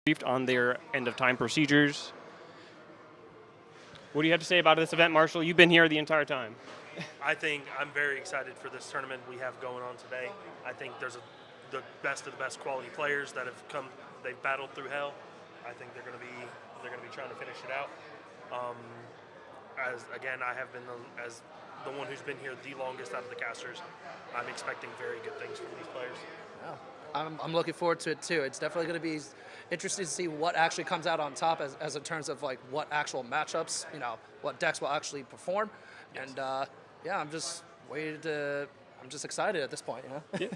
briefed on their end-of-time procedures. What do you have to say about this event, Marshall? You've been here the entire time. I think I'm very excited for this tournament we have going on today. I think there's the best of the best quality players that have come. They've battled through hell. I think they're going to be trying to finish it out. As again, I have been as the one who's been here the longest out of the casters. I'm expecting very good things from these players. Yeah. I'm looking forward to it too. It's definitely going to be interesting to see what actually comes out on top as in terms of like what actual matchups, what decks will actually perform. Yes. And yeah, I'm just excited at this point. Yeah. Oh, yeah.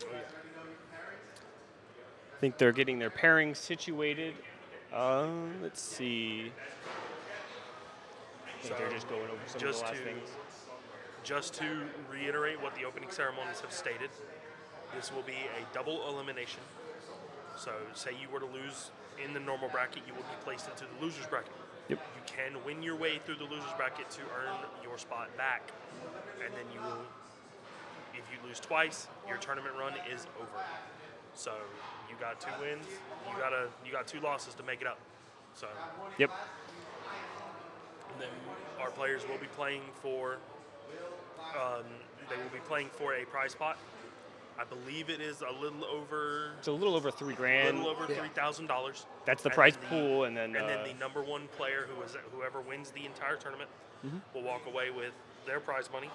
I think they're getting their pairings situated. Let's see. I think they're just going over some of the last things. Just to reiterate what the opening ceremonies have stated, this will be a double elimination. So say you were to lose in the normal bracket, you will be placed into the loser's bracket. Yep. You can win your way through the loser's bracket to earn your spot back. And then you will, if you lose twice, your tournament run is over. So you got 2 wins, you got 2 losses to make it up. So yep. And then our players will be playing for a prize pot. I believe it is a little over. It's a little over $3 grand. A little over $3,000. That's the prize pool, and then the number 1 player whoever wins the entire tournament will walk away with their prize money,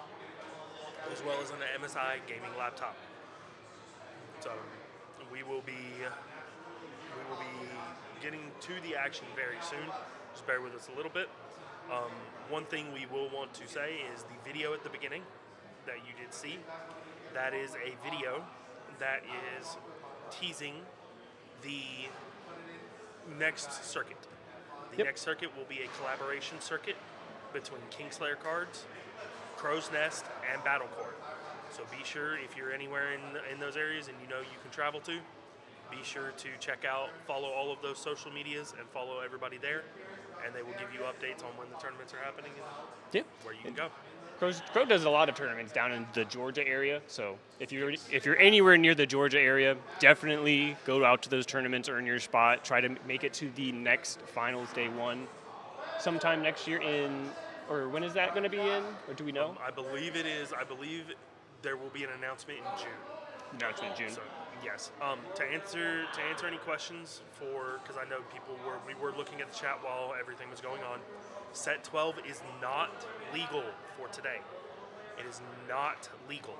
as well as an MSI gaming laptop. So we will be getting to the action very soon. Just bear with us a little bit. One thing we will want to say is the video at the beginning that you did see. That is a video that is teasing the next circuit. The next circuit will be a collaboration circuit between Kingslayer cards, Crow's Nest, and Battlecore. So be sure, if you're anywhere in those areas and you can travel to, be sure to follow all of those social medias and follow everybody there, and they will give you updates on when the tournaments are happening and where you can go. Crow does a lot of tournaments down in the Georgia area, so if you're anywhere near the Georgia area, definitely go out to those tournaments, earn your spot, try to make it to the next finals day 1, sometime next year or when is that going to be in, or do we know? I believe it is. I believe there will be an announcement in June. Announcement in June. So, yes. To answer any questions because I know we were looking at the chat while everything was going on. Set 12 is not legal for today. It is not legal.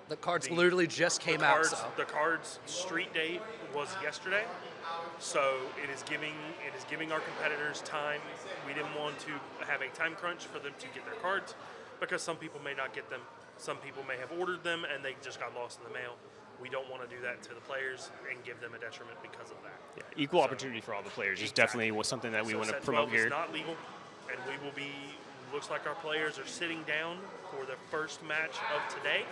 The cards literally just came out. The cards street date was yesterday, so it is giving our competitors time. We didn't want to have a time crunch for them to get their cards because some people may not get them. Some people may have ordered them and they just got lost in the mail. We don't want to do that to the players and give them a detriment because of that. Yeah, equal opportunity for all the players is definitely something that we want to promote here. It's not legal, and we will be. Looks like our players are sitting down for the first match of today.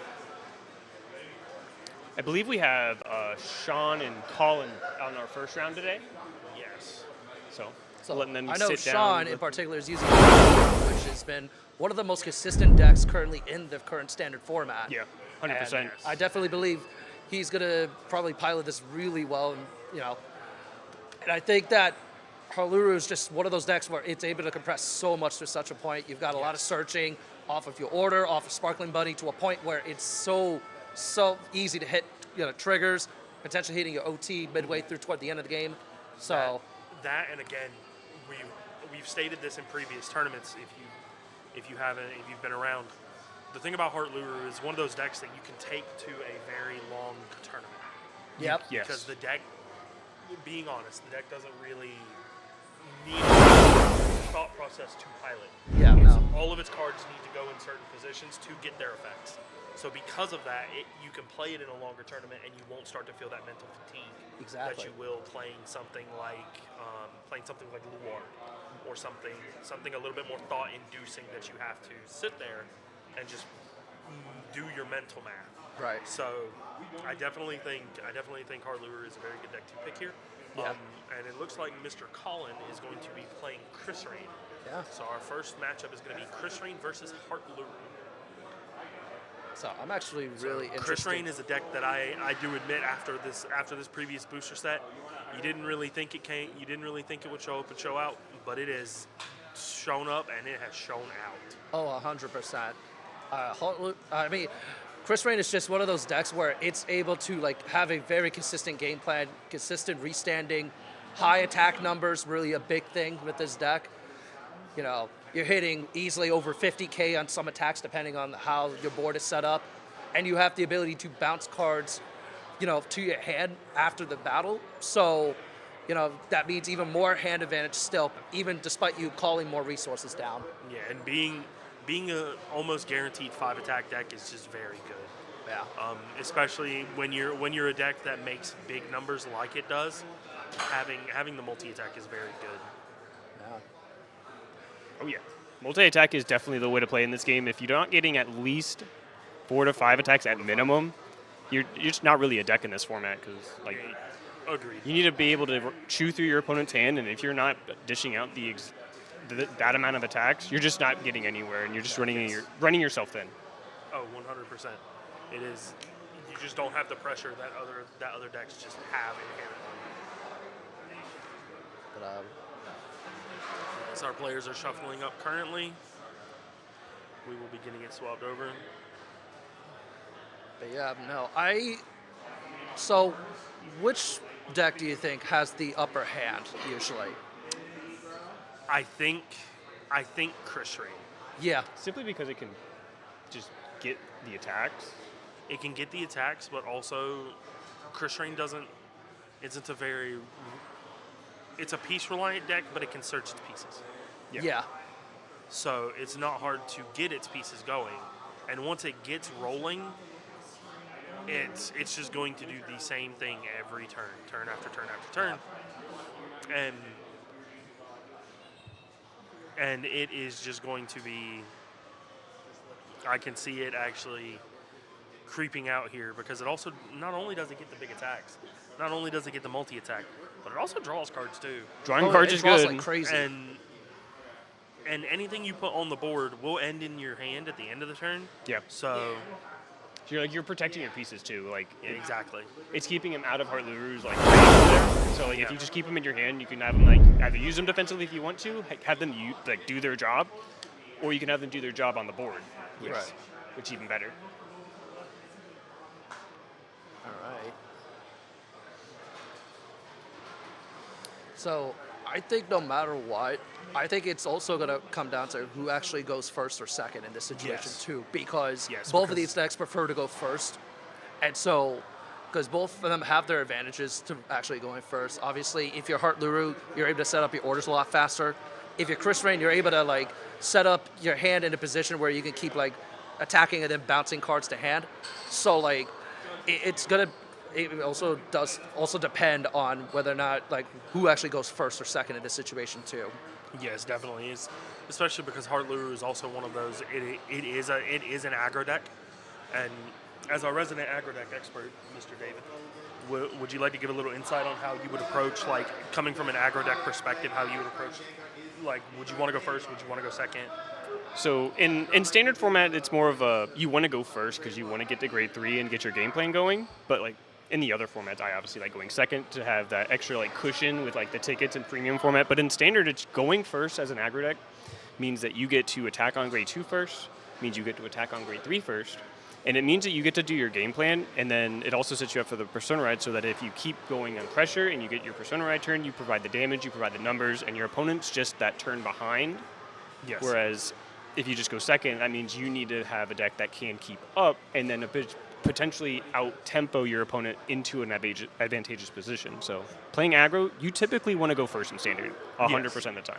I believe we have Sean and Colin on our first round today. Yes. So letting them sit down. I know Sean in particular is using which has been one of the most consistent decks currently in the current standard format. Yeah, 100%. And I definitely believe he's going to probably pilot this really well, and I think that Hart Luru is just one of those decks where it's able to compress so much to such a point. You've got a lot of searching off of your order, off of Sparkling Bunny, to a point where it's so easy to hit triggers, potentially hitting your OT midway through toward the end of the game. So that and again, we've stated this in previous tournaments. If you've been around. The thing about Hart Luru is one of those decks that you can take to a very long tournament. Yep. Yes. Because the deck, being honest, the deck doesn't really need a thought process to pilot. Yeah. No. All of its cards need to go in certain positions to get their effects. So because of that, you can play it in a longer tournament and you won't start to feel that mental fatigue that you will playing something like Luar or something a little bit more thought-inducing that you have to sit there and just do your mental math. Right. So I definitely think Hart Luru is a very good deck to pick here. Yeah. And it looks like Mr. Colin is going to be playing Chris Rain. Yeah. So our first matchup is going to be Chris Rain versus Hart Luru. So I'm actually really interested. Chris Rain is a deck that I do admit after this previous booster set, You didn't really think it came. You didn't really think it would show up and show out, but it has shown up and it has shown out. Oh, 100%. I mean, Chris Rain is just one of those decks where it's able to like have a very consistent game plan, consistent restanding, high attack numbers, really a big thing with this deck. You know, you're hitting easily over 50K on some attacks depending on how your board is set up, and you have the ability to bounce cards, you know, to your hand after the battle. So, you know, that means even more hand advantage still, even despite you calling more resources down. Yeah, and being a almost guaranteed 5 attack deck is just very good. Yeah. Especially when you're a deck that makes big numbers like it does, having the multi attack is very good. Yeah. Oh yeah, multi-attack is definitely the way to play in this game. If you're not getting at least 4 to 5 attacks at minimum, you're just not really a deck in this format, because like Agreed. you need to be able to chew through your opponent's hand, and if you're not dishing out that amount of attacks, you're just not getting anywhere, and you're just running yourself thin. Oh, 100%. It is. You just don't have the pressure that other decks just have inherently. But, As our players are shuffling up currently, we will be getting it swapped over. but yeah, no. So, which deck do you think has the upper hand usually? I think Chris Rain. Yeah. Simply because it can just get the attacks. It can get the attacks, but also Chris Rain isn't a very. It's a piece reliant deck, but it can search its pieces. Yeah. So it's not hard to get its pieces going, and once it gets rolling, it's just going to do the same thing every turn after turn after turn, and it is just going to be. I can see it actually creeping out here, because it also not only does it get the big attacks, not only does it get the multi attack, but it also draws cards too. Drawing cards is draws good. like crazy. And anything you put on the board will end in your hand at the end of the turn. Yeah. So You're protecting your pieces too. Like exactly. it's keeping him out of Hart Luru's like there. So like if you just keep them in your hand, you can have them like either use them defensively if you want to, have them do their job, or you can have them do their job on the board. Right. Which even better. All right. So I think no matter what, I think it's also going to come down to who actually goes first or second in this situation Yes. too, because Yes, both of because- these decks prefer to go first, and so because both of them have their advantages to actually going first. Obviously, if you're Hart Luru, you're able to set up your orders a lot faster. If you're Chris Rain, you're able to like set up your hand in a position where you can keep like attacking and then bouncing cards to hand. So like it's gonna. It also does depend on whether or not like who actually goes first or second in this situation too. Yes, definitely. It's, especially because Hart Luru is also one of those. It is an aggro deck, and as our resident aggro deck expert, Mr. David, would you like to give a little insight on how you would approach, like coming from an aggro deck perspective, how you would approach, like would you want to go first, would you want to go second? So in standard format, it's more of a you want to go first because you want to get to grade 3 and get your game plan going. But like in the other formats, I obviously like going second to have that extra like cushion with like the tickets and premium format. But in standard, it's going first as an aggro deck means that you get to attack on grade 2 first, means you get to attack on grade 3 first. And it means that you get to do your game plan, and then it also sets you up for the Persona Ride so that if you keep going on pressure and you get your Persona Ride turn, you provide the damage, you provide the numbers, and your opponent's just that turn behind. Yes. Whereas if you just go second, that means you need to have a deck that can keep up and then potentially out-tempo your opponent into an advantageous position. So playing aggro, you typically want to go first in standard 100% of the time.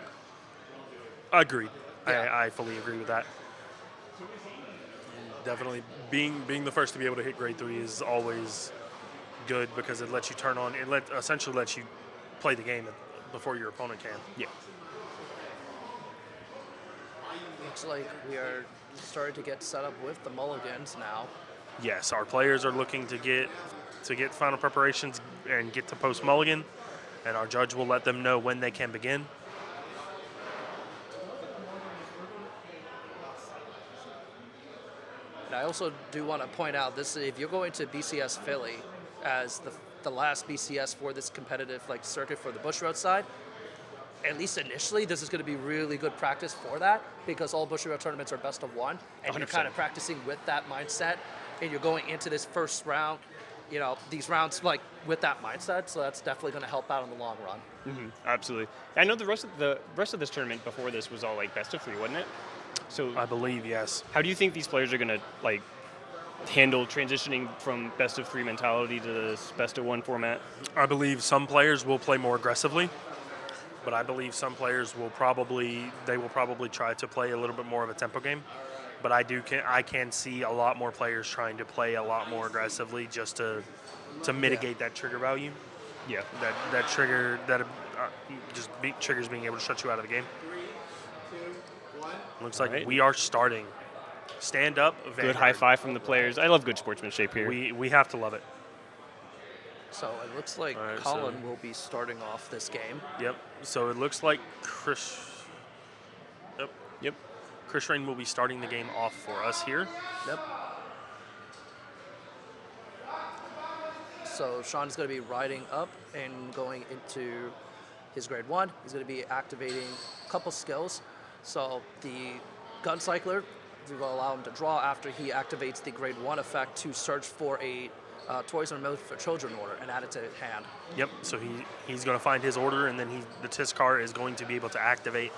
Agreed. Yeah. I fully agree with that. Definitely, being the first to be able to hit grade 3 is always good because it lets you turn on. Essentially lets you play the game before your opponent can. Yeah. Looks like we are starting to get set up with the mulligans now. Yes, our players are looking to get final preparations and get to post mulligan, and our judge will let them know when they can begin. And I also do want to point out this: if you're going to BCS Philly as the last BCS for this competitive like circuit for the Bushiroad side, at least initially, this is going to be really good practice for that because all Bushiroad tournaments are best of one, and you're 100%. kind of practicing with that mindset, and you're going into this first round, these rounds like with that mindset. So that's definitely going to help out in the long run. Absolutely. I know the rest of this tournament before this was all like best of 3, wasn't it? So I believe, yes. how do you think these players are going to like handle transitioning from best of 3 mentality to this best of 1 format? I believe some players will play more aggressively, but I believe some players will probably try to play a little bit more of a tempo game. But I can see a lot more players trying to play a lot more aggressively just to mitigate that trigger value. Yeah. That trigger that triggers being able to shut you out of the game. Looks like Right. we are starting. Stand up, Vanguard. Good high five from the players. I love good sportsmanship here. We have to love it. So it looks like All right, Colin will be starting off this game. Yep. So it looks like Chris. Yep. Chris Rain will be starting the game off for us here. Yep. So Sean's going to be riding up and going into his grade 1. He's going to be activating a couple skills. So the gun cycler will allow him to draw after he activates the grade 1 effect to search for a Toys and Milk for Children order and add it to his hand. Yep. So he's going to find his order, and then the Tiskar is going to be able to activate.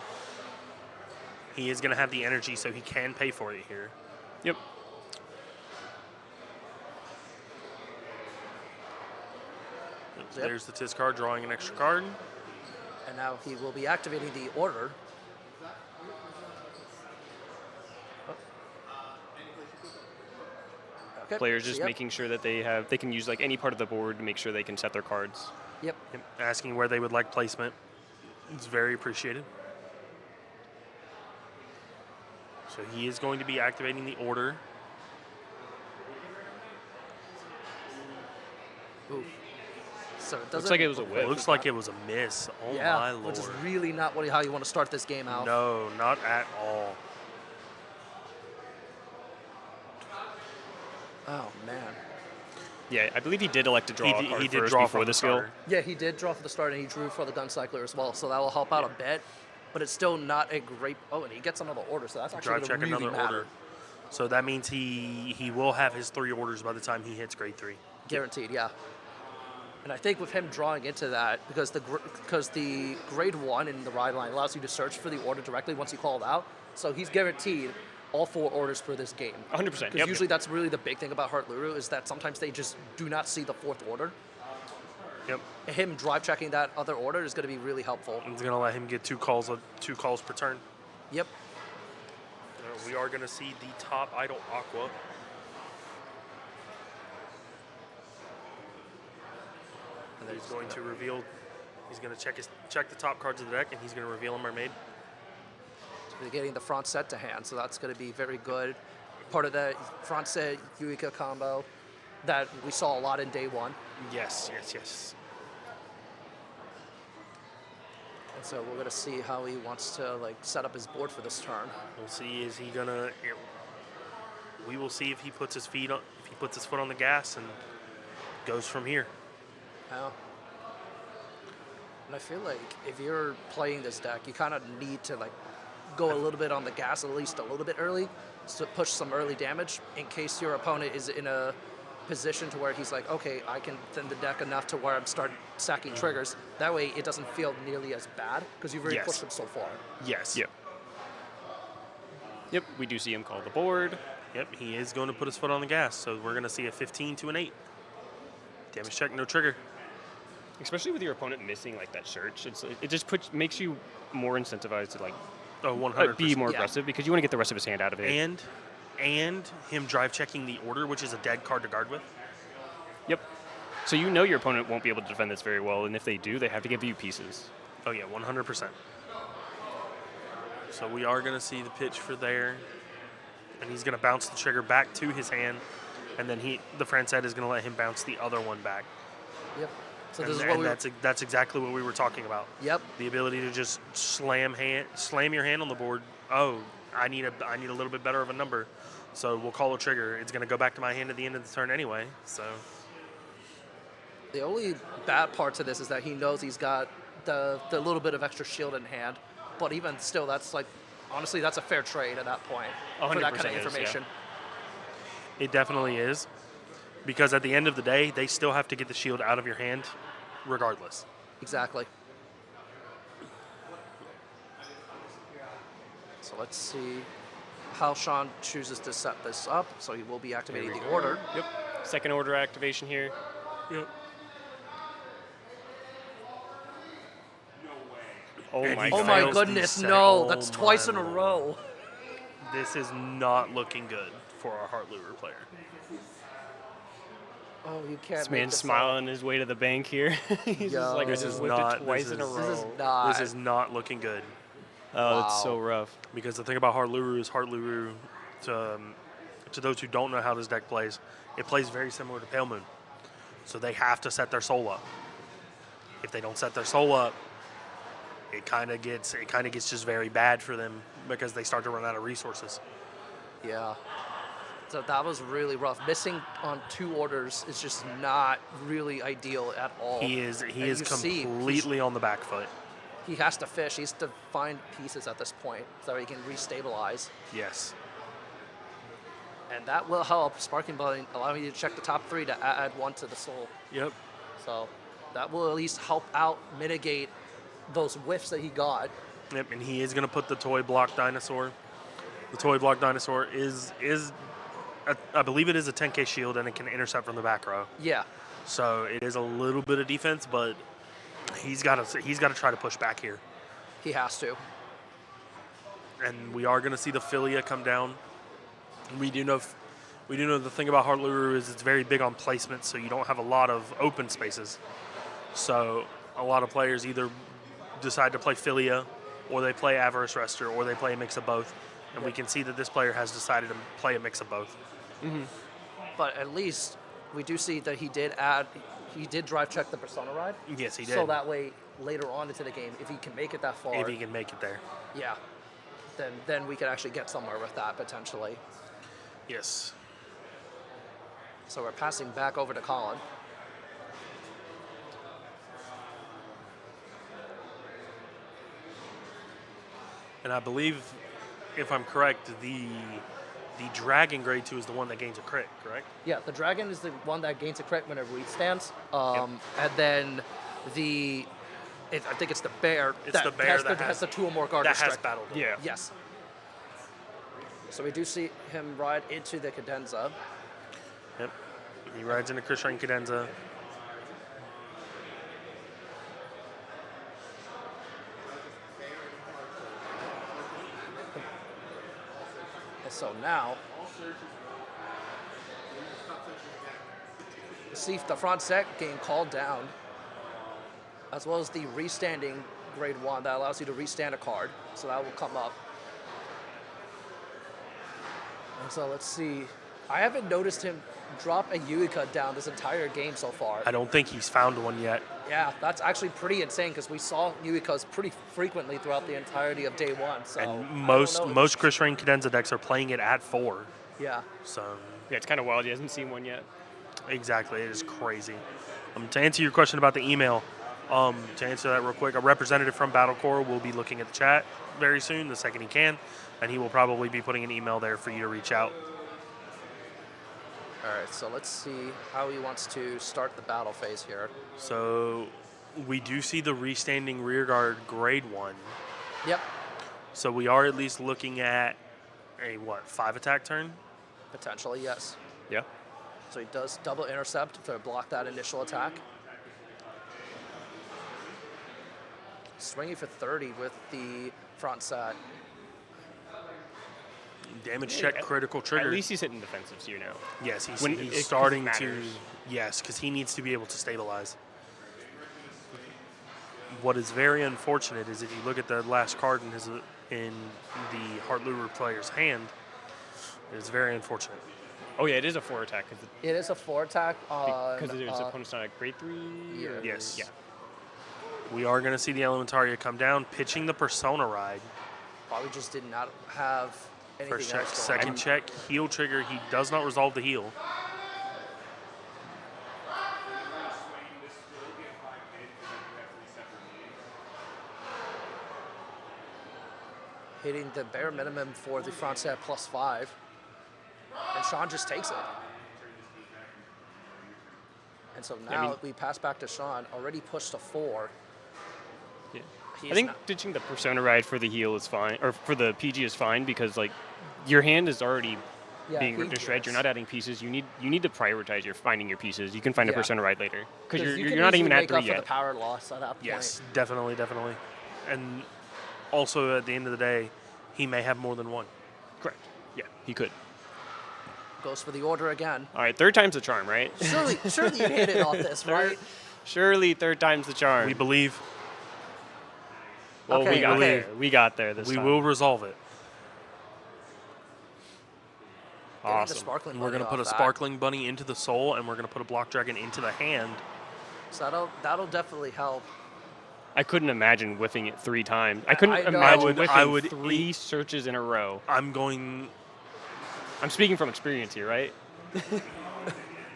He is going to have the energy, so he can pay for it here. Yep. Yep. There's the Tiskar drawing an extra card. And now he will be activating the order. Okay. Players so just yep. making sure that they can use like any part of the board to make sure they can set their cards. Yep. Asking where they would like placement. It's very appreciated. So he is going to be activating the order. Ooh. So it doesn't Looks like it was a It whip. looks like it was a miss. Oh yeah, my lord. which is really not how you want to start this game out. No, not at all. Oh man. Yeah, I believe he did elect to draw a card He did first draw before from the skill. starter. Yeah, he did draw for the start, and he drew for the gun cycler as well. So that will help out a bit, but it's still not a great. Oh, and he gets another order, so that's actually Drive going check to really another matter. order. So that means he will have his 3 orders by the time he hits grade 3. Guaranteed, yeah. And I think with him drawing into that, because the grade 1 in the ride line allows you to search for the order directly once you call it out, so he's guaranteed all 4 orders for this game. 100%. Because Yep. usually that's really the big thing about Hart Luru is that sometimes they just do not see the 4th order. Yep. And him drive checking that other order is going to be really helpful. It's going to let him get 2 calls per turn. Yep. We are going to see the top idle Aqua. And then he's going to reveal. He's going to check the top cards of the deck, and he's going to reveal a Mermaid. They're getting the front set to hand, so that's going to be very good. Part of the front set Yuika combo that we saw a lot in day 1. Yes. And so we're going to see how he wants to set up his board for this turn. We'll see. Is he going to? We will see if he puts his foot on the gas and goes from here. Yeah. And I feel like if you're playing this deck, you kind of need to go a little bit on the gas at least a little bit early to push some early damage in case your opponent is in a position to where he's like, okay, I can thin the deck enough to where I'm starting stacking triggers. That way it doesn't feel nearly as bad because you've already Yes. pushed him so far. Yes. Yep, we do see him call the board. Yep, he is going to put his foot on the gas, so we're going to see a 15 to an 8. Damage check, no trigger. Especially with your opponent missing that search, it just makes you more incentivized to Oh, 100%. be more Yeah. aggressive because you want to get the rest of his hand out of it. And him drive checking the order, which is a dead card to guard with. Yep. So you know your opponent won't be able to defend this very well, and if they do, they have to give you pieces. Oh yeah, 100%. So we are going to see the pitch for there, and he's going to bounce the trigger back to his hand, and then the Francet is going to let him bounce the other one back. Yep. So And, this is and what we that's exactly what we were talking about. Yep. The ability to just slam your hand on the board. Oh, I need a little bit better of a number, so we'll call a trigger. It's going to go back to my hand at the end of the turn anyway. So The only bad part to this is that he knows he's got the little bit of extra shield in hand, but even still, that's like, honestly, that's a fair trade at that point for that kind of 100% is, information. It definitely is, because at the end of the day, they still have to get the shield out of your hand, regardless. Exactly. So let's see how Sean chooses to set this up. So he will be activating the order. Yep. Second order activation here. Yep. Oh And my he Oh god. my fails goodness, the no, oh that's twice in a my row. This is not looking good for our Hart Luru player. Oh, you can't This make man's this smiling his way to the bank here. He's just like, Yo. I This just is whipped not- it twice this in a is- row. This is not. This is not looking good. Oh, that's Wow. so rough. Because the thing about Hart Luru is Hart Luru, to those who don't know how this deck plays, it plays very similar to Pale Moon. So they have to set their soul up. If they don't set their soul up, it kind of gets just very bad for them because they start to run out of resources. Yeah. So that was really rough. Missing on 2 orders is just not really ideal at all. He is And you see, completely on the back foot. he has to fish. He has to find pieces at this point so he can restabilize. Yes. And that will help. Sparking Blade allowing you to check the top 3 to add 1 to the soul. Yep. So that will at least help out mitigate those whiffs that he got. Yep. And he is going to put the toy block dinosaur. The toy block dinosaur is I believe it is a 10k shield and it can intercept from the back row. Yeah. So it is a little bit of defense, but he's got to try to push back here. He has to. And we are going to see the Philia come down. We do know the thing about Hart Luru is it's very big on placement, so you don't have a lot of open spaces. So a lot of players either decide to play Philia, or they play Avarice Rester, or they play a mix of both. And we can see that this player has decided to play a mix of both. But at least we do see that he did drive check the Persona ride. Yes, he did. So that way, later on into the game, if he can make it that far, if he can make it there. yeah, then we could actually get somewhere with that potentially. Yes. So we're passing back over to Colin. And I believe, if I'm correct, the Dragon Grade 2 is the one that gains a crit, correct? Yeah, the dragon is the one that gains a crit when it restands. And then I think it's the bear. It's the bear that has the 2 or more guard That has restrict. battle. Yeah. Yes. So we do see him ride into the cadenza. Yep. He rides into Chris Rain Cadenza. And so now, we see the front set getting called down, as well as the restanding grade 1 that allows you to restand a card. So that will come up. And so let's see. I haven't noticed him drop a Yuika down this entire game so far. I don't think he's found one yet. Yeah, that's actually pretty insane because we saw Yuikas pretty frequently throughout the entirety of day 1. So I And don't most know. most Chris Rain Cadenza decks are playing it at 4. Yeah. So Yeah, it's kind of wild. He hasn't seen one yet. exactly, it is crazy. To answer your question about the email, to answer that real quick, a representative from Battlecore will be looking at the chat very soon, the second he can, and he will probably be putting an email there for you to reach out. All right, so let's see how he wants to start the battle phase here. So we do see the restanding rearguard grade 1. Yep, So we are at least looking at a 5 attack turn? potentially, yes. Yeah. So he does double intercept to block that initial attack. Swinging for 30 with the front set. Damage Yeah, check, critical trigger. At least he's hitting defensives here now. Yes, he's, When he's it starting to. matters. Yes, because he needs to be able to stabilize. What is very unfortunate is if you look at the last card in the Hart Luru player's hand, it's very unfortunate. Oh yeah, it is a 4 attack It is a 4 attack on. because his opponent's not at grade 3. yeah. or- Yes. Yeah. We are going to see the Elementaria come down, pitching the Persona ride. Probably just did not have anything First check, else going second on. check, heal trigger. He does not resolve the heal. hitting the bare minimum for the front set +5. And Sean just takes it. And so now we pass back to Sean, already pushed to 4. Yeah. I think not, ditching the Persona ride for the heal is fine, or for the PG is fine, because like your hand is already being ripped to shreds. You're not adding pieces. You need to prioritize your finding your pieces. You can find a Persona ride later because you're not even at 3 yet. For the power loss at that point. Yes, definitely. And also at the end of the day, he may have more than one. Correct. Yeah, he could. Goes for the order again. All right, third time's the charm, right? Surely you hit it off this, right? Surely third time's the charm. We believe. Well, okay, we got okay. there. We got there this time. We will resolve it. Awesome. We're going to put a Sparkling Bunny into the soul, and we're going to put a Block Dragon into the hand. So that'll definitely help. I couldn't imagine whiffing it 3 times. I couldn't imagine I whiffing would 3 searches in a row. I'm speaking from experience here, right?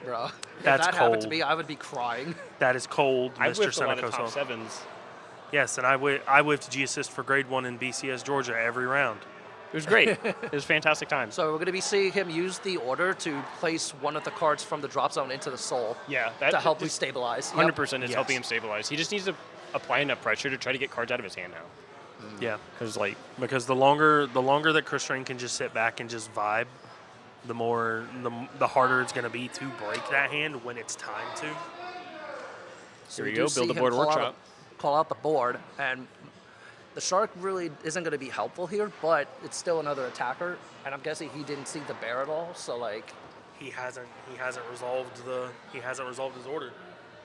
Bro, if That's that happened to cold. me, I would be crying. That is cold, I Mr. whiffed a lot of top Senecoso. 7s. Yes, and I whiffed G-Assist for grade 1 in BCS Georgia every round. It was great. It was fantastic times. So we're going to be seeing him use the order to place one of the cards from the drop zone into the soul. Yeah, to help you stabilize. 100% is Yes. helping him stabilize. He just needs to apply enough pressure to try to get cards out of his hand now. Yeah, Because the longer that Chris Strain can just sit back and just vibe, the harder it's going to be to break that hand when it's time to. So Here we do go, see build a him board call out workshop. call out the board, and the Shark really isn't going to be helpful here, but it's still another attacker, and I'm guessing he didn't see the bear at all, so like... He hasn't resolved his order.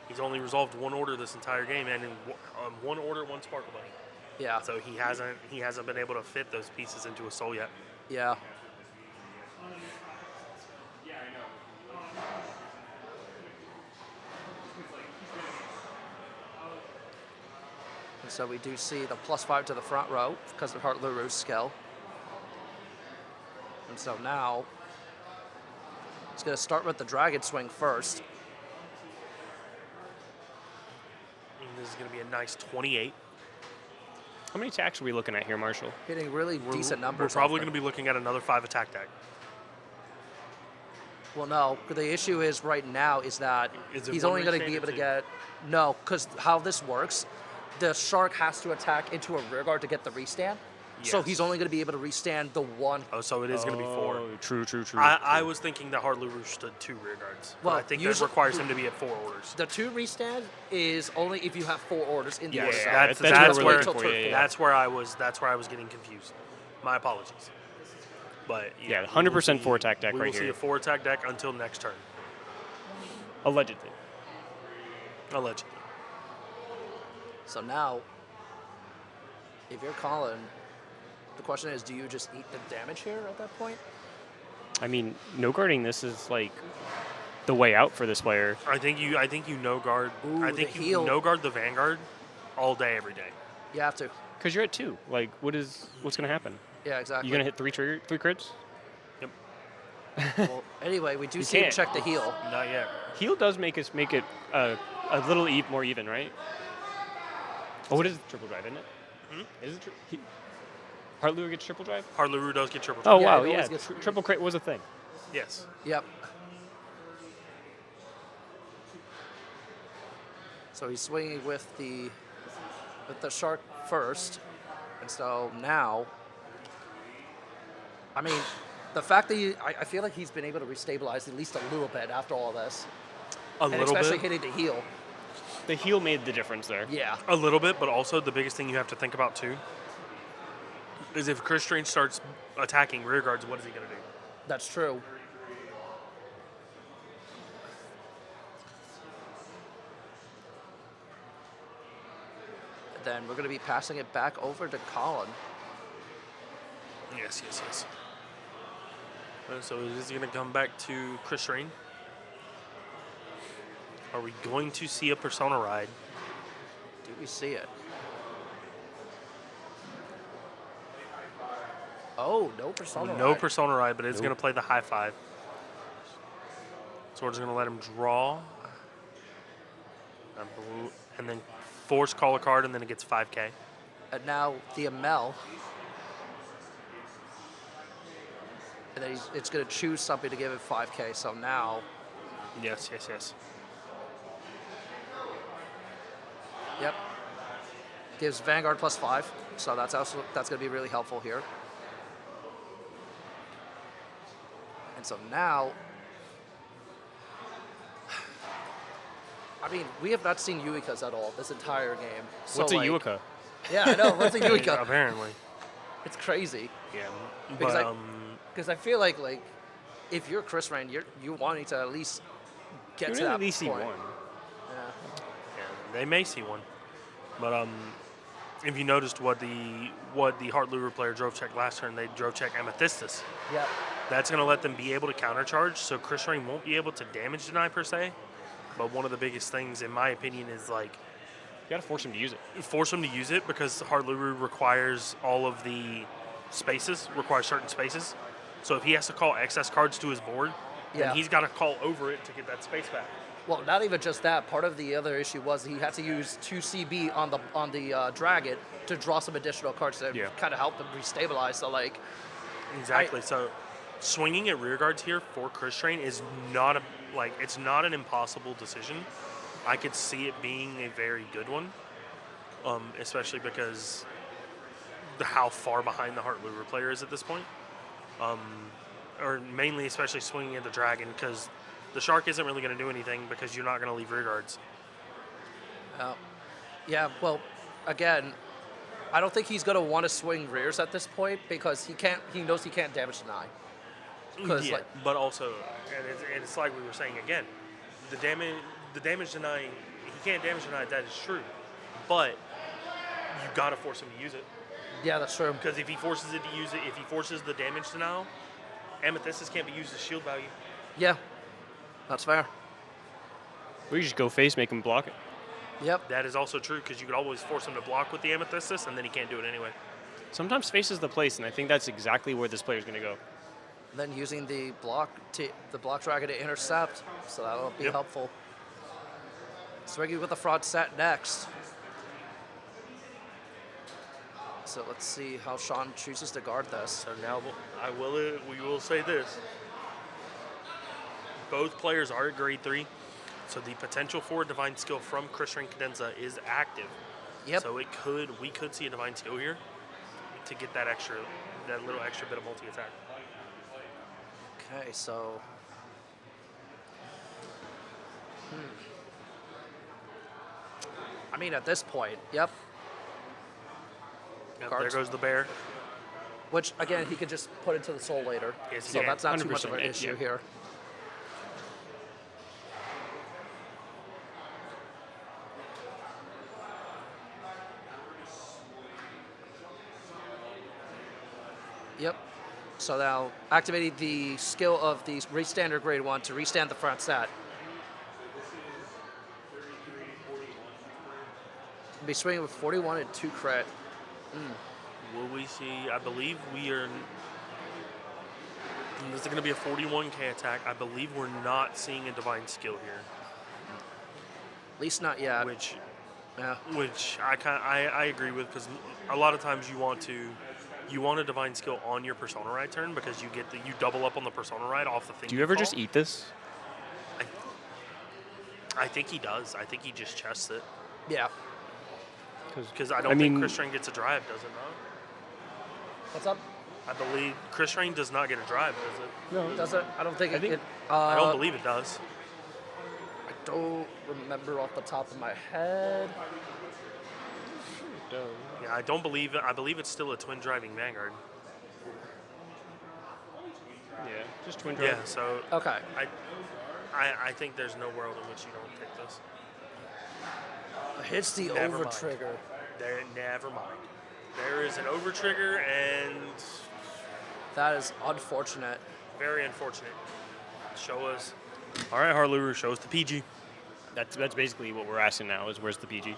He's only resolved 1 order this entire game, and in 1 order, 1 Sparkle Bunny. Yeah. So he hasn't been able to fit those pieces into a soul yet. Yeah. And so we do see the +5 to the front row because of Hart Luru's skill. And so now it's going to start with the dragon swing first. And this is going to be a nice 28. how many attacks are we looking at here, Marshall? Hitting really decent numbers. We're probably off going to be looking at another 5 attack deck. Well, no. The issue is right now is that Is it he's one only going to restand be or able to 2? get... No, because how this works, the Shark has to attack into a rear guard to get the restand. So Yes. he's only going to be able to restand the 1. Oh, so it is going to be 4. Oh, true. I was thinking that Hart Luru stood 2 rear guards. Well, Well, I think that usually- requires him to be at 4 orders. The 2 restand is only if you have 4 orders in the Yeah, order yeah, zone. that's That's what we're where looking for, yeah, yeah. that's where I was getting confused. My apologies. But Yeah, we 100% will see- 4 attack deck we right will see here. a 4 attack deck until next turn. Allegedly. Allegedly. So now, if you're Colin, the question is, do you just eat the damage here at that point? I mean, no guarding this is like the way out for this player. I think you no guard. Ooh, I think the you heal. no guard the Vanguard all day, every day. You have to. Because you're at 2. Like, what's going to happen? Yeah, exactly. You going to hit 3 crits? Yep. Well, anyway, we do You see him can't. check the heal. Not yet. Heal does make it a little more even, right? Oh, what is it? Triple drive, isn't it? Is it? Hart Luru gets triple drive? Hart Luru does get triple. Oh, Yeah, wow, it yeah. always gets- Triple crit was a thing. Yes. Yep. So he's swinging with the Shark first. And so now, I mean, the fact that I feel like he's been able to restabilize at least a little bit after all this. A And little especially bit. hitting the heel. The heal made the difference there. Yeah. A little bit, but also the biggest thing you have to think about too is if Chris Strange starts attacking rear guards, what is he going to do? That's true. Then we're going to be passing it back over to Colin. Yes. So is he going to come back to Chris Strain? Are we going to see a Persona ride? Do we see it? Oh, no Persona No ride. Persona ride, but it's Nope. going to play the high 5. So we're just going to let him draw. And then force call a card, and then it gets 5K. And now the Amel And then it's going to choose something to give it 5K. So now, Yes. yep, gives Vanguard +5. So that's going to be really helpful here. And so now, I mean, we have not seen Yuikas at all this entire game. So What's a Yuika? Yeah, I know. What's a Yuika? Apparently. It's crazy. Yeah. Because But I feel like if you're Chris Rain, you wanting to at least get You to really that at least see point. one. Yeah. yeah, they may see one. But if you noticed what the Hart Luru player drove check last turn, they drove check Amethystis. Yep. That's going to let them be able to countercharge, so Chris Rain won't be able to damage deny per se. But one of the biggest things, in my opinion, is You got to force him to use it. force him to use it, because Hart Luru requires all of the spaces, requires certain spaces. So if he has to call excess cards to his board, Yeah. then he's got to call over it to get that space back. Well, not even just that. Part of the other issue was he had to use 2 CB on the Dragon to draw some additional cards to Yeah. kind of help him restabilize. So Exactly. So swinging at rear guards here for Chris Train is not it's not an impossible decision. I could see it being a very good one, especially because how far behind the Hart Luru player is at this point. Or mainly, especially swinging at the Dragon, because the Shark isn't really going to do anything because you're not going to leave rear guards. yeah. Well, again, I don't think he's going to want to swing rears at this point because he knows he can't damage deny. Because Yeah, but also, and it's like we were saying again, the damage denying, he can't damage deny, that is true, but you got to force him to use it. yeah, that's true. Because if he forces it to use it, if he forces the damage denial, Amethystis can't be used as shield value. Yeah, that's fair. Or you just go face, make him block it. Yep. That is also true, because you could always force him to block with the Amethystis, and then he can't do it anyway. Sometimes face is the place, and I think that's exactly where this player's going to go. Then using the block Dragon to intercept, so that'll be Yep. helpful. Swinging with the front set next. So let's see how Sean chooses to guard this. So now we will say this. Both players are at grade 3, so the potential for Divine Skill from Chris Rain Cadenza is active. Yep. So we could see a Divine Skill here to get that little extra bit of multi-attack. Okay, so. I mean, at this point, yep. Yep, there Cards. goes the bear. Which, again, he could just put into the soul later. Yes, he So can. that's not too much of an 100%, issue yeah. here. Yep. So now activating the skill of the restandard grade 1 to restand the front set. Be swinging with 41 and 2 crit. Will we see? I believe we are. This is going to be a 41k attack. I believe we're not seeing a Divine Skill here, At least not yet. which Yeah. I agree with, because a lot of times you want a Divine Skill on your Persona Ride turn, because you double up on the Persona Ride off the thing. Do you ever call. just eat this? I think he does. I think he just chests it, Yeah. because I don't think Chris Train gets a drive, does it not? What's up? I believe Chris Train does not get a drive, does it? No. Does it? I don't think it. I don't believe it does. I don't remember off the top of my head. Yeah, I don't believe it. I believe it's still a twin driving Vanguard. Yeah, just twin drive. Yeah, so Okay. I think there's no world in which you don't take this. Hits the Never over mind. trigger. Never mind. There is an over trigger, and That is unfortunate. very unfortunate. Show us. All right, Hart Luru, show us the PG. That's basically what we're asking now is where's the PG?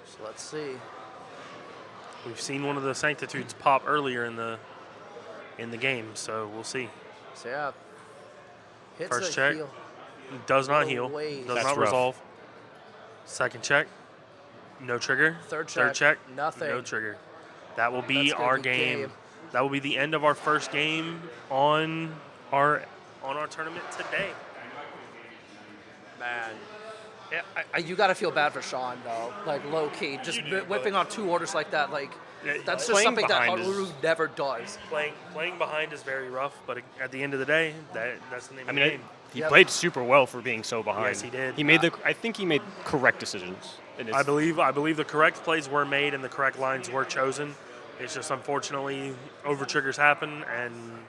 So let's see. We've seen one of the Sanctitudes pop earlier in the game, so we'll see. So yeah. Hits First the check. heel. Does not No heal. way. Does That's not rough. resolve. Second check. No trigger. Third Third check. Nothing. No trigger. that will be That's gonna our be game. That will be the end of our first game on our tournament today. Man. Yeah, you got to feel bad for Sean, though. Like, low-key. Just whipping on 2 orders like that, like, that's just Playing something that behind Hart is- Luru never does. Playing behind is very rough, but at the end of the day, that's the name of the game. He Yep. played super well for being so behind. Yes, he did. I think he made correct decisions. in his- I believe the correct plays were made and the correct lines were chosen. It's just unfortunately over triggers happen, and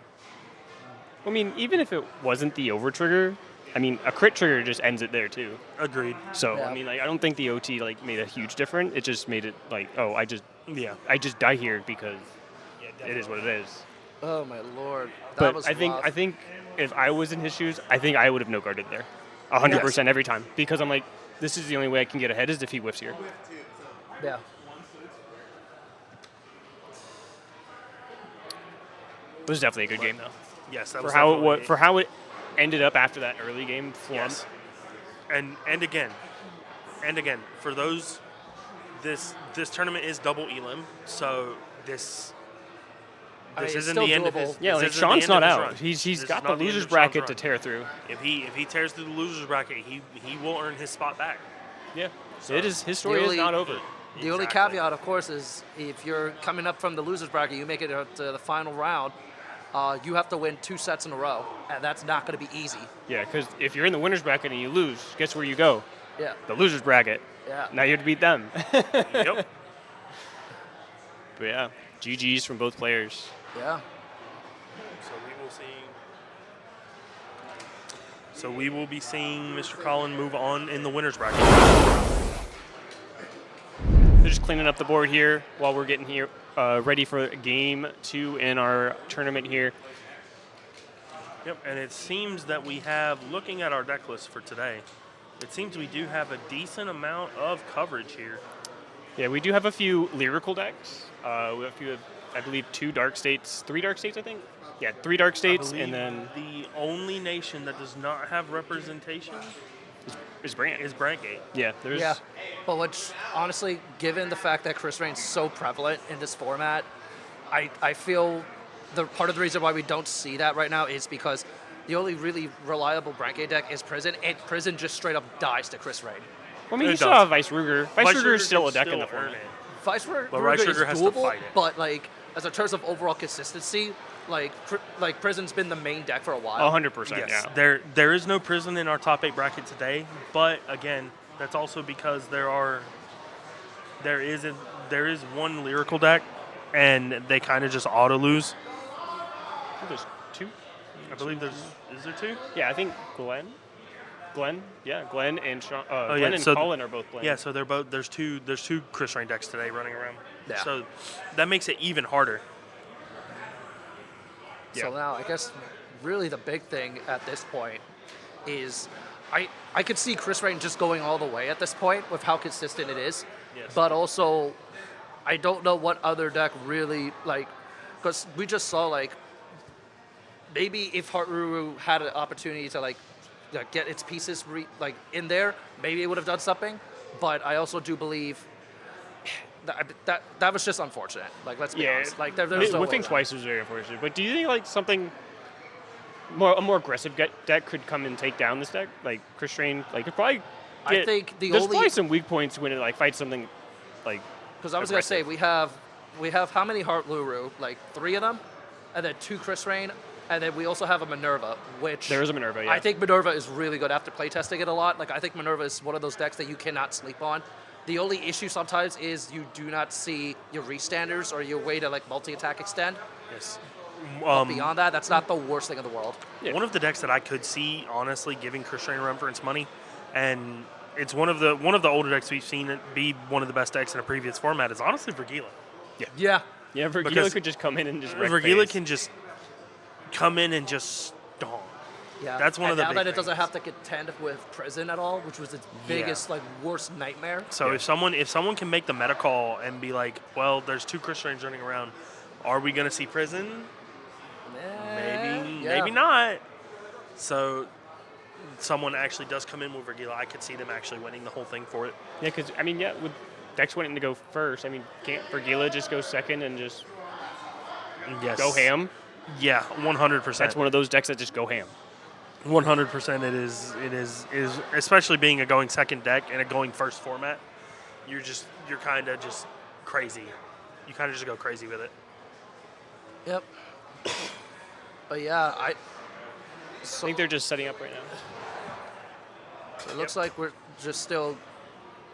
I mean, even if it wasn't the over trigger, I mean, a crit trigger just ends it there too. agreed. So Yeah. I mean, like, I don't think the OT like made a huge difference. It just made it like, oh, I just Yeah, die here because it is what it is. Oh, my Lord. That But was I think rough. if I was in his shoes, I think I would have no guarded there, 100% every time, because I'm like, this is the only way I can get ahead is if he whiffs here. Yeah. It was definitely a good game though. yes, that For was how definitely- for how it ended up after that early game flump. Yes. And again, for those, this tournament is double elim, so this I mean, it's isn't still the end of doable. his. Yeah, this like isn't the Sean's end not of his out. run. He's This is got the not end losers of Sean's bracket to run. tear through. If he tears through the losers bracket, he will earn his spot back. Yeah, So, it is. His story is only- not over. The only Exactly. caveat, of course, is if you're coming up from the losers bracket, you make it to the final round, you have to win 2 sets in a row, and that's not going to be easy. Yeah, because if you're in the winners bracket and you lose, guess where you go? Yeah. The losers bracket. Yeah. Now you have to beat them. Yep. But yeah, GGs from both players. Yeah. So we will be seeing Mr. Collin move on in the winners bracket. They're just cleaning up the board here while we're getting here ready for game 2 in our tournament here. Yep, and it seems that we have, looking at our deck list for today, it seems we do have a decent amount of coverage here. Yeah, we do have a few lyrical decks. We have a few, I believe, 3 dark states, I think. Yeah, 3 dark I states, believe and then the only nation that does not have representation is Brant. is Brantgate. Yeah, there's. Yeah. But which, honestly, given the fact that Chris Rain's so prevalent in this format, I feel part of the reason why we don't see that right now is because the only really reliable Brantgate deck is Prison, and Prison just straight up dies to Chris Rain. Well, I mean, It you still does. have Vice Ruger. Vice Ruger is still a deck in the earn format. it. Vice But Ruger Rice is Sugar has to doable, fight it. but like as in terms of overall consistency, like Prison's been the main deck for a while. 100%, Yes, yeah. there is no Prison in our top 8 bracket today, but again, that's also because there is one lyrical deck, and they kind of just auto lose. I think there's 2. I believe is there 2? Yeah, I think Glenn, and Sean, Glenn yeah, and so Colin are both playing. Yeah, so they're both there's two Chris Rain decks today running around. Yeah. So that makes it even harder. So Yeah. now I guess really the big thing at this point is I could see Chris Rain just going all the way at this point with how consistent it is. Yes. But also I don't know what other deck really like because we just saw like maybe if Hart Luru had an opportunity to like get its pieces in there, maybe it would have done something. But I also do believe that was just unfortunate. Like let's be honest. Like there's no way whiffing around it. twice was very unfortunate. But do you think like something a more aggressive deck could come and take down this deck? Like Chris Rain, like could probably. I think there's probably some weak points when it like fights something like. Because I was gonna say we have how many Hart Luru? Like 3 of them, and then 2 Chris Rain, and then we also have a Manurva, which There is a Manurva, yeah. I think Manurva is really good after playtesting it a lot. Like I think Manurva is one of those decks that you cannot sleep on. The only issue sometimes is you do not see your restanders or your way to like multi-attack extend. Yes. Beyond that, that's not the worst thing in the world. Yeah. One of the decks that I could see honestly giving Chris Rain a run for its money, and it's one of the older decks we've seen it be one of the best decks in a previous format is honestly Vergila. Yeah. Yeah, Vergila Because could just come in and just wreck Vergila face. can just come in and just stomp. Yeah. That's one and of the now big that it doesn't things. have to contend with Prison at all, which was its biggest like worst nightmare. So if someone can make the meta call and be like, well, there's 2 Chris Rains running around, are we gonna see Prison? Maybe not. So someone actually does come in with Vergila. I could see them actually winning the whole thing for it. Yeah, because I mean, yeah, with decks wanting to go first. I mean, can't Vergila just go second and just Yes. go ham? Yeah, 100%. That's one of those decks that just go ham. 100% it is especially being a going second deck and a going first format. You're kind of just crazy. You kind of just go crazy with it. Yep. But yeah, I think they're just setting up right now. it looks like we're just still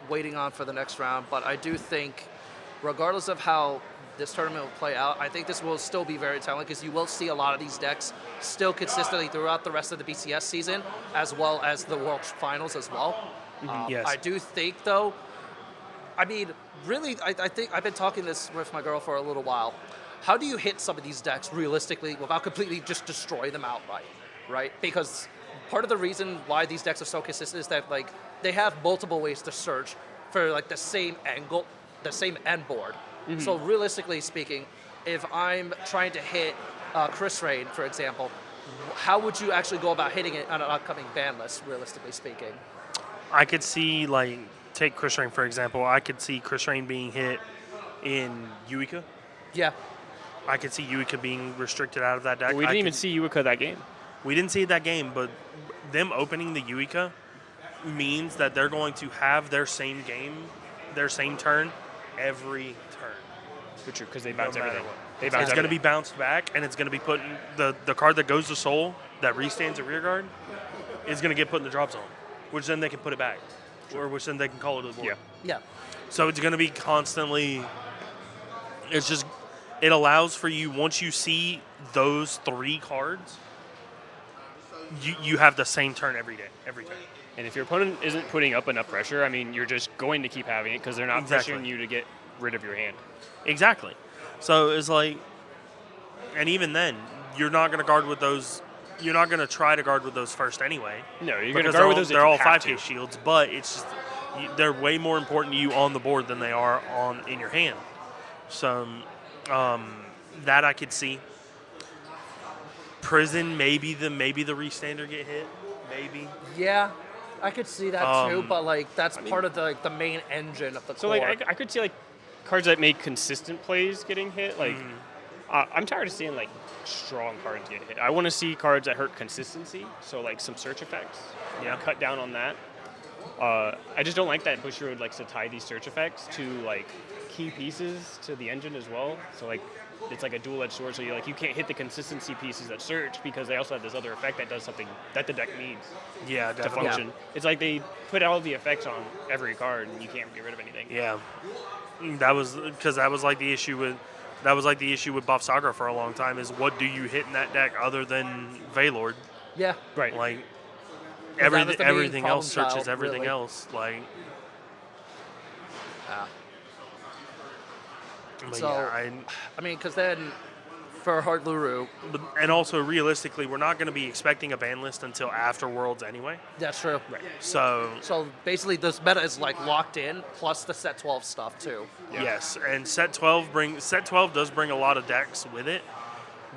waiting on for the next round. But I do think, regardless of how this tournament will play out, I think this will still be very telling because you will see a lot of these decks still consistently throughout the rest of the BCS season, as well as the World Finals as well. Yes. I do think, though, I mean, really, I think I've been talking this with my girl for a little while. How do you hit some of these decks realistically without completely just destroy them outright, right? Because part of the reason why these decks are so consistent is that, like, they have multiple ways to search for, like, the same angle, the same end board. So realistically speaking, if I'm trying to hit Chris Rain, for example, how would you actually go about hitting it on an upcoming ban list, realistically speaking? I could see, like, take Chris Rain, for example. I could see Chris Rain being hit in Uika. Yeah. I could see Uika being restricted out of that deck. But we didn't even see Uika that game. We didn't see that game, but them opening the Uika means that they're going to have their same game, their same turn, every turn. True, because they bounce matter everything. what. They bounce It's going to be bounced back, and it's going to be put in the card that goes to Soul, that restands a rear guard, is going to get put in the drop zone, which then they can put it back, or which then they can call it to the board. Yeah. Yeah. So it's going to be constantly. It's just, it allows for you, once you see those 3 cards, you have the same turn every turn. And if your opponent isn't putting up enough pressure, I mean, you're just going to keep having it because they're not Exactly. pressuring you to get rid of your hand. Exactly. So it's like, and even then, you're not going to guard with those. You're not going to try to guard with those first anyway. No, you're going to because guard with those. They're all if you have 5K to. shields, but it's just they're way more important to you on the board than they are in your hand. So that I could see. Prison, maybe the restander get hit, maybe. Yeah, I could see that too, but like that's part of the main engine of the So core. like I could see like cards that make consistent plays getting hit. Like I'm tired of seeing like strong cards get hit. I want to see cards that hurt consistency. So like some search effects. Yeah. Cut down on that. I just don't like that Bushiroad likes to tie these search effects to like key pieces to the engine as well. So like it's like a dual-edged sword. So you can't hit the consistency pieces that search because they also have this other effect that does something that the deck needs Yeah, to definitely. function. It's like they put all the effects on every card and you can't get rid of anything. Yeah, that was like the issue with Buff Saga for a long time. Is what do you hit in that deck other than Veilord? yeah, Right. Like that was the main everything else problem searches child, everything really. else. Like, but So- yeah, I mean, because then for Hart Luru, and also realistically, we're not going to be expecting a ban list until after Worlds anyway. that's true. So So basically, this meta is like locked in, plus the set 12 stuff too. yes, and set 12 does bring a lot of decks with it.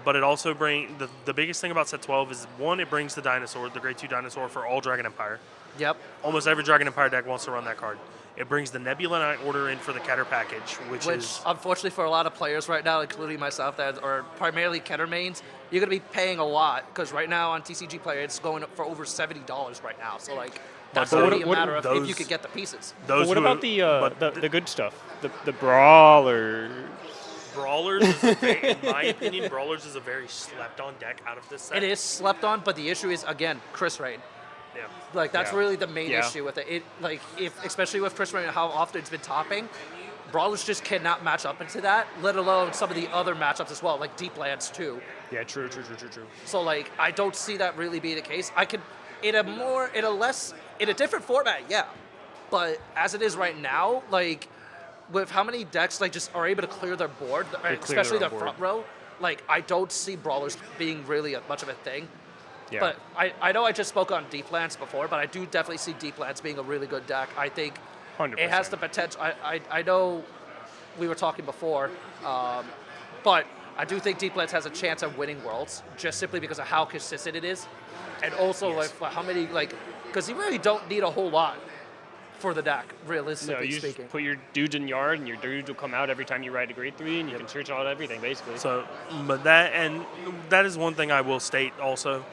But it also the biggest thing about set 12 is, one, it brings the dinosaur, the Grade 2 dinosaur for all Dragon Empire. Yep. Almost every Dragon Empire deck wants to run that card. It brings the Nebula Knight Order in for the Keter package, which Which, is unfortunately, for a lot of players right now, including myself, that are primarily Keter mains, you're going to be paying a lot because right now on TCG Player, it's going up for over $70 right now. So like, that's But only a what- matter of if those- you could get the pieces. But those what who- about but the good stuff? The brawler. Brawlers, in my opinion, Brawlers is a very slept-on deck out of this set. It is slept on, but the issue is, again, Chris Rain. Yeah. Like, that's Yeah. really the main Yeah. issue with it. It like, if especially with Chris Rain and how often it's been topping, Brawlers just cannot match up into that, let alone some of the other matchups as well, like Deep Lands too. Yeah, true. So like, I don't see that really being the case. I could, in a different format, yeah. But as it is right now, like, with how many decks like just are able to clear their board, especially their the own front board. row, like I don't see Brawlers being really much of a thing. Yeah. But I know I just spoke on Deep Lands before, but I do definitely see Deep Lands being a really good deck. I think 100%. it has the potential. I know we were talking before, but I do think Deep Lands has a chance of winning Worlds just simply because of how consistent it is, and also Yes. like for how many because you really don't need a whole lot for the deck, No, realistically you speaking. just put your dudes in yard, and your dudes will come out every time you ride a grade 3, and you can search out everything, basically. So, but that is one thing I will state also,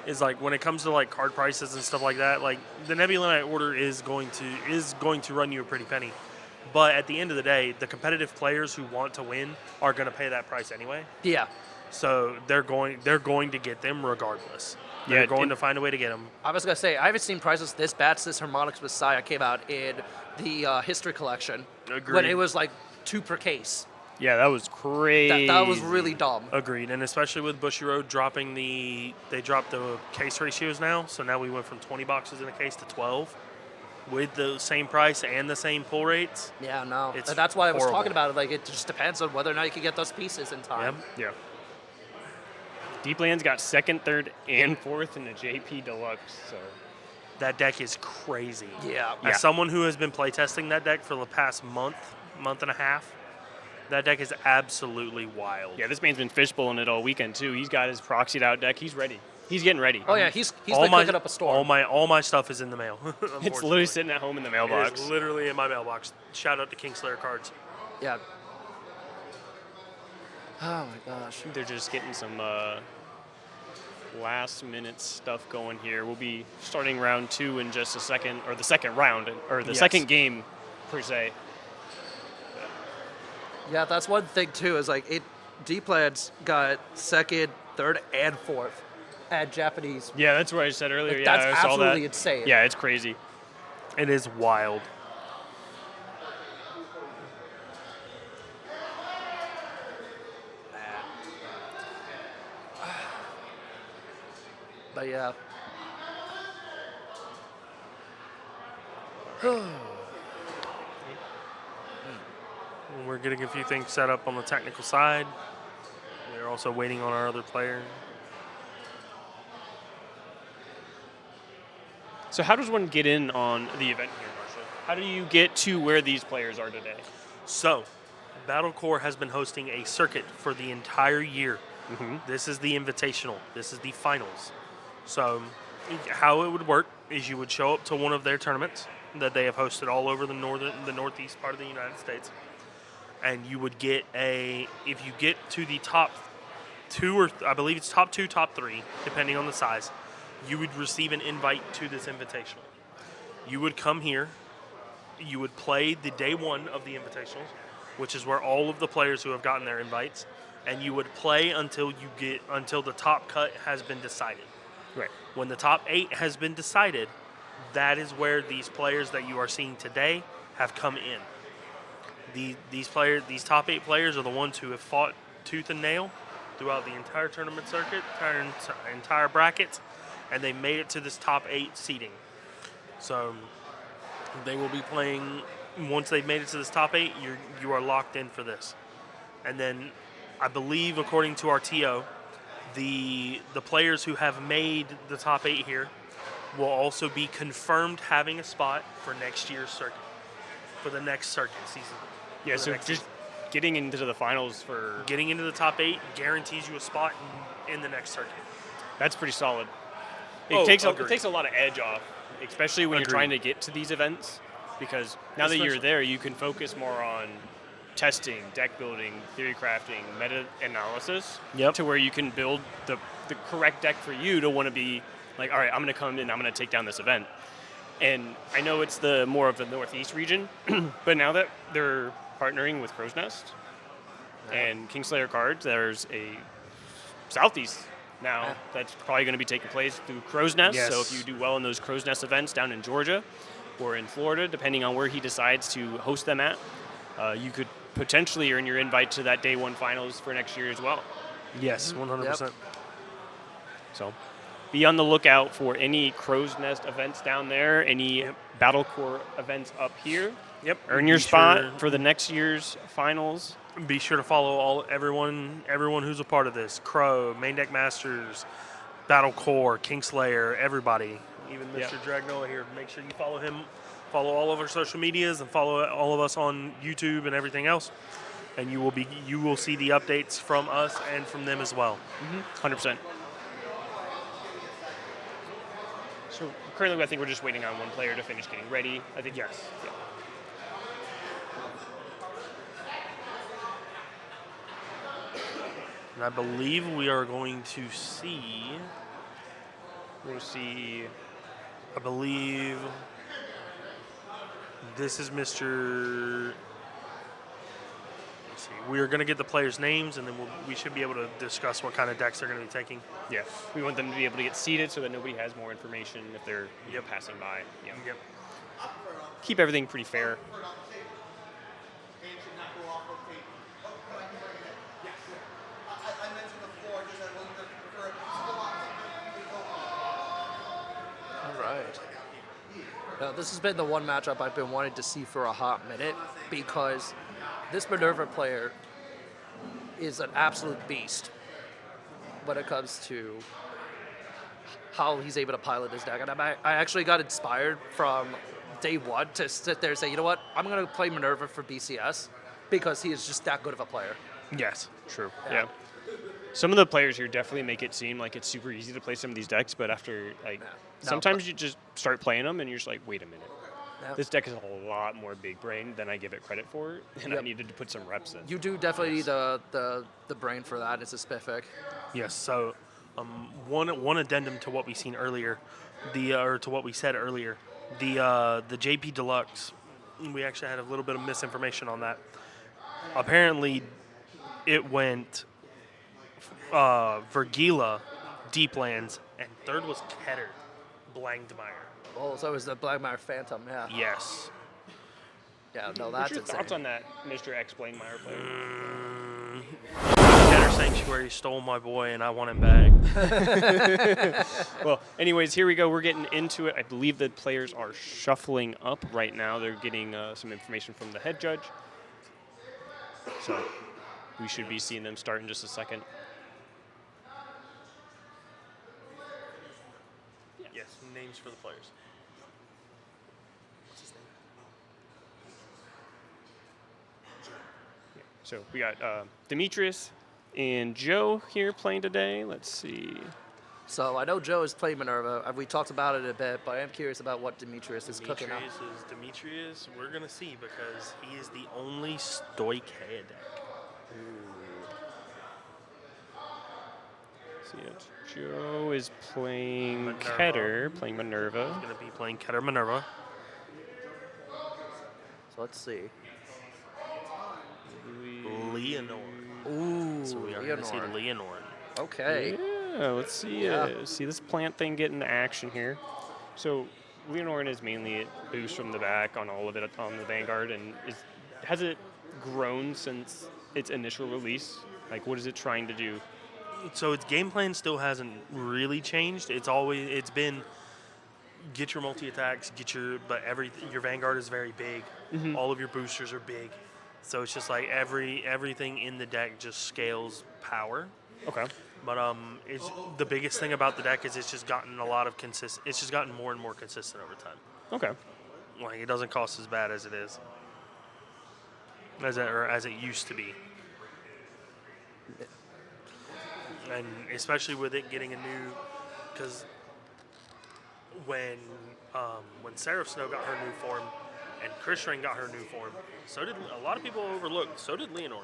is like when it comes to like card prices and stuff like that, like the Nebula Knight order is going to run you a pretty penny. But at the end of the day, the competitive players who want to win are going to pay that price anyway. Yeah. So they're going to get them regardless. They're Yeah, going to find a way to get them. I was going to say, I haven't seen prices this bad since Harmonix Messiah came out in the History Collection. Agreed. When it was like 2 per case. Yeah, that was crazy. That was really dumb. Agreed, and especially with Bushiroad dropping they dropped the case ratios now, so now we went from 20 boxes in a case to 12 with the same price and the same pull rates. Yeah, no. It's That's why I was horrible. talking about it. Like, it just depends on whether or not you can get those pieces in time. Yep. Yeah. Deeplands got 2nd, 3rd, and 4th in the JP Deluxe, so... That deck is crazy. Yeah. Yeah. As someone who has been playtesting that deck for the past month and a half, that deck is absolutely wild. Yeah, this man's been fishbowling it all weekend, too. He's got his proxied out deck. He's ready. He's getting ready. Oh, yeah, he's been cooking up a storm. All my stuff is in the mail. It's literally sitting at home in the mailbox. It's literally in my mailbox. Shout out to Kingslayer Cards. Yeah. Oh, my gosh. They're just getting some last-minute stuff going here. We'll be starting round 2 in just a second, or the second round, or the Yes. second game, per se. Yeah, that's one thing, too, is like D-Plans got 2nd, 3rd, and 4th at Japanese. Yeah, that's what I said earlier. Like, Yeah, that's I saw absolutely that. insane. Yeah, it's crazy. It is wild. But yeah. We're getting a few things set up on the technical side. We're also waiting on our other player. So how does one get in on the event here, Marshall? How do you get to where these players are today? So, Battle Core has been hosting a circuit for the entire year. This is the invitational. This is the finals. So, how it would work is you would show up to one of their tournaments that they have hosted all over the northeast part of the United States, and you would get if you get to the top 2, or I believe it's top 2, top 3, depending on the size, you would receive an invite to this invitational. You would come here. You would play the day 1 of the invitationals, which is where all of the players who have gotten their invites, and you would play until the top cut has been decided. Right. When the top 8 has been decided, that is where these players that you are seeing today have come in. These top 8 players are the ones who have fought tooth and nail throughout the entire tournament circuit, entire bracket, and they made it to this top 8 seeding. So they will be playing. Once they've made it to this top 8, you are locked in for this. And then, I believe, according to our TO, the players who have made the top 8 here will also be confirmed having a spot for next year's circuit, for the next circuit season. Yeah, For the so next just getting into the finals for... Getting into the top 8 guarantees you a spot in the next circuit. That's pretty solid. Oh, It takes agreed. a lot of edge off, especially when Agreed. you're trying to get to these events, because now that you're Especially- there, you can focus more on testing, deck building, theory crafting, meta analysis, Yep. to where you can build the correct deck for you to want to be like, all right, I'm going to come in, I'm going to take down this event. And I know it's the more of the Northeast region, but now that they're partnering with Crow's Nest and Kingslayer Cards, there's a Southeast now that's probably going to be taking place through Crow's Nest. Yes. So if you do well in those Crow's Nest events down in Georgia or in Florida, depending on where he decides to host them at, you could potentially earn your invite to that day 1 finals for next year as well. Yes, 100%. So be on the lookout for any Crow's Nest events down there, any Battle Core events up here. Yep. Earn your Be spot sure- for the next year's finals. Be sure to follow everyone who's a part of this. Crow, Main Deck Masters, Battle Core, Kingslayer, everybody. Even Mr. Yeah. Dragnoa here. Make sure you follow him. Follow all of our social medias and follow all of us on YouTube and everything else. And you will see the updates from us and from them as well. 100%. So currently, I think we're just waiting on one player to finish getting ready. I think Yes. Yeah. And I believe we are going to see. We'll see. I believe this is Mr. Let's see. We are going to get the players' names, and then we should be able to discuss what kind of decks they're going to be taking. Yeah, we want them to be able to get seated so that nobody has more information if they're passing by. Yeah. Yep. Keep everything pretty fair. All right. Now, this has been the one matchup I've been wanting to see for a hot minute because this Manurva player is an absolute beast when it comes to how he's able to pilot his deck. And I actually got inspired from day one to sit there and say, you know what, I'm going to play Manurva for BCS because he is just that good of a player. Yes, true. Yeah. Yeah. Some of the players here definitely make it seem like it's super easy to play some of these decks, but after sometimes you just start playing them and you're just like, wait a minute. Yeah. This deck is a lot more big brain than I give it credit for, and I Yep. needed to put some reps in. You do definitely need the brain for that. It's a specific. Yes. So, one addendum to what we seen earlier, or to what we said earlier, the JP Deluxe. We actually had a little bit of misinformation on that. Apparently, it went Vergila, Deeplands, and third was Keter, Blangdmeyer. Oh, so it was the Blackmire Phantom, yeah. Yes. Yeah, no, What's that's your insane. thoughts on that, Mr. X Blankmeyer player? Keter Sanctuary stole my boy, and I want him back. Well, anyways, here we go. We're getting into it. I believe the players are shuffling up right now. They're getting some information from the head judge. So we should be seeing them start in just a second. Yes, names for the players. So we got Demetrius and Joe here playing today. Let's see. So I know Joe is playing Manurva. We talked about it a bit, but I am curious about what Demetrius is cooking up. Demetrius, we're going to see because he is the only Stoic head deck. See it. Joe is playing Manurva. Keter, playing Manurva. He's going to be playing Keter Manurva. So let's see. Leonor. Ooh, So we are going to see Leonor. Leonor. Okay. Yeah, let's see. See this plant thing get into action here. So Leonor is mainly a boost from the back on all of it on the Vanguard, and has it grown since its initial release? Like, what is it trying to do? So its game plan still hasn't really changed. It's been get your multi attacks, but your Vanguard is very big. Mm-hmm. All of your boosters are big. So it's just like everything in the deck just scales power. Okay. But the biggest thing about the deck is it's just gotten a lot of It's just gotten more and more consistent over time. Okay. Like it doesn't cost as bad as it is, as it used to be. And especially with it getting a new, because when Seraph Snow got her new form and Krishring got her new form, so did a lot of people overlooked. So did Leonor.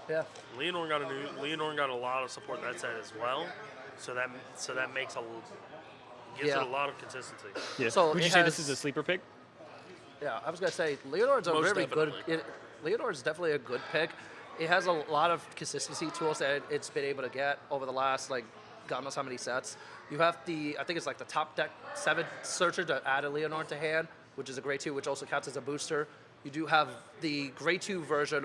Yeah. Leonor got a lot of support that set as well. So that makes gives it a lot of consistency. Yeah. So Would you it say this has- is a sleeper pick? Yeah, I was gonna say Leonor's a Most very good. definitely. Leonor's definitely a good pick. It has a lot of consistency tools that it's been able to get over the last God knows how many sets. You have I think it's like the top deck 7 searcher to add a Leonor to hand, which is a grade 2, which also counts as a booster. You do have the grade 2 version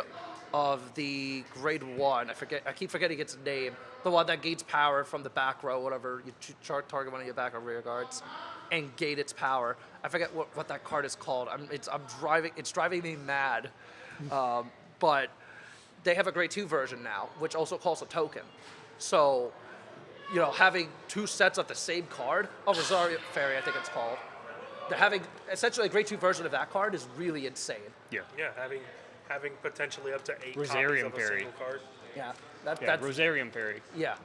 of the grade 1. I keep forgetting its name. The one that gains power from the back row, whatever. You target one of your back or rear guards and gain its power. I forget what that card is called. It's driving me mad. But they have a grade 2 version now, which also calls a token. So, having 2 sets of the same card, Rosario Fairy, I think it's called. Having essentially a grade 2 version of that card is really insane. Yeah. Yeah, having potentially up to 8 Rosarium copies of a Fairy. single card. Yeah, Yeah. that's Rosarium Fairy. yeah.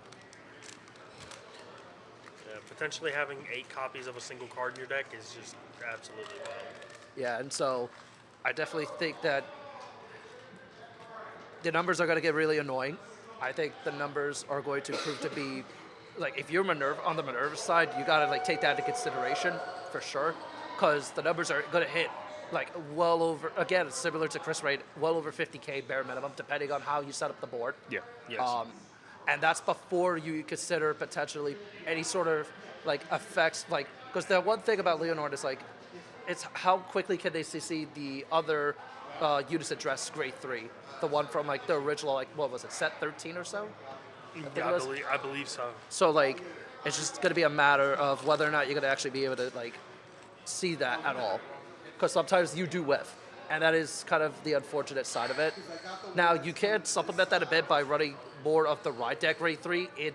potentially having 8 copies of a single card in your deck is just absolutely wild. Yeah, and so I definitely think that the numbers are going to get really annoying. I think the numbers are going to prove to be, like, if you're Manurva, on the Manurva side, you got to like take that into consideration for sure, because the numbers are going to hit like well over, again, it's similar to Chris Rate, well over 50K bare minimum, depending on how you set up the board. Yeah. Yes. And that's before you consider potentially any sort of like effects, like, because the one thing about Leonor is like, it's how quickly can they see the other units address grade 3, the one from like the original, like, what was it, set 13 or so? Yeah, I believe so. So like, it's just going to be a matter of whether or not you're going to actually be able to like see that at all, because sometimes you do whiff, and that is kind of the unfortunate side of it. Now you can supplement that a bit by running more of the ride deck grade 3 in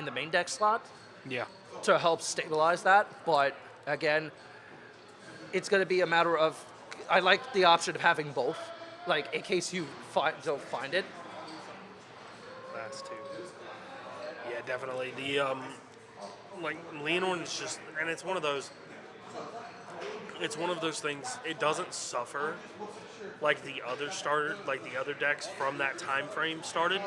the main deck slot Yeah. to help stabilize that, but again, it's going to be a matter of, I like the option of having both, like in case you don't find it. That's too. Yeah, definitely. The like Leonor is just, and it's one of those. It's one of those things. It doesn't suffer like the other decks from that time frame started.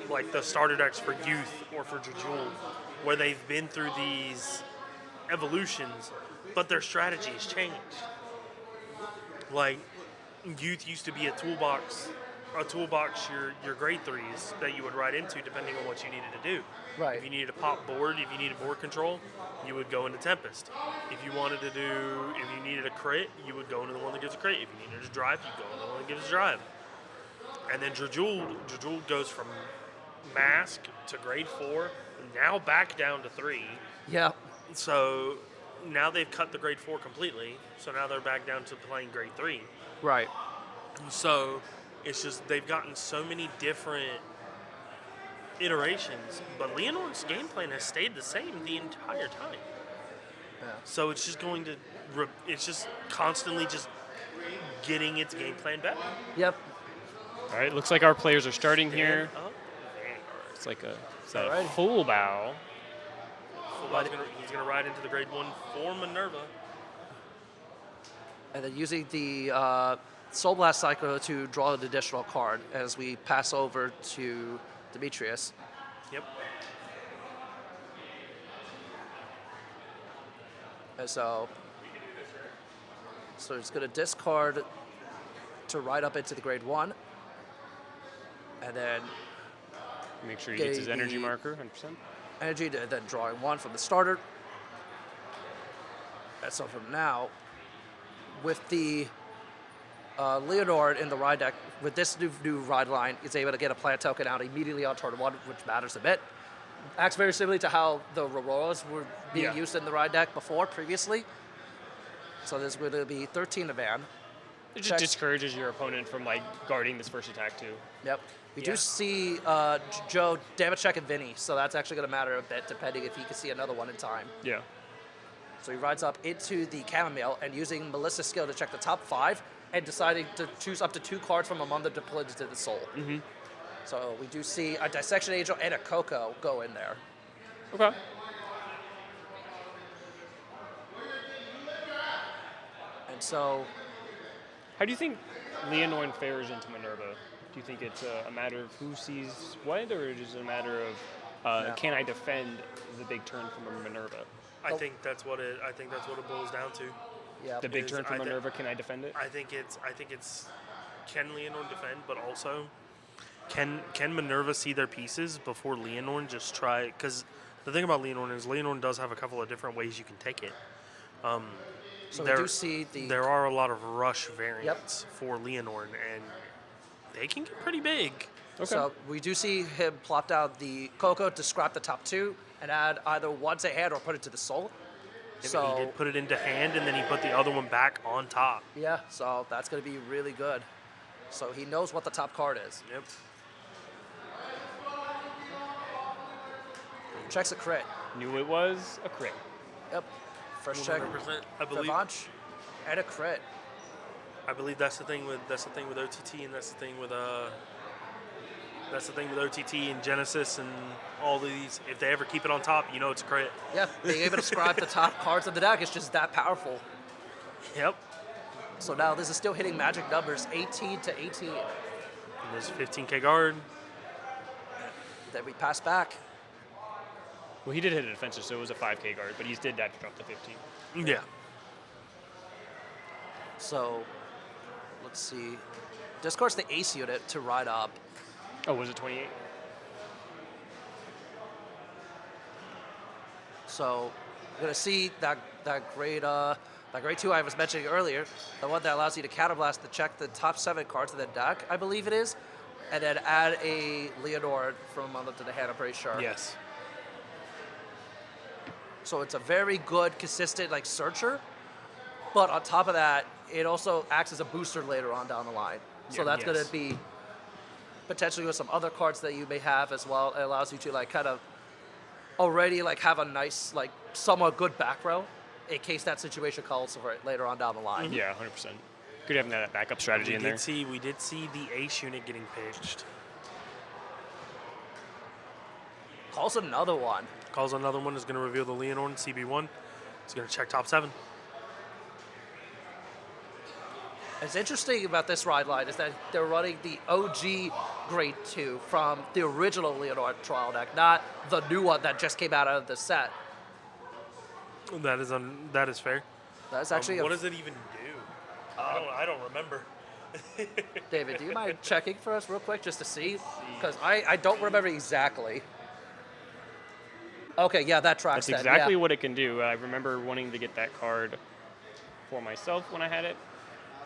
Like the starter decks for Youth or for Jejul, where they've been through these evolutions, but their strategy has changed. Like Youth used to be a toolbox, your grade 3s that you would ride into depending on what you needed to do. Right. If you needed a pop board, if you needed board control, you would go into Tempest. If you needed a crit, you would go into the one that gives a crit. If you needed a drive, you go into the one that gives a drive. And then Jejul goes from Mask to grade 4, now back down to 3. Yeah. So now they've cut the grade 4 completely, so now they're back down to playing grade 3. Right. So it's just they've gotten so many different iterations, but Leonor's game plan has stayed the same the entire time. Yeah. So it's just going to, it's just constantly just getting its game plan better. Yep. All right. Looks like our players are starting here. Vanguard. It's like a Alrighty. full bow. He's going to ride into the grade 1 for Manurva. And then using the Soul Blast Cycle to draw an additional card as we pass over to Demetrius. Yep. And so he's going to discard to ride up into the grade 1. And then Make sure he gets his energy the marker, 100%. energy, then drawing 1 from the starter. And so from now, with the Leonor in the ride deck, with this new ride line, is able to get a plant token out immediately on turn 1, which matters a bit. Acts very similarly to how the Auroras were being used in the ride deck previously. So there's going to be 13 to ban. It just discourages your opponent from like guarding this first attack too. Yep. We do Yeah. see Joe damage check and Vinny, so that's actually going to matter a bit depending if he can see another one in time. Yeah. So he rides up into the Chamomile and using Melissa's skill to check the top 5 and deciding to choose up to 2 cards from among the deployed to the soul. Mm-hmm. So we do see a Dissection Angel and a Coco go in there. Okay. And so How do you think Leonor fares into Manurva? Do you think it's a matter of who sees what, or is it a matter of can I defend the big turn from a Manurva? I think that's what it boils down to. yeah, The big turn from I thi- Manurva, can I defend it? I think it's can Leonor defend, but also can Manurva see their pieces before Leonor just try? Because the thing about Leonor is Leonor does have a couple of different ways you can take it. so we do see the There are a lot of rush variants for Leonor, and they can get pretty big. Okay. So we do see him plop down the Coco to scrap the top 2 and add either one to hand or put it to the soul. He So did put it into hand, and then he put the other one back on top. yeah, so that's going to be really good. So he knows what the top card is. Yep. Checks a crit. Knew it was a crit. Yep. First check. 100%. I believe. Revanche and a crit. I believe that's the thing with OTT, and that's the thing with That's the thing with OTT and Genesis and all these. If they ever keep it on top, you know it's a crit. Yeah, being able to scribe the top cards of the deck is just that powerful. Yep. So now this is still hitting magic numbers, 18 to 18. And there's a 15K guard. Then we pass back. Well, he did hit a defensive, so it was a 5K guard, but he did that to drop to 15. Yeah. So let's see. Discards the ace unit to ride up. Oh, was it 28? So we're gonna see that grade 2 I was mentioning earlier, the one that allows you to counterblast to check the top 7 cards of the deck, I believe it is, and then add a Leonor from onto the hand, I'm pretty sure. Yes. So it's a very good, consistent like searcher, but on top of that, it also acts as a booster later on down the line. So Yeah, that's yes. gonna be potentially with some other cards that you may have as well. It allows you to like kind of already like have a nice, like somewhat good back row in case that situation calls for it later on down the line. Yeah, 100%. Good having that backup strategy in there. We did see the ace unit getting pitched. Calls another one. Calls another one, is going to reveal the Leonor in CB1. It's going to check top 7. What's interesting about this ride line is that they're running the OG Grade 2 from the original Leonor trial deck, not the new one that just came out of the set. That is fair. That's actually what does it even do? I don't remember. David, do you mind checking for us real quick just to see? Because I don't remember exactly. Okay, yeah, that tracks That's then, exactly yeah. what it can do. I remember wanting to get that card for myself when I had it.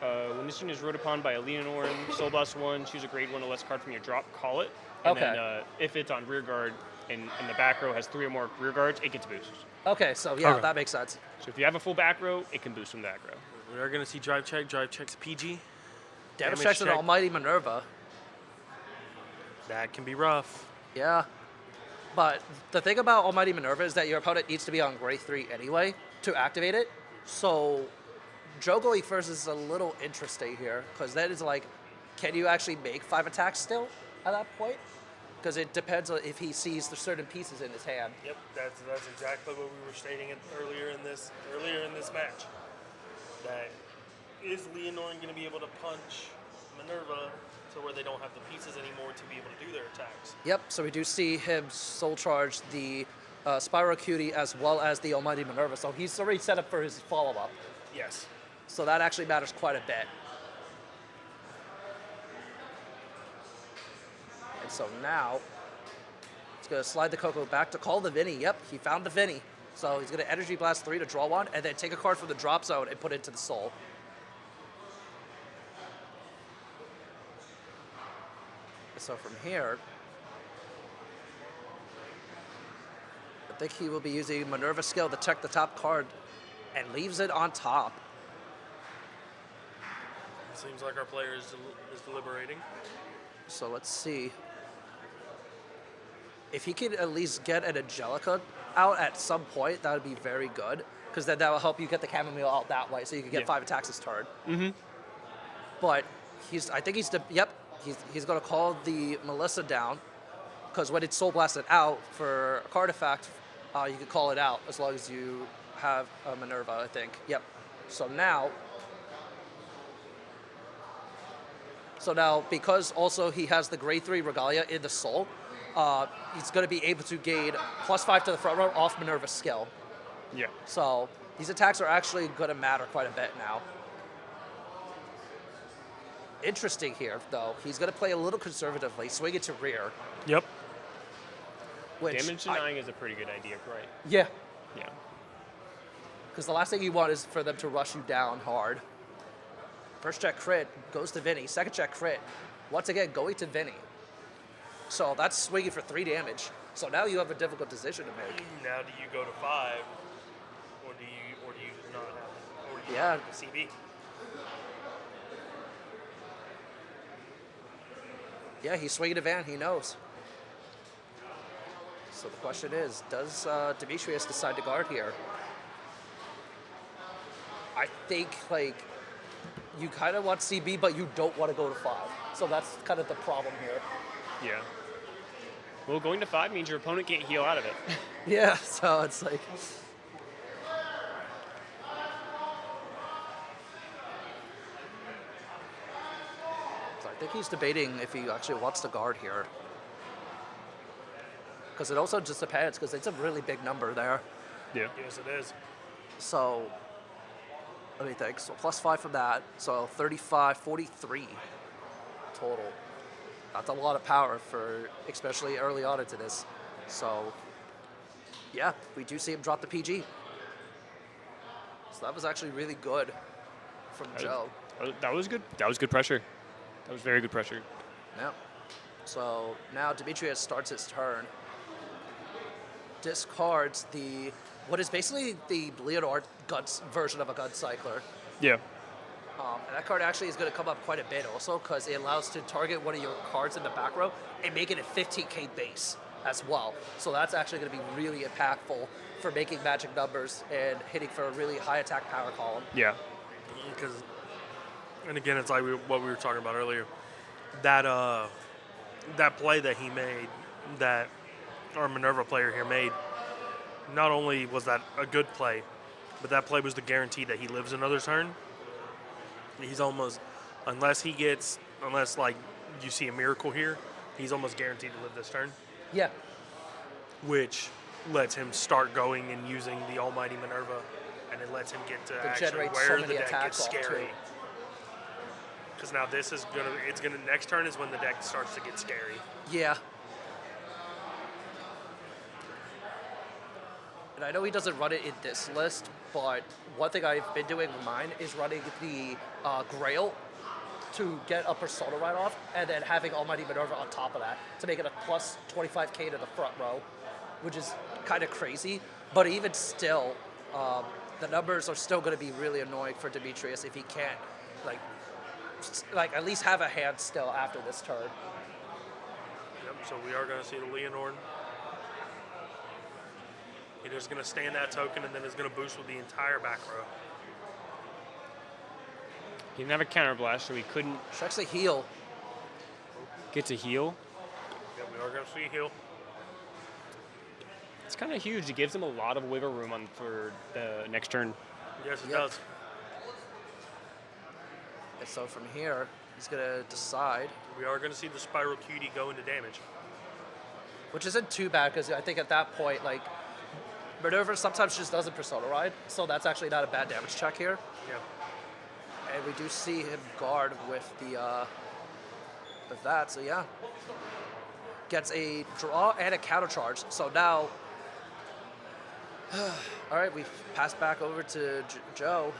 When this unit is rode upon by a Leonor in Soul Blast 1, choose a grade 1 or less card from your drop, call it. And Okay. then if it's on rear guard and the back row has 3 or more rear guards, it gets boosts. Okay, so yeah, Okay. that makes sense. So if you have a full back row, it can boost from the back row. We are going to see drive check. Drive checks PG. Damage checks an almighty Manurva. That can be rough. Yeah. But the thing about Almighty Manurva is that your opponent needs to be on grade 3 anyway to activate it. So Joe going first is a little interesting here because that is like, can you actually make 5 attacks still at that point? Because it depends on if he sees the certain pieces in his hand. Yep, that's exactly what we were stating earlier in this match. That is Leonor going to be able to punch Manurva to where they don't have the pieces anymore to be able to do their attacks. Yep, so we do see him soul charge the Spyro Cutie as well as the Almighty Manurva. So he's already set up for his follow-up. Yes. So that actually matters quite a bit. And so now, he's going to slide the Coco back to call the Vinny. Yep, he found the Vinny. So he's going to Energy Blast 3 to draw 1, and then take a card from the drop zone and put it into the soul. So from here, I think he will be using Manurva skill to check the top card and leaves it on top. It seems like our player is deliberating. So let's see. If he could at least get an Angelica out at some point, that would be very good. Because then that will help you get the chamomile out that way, so you can get 5 attacks this turn. Mm-hmm. But he's going to call the Melissa down. Because when it's soul blasted out for a card effect, you can call it out as long as you have a Manurva, I think. Yep. So now, because also he has the grade 3 Regalia in the soul, he's going to be able to gain +5 to the front row off Manurva's skill. Yeah. So these attacks are actually going to matter quite a bit now. Interesting here, though. He's going to play a little conservatively, swing it to rear. Yep. Damage denying is a pretty good idea, right? Yeah. Yeah. Because the last thing you want is for them to rush you down hard. First check crit goes to Vinny. Second check crit, once again going to Vinny. So that's swinging for 3 damage. So now you have a difficult decision to make. Now do you go to 5, or do you not have, or do you Yeah. not have the CB? Yeah, he's swinging to Van. He knows. So the question is, does Demetrius decide to guard here? I think, like, you kind of want CB, but you don't want to go to 5. So that's kind of the problem here. Yeah. Well, going to 5 means your opponent can't heal out of it. Yeah, so it's like. So I think he's debating if he actually wants to guard here. Because it also just depends, because it's a really big number there. Yeah. Yes, it is. So, let me think. So +5 from that. So 35, 43 total. That's a lot of power for, especially early on into this. So, yeah, we do see him drop the PG. So that was actually really good from Joe. That was good. That was good pressure. That was very good pressure. Yeah. So now Demetrius starts his turn. Discards what is basically the Leonor guns version of a gun cycler. Yeah. And that card actually is going to come up quite a bit also because it allows to target one of your cards in the back row and make it a 15k base as well. So that's actually going to be really impactful for making magic numbers and hitting for a really high attack power column. Yeah. Because, and again, it's like what we were talking about earlier. That play that he made, that our Manurva player here made, not only was that a good play, but that play was the guarantee that he lives another turn. He's almost, unless like you see a miracle here, he's almost guaranteed to live this turn. Yeah. Which lets him start going and using the almighty Manurva, and it lets him get to actually generate where so the many deck attacks gets off, scary. too. Because now this is next turn is when the deck starts to get scary. Yeah. And I know he doesn't run it in this list, but one thing I've been doing with mine is running the Grail to get a Persona right off, and then having Almighty Manurva on top of that to make it a plus 25k to the front row, which is kind of crazy. But even still, the numbers are still going to be really annoying for Demetrius if he can't, like at least have a hand still after this turn. Yep, so we are going to see the Leonor. He's just going to stand that token, and then it's going to boost with the entire back row. He didn't have a counterblast, so he couldn't Checks the heal. get to heal. Yep, we are going to see a heal. It's kind of huge. It gives him a lot of wiggle room for the next turn. Yes, it Yep. does. And so from here, he's going to decide, We are going to see the Spiral Cutie go into damage. which isn't too bad because I think at that point, like, Manurva sometimes just doesn't Persona Ride, so that's actually not a bad damage check here. Yeah. And we do see him guard with that, so yeah. Gets a draw and a counter charge. So now, all right, we pass back over to Joe.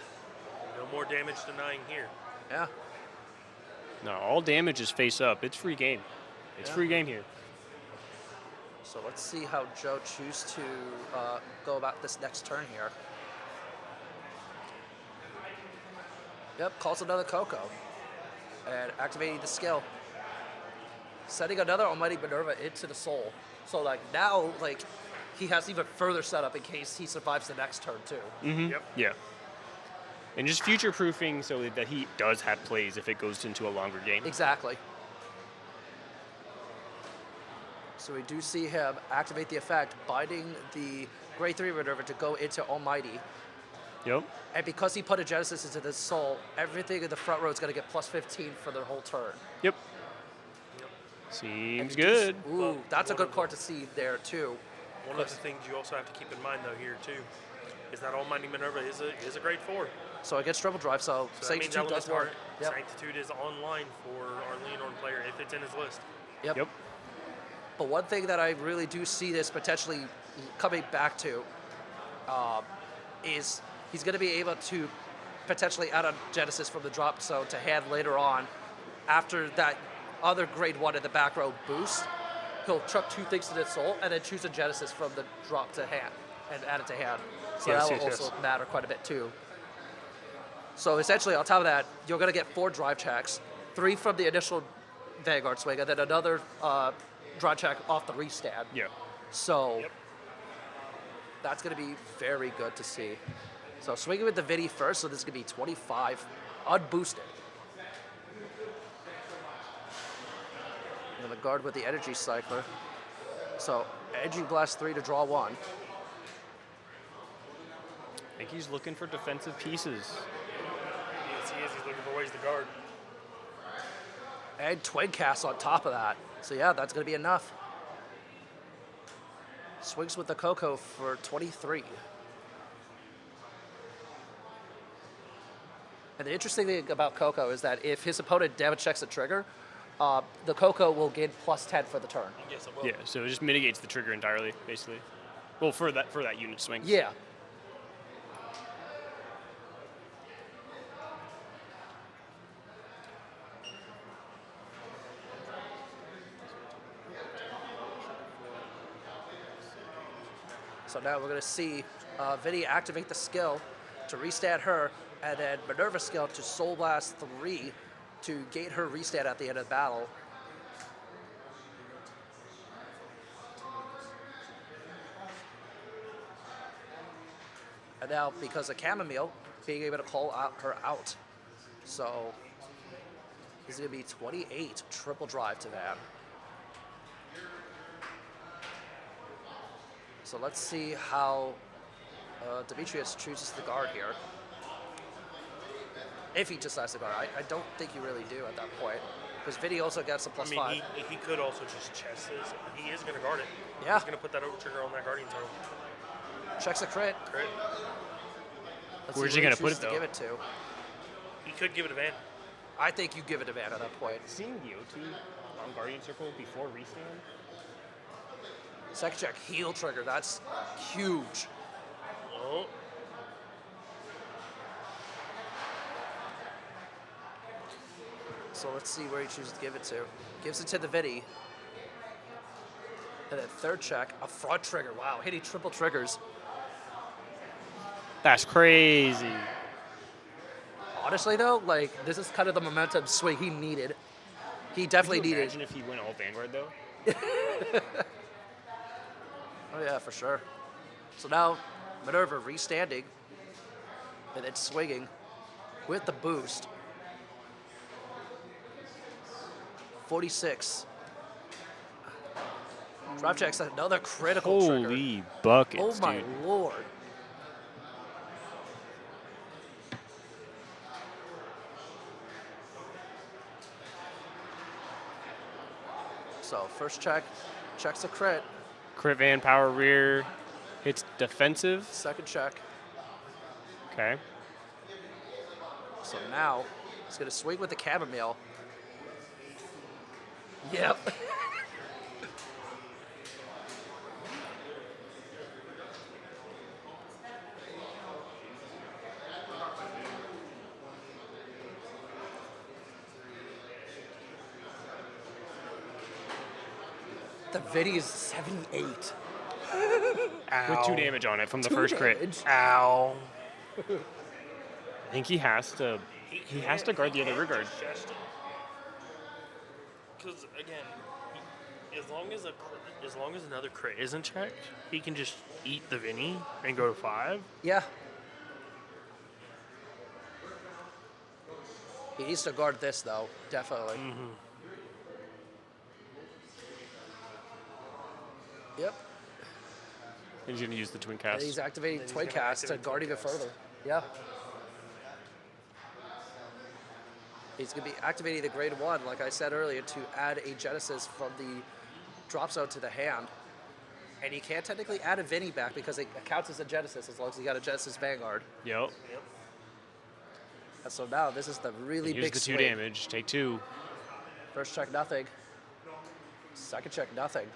No more damage denying here. Yeah, No, all damage is face up. It's free game. It's Yeah. free game here. so let's see how Joe chooses to go about this next turn here. Yep, calls another Coco. And activating the skill. Setting another Almighty Manurva into the soul. So like now, like, he has even further setup in case he survives the next turn too. Yep. Yeah. And just future proofing so that he does have plays if it goes into a longer game. Exactly. So we do see him activate the effect, binding the Grade 3 Manurva to go into Almighty. Yep. And because he put a Genesis into this soul, everything in the front row is going to get plus 15 for the whole turn. Yep. Yep. Seems good. Ooh, that's a good card to see there too. One of the things you also have to keep in mind, though, here, too, is that Almighty Manurva is a grade 4. So it gets triple drive, so So that means Sanctitude does work. Yep. Sanctitude is online for our Leonor player if it's in his list. Yep. Yep. But one thing that I really do see this potentially coming back to is he's going to be able to potentially add a Genesis from the drop zone to hand later on. After that other grade 1 in the back row boost, he'll chuck 2 things to the soul and then choose a Genesis from the drop to hand and add it to hand. So Yes, that will yes, also yes. matter quite a bit too. So essentially, on top of that, you're going to get 4 drive checks, 3 from the initial Vanguard swing, and then another drive check off the restand. Yeah. So Yep. that's going to be very good to see. So swinging with the Vidi first, so this is going to be 25 unboosted. And the guard with the energy cycler. So energy blast 3 to draw 1. I think he's looking for defensive pieces. Yes, he is. He's looking for ways to guard. And twin cast on top of that. So yeah, that's going to be enough. Swings with the Coco for 23. And the interesting thing about Coco is that if his opponent damage checks the trigger, the Coco will gain plus 10 for the turn. Yes, it will. Yeah, so it just mitigates the trigger entirely, basically. Well, for that unit swing. Yeah. So now we're going to see Vinny activate the skill to restand her, and then Manurva skill to Soul Blast 3 to gate her restand at the end of the battle. And now, because of Chamomile, being able to call her out. So, this is going to be 28 triple drive to that. So let's see how Demetrius chooses the guard here. If he decides to guard. I don't think you really do at that point. Because Vinny also gets a plus 5. He could also just chest his. He is going to guard it. Yeah. He's going to put that over trigger on that Guardian Turtle. Checks a crit. Crit. Let's Where's see he where gonna put chooses it, to though? give it to. He could give it a Van. I think you give it to Van at that point. Seeing the OT on Guardian Circle before restand. Second check, heal trigger. That's huge. Oh. So let's see where he chooses to give it to. Gives it to the Vinny. And then third check, a front trigger. Wow, hitting triple triggers. That's crazy. Honestly, though, like, this is kind of the momentum swing he needed. He definitely Could you needed. imagine if he went all Vanguard, though? Oh, yeah, for sure. So now, Manurva restanding. And then swinging with the boost. 46. Drop checks another critical trigger. Holy buckets, Oh my dude. lord. So first check, checks a crit. Crit Van, power rear, hits defensive. Second check. Okay. So now he's gonna swing with the chamomile. Yep. The video is 78. With 2 damage on it from the first crit. damage. Ow. I think he has to guard the other rear guard. Because again, as long as another crit isn't checked, he can just eat the Vinny and go to 5. Yeah. He needs to guard this though, definitely. Mm-hmm. Yep. He's going to use the twin And cast. he's activating Then he's Twin gonna Cast to activate guard Twin even Cast. further. Yeah. He's going to be activating the grade 1, like I said earlier, to add a Genesis from the drop zone to the hand. And he can't technically add a Vinny back because it counts as a Genesis as long as he got a Genesis Vanguard. Yep. And so now this is the really Here's big the 2 swing. damage. Take 2. First check, nothing. Second check, nothing.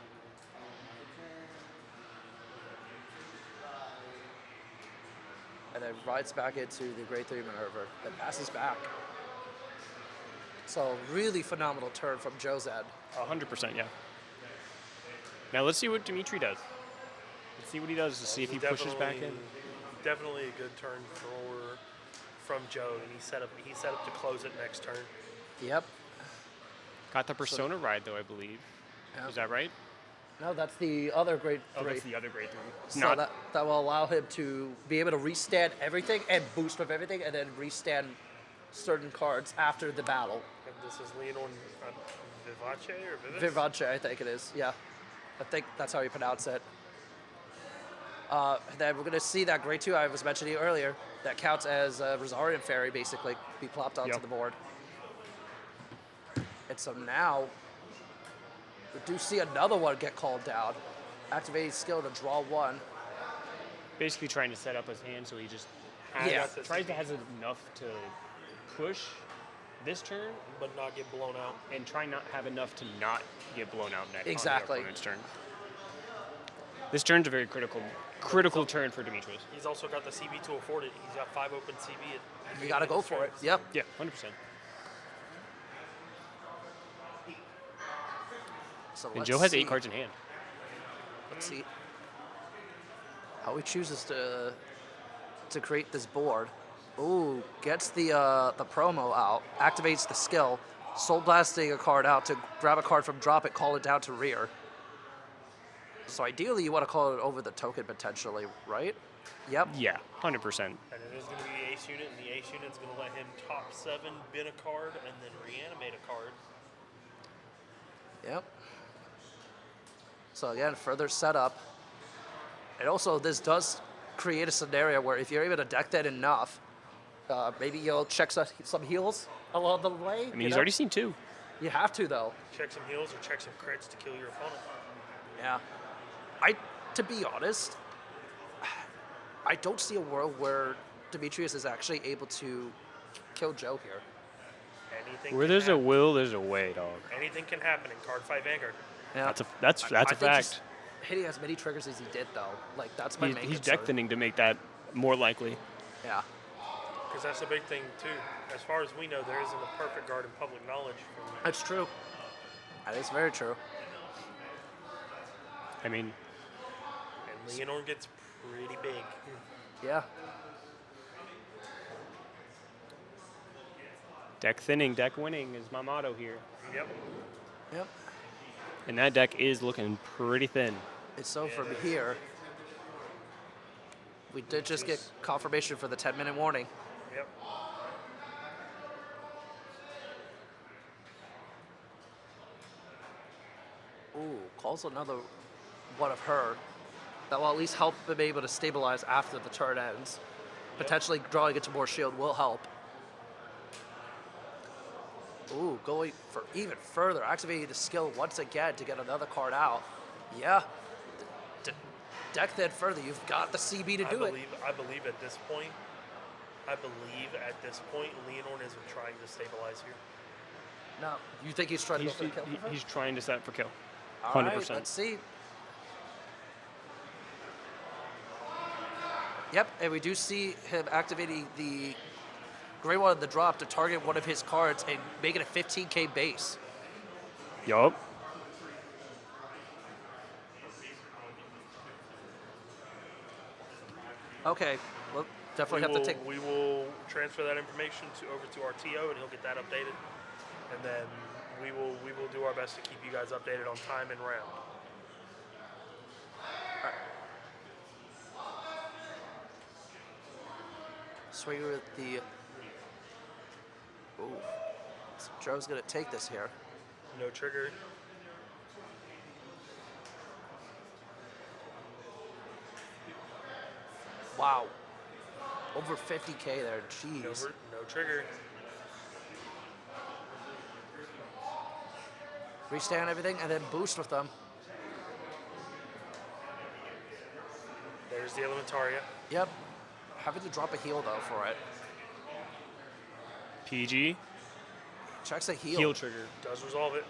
And then rides back into the grade 3 maneuver, then passes back. So really phenomenal turn from Joe's end. 100%, yeah. Now let's see what Dimitri does. Let's see what he does to see if he pushes back in. Definitely a good turn from Joe, and he set up to close it next turn. Yep. Got the Persona ride, though, I believe. Yep. Is that right? No, that's the other grade 3. Oh, that's the other grade 3. So that will allow him to be able to restand everything and boost with everything and then restand certain cards after the battle. This is Leonor Vivace or Vivis? Vivace, I think it is. Yeah, I think that's how you pronounce it. And then we're going to see that grade 2 I was mentioning earlier. That counts as a Rosarian Fairy, basically, be plopped onto Yep. the board. And so now, we do see another one get called down. Activating skill to draw 1. Basically trying to set up his hand so he just has, Yeah. tries to has enough to push this turn But not get blown out. and try not have enough to not get blown out next Exactly. on the opponent's turn. This turn's a very critical turn for Demetrius. He's also got the CB to afford it. He's got 5 open CB. You got to go for it. Yep. Yeah, 100%. So And let's Joe has see. 8 cards in hand. Let's see how he chooses to create this board. Ooh, gets the promo out, activates the skill, soul blasting a card out to grab a card from drop it, call it down to rear. So ideally, you want to call it over the token potentially, right? Yep. Yeah, 100%. And it is going to be the ace unit, and the ace unit's going to let him top 7, bin a card, and then reanimate a card. Yep. So again, further setup. And also, this does create a scenario where if you're able to deck that enough, maybe you'll check some heals along the way. I mean, he's already seen 2. You have to, though. Check some heals or check some crits to kill your opponent. Yeah. To be honest, I don't see a world where Demetrius is actually able to kill Joe here. Anything Where can there's a happen. will, there's a way, dog. Anything can happen in Cardfight Vanguard. Yeah. That's I a think fact. just hitting as many triggers as he did, though, like that's my main He's concern. deck thinning to make that more likely. Yeah. Because that's the big thing, too. As far as we know, there isn't a perfect guard in public knowledge. That's true. That is very true. I mean, And Leonor gets pretty big. Yeah. deck thinning, deck winning is my motto here. Yep. Yep. And that deck is looking pretty thin. And so from here, we did just get confirmation for the 10-minute warning. Yep. Ooh, calls another one of her. That will at least help them able to stabilize after the turn ends. Potentially drawing into more shield will help. Ooh, going for even further, activating the skill once again to get another card out. Yeah. Deck then further. You've got the CB to do it. I believe at this point, Leonor isn't trying to stabilize here. No, you think he's trying to go for the kill? He's trying to set for kill. All 100%. right, let's see. Yep, and we do see him activating the gray one in the drop to target one of his cards and make it a 15k base. Yup. Okay, well, definitely have to take. We will transfer that information over to our TO, and he'll get that updated. And then we will do our best to keep you guys updated on time and round. Swing with the. Ooh, so Joe's gonna take this here. No trigger. Wow, over 50k there. Jeez. No trigger. Restand everything and then boost with them. There's the Elementaria. Yep. Having to drop a heal though for it. PG. Checks a heal. Heal trigger. Does resolve it.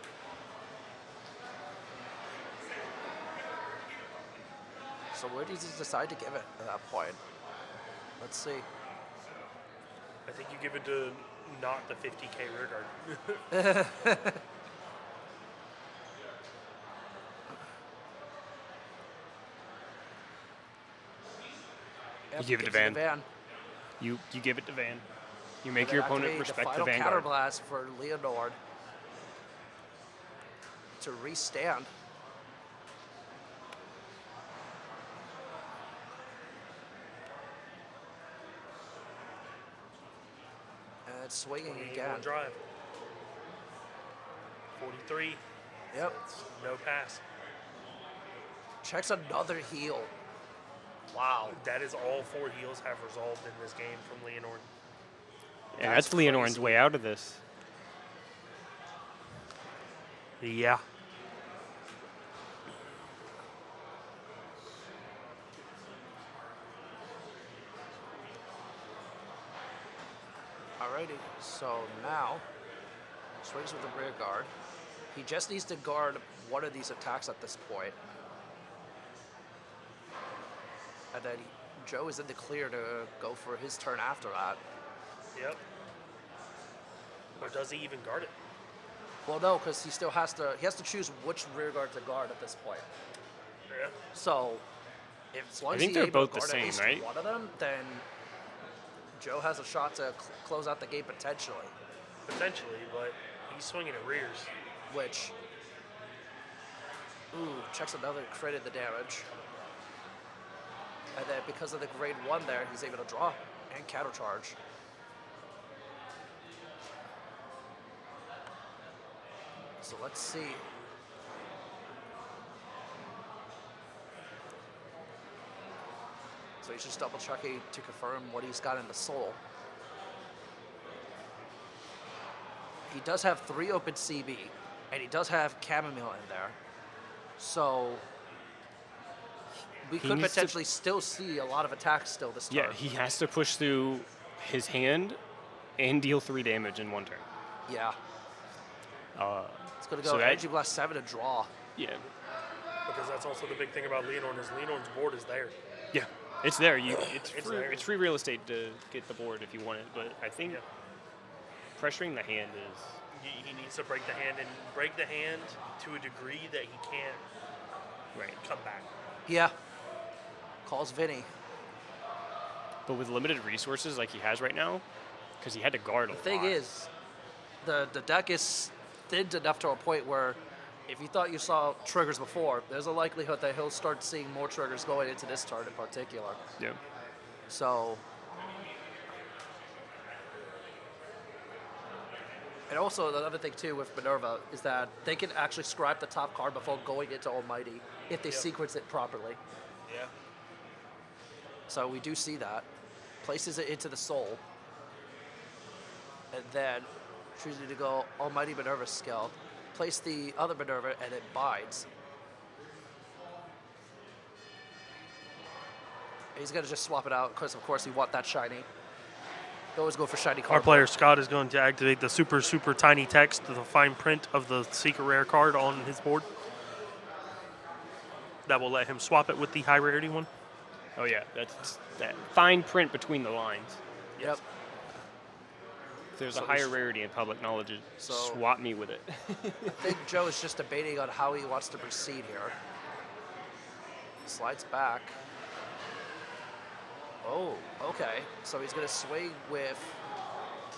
So where does he decide to give it at that point? Let's see. I think you give it to not the 50k rear guard. Yep, give it to gives Van. You give it to Van. You make And your then opponent activate respect the the final Vanguard. counterblast for Leonor to restand. And it's swinging You again. want drive. 43. Yep. It's no pass. Checks another heel. Wow. That is all 4 heels have resolved in this game from Leonor. And that's Leonor's crazy. way out of this. Yeah. Alrighty, so now swings with the rear guard. He just needs to guard one of these attacks at this point. And then Joe is in the clear to go for his turn after that. Yep. Or does he even guard it? Well, no, because he still has to choose which rear guard to guard at this point. Yeah. So, if as long I as think he's they're able both to the guard same, at least right? one of them, then Joe has a shot to close out the game potentially. Potentially, but he's swinging at rears. Which, checks another crit in the damage. And then because of the grade 1 there, he's able to draw and counter charge. So let's see. So he's just double checking to confirm what he's got in the soul. He does have 3 open CB, and he does have chamomile in there. So we could needs to- potentially still see a lot of attacks still this turn. Yeah, he has to push through his hand and deal 3 damage in one turn. Yeah. It's going to go so that- Energy Blast 7 to draw. Yeah. Because that's also the big thing about Leonor is Leonor's board is there. Yeah. It's there. It's It's there. it's free real estate to get the board if you want it, but I think Yeah. pressuring the hand is He needs to break the hand and break the hand to a degree that he can't right. come back. Yeah. Calls Vinny. But with limited resources like he has right now, because he had to guard a lot. The thing is, the deck is thinned enough to a point where if you thought you saw triggers before, there's a likelihood that he'll start seeing more triggers going into this turn in particular. Yeah. So, and also another thing too with Manurva is that they can actually scribe the top card before going into Almighty if they Yep. sequence it properly. Yeah. So we do see that. Places it into the soul. And then choosing to go Almighty Manurva skill. Place the other Manurva and it bides. And he's going to just swap it out because, of course, you want that shiny. You always go for shiny Our card. player Scott is going to activate the super, super tiny text, the fine print of the secret rare card on his board. That will let him swap it with the high rarity one. Oh yeah, that's that fine print between the lines. Yep. If there's So a higher this- rarity in public knowledge, So- swap me with it. I think Joe is just debating on how he wants to proceed here. Slides back. Oh, okay. So he's going to swing with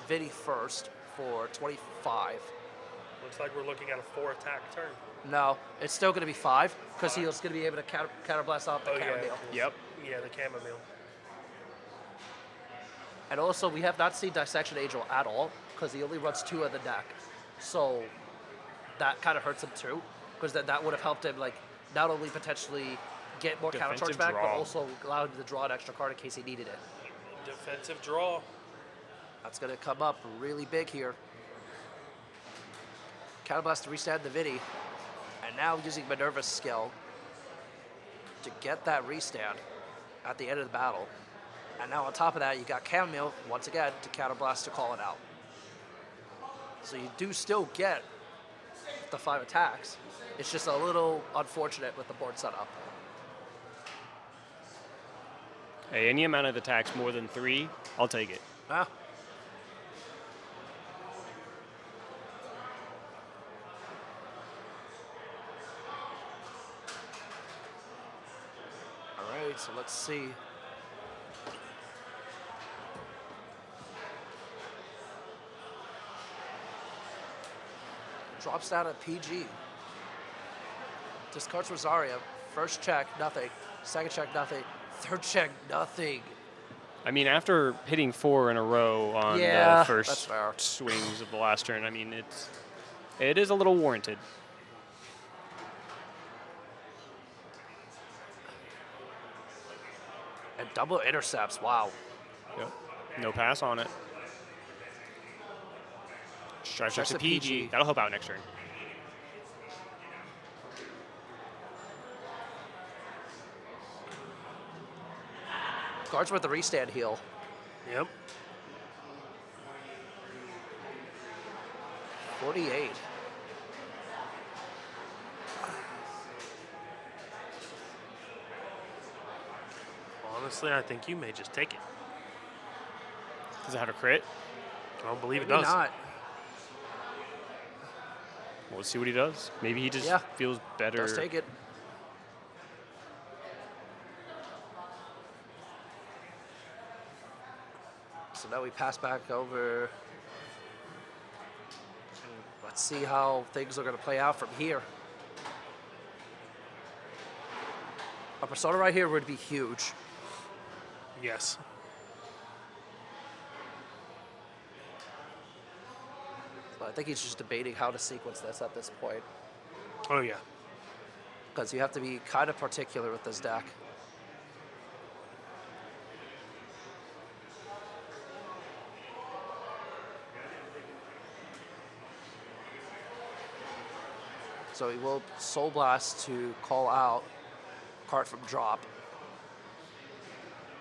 Vinny first for 25. Looks like we're looking at a 4 attack turn. No, it's still going to be 5 because he's going to be able to counterblast off the chamomile. Yep. Yeah, the chamomile. And also, we have not seen Dissection Angel at all because he only runs 2 of the deck. So that kind of hurts him too because that would have helped him like not only potentially get more counter charge Defensive back, but draw. also allow him to draw an extra card in case he needed it. Defensive draw. That's going to come up really big here. Counterblast to restand the Vinny. And now using Manurva's skill to get that restand at the end of the battle. And now on top of that, you got Chamomile, once again, to counterblast to call it out. So you do still get the 5 attacks. It's just a little unfortunate with the board setup. Hey, any amount of attacks more than 3, I'll take it. Ah. All right, so let's see. Drops down at PG. Discards Rosaria. First check, nothing. Second check, nothing. Third check, nothing. I mean, after hitting 4 in a row on Yeah, the that's first fair. swings of the last turn, I mean, it's It is a little warranted. And double intercepts, wow. Yep. No pass on it. Stretch Stretch to to PG. PG. That'll help out next turn. Guards with the restand heal. Yep. 48. Honestly, I think you may just take it. Does it have a crit? I don't believe Maybe it does. not. Well, let's see what he does. Maybe he just Yeah. feels better. Does take it. So now we pass back over. Let's see how things are going to play out from here. A persona right here would be huge. Yes. But I think he's just debating how to sequence this at this point. Oh, yeah. Because you have to be kind of particular with this deck. So he will Soul Blast to call out card from drop.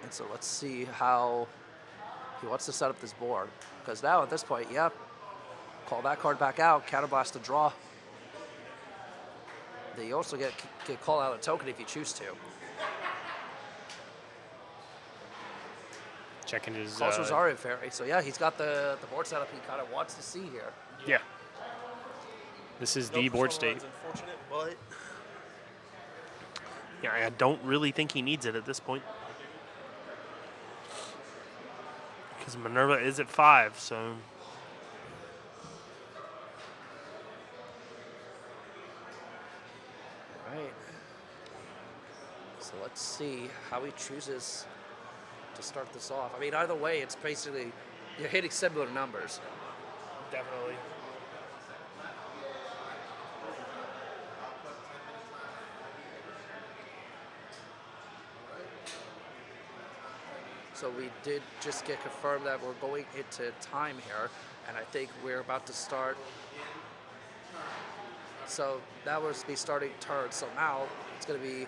And so let's see how he wants to set up this board. Because now at this point, yep, call that card back out, counterblast to draw. Then you also get call out a token if you choose to. Checking his. Calls Rosario Fairy. So yeah, he's got the board setup he kind of wants to see here. Yeah. This is the board state. Unfortunate, but yeah, I don't really think he needs it at this point. Because Manurva is at 5, so Right. So let's see how he chooses to start this off. I mean, either way, it's basically you're hitting similar numbers. definitely. So we did just get confirmed that we're going into time here, and I think we're about to start. So that was be starting turn. So now it's going to be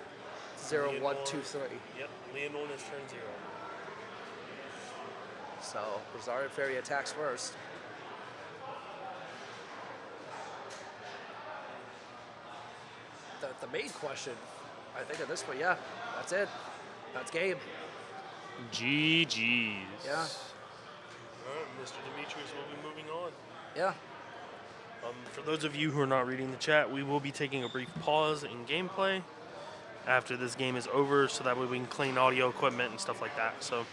0, 1, 2, 3. Yep, Leonor is turn 0. So Rosario Fairy attacks first. The main question, I think at this point, yeah, that's it. That's game. GG's. Yeah, All right, Mr. Demetrius will be moving on. yeah. For those of you who are not reading the chat, we will be taking a brief pause in gameplay after this game is over, so that way we can clean audio equipment and stuff like that. So.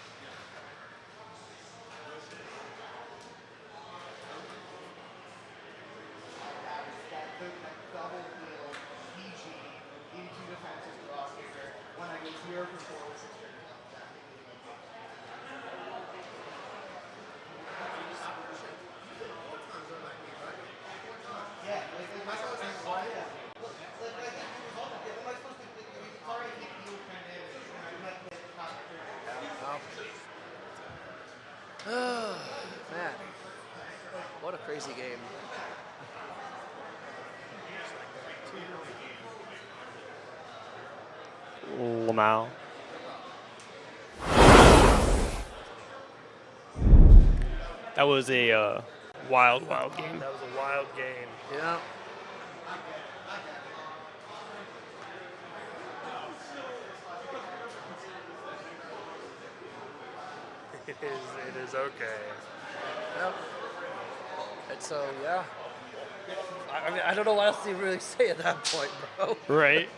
Man, what a crazy game. Lamau. That was a wild game. That was a wild game. Yeah. It is okay. Yep. And so, yeah. I mean, I don't know what else to really say at that point, bro. Right.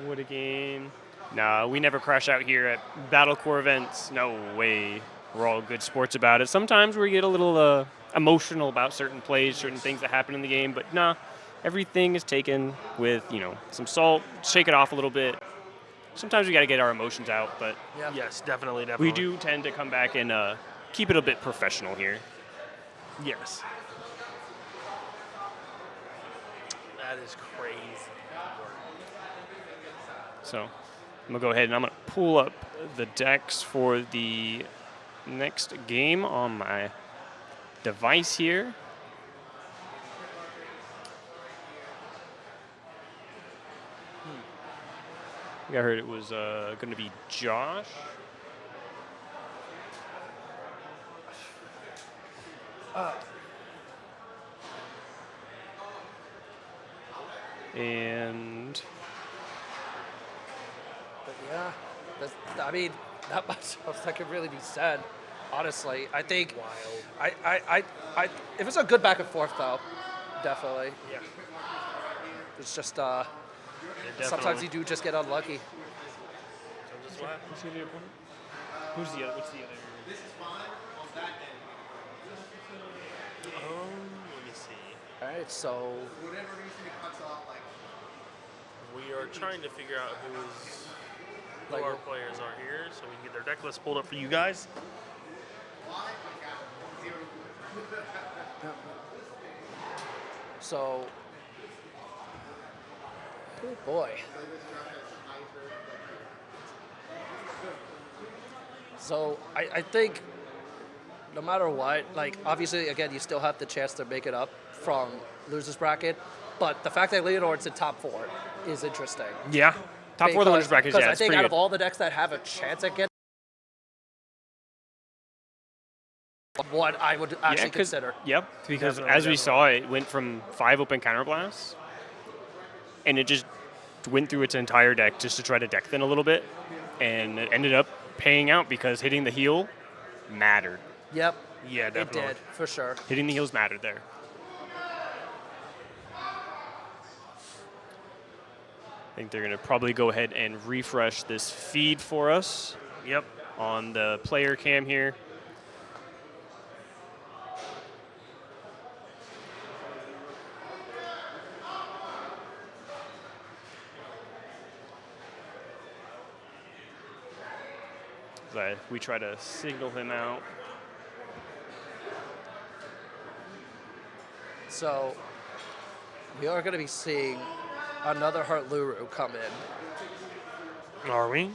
What a game. Nah, we never crash out here at Battle Core events. No way. We're all good sports about it. Sometimes we get a little emotional about certain plays, certain things that happen in the game, but nah, everything is taken with, some salt, shake it off a little bit. Sometimes we got to get our emotions out, but Yeah. Yes, definitely. we do tend to come back and keep it a bit professional here. Yes. That is crazy work. So I'm gonna go ahead and I'm gonna pull up the decks for the next game on my device here. I think I heard it was going to be Josh. And But yeah, I mean, not much else that could really be said. Honestly, I think Wild. if it's a good back and forth though, definitely. Yeah. It's just It sometimes definitely- you do just get unlucky. So just what? who's the other opponent? Who's the other? What's the other? Let me see. All right, so We are trying to figure out who Like- our players are here, so we can get their deck list pulled up for you guys. so. Oh boy. So I think no matter what, like obviously again you still have the chance to make it up from losers bracket, but the fact that Leonor's in top 4 is interesting. Yeah, top 4 of the winners bracket. Because Yeah, I it's think pretty out good. of all the decks that have a chance at getting what I would actually consider. Yep, because Definitely, as we saw, it went from 5 open counterblasts, and it just went through its entire deck just to try to deck thin a little bit, and it ended up paying out because hitting the heel mattered. Yep, Yeah, it definitely. did for sure. Hitting the heels mattered there. I think they're going to probably go ahead and refresh this feed for us Yep. on the player cam here. We try to signal him out. So we are going to be seeing another Hart Luru come in. Are we?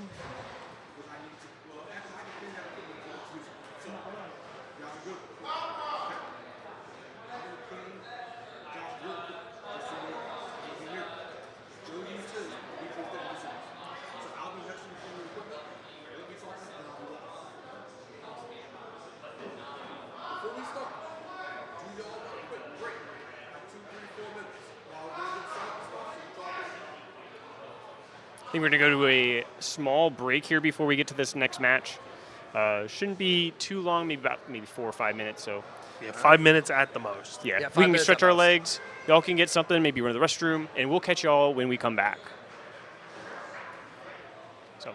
I think we're going to go to a small break here before we get to this next match. Shouldn't be too long, maybe 4 or 5 minutes. So Yeah, 5 minutes at the most. yeah, Yeah, if 5 we can minutes stretch at our most. legs. Y'all can get something, maybe run to the restroom, and we'll catch y'all when we come back. So.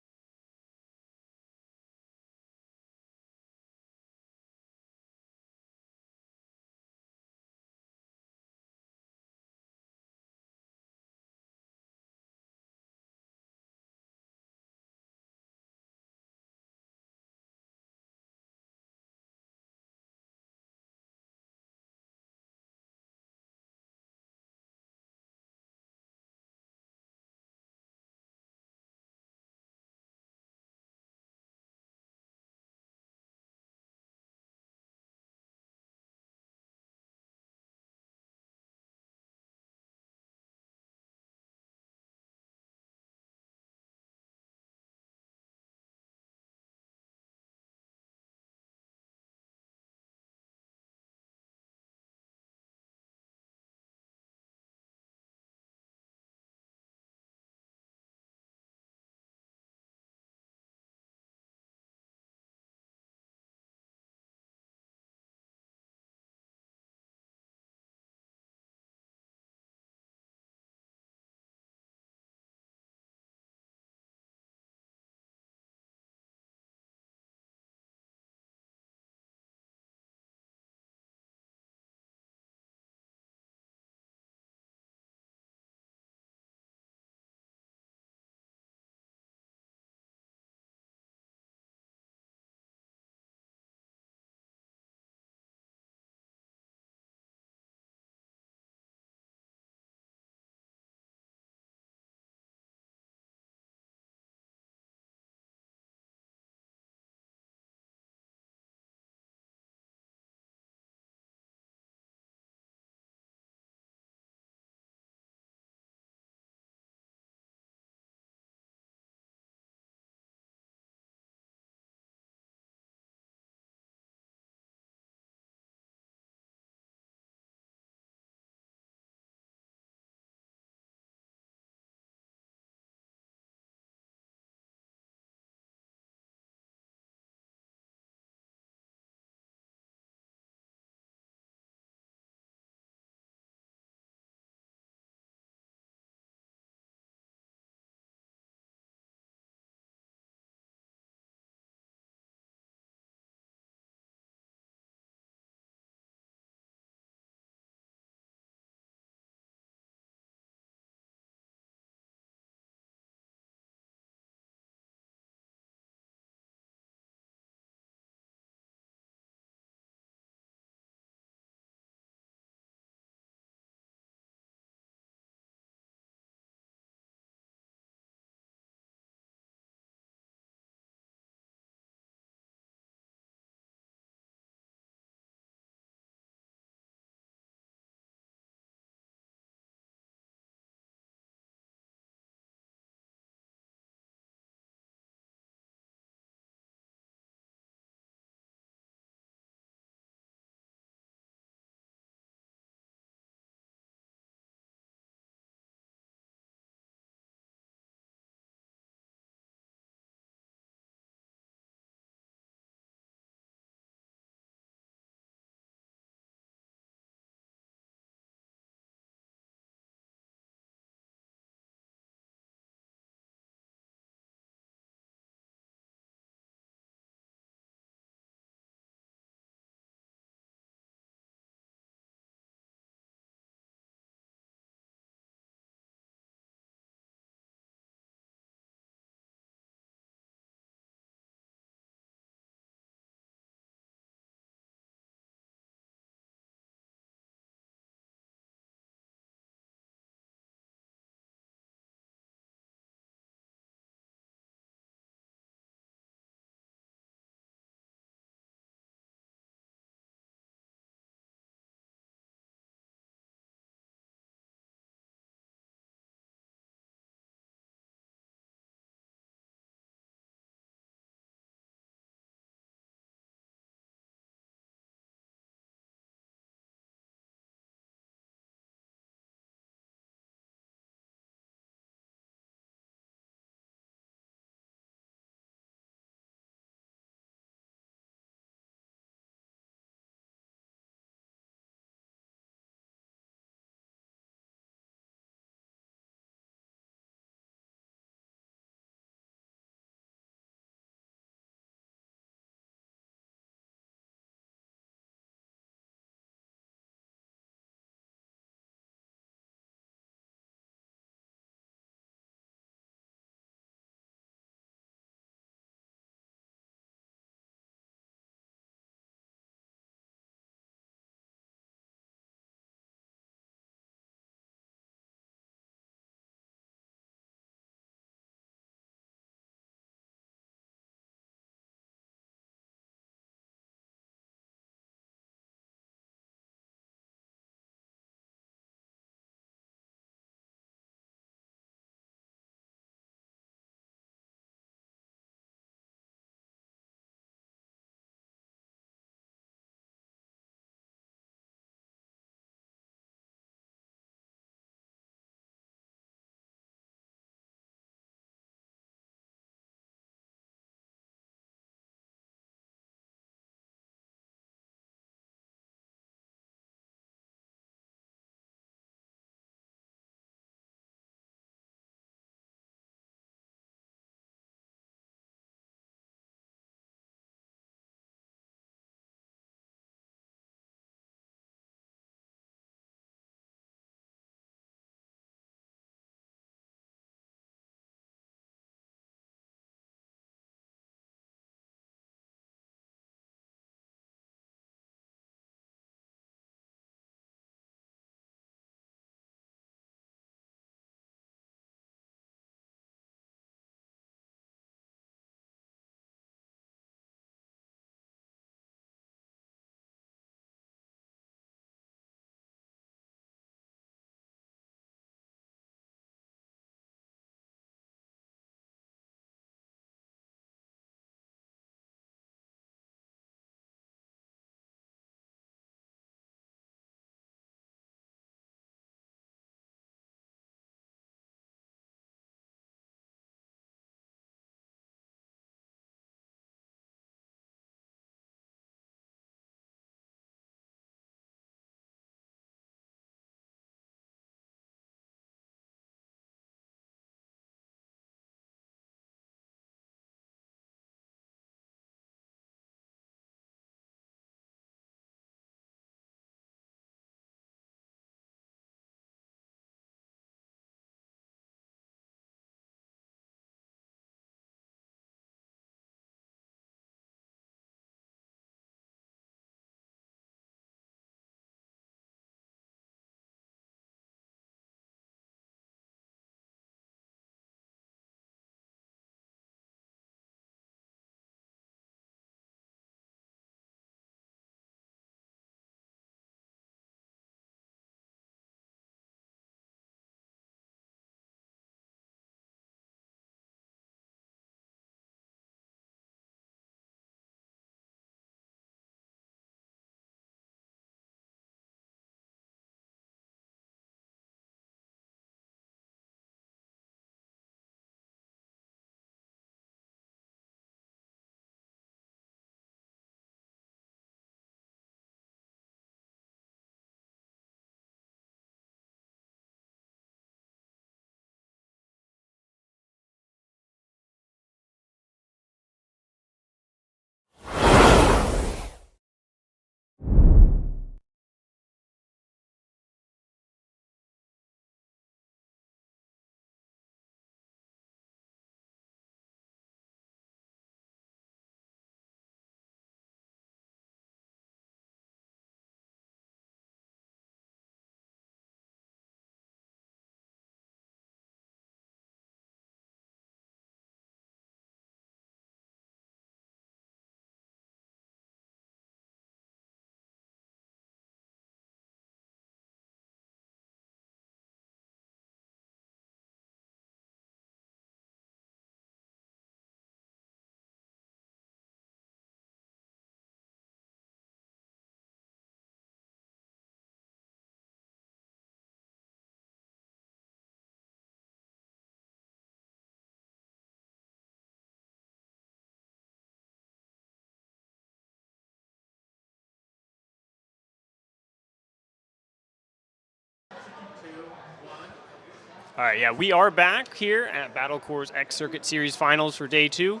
All right, yeah, we are back here at Battle Core's X Circuit Series Finals for Day 2.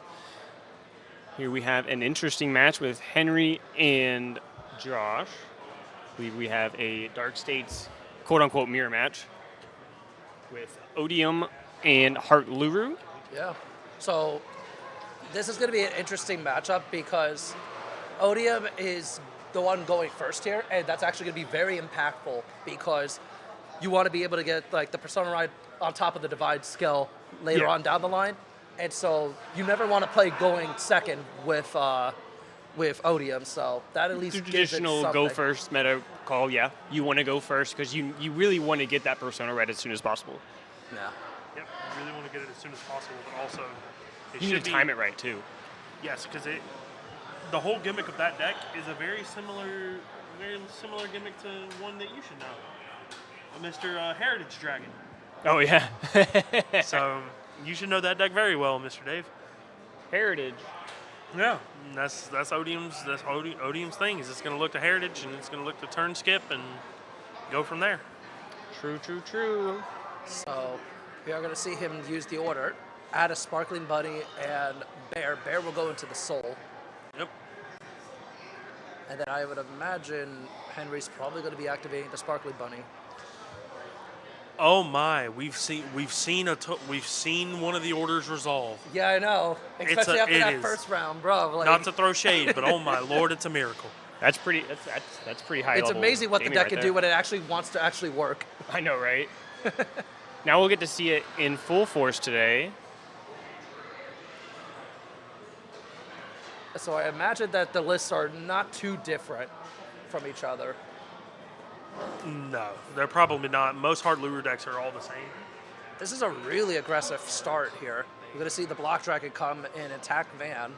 Here we have an interesting match with Henry and Josh. I believe we have a Dark States quote-unquote mirror match with Odium and Hart Luru. Yeah. So this is going to be an interesting matchup because Odium is the one going first here, and that's actually going to be very impactful because you want to be able to get like the Persona right on top of the Divide skill later on down the line. And so you never want to play going second with Odium, so that at least gives it Traditional something. go first meta call, yeah. You want to go first because you really want to get that Persona right as soon as possible. Yeah. Yep, you really want to get it as soon as possible, but also it You should need to time it right too. Yes, because the whole gimmick of that deck is a very similar gimmick to one that you should know, Mr. Heritage Dragon. Oh yeah. So you should know that deck very well, Mr. Dave. Heritage. Yeah, and that's Odium's Odium's thing. Is it's going to look to Heritage and it's going to look to turn skip and go from there. True, true, true. So we are going to see him use the order, add a Sparkling Bunny and Bear. Bear will go into the Soul. Yep. And then I would imagine Henry's probably going to be activating the Sparkling Bunny. Oh my, we've seen one of the orders resolve. Yeah, I know. Especially after that first round, bro. Like, Not to throw shade, but oh my lord, it's a miracle. That's pretty high it's level amazing what the gaming deck right can there. do when it actually wants to actually work. I know, right? Now we'll get to see it in full force today. So I imagine that the lists are not too different from each other. No, they're probably not. Most Hart Luru decks are all the same. This is a really aggressive start here. We're going to see the Block Dragon come and attack Van.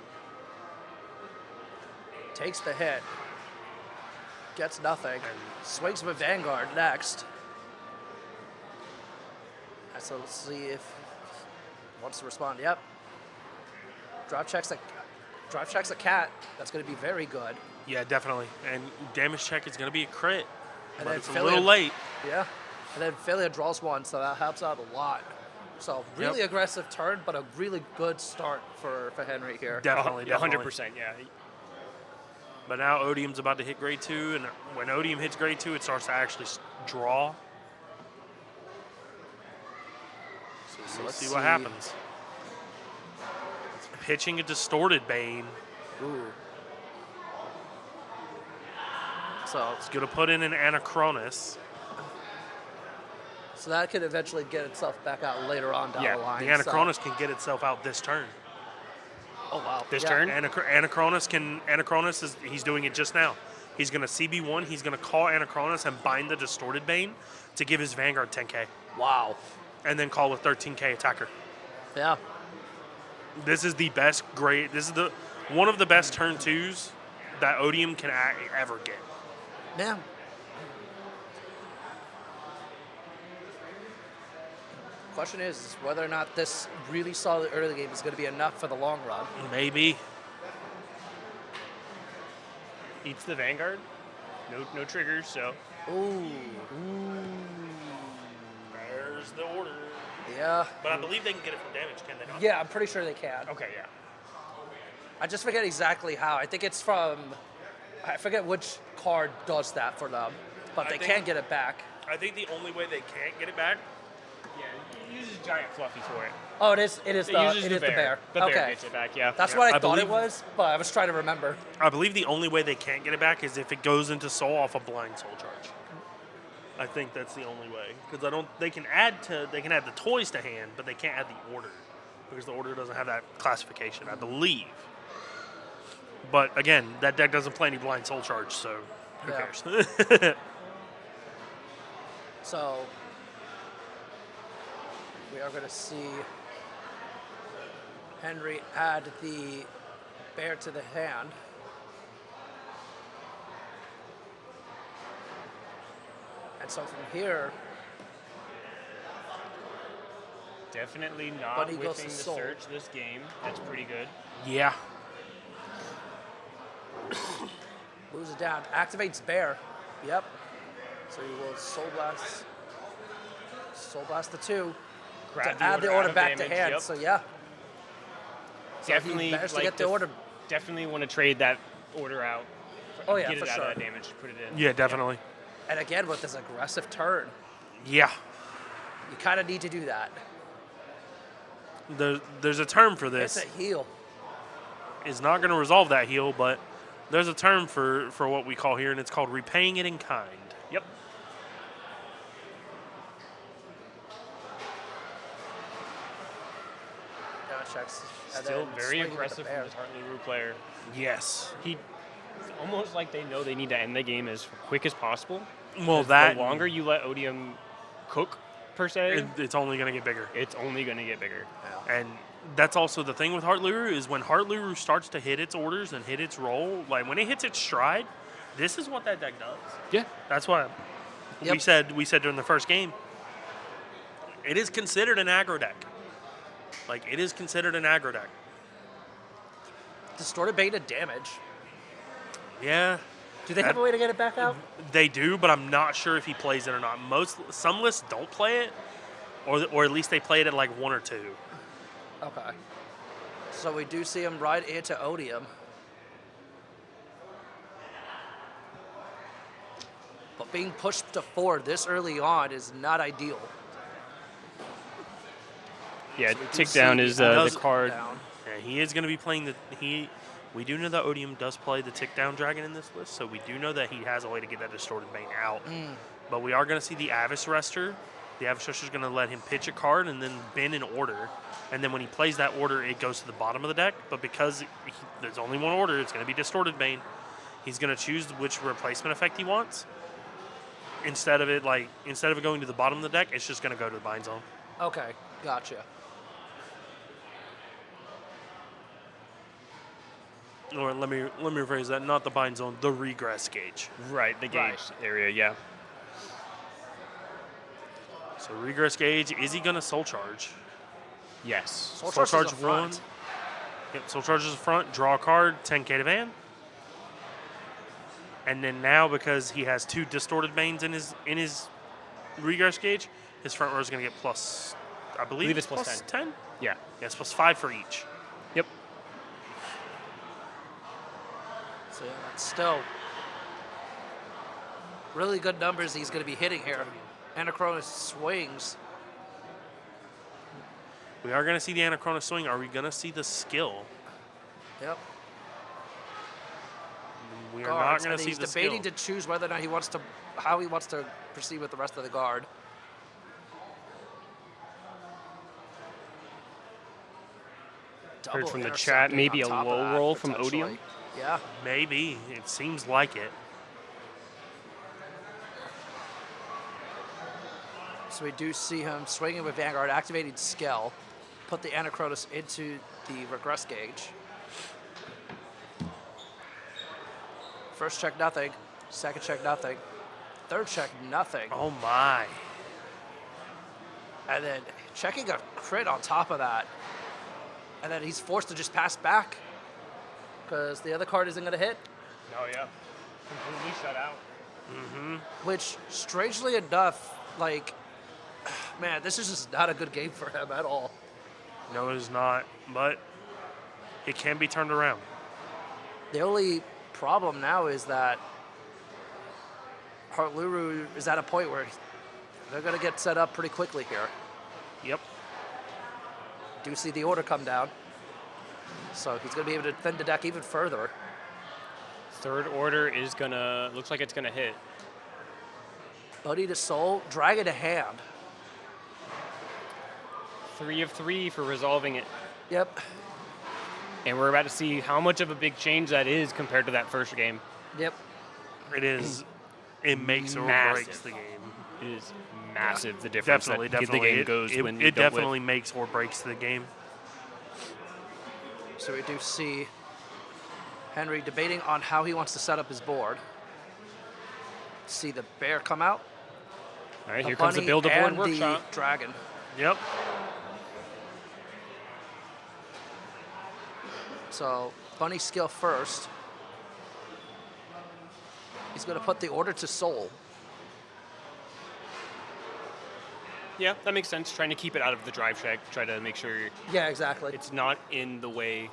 Takes the hit. Gets nothing. Swings with Vanguard next. So let's see if he wants to respond. Yep. Drop checks a cat. That's going to be very good. Yeah, definitely. And damage check is going to be a crit. And But then it's a little late. Yeah. And then Philia draws one, so that helps out a lot. So really aggressive turn, but a really good start for Henry here. Definitely. 100%, yeah. But now Odium's about to hit grade 2, and when Odium hits grade 2, it starts to actually draw. So let's see what happens. Pitching a distorted Bane. Ooh. So It's going to put in an Anachronis. So that could eventually get itself back out later on down the line. The Anachronis can get itself out this turn. Oh wow! This turn? Anachronis he's doing it just now. He's going to CB1. He's going to call Anachronis and bind the distorted Bane to give his Vanguard 10k, Wow. and then call a 13k attacker. Yeah. This is the best grade. This is one of the best turn 2s that Odium can ever get. Yeah. Question is whether or not this really solid early game is going to be enough for the long run. Maybe. Eats the Vanguard. No triggers, so. Ooh. There's the order. Yeah. But I believe they can get it from damage, can they not? Yeah, I'm pretty sure they can. Okay, yeah. I just forget exactly how. I think it's from. I forget which card does that for them, but they can get it back. I think the only way they can't get it back. Yeah, it uses Giant Fluffy for it. Oh, it is the bear. The bear okay. gets it back, yeah. That's what I thought it believe- was, but I was trying to remember. I believe the only way they can't get it back is if it goes into soul off a blind soul charge. I think that's the only way because they can add the toys to hand, but they can't add the order because the order doesn't have that classification, I believe. But again, that deck doesn't play any blind soul charge, so who Yeah. cares? So we are going to see Henry add the bear to the hand. And so from here, Definitely not But he goes whiffing to the soul. search this game. That's pretty good. Yeah. moves it down, activates bear. Yep. So he will Soul Blast Soul Blast the 2 Grab to add the out order of back to damage, hand. yep. So yeah. So Definitely he managed to like get the order. Definitely want to trade that order out. Oh yeah, get for it out sure. of that damage. Put it in. Yeah, definitely. And again, with this aggressive turn, Yeah. you kind of need to do that. There's a term for this. It's a heal. It's not going to resolve that heal, but there's a term for what we call here, and it's called repaying it in kind. Yep. Down checks. And Still then very swinging with the aggressive bear. from this Hart Luru player. Yes. It's almost like they know they need to end the game as quick as possible. Well, 'Cause that the longer you let Odium cook, per se, it's only going to get bigger. it's only going to get bigger. And that's also the thing with Hart Luru is when Hart Luru starts to hit its orders and hit its roll, like when it hits its stride, this is what that deck does. Yeah. That's what we said during the first game. It is considered an aggro deck. Like, it is considered an aggro deck. Distorted Bane to damage. Yeah, Do they have a way to get it back out? they do, but I'm not sure if he plays it or not. Some lists don't play it, or at least they play it at like 1 or 2. Okay. So we do see him ride into Odium. But being pushed to 4 this early on is not ideal. Yeah, So we do tick see down the is Odium the card. down. Yeah, he is going to be playing we do know that Odium does play the tick down dragon in this list, so we do know that he has a way to get that distorted bane out. But we are going to see the Avis Rester. The Avis Rester is going to let him pitch a card and then bin an order. And then when he plays that order, it goes to the bottom of the deck. But because there's only one order, it's going to be distorted bane. He's going to choose which replacement effect he wants. Instead of it going to the bottom of the deck, it's just going to go to the bind zone. Okay, gotcha. Or let me rephrase that, not the bind zone, the regress gauge. Right, the gauge area, yeah. So regress gauge, is he gonna soul charge? Yes. Soul Charge is the front. 1. Yep, soul charge is the front, draw a card, 10k to van. And then now, because he has 2 distorted banes in his regress gauge, his front row is gonna get plus, I believe it's plus 10? Yeah. Yeah, it's plus 5 for each. Yep. So yeah, that's still really good numbers he's going to be hitting here. Anachronous swings. We are gonna see the Anachronous swing. Are we gonna see the skill? Yep. We are Guards, not gonna and see he's the debating skill. to choose whether or not how he wants to proceed with the rest of the guard. Heard Double from the intercepting chat, maybe on a top of low that, roll from potentially. Odium. Yeah. Maybe. It seems like it. So we do see him swinging with Vanguard, activating Skell, put the Anachronous into the regress gauge. First check, nothing. Second check, nothing. Third check, nothing. Oh my. And then checking a crit on top of that. And then he's forced to just pass back because the other card isn't going to hit. Oh, yeah. Completely shut out. Which, strangely enough, like, man, this is just not a good game for him at all. No, it is not. But it can be turned around. The only problem now is that Hart Luru is at a point where they're going to get set up pretty quickly here. Yep. Do see the order come down. So he's going to be able to defend the deck even further. Third order is looks like it's gonna hit. Buddy to soul, dragon to hand. 3 of 3 for resolving it. Yep. And we're about to see how much of a big change that is compared to that first game. Yep. It is. It makes or Massive. breaks the game. It is massive, the difference Definitely, that definitely. the game goes when you it don't definitely makes or breaks the game. So we do see Henry debating on how he wants to set up his board. See the bear come out. All right, the here comes the bunny build-up board and workshop. the dragon. Yep. So bunny skill first. He's going to put the order to soul. Yeah, that makes sense. Trying to keep it out of the drive shack. Try to make sure Yeah, exactly. it's not in the way.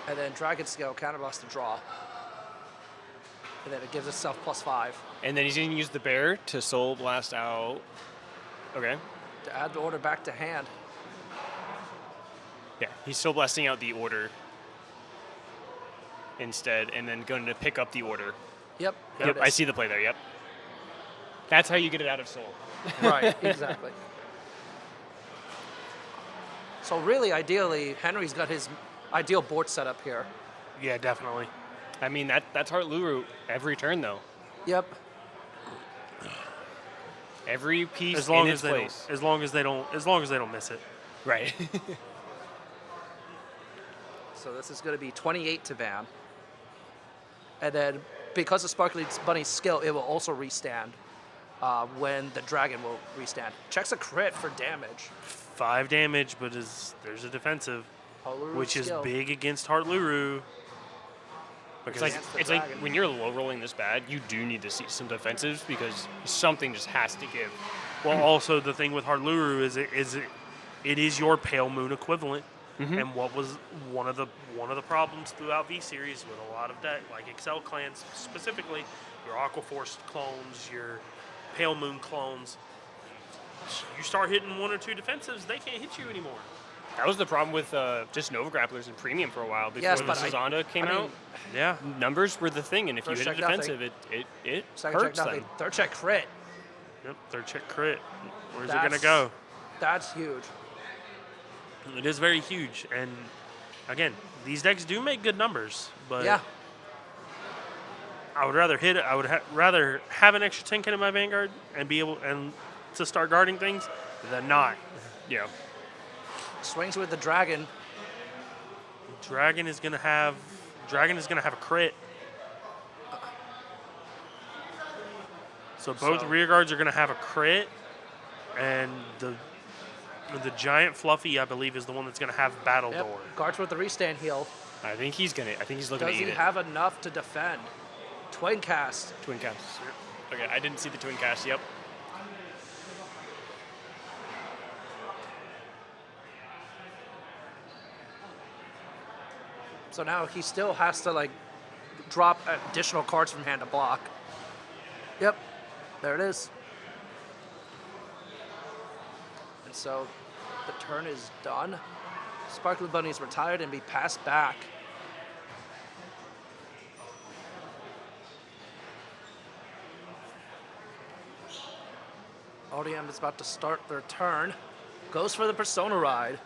And then Dragon Scale counterblast to draw. And then it gives itself +5 And then he's going to use the bear to soul blast out. Okay. to add the order back to hand. Yeah, he's soul blasting out the order instead, and then going to pick up the order. Yep. Yep, I see the play there. Yep. That's how you get it out of soul. Right, exactly. So really, ideally, Henry's got his ideal board setup here. Yeah, definitely. I mean, that's Hart Luru every turn though. Yep. Every piece As long in as its they place. don't, as long as they don't miss it. Right. So this is going to be 28 to ban. And then because of Sparkly Bunny's skill, it will also restand when the dragon will restand. Checks a crit for damage. 5 damage, but there's a defensive, Holuru's which is skill. big against Hart Luru. It's Because like Against the it's like dragon. when you're low rolling this bad, you do need to see some defensives because something just has to give. well, also the thing with Hart Luru is it is your Pale Moon equivalent, and what was one of the problems throughout V Series with a lot of deck, like Excel clans specifically, your Aquaforce clones, your Pale Moon clones. You start hitting 1 or 2 defensives, they can't hit you anymore. That was the problem with just Nova Grapplers in Premium for a while before Yes, the but Sazanda came I mean, out. Yeah. Numbers were the thing, and if you First hit a check, nothing. defensive, it Second check, hurts nothing. them. Third check, crit. Yep. Third check crit. Where's it That's- gonna go? That's huge. It is very huge, and again, these decks do make good numbers, but Yeah. I would rather hit it. I would rather have an extra 10 in my Vanguard and be able to start guarding things than not. Yeah. Swings with the dragon. Dragon is gonna have a crit. So both So- rear guards are gonna have a crit, and the giant fluffy, I believe, is the one that's gonna have battle Yep. door. Guards with the restand heal. I think he's looking Does to eat he it. have enough to defend? Twin cast. Twin cast. Okay, I didn't see the twin cast. Yep. So now he still has to like drop additional cards from hand to block. Yep, there it is. And so the turn is done. Sparkly Bunny is retired and be passed back. ODM is about to start their turn. Goes for the Persona Ride.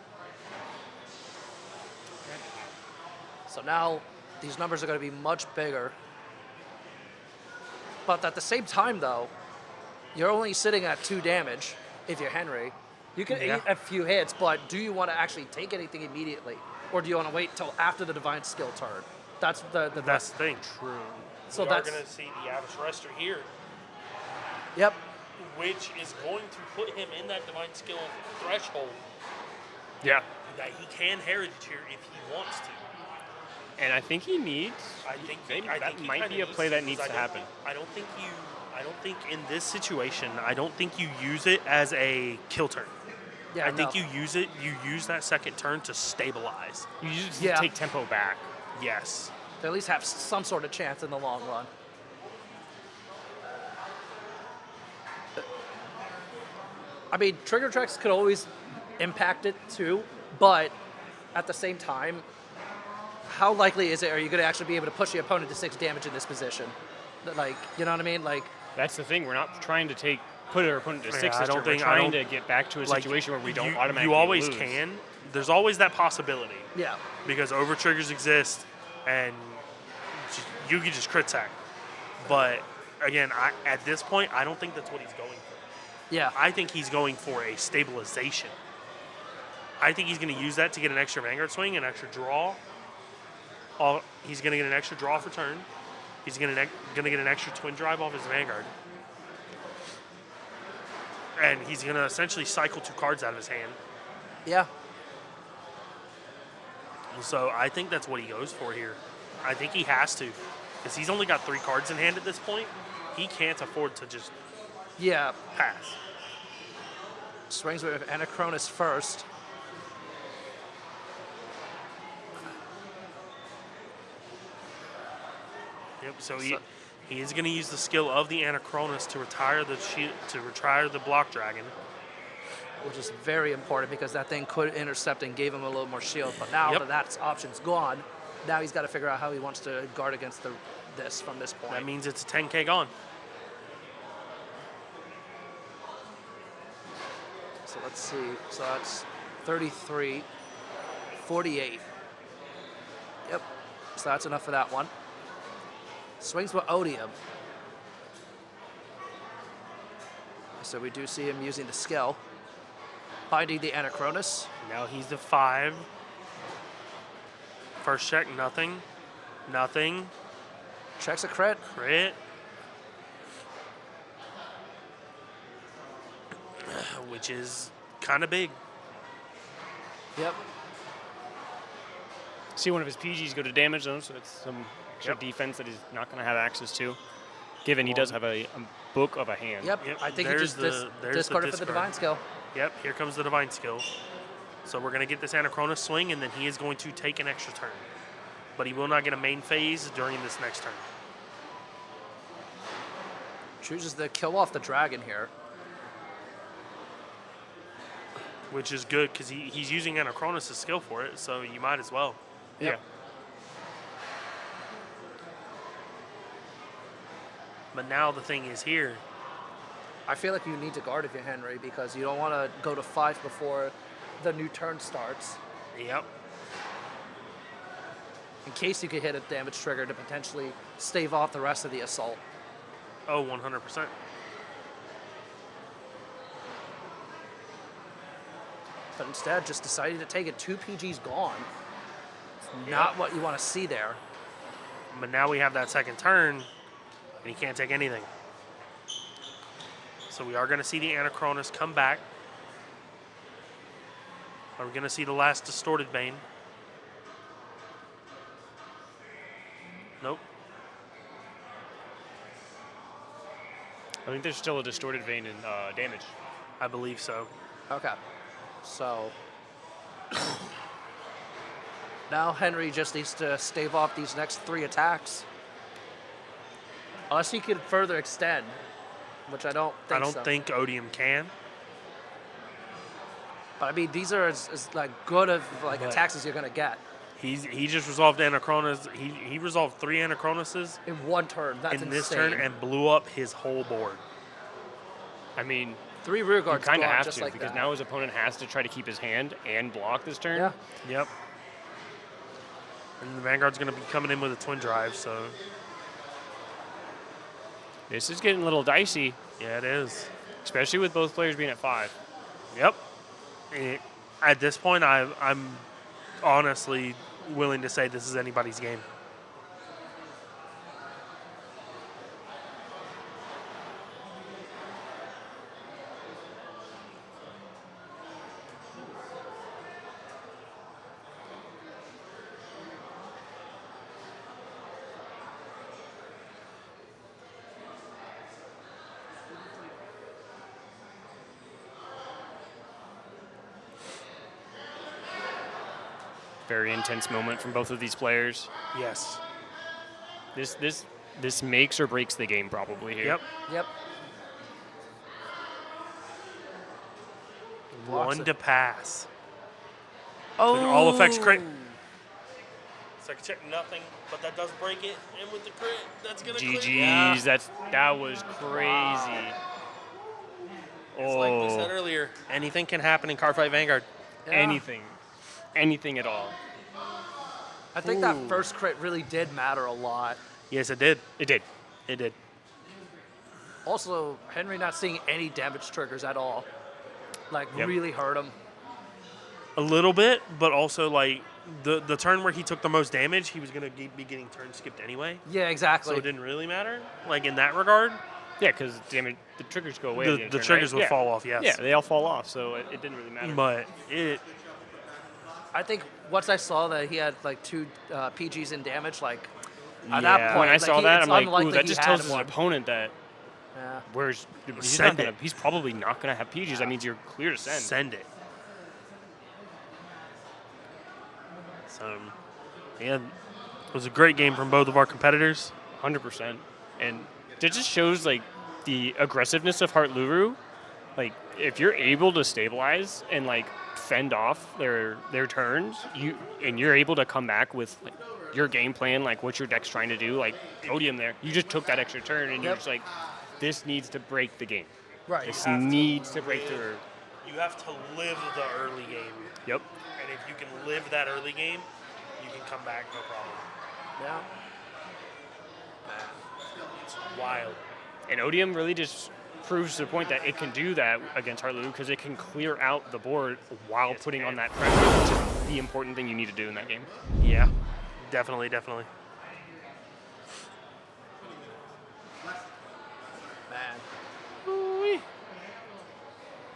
So now these numbers are going to be much bigger. But at the same time, though, you're only sitting at 2 damage if you're Henry. You can Yeah. eat a few hits, but do you want to actually take anything immediately? Or do you want to wait till after the Divine Skill turn? That's the That's the thing. True. So we that's are going to see the Abyss Rester here, Yep. which is going to put him in that Divine Skill threshold Yeah. that he can heritage here if he wants to. And I think he needs. I think maybe I that think he might kinda be a play that needs because to happen. I don't think in this situation, I don't think you use it as a kill turn. Yeah, I think no. you use that second turn to stabilize. You just Yeah. take tempo back. Yes. They at least have some sort of chance in the long run. I mean, trigger tracks could always impact it too, but at the same time, how likely is it are you going to actually be able to push the opponent to 6 damage in this position? Like, you know what I mean? Like, That's the thing. We're not trying to put our opponent to Yeah, 6. I don't We're think- I trying don't- to get back to a Like, situation where we don't you, automatically You always lose. can. There's always that possibility yeah, because over triggers exist, and you can just crit sack. But again, at this point, I don't think that's what he's going for. yeah. I think he's going for a stabilization. I think he's going to use that to get an extra Vanguard swing, an extra draw. He's going to get an extra draw for turn. He's going to get an extra twin drive off his Vanguard. And he's going to essentially cycle 2 cards out of his hand. Yeah. So I think that's what he goes for here. I think he has to. Because he's only got 3 cards in hand at this point. he can't afford to just Yeah. pass. Swings with Anachronis first. Yep. So he is going to use the skill of the Anachronis to retire the block dragon. Which is very important because that thing could intercept and gave him a little more shield. But now that option's gone, now he's got to figure out how he wants to guard against this from this point. That means it's a 10K gone. So let's see. So that's 33, 48. Yep. So that's enough for that one. Swings with Odium. So we do see him using the skill. Binding the Anachronis. Now he's the 5. First check, nothing. Nothing. Checks a crit. Crit. Which is kind of big. Yep. See one of his PGs go to damage zone, so it's some extra defense that he's not going to have access to, given he does have a book of a hand. Yep. I think he just discarded for the Divine Skill. Yep, here comes the Divine Skill. So we're going to get this Anachronis swing, and then he is going to take an extra turn. But he will not get a main phase during this next turn. Chooses to kill off the dragon here. Which is good, because he's using Anachronis' skill for it, so you might as well. Yep. But now the thing is here. I feel like you need to guard if you're Henry because you don't want to go to 5 before the new turn starts. Yep. In case you could hit a damage trigger to potentially stave off the rest of the assault. Oh, 100%. But instead, just decided to take it. 2 PGs gone. It's not what you want to see there. But now we have that second turn, and he can't take anything. So we are going to see the Anachronis come back. Are we going to see the last Distorted Bane? Nope. I think there's still a Distorted Vein in damage. I believe so. Okay. So now Henry just needs to stave off these next 3 attacks. Unless he can further extend, which I don't think I don't so. think Odium can. But I mean, these are as like good of like attacks as you're gonna get He just resolved Anachronis. He resolved 3 Anachronises in one turn. That's in insane. this turn and blew up his whole board. I mean, 3 rear you guards kind of gone have just to like because that. now his opponent has to try to keep his hand and block this turn. Yeah. Yep. And the Vanguard's going to be coming in with a twin drive, so This is getting a little dicey, yeah, it is. especially with both players being at 5. Yep. At this point, I'm honestly willing to say this is anybody's game. Very intense moment from both of these players. Yes. This makes or breaks the game probably here. Yep. Yep. One to pass. Oh. All effects crit. Second check, nothing, but that does break it. And with the crit, that's going to GG's. crit. That was crazy. It's like we said earlier. Anything can happen in Cardfight Vanguard. Yeah. Anything at all. I think that first crit really did matter a lot. Yes, it did. It did. It did. Also, Henry not seeing any damage triggers at all. Like, really hurt him. A little bit, but also like the turn where he took the most damage, he was going to be getting turn skipped anyway. Yeah, exactly. So it didn't really matter, like in that regard. Yeah, because the triggers go away. at The end of turn, triggers right? would fall off, yes. Yeah, they all fall off, so it didn't really matter. But I think once I saw that he had like 2 PGs in damage, like at Yeah, that point, when I like, saw that, it's I'm like, ooh, unlikely that he just had tells his one. opponent that Yeah. Whereas Send it. he's probably not gonna have PGs. That means you're clear to send. Send it. So, yeah, it was a great game from both of our competitors. 100%. And it just shows like the aggressiveness of Hart Luru. Like if you're able to stabilize and like fend off their turns, you're able to come back with like, your game plan, like what your deck's trying to do. Like Odium there, you just took that extra turn and you're just like, this needs to break the game. Right. This needs to break through. You have to live the early game. Yep. And if you can live that early game, you can come back no problem. Yeah. It's wild. And Odium really just proves to the point that it can do that against Hart Luru because it can clear out the board while putting on that pressure, which is the important thing you need to do in that game. Yeah, definitely. Man.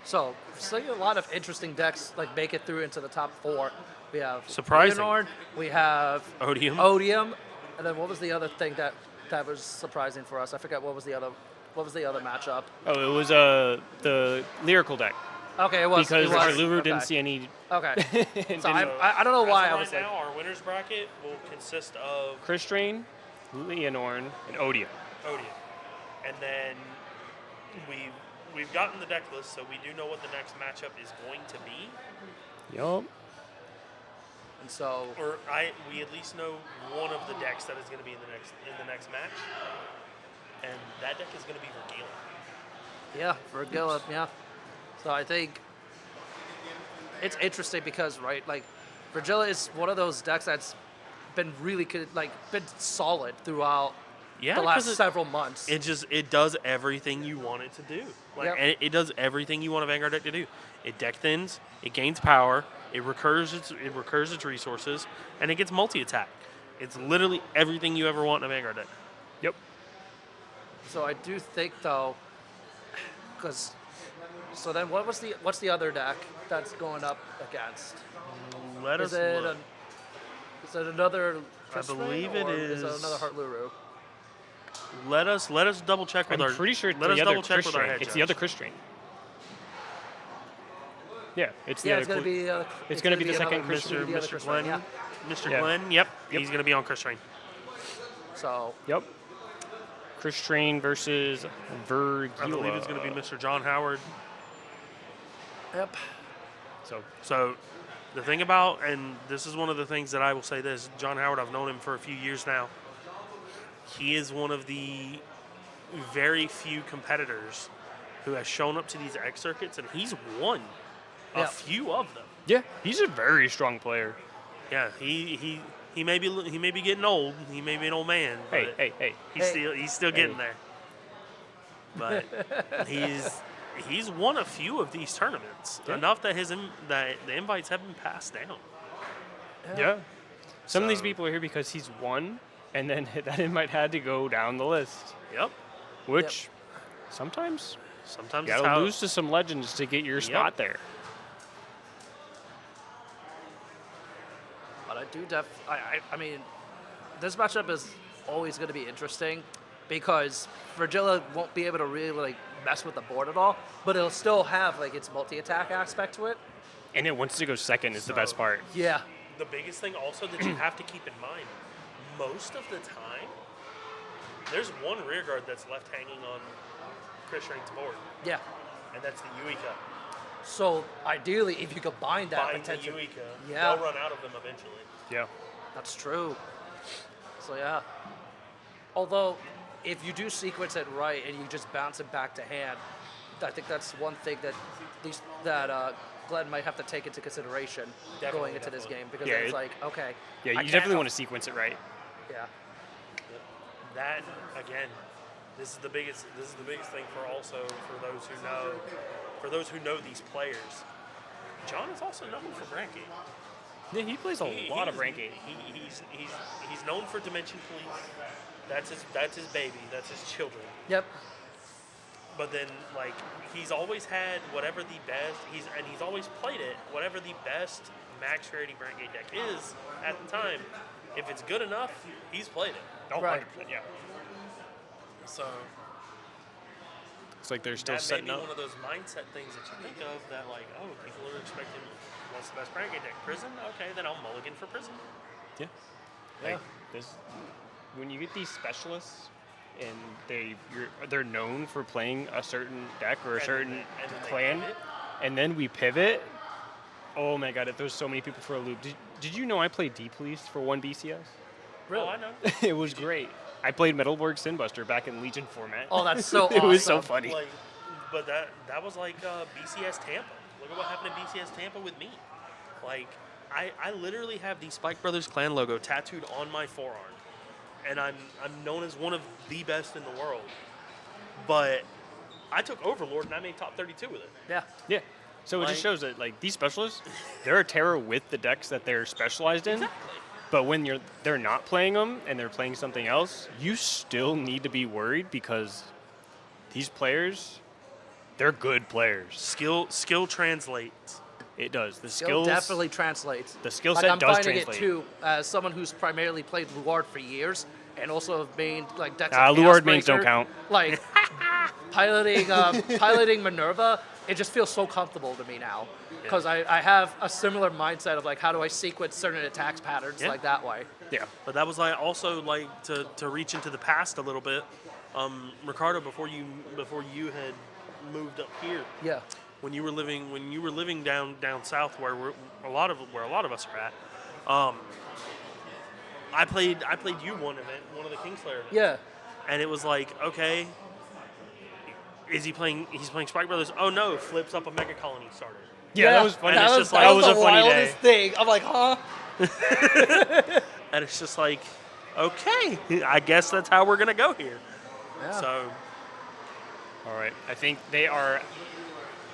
So, seeing a lot of interesting decks like make it through into the top 4. We have Surprising. Leonor, we have Odium. and then what was the other thing that was surprising for us? I forget what was the other matchup. Oh, it was the lyrical deck. Okay, it was Because Hart Luru okay. didn't see any. Okay. So I don't know why I was right like. now, our winners bracket will consist of Chris Strain, Leonor, and Odium. Odium. And then we've gotten the deck list, so we do know what the next matchup is going to be. Yup. And so We at least know one of the decks that is going to be in the next match. And that deck is going to be Vergila. yeah, for Gillip, yeah. So I think it's interesting because like Vergila is one of those decks that's been really good, like been solid throughout Yeah, the last 'cause several months. it does everything you want it to do. Like Yep. it does everything you want a Vanguard deck to do. It deck thins, it gains power, it recurs its resources, and it gets multi-attack. It's literally everything you ever want in a Vanguard deck. Yep. So I do think though, because so then what's the other deck that's going up against? Let Is us it look. is it another? I believe it Is it is- another Hart Luru? Let us double check with I'm our. pretty sure it's let us the other double check Chris with our Strain. head It's judge. the other Chris Strain. Yeah, it's the Yeah, other. it's gonna be. it's gonna be the second another- Chris it's gonna be the other Mr. Chris Glenn. Strain, Mr. Yeah. Glenn. Yep. He's going to be on Chris Strain. So Yep. Chris Strain versus Vergila. I believe it's going to be Mr. John Howard. yep. So the thing about, and this is one of the things that I will say this, John Howard, I've known him for a few years now. He is one of the very few competitors who has shown up to these X circuits, and he's won a Yeah. few of them. Yeah, he's a very strong player. Yeah, he may be getting old. He may be an old man. But Hey. he's still getting Hey. there. But he's won a few of these tournaments, Yeah. enough that that the invites have been passed down. Yeah. Some of these So- people are here because he's won, and then that invite had to go down the list, Yep. which sometimes Sometimes you it's gotta how lose to some legends to get your spot there. But I do I mean, this matchup is always going to be interesting because Vergila won't be able to really like mess with the board at all, but it'll still have like its multi-attack aspect to it. And it wants to go second is the best part. Yeah. the biggest thing also that you have to keep in mind, most of the time, there's one rear guard that's left hanging on Chris Strain's board, Yeah. and that's the Eureka. So ideally, if you combine that Bind the potential, Eureka, Yeah. they'll run out of them eventually. Yeah. that's true. So yeah. Although, if you do sequence it right and you just bounce it back to hand, I think that's one thing that Glenn might have to take into consideration going into this game because Yeah, it's like, okay. Yeah, I you can't- definitely want to sequence it right. Yeah. That again, this is the biggest thing for those who know these players. John is also known for brand game. Yeah, he plays a lot of rank game. He's known for Dimension Police. That's his baby. That's his children. Yep. But then, like, he's always had whatever the best. He's always played it. Whatever the best max rarity brand game deck is at the time. If it's good enough, he's played it. Oh, Right. 100%, yeah. So looks like they're still that setting may be up. one of those mindset things that you think of that, like, oh, people are expecting what's the best Renegade deck? Prison? Okay, then I'll mulligan for Prison. Yeah. Like this, when you get these specialists and they're known for playing a certain deck or a certain and then they clan, pivot. and then we pivot. Oh my god, it throws so many people for a loop. Did you know I played D Police for one BCS? Really? Oh, I know. It was great. I played Metalborg Sinbuster back in Legion format. Oh, that's so It was so awesome. funny. Like, but that was like BCS Tampa. Look at what happened to BCS Tampa with me. Like, I literally have the Spike Brothers clan logo tattooed on my forearm, and I'm known as one of the best in the world. But I took Overlord and I made top 32 with it. Yeah. Yeah. So it just shows that like these specialists, they're a terror with the decks that they're specialized in. Exactly. But when they're not playing them and they're playing something else, you still need to be worried because these players, they're good players. Skill translates. It does. The Skill skills definitely translates. The skill Like, set I'm does finding translate. it too, as someone who's primarily played Luard for years and also have made like decks. Luard mains don't count. Like piloting Manurva, it just feels so comfortable to me now because I have a similar mindset of like how do I sequence certain attacks patterns like that way. Yeah. But that was like also like to reach into the past a little bit. Ricardo, before you had moved up here, Yeah. when you were living down south where a lot of us are at, I played you one event, one of the Kingslayer events. Yeah. And it was like, okay, he's playing Spike Brothers. Oh no, flips up a Mega Colony starter. Yeah, that was funny. And it's That just was, like- that was a the funny day. wildest thing. I'm like, huh? And it's just like, okay, I guess that's how we're gonna go here. Yeah. So All right. I think they are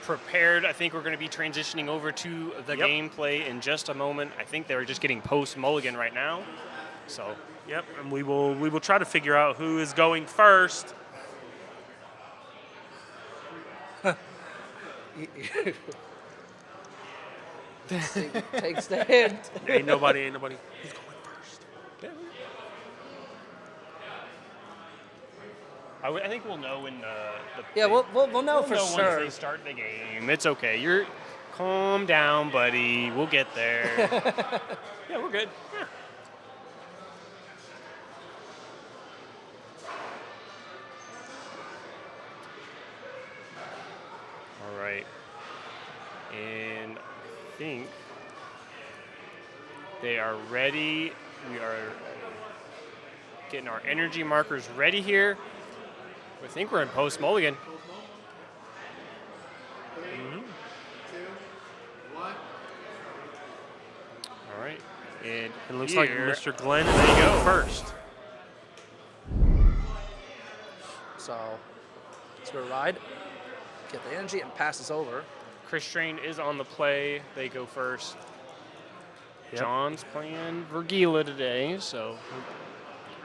prepared. I think we're going to be transitioning over to the Yep. gameplay in just a moment. I think they're just getting post mulligan right now. So yep, and we will try to figure out who is going first. Takes the hint. Ain't nobody. He's going first. I think we'll know when Yeah, we'll know we'll for know sure. once they start the game. It's okay. You're calm down, buddy. We'll get there. Yeah, we're good. Yeah. All right. And I think they are ready. We are getting our energy markers ready here. I think we're in post mulligan. All right. And It looks like here- Mr. Glenn is There you go. first. So, let's go ride, get the energy, and passes over. Chris Strain is on the play. They go first. Yep. John's playing Vergila today, so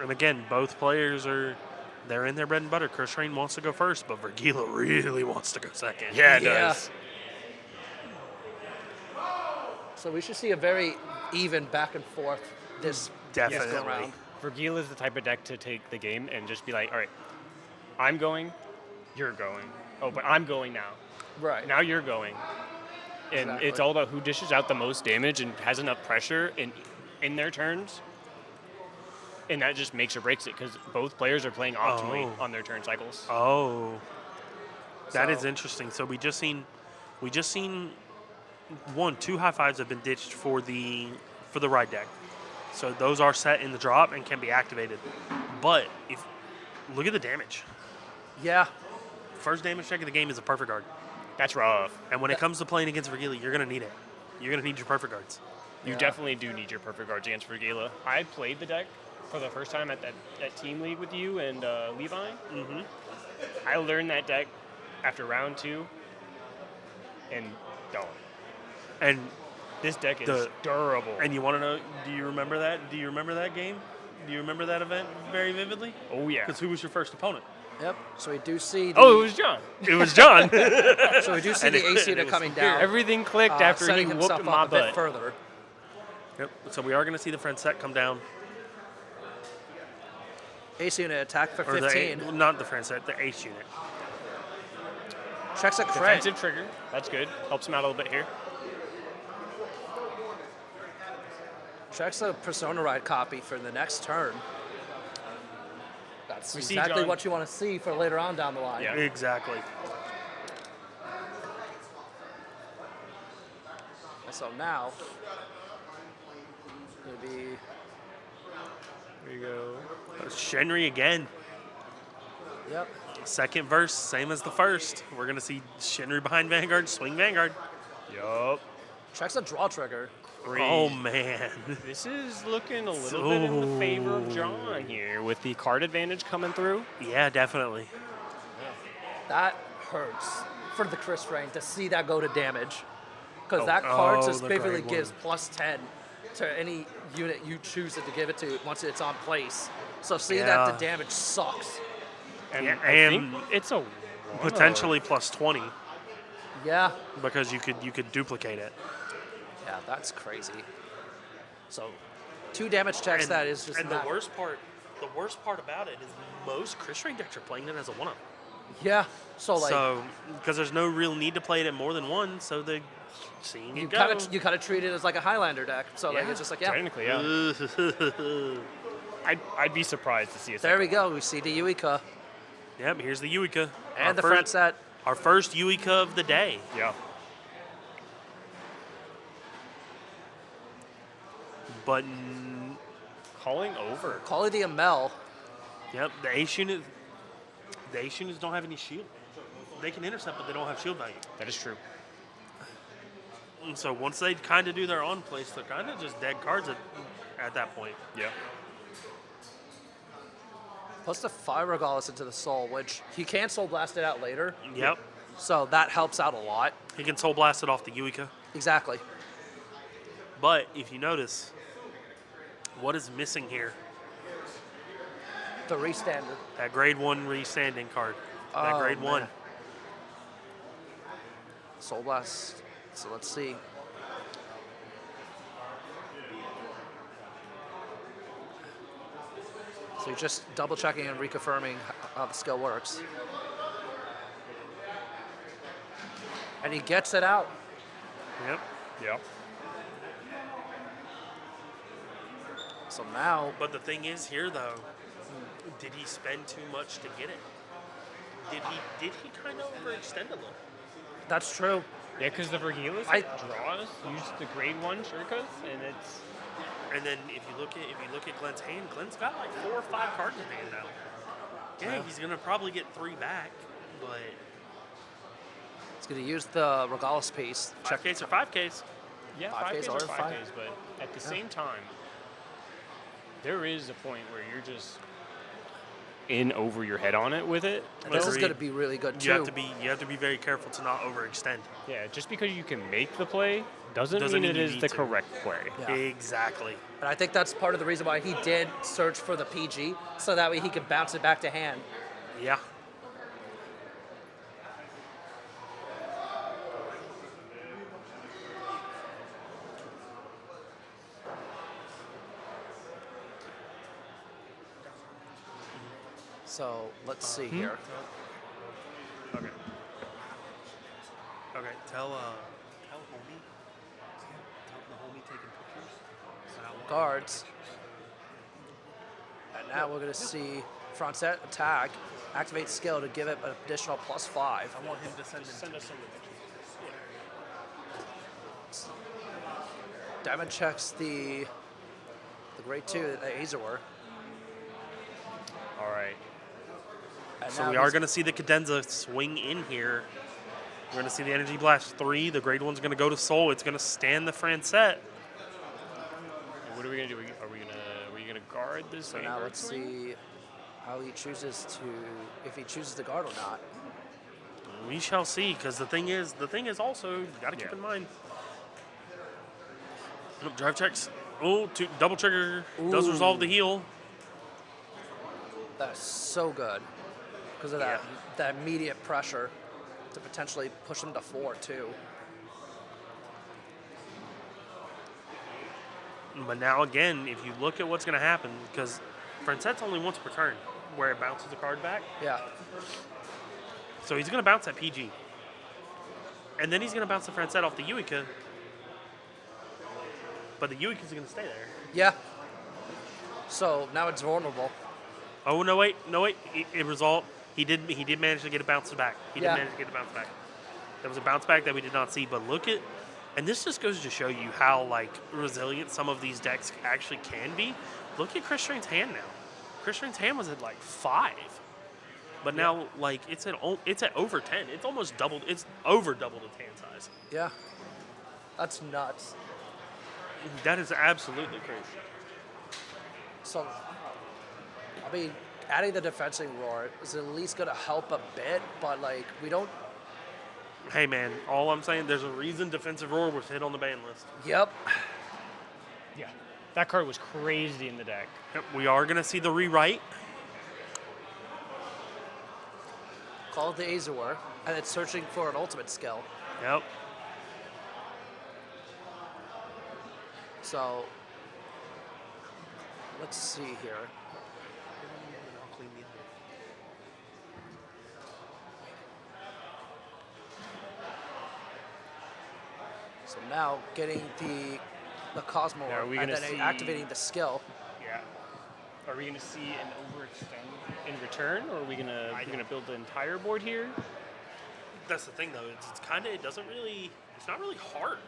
And again, both players they're in their bread and butter. Chris Rain wants to go first, but Vergila really wants to go second. yeah, it Yeah. does. So we should see a very even back and forth this Definitely. go round. Vergila is the type of deck to take the game and just be like, all right, I'm going, you're going. Oh, but I'm going now. Right. Now you're going. And Exactly. it's all about who dishes out the most damage and has enough pressure in their turns. And that just makes or breaks it because both players are playing optimally Oh. on their turn cycles. Oh, that is So- interesting. So we just seen two high fives have been ditched for the ride deck. So those are set in the drop and can be activated. But if look at the damage. Yeah. First damage check of the game is a perfect guard. That's rough. And when it comes to playing against Vergila, you're gonna need it. You're gonna need your perfect guards. You Yeah. definitely do need your perfect guards against Vergila. I played the deck for the first time at that team league with you and Levi. Mm-hmm. I learned that deck after round 2, and don't. And This deck is durable. And you want to know? Do you remember that? Do you remember that game? Do you remember that event very vividly? Oh yeah. Because who was your first opponent? Yep. So we do see. The, Oh, it was John. It was John. So we do see and the it- AC and it unit was coming superior. down. Everything clicked after he setting whooped himself my up a bit butt. further. Yep. So we are going to see the friend set come down. AC unit attack for Or 15. not the friend set, the ace unit. Checks a crit. Defensive trigger. That's good. Helps him out a little bit here. Checks a Persona Ride copy for the next turn. That's We see exactly John- what you want to see for later on down the line. Yeah. Exactly. So now, it'll be There you go. Shenry again. yep. Second verse, same as the first. We're going to see Shenry behind Vanguard, swing Vanguard. Yup. Checks a draw trigger. Oh, man. This is looking a little bit in the favor of John here with the card advantage coming through. Yeah, definitely. That hurts for the Chris Rain to see that go to damage. Because that card Oh, just the basically great gives one. +10 to any unit you choose it to give it to once it's on place. So seeing Yeah. that the damage sucks. And Yeah, I think and it's a Potentially plus 20 Yeah. because you could duplicate it. Yeah, that's crazy. So 2 damage checks that is just and not. the worst part about it is most Chris Ring decks are playing it as a 1-up. Yeah. So like So because there's no real need to play it at more than one, so they're seeing you it go. kind of treat it as like a Highlander deck. So like Yeah. it's just like yeah. Technically, yeah. I'd be surprised to see a There second. we go. We see the Yuika Yep, here's the Yuika. and the front set. Our first Yuika of the day. Yeah. But Calling over. Calling the Amel. yep, the ace units don't have any shield. They can intercept, but they don't have shield value. That is true. And so once they kind of do their on place, they're kind of just dead cards at that point. Yeah. Plus the Fire Regalis into the Soul, which he can Soul Blast it out later. Yep. So that helps out a lot. He can soul blast it off the Yuika. Exactly. But if you notice, what is missing here? The Restander. That grade 1 restanding card. That Oh, grade 1. man. Soul Blast. So let's see. So you're just double checking and reconfirming how the skill works. And he gets it out. Yep. Yeah. So now, But the thing is here though, did he spend too much to get it? Did he kind of overextend a little? that's true. Yeah, because the Vergilius draws use the grade 1 Shurikas, and it's And then if you look at Glenn's hand, Glenn's got like 4 or 5 cards in hand now. Yeah, he's gonna probably get 3 back, but He's going to use the Regalis piece. 5Ks or 5Ks. yeah, 5Ks 5Ks or or 5. 5Ks, but at the same time, there is a point where you're just in over your head on it with it. And this is Agreed. going to be really good too. You have to be very careful to not overextend. Yeah, just because you can make the play doesn't Doesn't mean mean it you is need the to. correct play. Yeah. Exactly. And I think that's part of the reason why he did search for the PG, so that way he could bounce it back to hand. Yeah. So let's see here. Okay. Okay. Tell homie. Tell the homie taking pictures. So I want- Guards. And now we're going to see front set attack, activate skill to give it an additional +5. I want him to send us some pictures. Diamond checks the grade 2 that Azer were. All right. And So now we are he's- going to see the cadenza swing in here. We're going to see the Energy Blast 3. The grade 1's going to go to Soul. It's going to stand the Francette. What are we gonna do? Are we gonna guard this? So now Vanguard let's swing? see how he chooses if he chooses to guard or not. We shall see, because the thing is also, you got to keep Yeah. in mind. Oh, drive checks. Oh, double trigger. Does resolve the heal. That's so good because of Yeah. that immediate pressure to potentially push him to 4 too. But now again, if you look at what's going to happen, because Francette's only once per turn, where it bounces the card back. Yeah. So he's going to bounce that PG. And then he's going to bounce the Francette off the Uika. But the Uika's going to stay there. Yeah. So now it's vulnerable. Oh, no, wait. It result. He did manage to get a bounce back. He did manage to get a bounce back. There was a bounce back that we did not see, but look at, and this just goes to show you how like resilient some of these decks actually can be. Look at Chris Strain's hand now. Chris Strain's hand was at like 5, but now like it's at over 10. It's almost doubled. It's over doubled its hand size. Yeah. That's nuts. That is absolutely crazy. So, I mean, adding the defensing roar is at least going to help a bit, but like we don't. Hey man, all I'm saying, there's a reason defensive roar was hit on the ban list. Yep. Yeah, that card was crazy in the deck. Yep, we are gonna see the rewrite. Call it the Azor, and it's searching for an ultimate skill. Yep. So, let's see here. So now getting the Cosmo Now, are we and gonna then see- activating the skill. Yeah. Are we going to see an overextend in return, or are we going to build the entire board here? That's the thing, though. It's kind of, it's not really hard.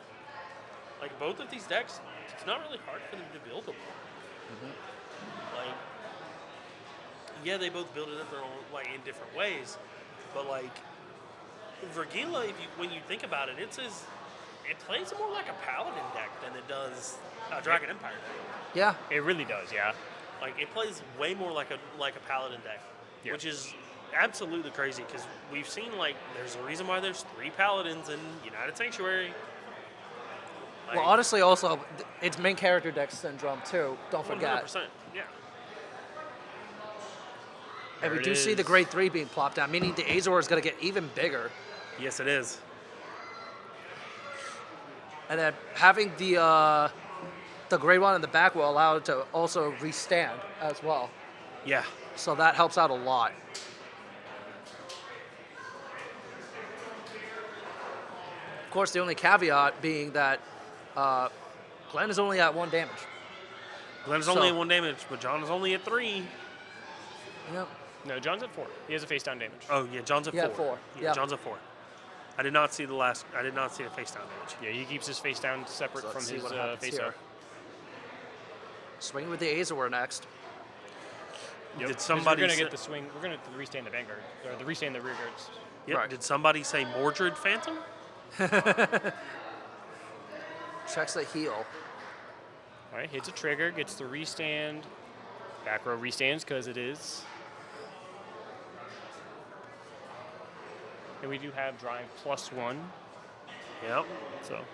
Like, both of these decks, it's not really hard for them to build them. Like, yeah, they both build it at their own, like, in different ways. But, like, Vergila, when you think about it, it plays more like a Paladin deck than it does a Dragon Empire deck. Yeah. It really does, yeah. Like, it plays way more like a Paladin deck, Yeah. which is absolutely crazy because we've seen, like, there's a reason why there's 3 Paladins in United Sanctuary. Like, Well, honestly, also, it's main character deck syndrome, too. Don't forget. 100%, yeah. And we There do it see the is. grade 3 being plopped down, meaning the Azor is going to get even bigger. Yes, it is. And then having the grade 1 in the back will allow it to also restand as well. Yeah. So that helps out a lot. Of course, the only caveat being that Glenn is only at 1 damage. Glenn's So- only at 1 damage, but John is only at 3. Yep. No, John's at 4. He has a face down damage. Oh, yeah, John's at 4. Yeah, 4. Yeah, Yeah. John's at 4. I did not see the face down damage. Yeah, he keeps his face down separate So let's from see his what happens face here. up. Swinging with the Azor next. Yep. Did 'Cause somebody We're gonna say- get the swing. We're gonna restand the Vanguard, or the restand the rear guards. Yep. Right. Did somebody say Mordred Phantom? Checks the heal. All right, hits a trigger, gets the restand. Back row restands because it is. And we do have drive +1, Yep. so.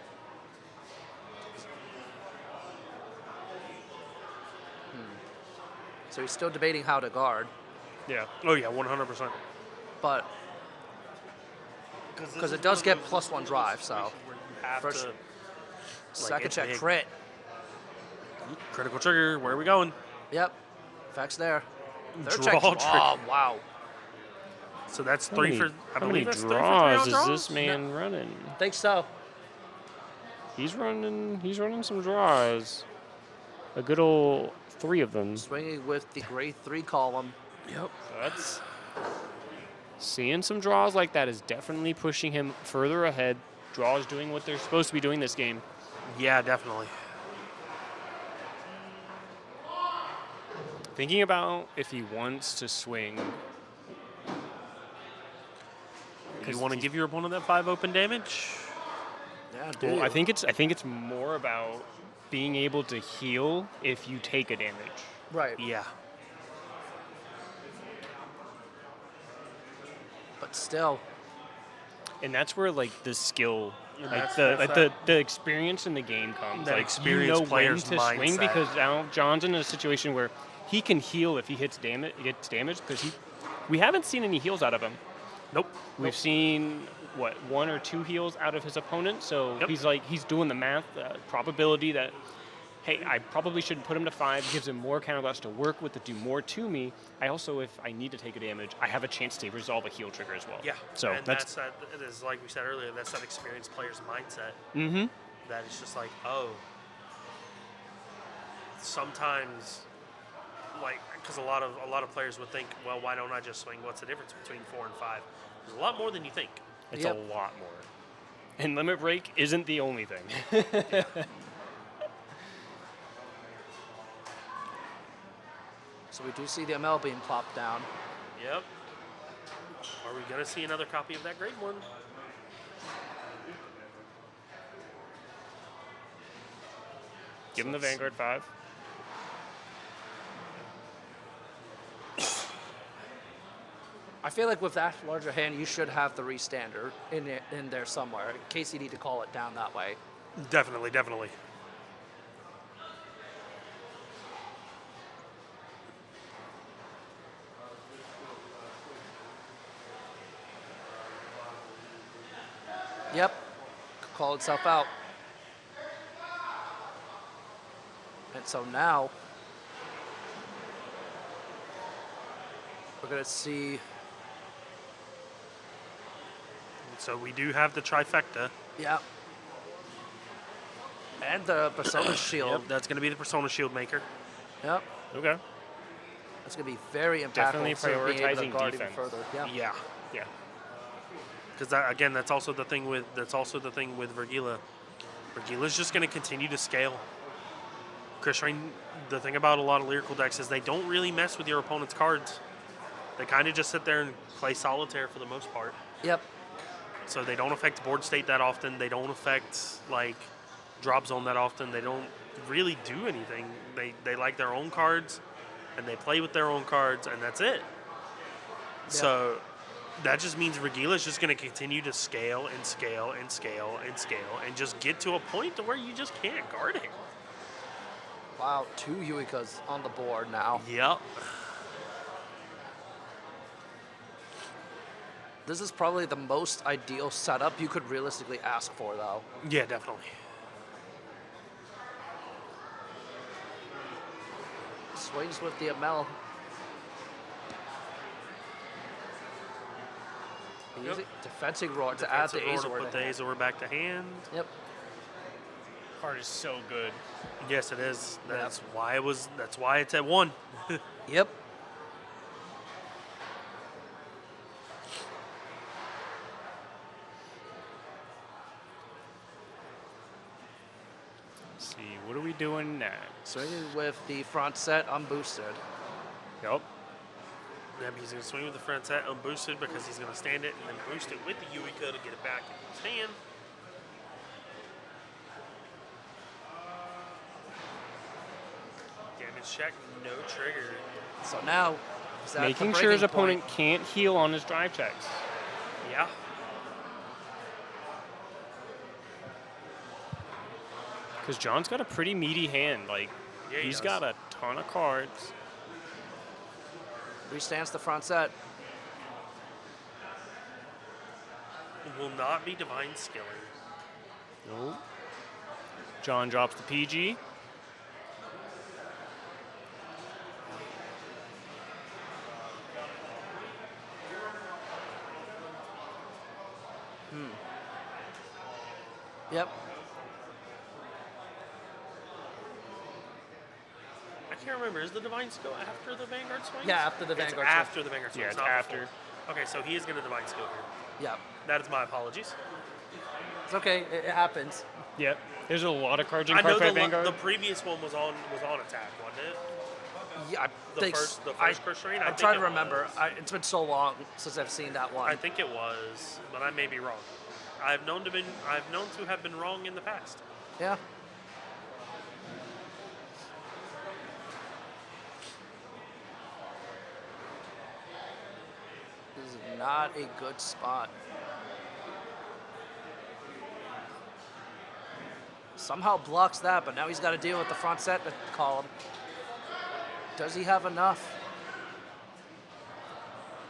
So he's still debating how to guard, Yeah. Oh, yeah, 100%. but because it does get +1 drive, so First, First- second it's check big. crit. Critical trigger. Where are we going? Yep, effects there. Third Draw check. trigger. Oh wow! So that's How 3 many- for. I how believe many that's 3 for 3 draws on is draws? this man running? Think so. He's running some draws. A good old 3 of them. So Swinging with the grade 3 column. Yep. that's seeing some draws like that is definitely pushing him further ahead. Draws doing what they're supposed to be doing this game. Yeah, definitely. Thinking about if he wants to swing. Do you want to give your opponent that 5 open damage? Yeah, Well, dude. I think it's more about being able to heal if you take a damage. Right. Yeah. But still, And that's where like the skill, like that's- the that's like the experience in the game comes. That like experienced you know when player's to swing mindset. because now John's in a situation where he can heal if he gets damage because we haven't seen any heals out of him. Nope. We've seen what 1 or 2 heals out of his opponent, so Yep. he's doing the math, probability that hey, I probably shouldn't put him to 5. It gives him more counterblast to work with to do more to me. I also, if I need to take a damage, I have a chance to resolve a heal trigger as well. Yeah. So and that's that. It is like we said earlier. That's that experienced player's mindset. Mm-hmm. That it's just like, oh, sometimes, like, because a lot of players would think, well, why don't I just swing? What's the difference between 4 and 5? There's a lot more than you think. It's a lot more. And limit break isn't the only thing. So we do see the ML being plopped down. Yep. Are we going to see another copy of that grade 1? Give him the Vanguard 5. I feel like with that larger hand, you should have the restander in there somewhere in case you need to call it down that way. Definitely, definitely. Yep. Could call itself out. And so now we're going to see. So we do have the trifecta. Yep. And the Persona Shield. Yep, that's going to be the Persona Shield maker. Yep. Okay. That's going to be very impactful. Definitely to being able to prioritizing guard even defense. further. Yeah. Yeah. Yeah. Because again, that's also the thing with Vergila. Vergila's just going to continue to scale. Chris Rain, the thing about a lot of lyrical decks is they don't really mess with your opponent's cards. They kind of just sit there and play solitaire for the most part. Yep. So they don't affect board state that often. They don't affect like drop zone that often. They don't really do anything. They like their own cards, and they play with their own cards, and that's it. Yep. So that just means Regila is just going to continue to scale and scale and scale and scale and just get to a point to where you just can't guard it. Wow, 2 Yuikas on the board now. Yep. This is probably the most ideal setup you could realistically ask for, though. Yeah, definitely. Swings with the ML. Yep. Defensive roar to add the Defensive Azor. roar to put the Azor back to hand. Yep. Card is so good. Yes, it is. That's why it's at 1. Yep. Let's see, what are we doing next? Swinging with the front set unboosted. Yep. Yep, he's going to swing with the front set unboosted because he's going to stand it and then boost it with the Yuika to get it back in his hand. Damage check, no trigger. So now, is that Making the sure his breaking point? opponent can't heal on his drive checks. Yeah. Because John's got a pretty meaty hand. Like, Yeah, he he's does. got a ton of cards. Restands the front set. Will not be divine skilling. Nope. John drops the PG. Yep. I can't remember. Is the divine skill after the Vanguard swing? Yeah, after the Vanguard It's swing. after the Vanguard swing. Yeah, it's not after. before. Okay, so he is going to divine skill here. Yep. That is my apologies. It's okay. It happens. Yep. There's a lot of cards in I know Cardfight Vanguard. the previous one was on attack, wasn't it? Yeah, I The think first Chris Rain? I'm trying to remember. It's been so long since I've seen that one. I think it was, but I may be wrong. I've known to have been wrong in the past. Yeah. This is not a good spot. Somehow blocks that, but now he's got to deal with the front set column. Does he have enough?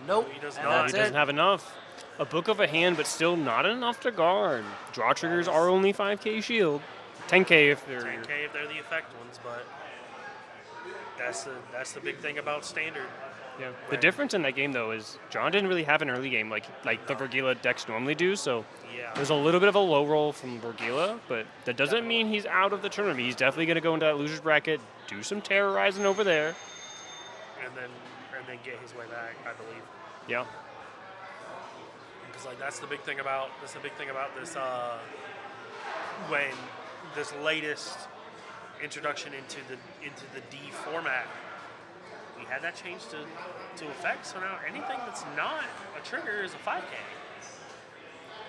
Nope. He does and not. No, that's he doesn't it. have enough. A book of a hand, but still not enough to guard. Draw triggers are only 5k shield. 10K if they're 10K if they're the effect ones, but that's the big thing about standard. yeah. The difference in that game though is John didn't really have an early game like the Vergila decks normally do. So Yeah. there's a little bit of a low roll from Vergila, but that doesn't mean he's out of the tournament. He's definitely going to go into that losers bracket, do some terrorizing over there. And then get his way back, I believe. Yeah. Because like that's the big thing about this. When this latest introduction into the D format, we had that change to effects. So now anything that's not a trigger is a 5K.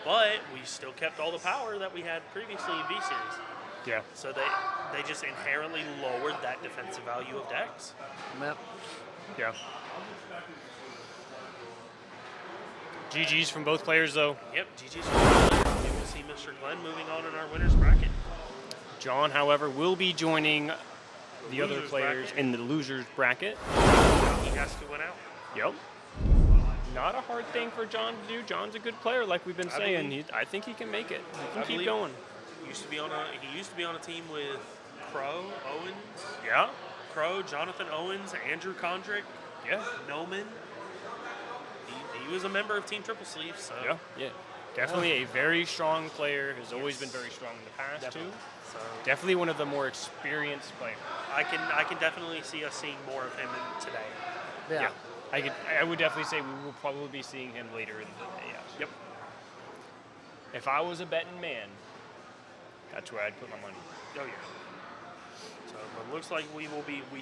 But we still kept all the power that we had previously in B series. Yeah. So they just inherently lowered that defensive value of decks. Yep. Yeah. GG's from both players though. Yep, GG's. You will see Mr. Glenn moving on in our winners bracket. John, however, will be joining the other losers players bracket. in the losers bracket. He has to win out. Yep. Not a hard thing for John to do. John's a good player, like we've been saying. I think he can make it. He can keep going. He used to be on a team with Crow, Owens, Yeah. Crow, Jonathan Owens, Andrew Condrick, Yeah. Noman. He was a member of Team Triple Sleeve, so Yeah. Yeah. Definitely a very strong player. Has always been very strong in the past Definitely. too. So Definitely one of the more experienced players. I can definitely see us seeing more of him today. Yeah. I would definitely say we will probably be seeing him later in the day. Yeah. Yep. If I was a betting man, that's where I'd put my money. Oh yeah. So it looks like we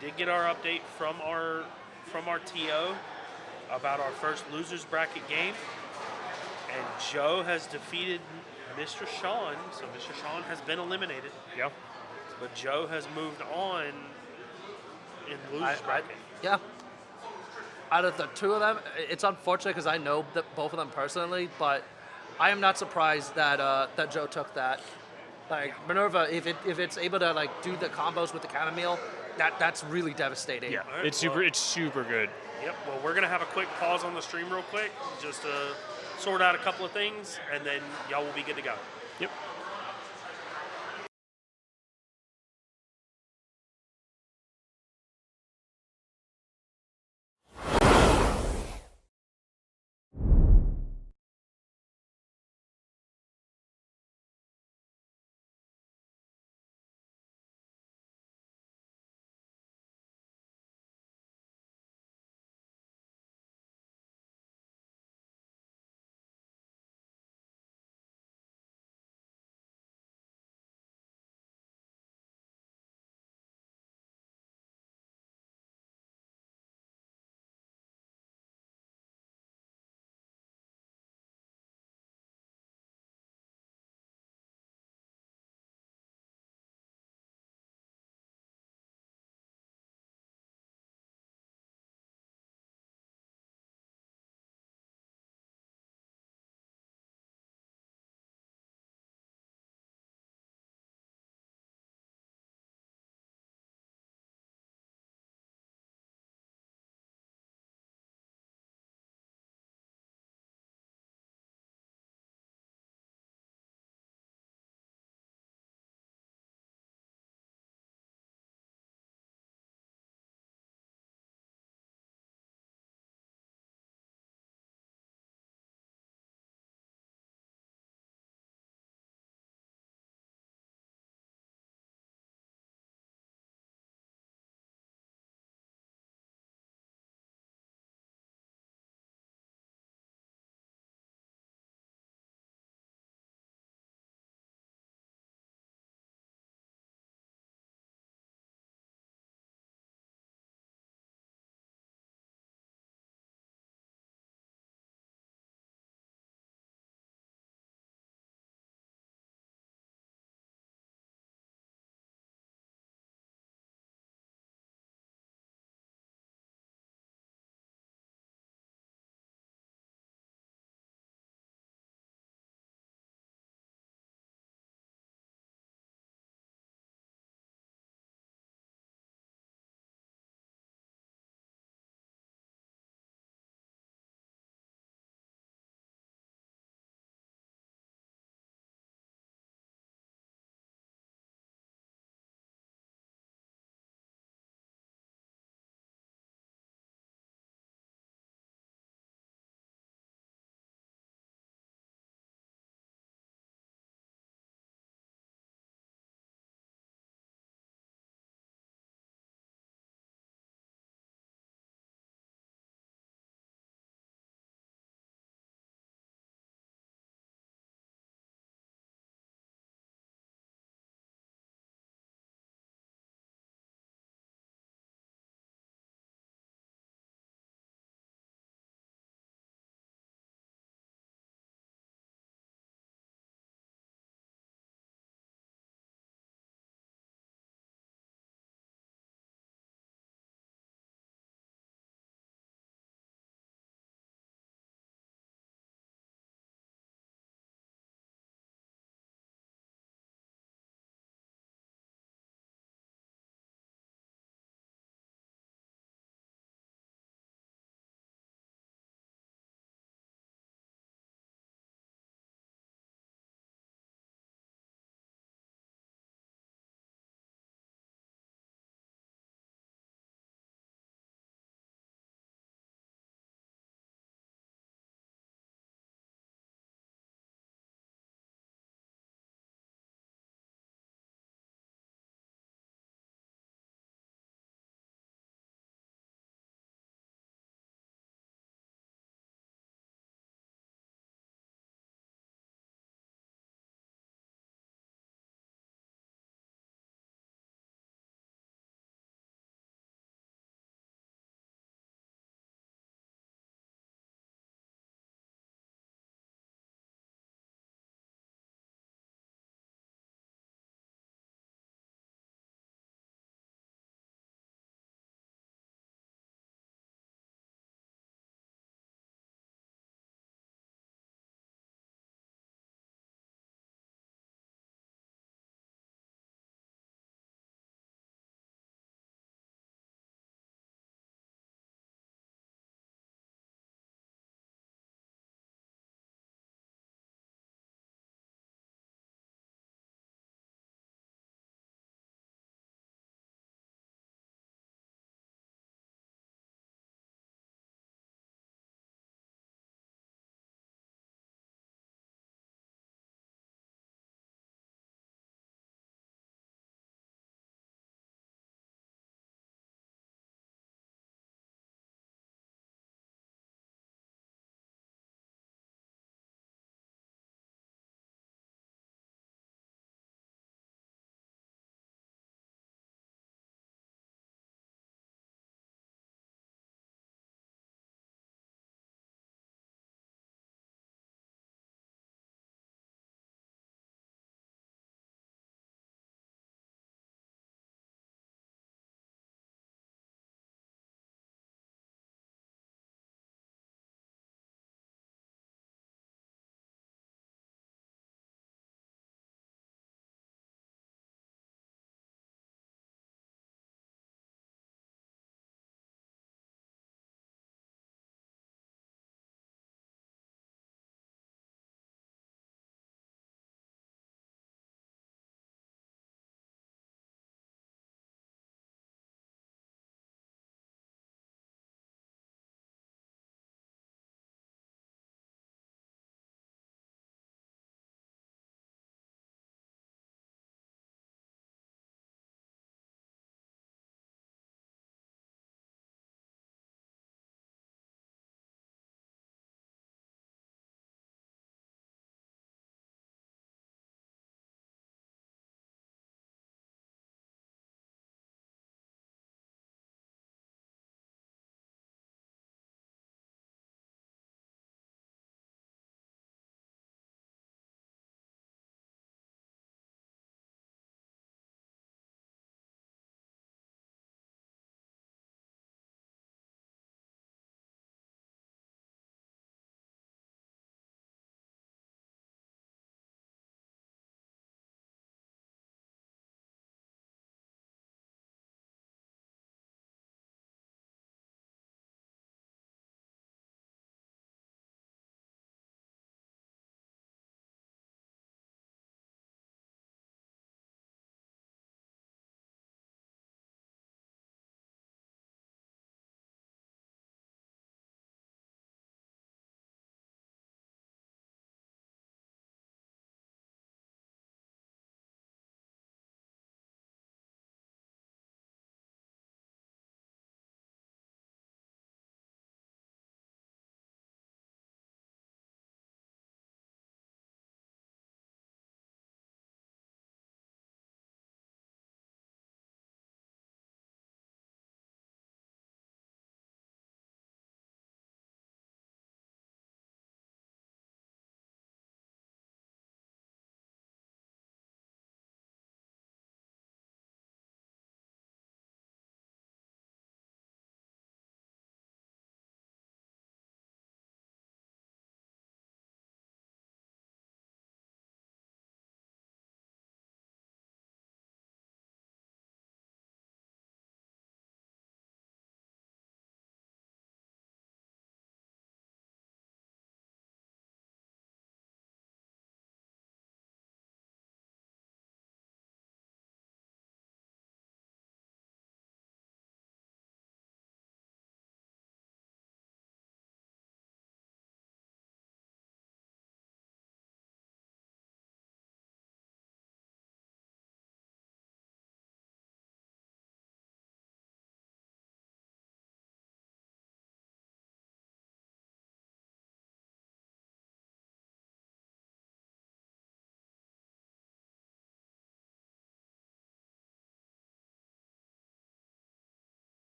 did get our update from our TO about our first losers bracket game, and Joe has defeated Mr. Sean, so Mr. Sean has been eliminated, Yeah. but Joe has moved on in losers bracket. Yeah. Out of the two of them, it's unfortunate because I know both of them personally, but I am not surprised that that Joe took that. Like Manurva, if it's able to like do the combos with the chamomile, that's really devastating. Yeah. All right, It's super good. Yep. Well, we're gonna have a quick pause on the stream real quick, just to sort out a couple of things, and then y'all will be good to go. Yep.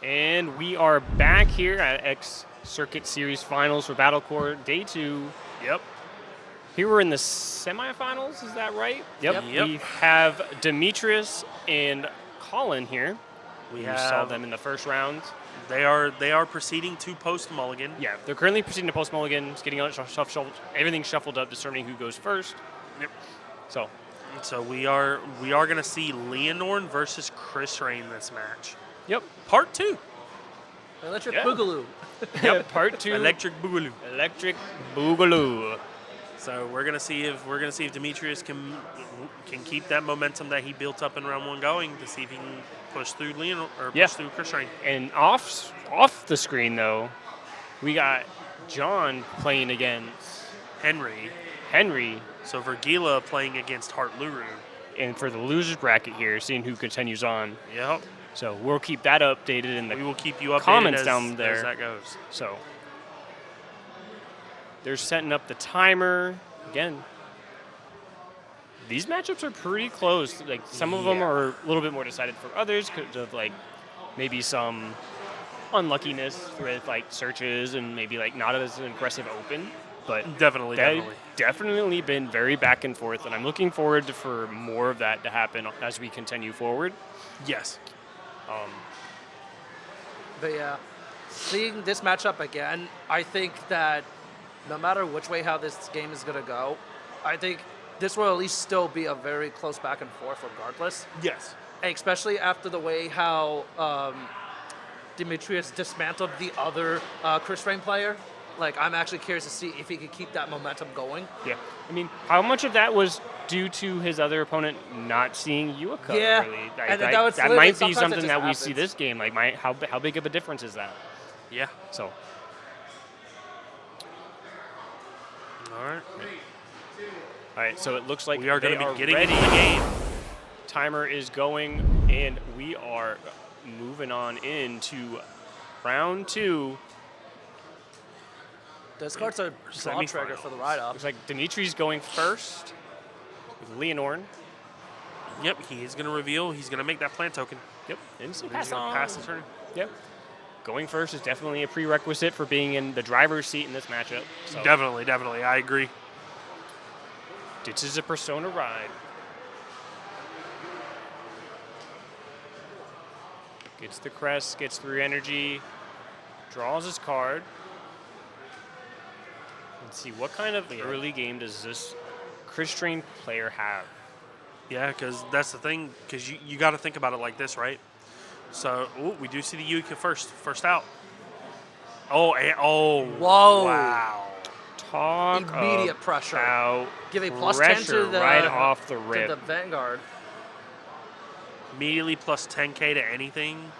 And we are back here at X Circuit Series Finals for Battle Core Day 2. Yep. Here we're in the semifinals, is that right? Yep. We have Demetrius and Colin here. We saw them in the first round. They are proceeding to post mulligan. Yeah, they're currently proceeding to post mulligan, it's getting everything shuffled up, determining who goes first. Yep. So we are going to see Leonor versus Chris Rain this match. Yep. Part 2. Electric Boogaloo. Yep. Part 2. Electric Boogaloo. Electric Boogaloo. So we're gonna see if Demetrius can keep that momentum that he built up in round 1 going, to see if he can push through Leonor or push through Chris Rain. And off the screen though, we got John playing against Henry. So Vergila playing against Hart Luru. And for the losers bracket here, seeing who continues on. Yep. So we'll keep that updated in the we will keep you updated comments down there as that goes. So they're setting up the timer again. These matchups are pretty close. Like some of them are a little bit more decided for others because of like maybe some unluckiness with like searches and maybe like not as an aggressive open. But definitely been very back and forth, and I'm looking forward for more of that to happen as we continue forward. Yes. But yeah, seeing this matchup again, I think that no matter which way how this game is going to go, I think this will at least still be a very close back and forth regardless. Yes. Especially after the way how Demetrius dismantled the other Chris Rain player. Like, I'm actually curious to see if he could keep that momentum going. Yeah. I mean, how much of that was due to his other opponent not seeing Yuika? Yeah. Really? And that might be sometimes something that we happens. see this game. Like, how big of a difference is that? Yeah. So. All right. So it looks like we are going to be getting ready. into the game. Timer is going, and we are moving on into round 2. This card's a draw trigger for the ride-up. Looks like Dimitri's going first with Leonor. Yep, he is going to reveal. He's going to make that plant token. Yep, and he's going to pass the turn. Yep. Going first is definitely a prerequisite for being in the driver's seat in this matchup. So. Definitely. I agree. This is a Persona ride. Gets the crest, gets 3 energy, draws his card. Let's see, what kind of early game does this Chris Rain player have? Yeah, because that's the thing, because you got to think about it like this, right? So, we do see the Yuika first out. Whoa. Wow. Talk immediate pressure. Give a plus 10 to the right off the rip. To the Vanguard. Immediately plus 10k to anything.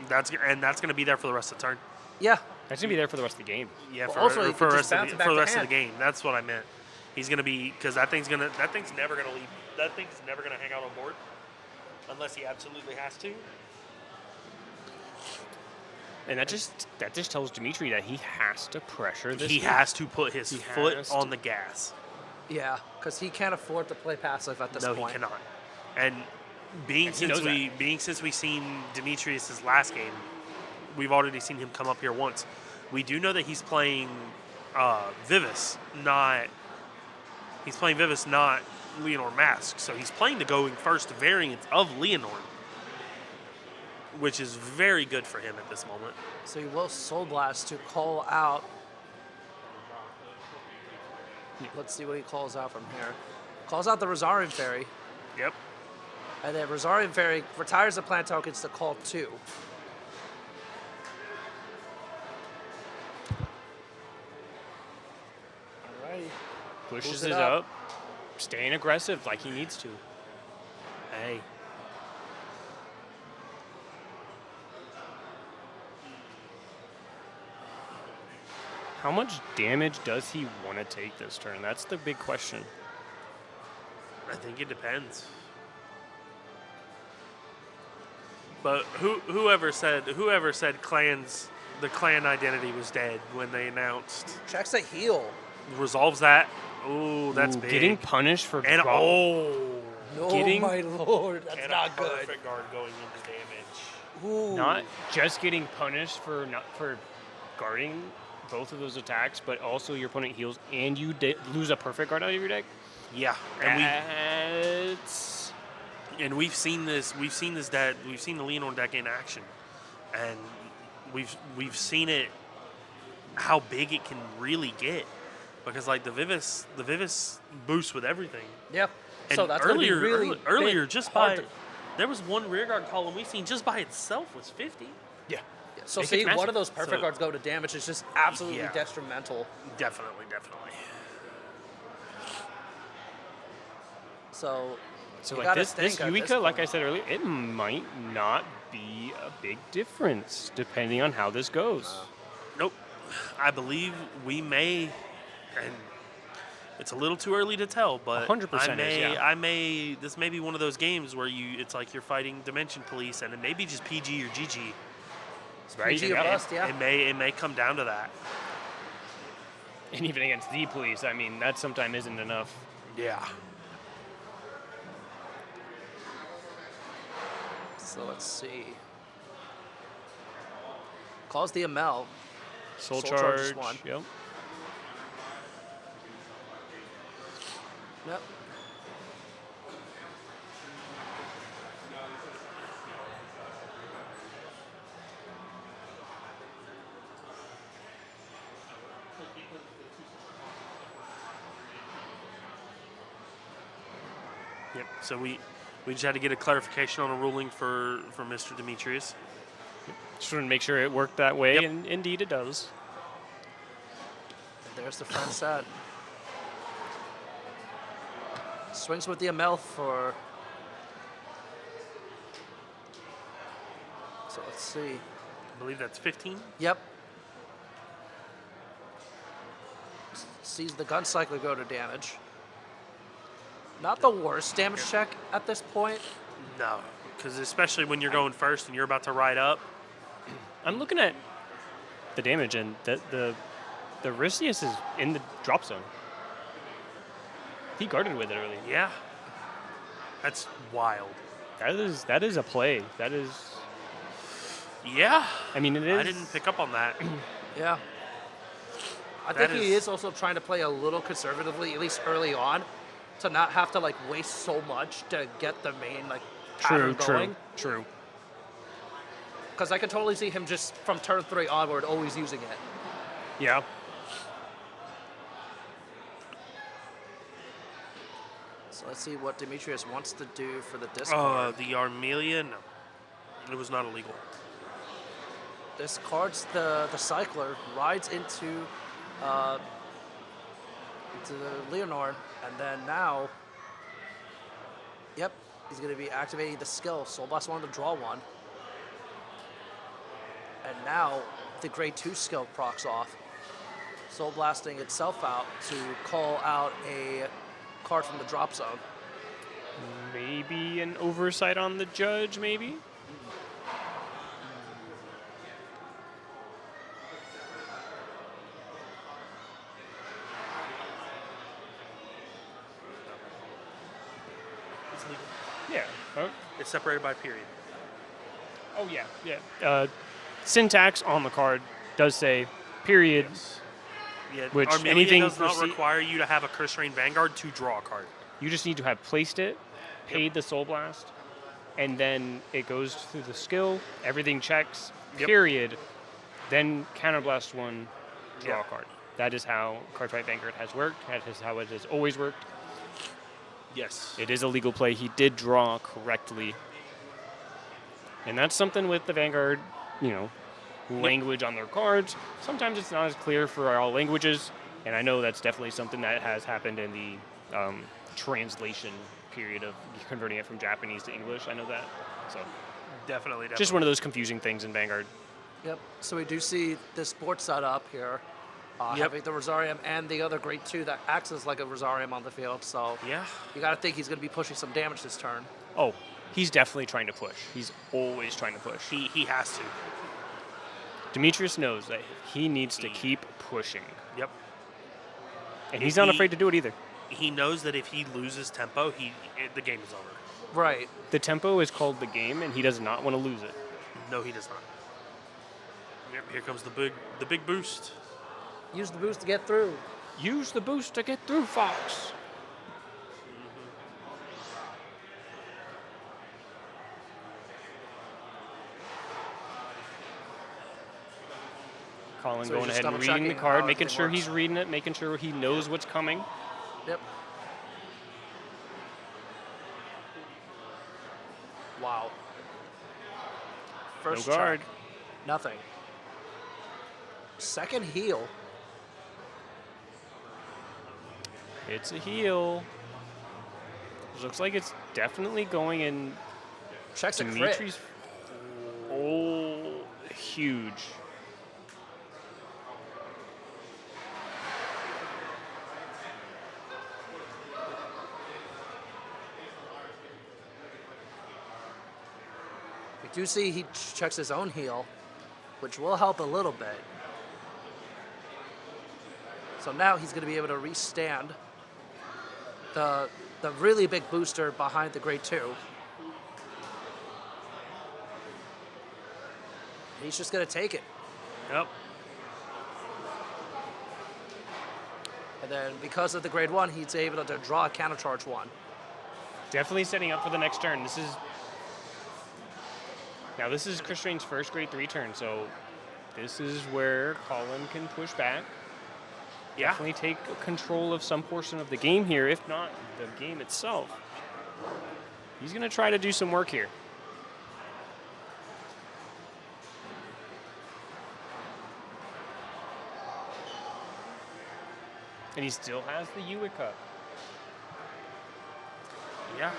That's going to be there for the rest of the turn. Yeah. That's going to be there for the rest of the game. Yeah, well, for the rest of the game. That's what I meant. He's going to be, because that thing's never going to leave. That thing's never going to hang out on board unless he absolutely has to. And that just tells Dimitri that he has to pressure this. He has to put his foot on the gas. Yeah, because he can't afford to play passive at this point. No, he cannot. And since we've seen Demetrius' last game, we've already seen him come up here once. We do know that he's playing Vivis, not Leonor Mask. So he's playing the going first variant of Leonor, which is very good for him at this moment. So he will Soul Blast to call out. Let's see what he calls out from here. Calls out the Rosarian Fairy. Yep. And then Rosarian Fairy retires the plant tokens to call 2. Alrighty. Pushes it up. Staying aggressive like he needs to. Hey. How much damage does he want to take this turn? That's the big question. I think it depends. But whoever said the clan identity was dead when they announced. Checks a heal. Resolves that. Ooh, that's big. Getting punished for and draw. getting my lord, that's And not a good. perfect guard going into damage. Ooh. not just getting punished for guarding both of those attacks, but also your opponent heals and you lose a perfect guard out of your deck. Yeah, and we've seen this deck. We've seen the Leonor deck in action, and we've seen it how big it can really get, because like the Vivis boosts with everything. Yep. And So that's gonna be earlier big, just hard by to- there was one rear guard column we've seen just by itself was 50. Yeah. So It see, gets one massive. of those perfect So- guards go to damage is just absolutely Yeah. detrimental. Definitely. So So you like gotta this think at this Yuika, like I point. said earlier, it might not be a big difference depending on how this goes. Nope. I believe we may, and it's a little too early to tell, but 100% this may be one of those games where it's like you're fighting Dimension Police, and it may be just PG or GG. Right? PG or bust, yeah. It may come down to that. And even against the police, I mean, that sometimes isn't enough. Yeah. So let's see. Calls the ML. Soul Charge is charge. one. Yep. Yep. Yep. So we just had to get a clarification on a ruling for Mr. Demetrius. Just want to make sure it worked that way, Yep. and indeed it does. And there's the front set. Swings with the ML for. So let's see. I believe that's 15. Yep. Sees the gun cycler go to damage. Not the worst damage check at this point. No, because especially when you're going first and you're about to ride up. I'm looking at the damage, and the Ristius is in the drop zone. He guarded with it early. Yeah. That's wild. That is a play. That is. Yeah. I mean, it is. I didn't pick up on that. Yeah. I That think he is- is also trying to play a little conservatively, at least early on, to not have to like waste so much to get the main like pattern going. True. Because I can totally see him just from turn 3 onward always using it. Yeah. So let's see what Demetrius wants to do for the discard. The Armelia, no. It was not illegal. Discards the cycler, rides into the Leonor, and then now, yep, he's going to be activating the skill. Soul Blast wanted to draw one. And now the grade 2 skill procs off. Soul Blasting itself out to call out a card from the drop zone. Maybe an oversight on the judge, maybe? It's legal. Yeah. Oh, It's separated by period. oh yeah. Yeah. Syntax on the card does say period. Yeah, Which Armelia anything does not proceed- require you to have a Curse Rain Vanguard to draw a card. You just need to have placed it, paid the Soul Blast, and then it goes through the skill, everything checks, Yep. period, then counterblast one, draw Yeah. a card. That is how Cardfight Vanguard has worked. That is how it has always worked. Yes. It is a legal play. He did draw correctly. And that's something with the Vanguard, language on their cards. Sometimes it's not as clear for all languages, and I know that's definitely something that has happened in the translation period of converting it from Japanese to English. I know that. So Definitely. just one of those confusing things in Vanguard. Yep. So we do see this board set up here, Yep. having the Rosarium and the other grade 2 that acts as like a Rosarium on the field. So Yeah. you got to think he's going to be pushing some damage this turn. Oh, he's definitely trying to push. He's always trying to push. He has to. Demetrius knows that he needs to keep pushing. Yep. And he's not afraid to do it either. he knows that if he loses tempo, the game is over. Right. The tempo is called the game, and he does not want to lose it. No, he does not. Yep, here comes the big boost. Use the boost to get through. Use the boost to get through, Fox. Colin So he's going just ahead and reading the double-checking card, how making everything sure works. he's reading it, making sure he knows what's coming. Yep. Wow. First No guard. check. Nothing. Second heal. It's a heal. Looks like it's definitely going in Checks a crit. Dimitri's. Oh, huge. We do see he checks his own heal, which will help a little bit. So now he's going to be able to restand the really big booster behind the grade 2. He's just going to take it. Yep. And then because of the grade 1, he's able to draw a counter charge 1. Definitely setting up for the next turn. This is Chris Strain's first grade 3 turn, so this is where Colin can push back. Yeah. Definitely take control of some portion of the game here, if not the game itself. He's going to try to do some work here. And he still has the Uica. Yeah.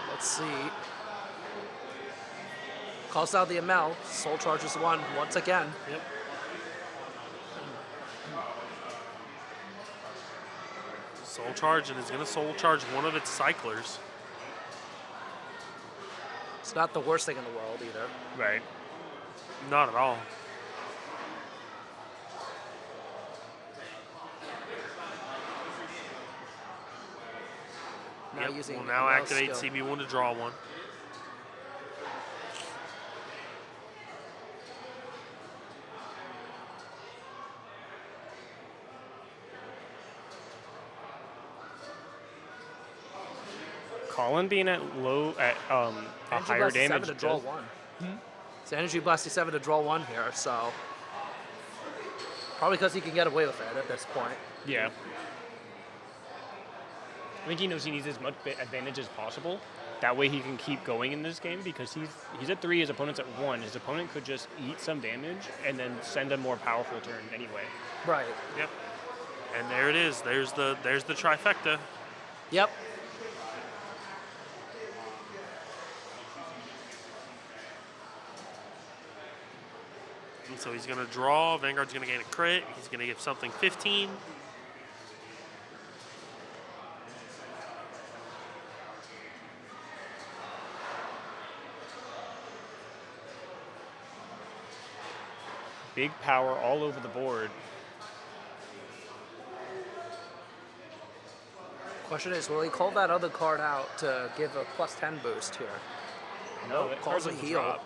Let's see. Calls out the ML. Soul charges 1 once again. Yep. Soul charge, and is going to soul charge one of its cyclers. It's not the worst thing in the world either. Right. Not at all. Now Yep, using will now ML activate skill. CB1 to draw one. Colin being at a Energy higher Blast is 7 damage to draw does- 1. It's Energy Blast is 7 to draw 1 here, so probably because he can get away with it at this point. Yeah. I think he knows he needs as much advantage as possible. That way he can keep going in this game because he's at 3, his opponent's at 1. His opponent could just eat some damage and then send a more powerful turn anyway. Right. Yep. And there it is. There's the trifecta. Yep. And so he's going to draw. Vanguard's going to gain a crit. He's going to give something 15. Big power all over the board. Question is, will he call that other card out to give a +10 boost here? No, that calls a card doesn't heal. drop.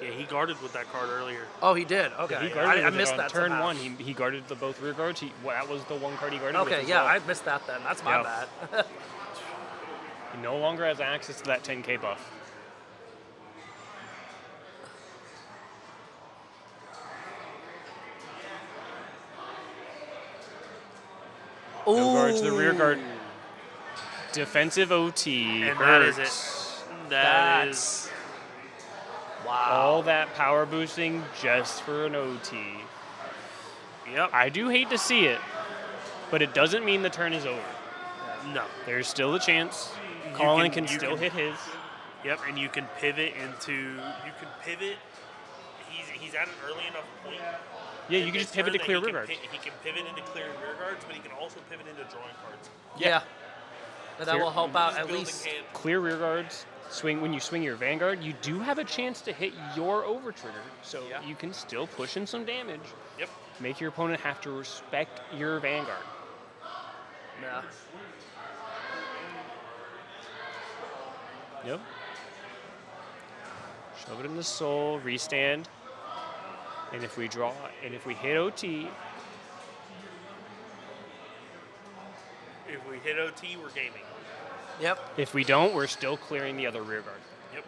Yeah, he guarded with that card earlier. Oh, he did. Okay, He guarded I with it missed on that. turn somehow. 1. He guarded both rear guards. That was the one card he guarded with Okay, as yeah, well. I missed that then. That's my Yeah. bad. He no longer has access to that 10k buff. No guard to the rear guard. Defensive OT. And that is hurts. it. That is. Wow. All that power boosting just for an OT. Yep. I do hate to see it, but it doesn't mean the turn is over. No. There's still a chance. You Colin can- can you still can- hit his. Yep, and you can pivot into. You can pivot. he's at an early enough point. Yeah, in you can his just pivot to turn clear that rear guards. He can pivot into clearing rear guards, but he can also pivot into drawing cards. Yeah. And that Clear- will help out He's at building least. hand. Clear rear guards. When you swing your Vanguard, you do have a chance to hit your over trigger, so Yeah. you can still push in some damage. Yep. Make your opponent have to respect your Vanguard. Yeah. Yep. Shove it in the soul, restand. And if we draw, and if we hit OT, If we hit OT, we're gaming. Yep. if we don't, we're still clearing the other rear guard. Yep.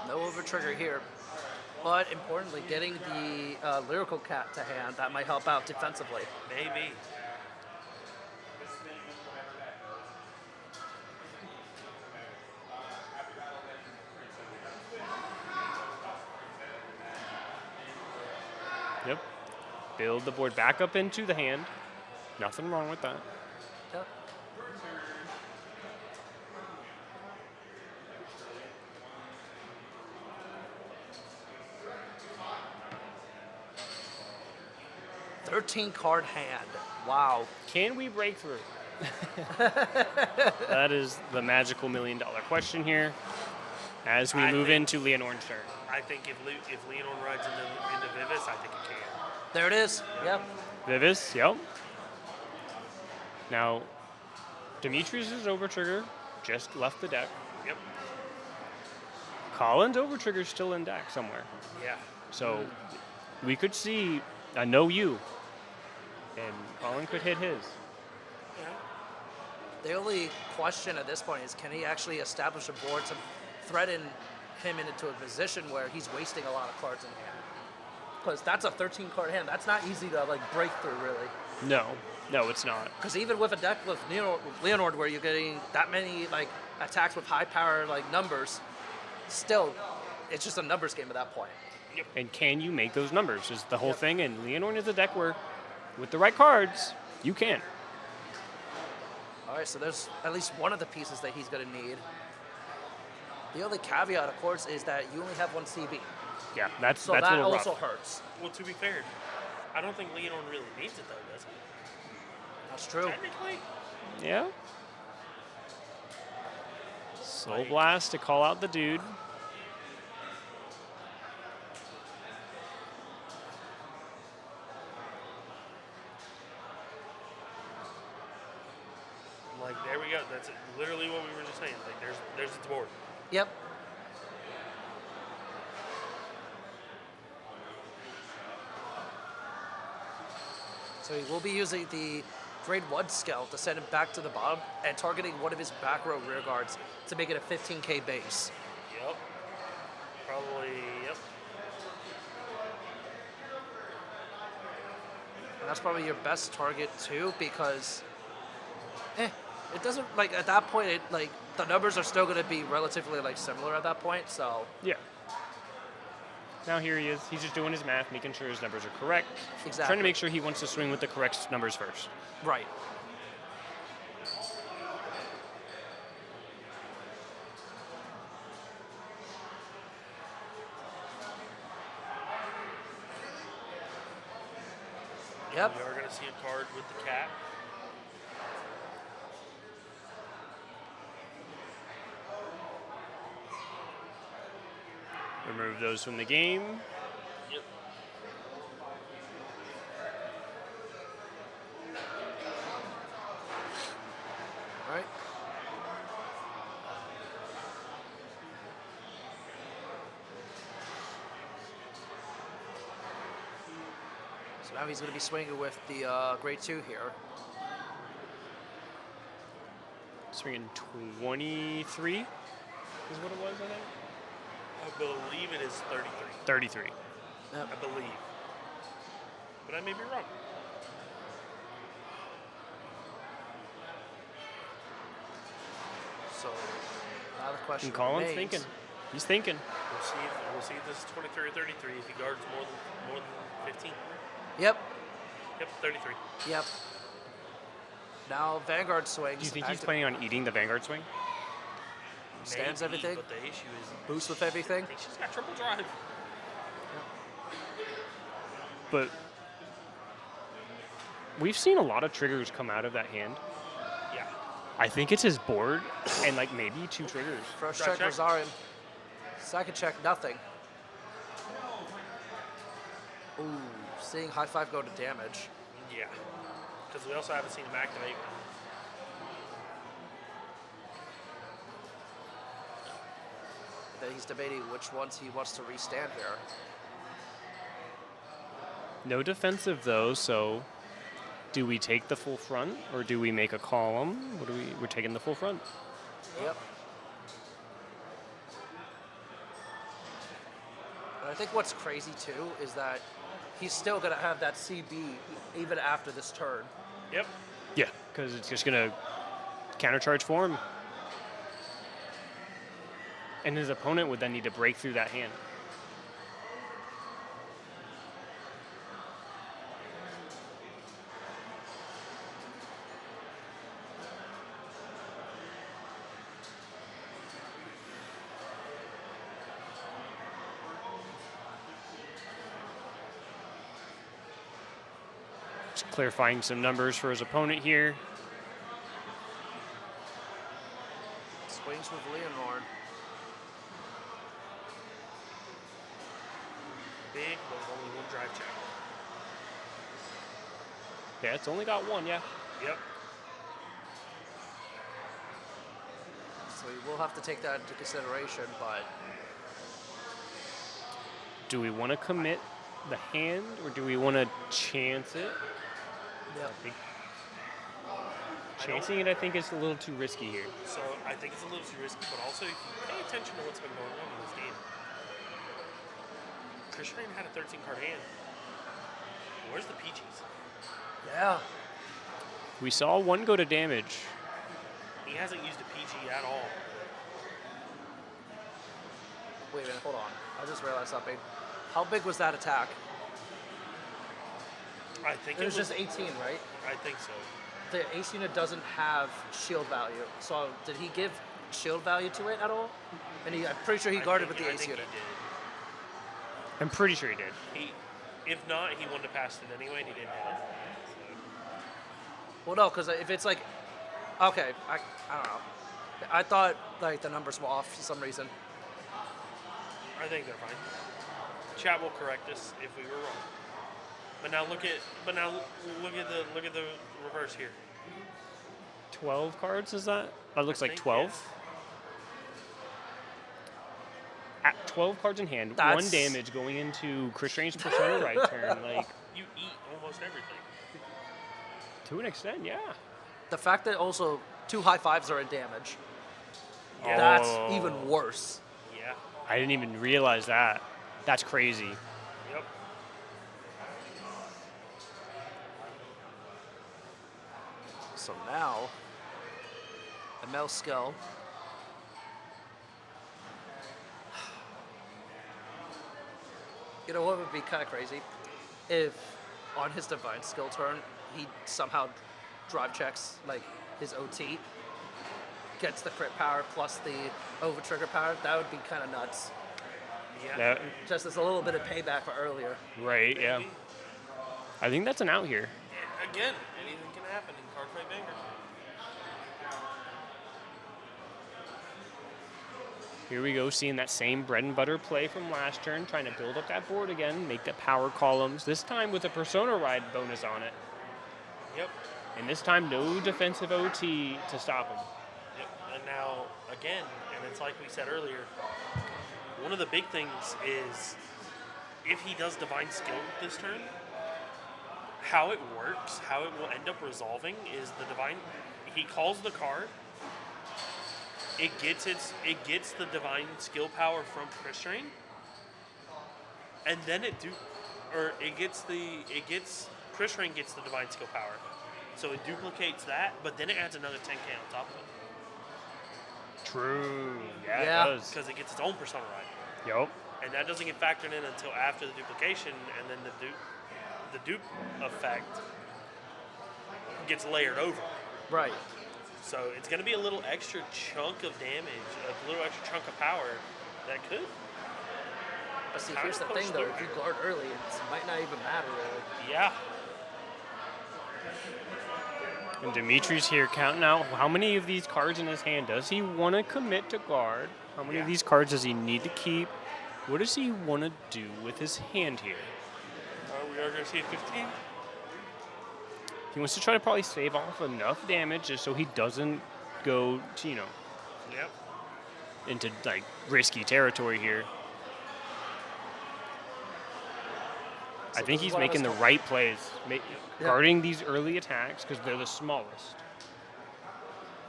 No over trigger here. But importantly, getting the lyrical cat to hand, that might help out defensively. Maybe. Yep. Build the board back up into the hand. Nothing wrong with that. Yep. $13-card hand. Wow. Can we break through? That is the magical $1 million question here as we I move think- into Leonor's turn. I think if Leonor rides into Vivis, I think it can. There it is. Yep. Vivis, yep. Now, Demetrius' over trigger just left the deck. Yep. Colin's over trigger is still in deck somewhere. Yeah. So we could see a no you, and Colin could hit his. Yeah. The only question at this point is, can he actually establish a board to threaten him into a position where he's wasting a lot of cards in hand? Because that's a 13-card hand. That's not easy to break through, really. No, it's not. Because even with a deck with Leonor, where you're getting that many attacks with high power numbers, still, it's just a numbers game at that point. And can you make those numbers? Is the whole Yep. thing. And Leonor is a deck where, with the right cards, you can. All right, so there's at least one of the pieces that he's going to need. The only caveat, of course, is that you only have one CB. Yeah, that's So a that little also rough. hurts. Well, to be fair, I don't think Leonor really needs it though, does he? That's true. Technically. Yeah. Soul Like- Blast to call out the dude. Like there we go. That's literally what we were just saying. Like there's its board. Yep. So he will be using the grade 1 skill to send him back to the bottom and targeting one of his back row rear guards to make it a 15k base. Yep. Probably. Yep. And that's probably your best target too, because it doesn't at that point the numbers are still going to be relatively similar at that point. So Yeah. Now here he is. He's just doing his math, making sure his numbers are correct. Exactly. Trying to make sure he wants to swing with the correct numbers first. right. Yep. We are going to see a card with the cat. Remove those from the game. Yep. All right. So now he's going to be swinging with the grade 2 here. Swinging 23 is what it was, I think. I believe it is 33. 33. Yep. I believe. But I may be wrong. So Now the question And Colin's remains, thinking. He's thinking. we'll see if this is 23 or 33. If he guards more than 15. Yep. Yep, 33. Yep. Now Vanguard swings. Do you think he's active- planning on eating the Vanguard swing? Stands Maybe, everything. But the issue is Boost with everything. I think she's got triple drive. But we've seen a lot of triggers come out of that hand. Yeah. I think it's his board and like maybe 2 triggers. First Drive check, check. Rosarian. Second check, nothing. Ooh, seeing high five go to damage. Yeah. Because we also haven't seen him activate. Then he's debating which ones he wants to restand here. No defensive though, so do we take the full front or do we make a column? We're taking the full front. Yep. And I think what's crazy too is that he's still gonna have that CB even after this turn. Yep. Yeah, because it's just gonna countercharge for him. And his opponent would then need to break through that hand. Just clarifying some numbers for his opponent here. Swings with Leonor. Big, but only 1 drive check. Yeah, it's only got 1, yeah. Yep. So we will have to take that into consideration, but Do we want to commit the hand or do we want to chance it? yep. Chancing it, I think, is a little too risky here. So I think it's a little too risky, but also if you pay attention to what's been going on in this game, Chris Rain had a 13-card hand. Where's the peaches? Yeah. We saw 1 go to damage. He hasn't used a PG at all. Wait a minute, hold on. I just realized something. How big was that attack? I think It was just 18, right? I think so. The ace unit doesn't have shield value. So did he give shield value to it at all? And I'm pretty sure he guarded with the I ace think unit. He did. I'm pretty sure he did. If not, he wouldn't have passed it anyway, and he didn't have it. Well, no, because if it's like, okay, I don't know. I thought like the numbers were off for some reason. I think they're fine. Chat will correct us if we were wrong. But now look at the reverse here. 12 cards, is that? That looks like think, 12. At 12 cards in hand, 1 That's- damage going into Chris Rain's Persona right turn. Like, You eat almost everything. to an extent, yeah. The fact that also 2 high fives are in damage. Yeah. That's Oh. even worse. Yeah. I didn't even realize that. That's crazy. Yep. So now, ML skill. You know what would be kind of crazy? If on his divine skill turn, he somehow drive checks like his OT, gets the crit power plus the over trigger power. That would be kind of nuts. Yeah. That, Just as a little bit of payback for earlier. right, yeah. Maybe. I think that's an out here. Again, anything can happen in Cardfight Vanguard. Here we go, seeing that same bread and butter play from last turn, trying to build up that board again, make the power columns, this time with a Persona Ride bonus on it. Yep. And this time, no defensive OT to stop him. Yep. And now, again, and it's like we said earlier, one of the big things is if he does Divine Skill this turn, how it works, how it will end up resolving is the Divine, he calls the card, it gets the Divine Skill power from Chris Rain, and then Chris Rain gets the Divine Skill power. So it duplicates that, but then it adds another 10k on top of it. True. Yeah, Yeah. it does. Because it gets its own Persona Ride. Yup. And that doesn't get factored in until after the duplication, and then the dupe effect gets layered over. Right. So it's going to be a little extra chunk of damage, a little extra chunk of power that could. But see, here's the thing, though. If you guard early, it might not even matter, really. Yeah. And Dimitri's here counting out how many of these cards in his hand does he want to commit to guard? How many of these cards does he need to keep? What does he want to do with his hand here? We are going to see 15. He wants to try to probably save off enough damage just so he doesn't go, to, Yep. into like risky territory here. So I think this is he's what I making the was right plays, guarding these early attacks because they're the smallest.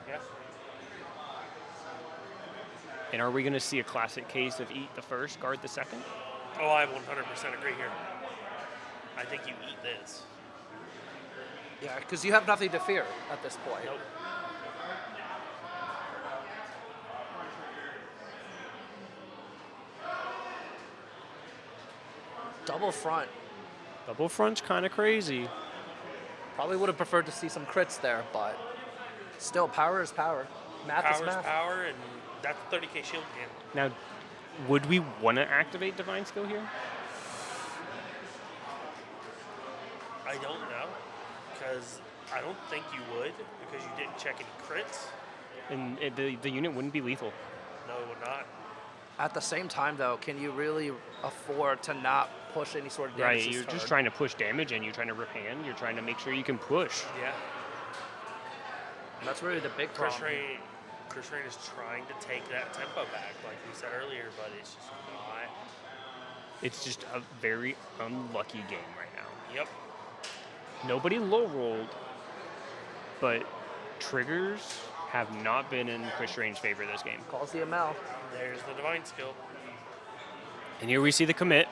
Yeah. And are we going to see a classic case of eat the first, guard the second? Oh, I 100% agree here. I think you eat this. Yeah, because you have nothing to fear at this point. Nope. Double front. Double front's kind of crazy. Probably would have preferred to see some crits there, but still, power is power. Math is Power's math. power, and that's 30k shield again. Now, would we want to activate Divine Skill here? I don't know, because I don't think you would, because you didn't check any crits. And the unit wouldn't be lethal. No, it would not. At the same time, though, can you really afford to not push any sort of damage? Right, this you're just turn? trying to push damage and you're trying to rip hand. You're trying to make sure you can push. Yeah. That's really the big problem. Chris Rain is trying to take that tempo back, like we said earlier, but it's just not. It's just a very unlucky game right now. Yep. Nobody low rolled, but triggers have not been in Chris Rain's favor this game. Calls the ML. There's the divine skill. And here we see the commit.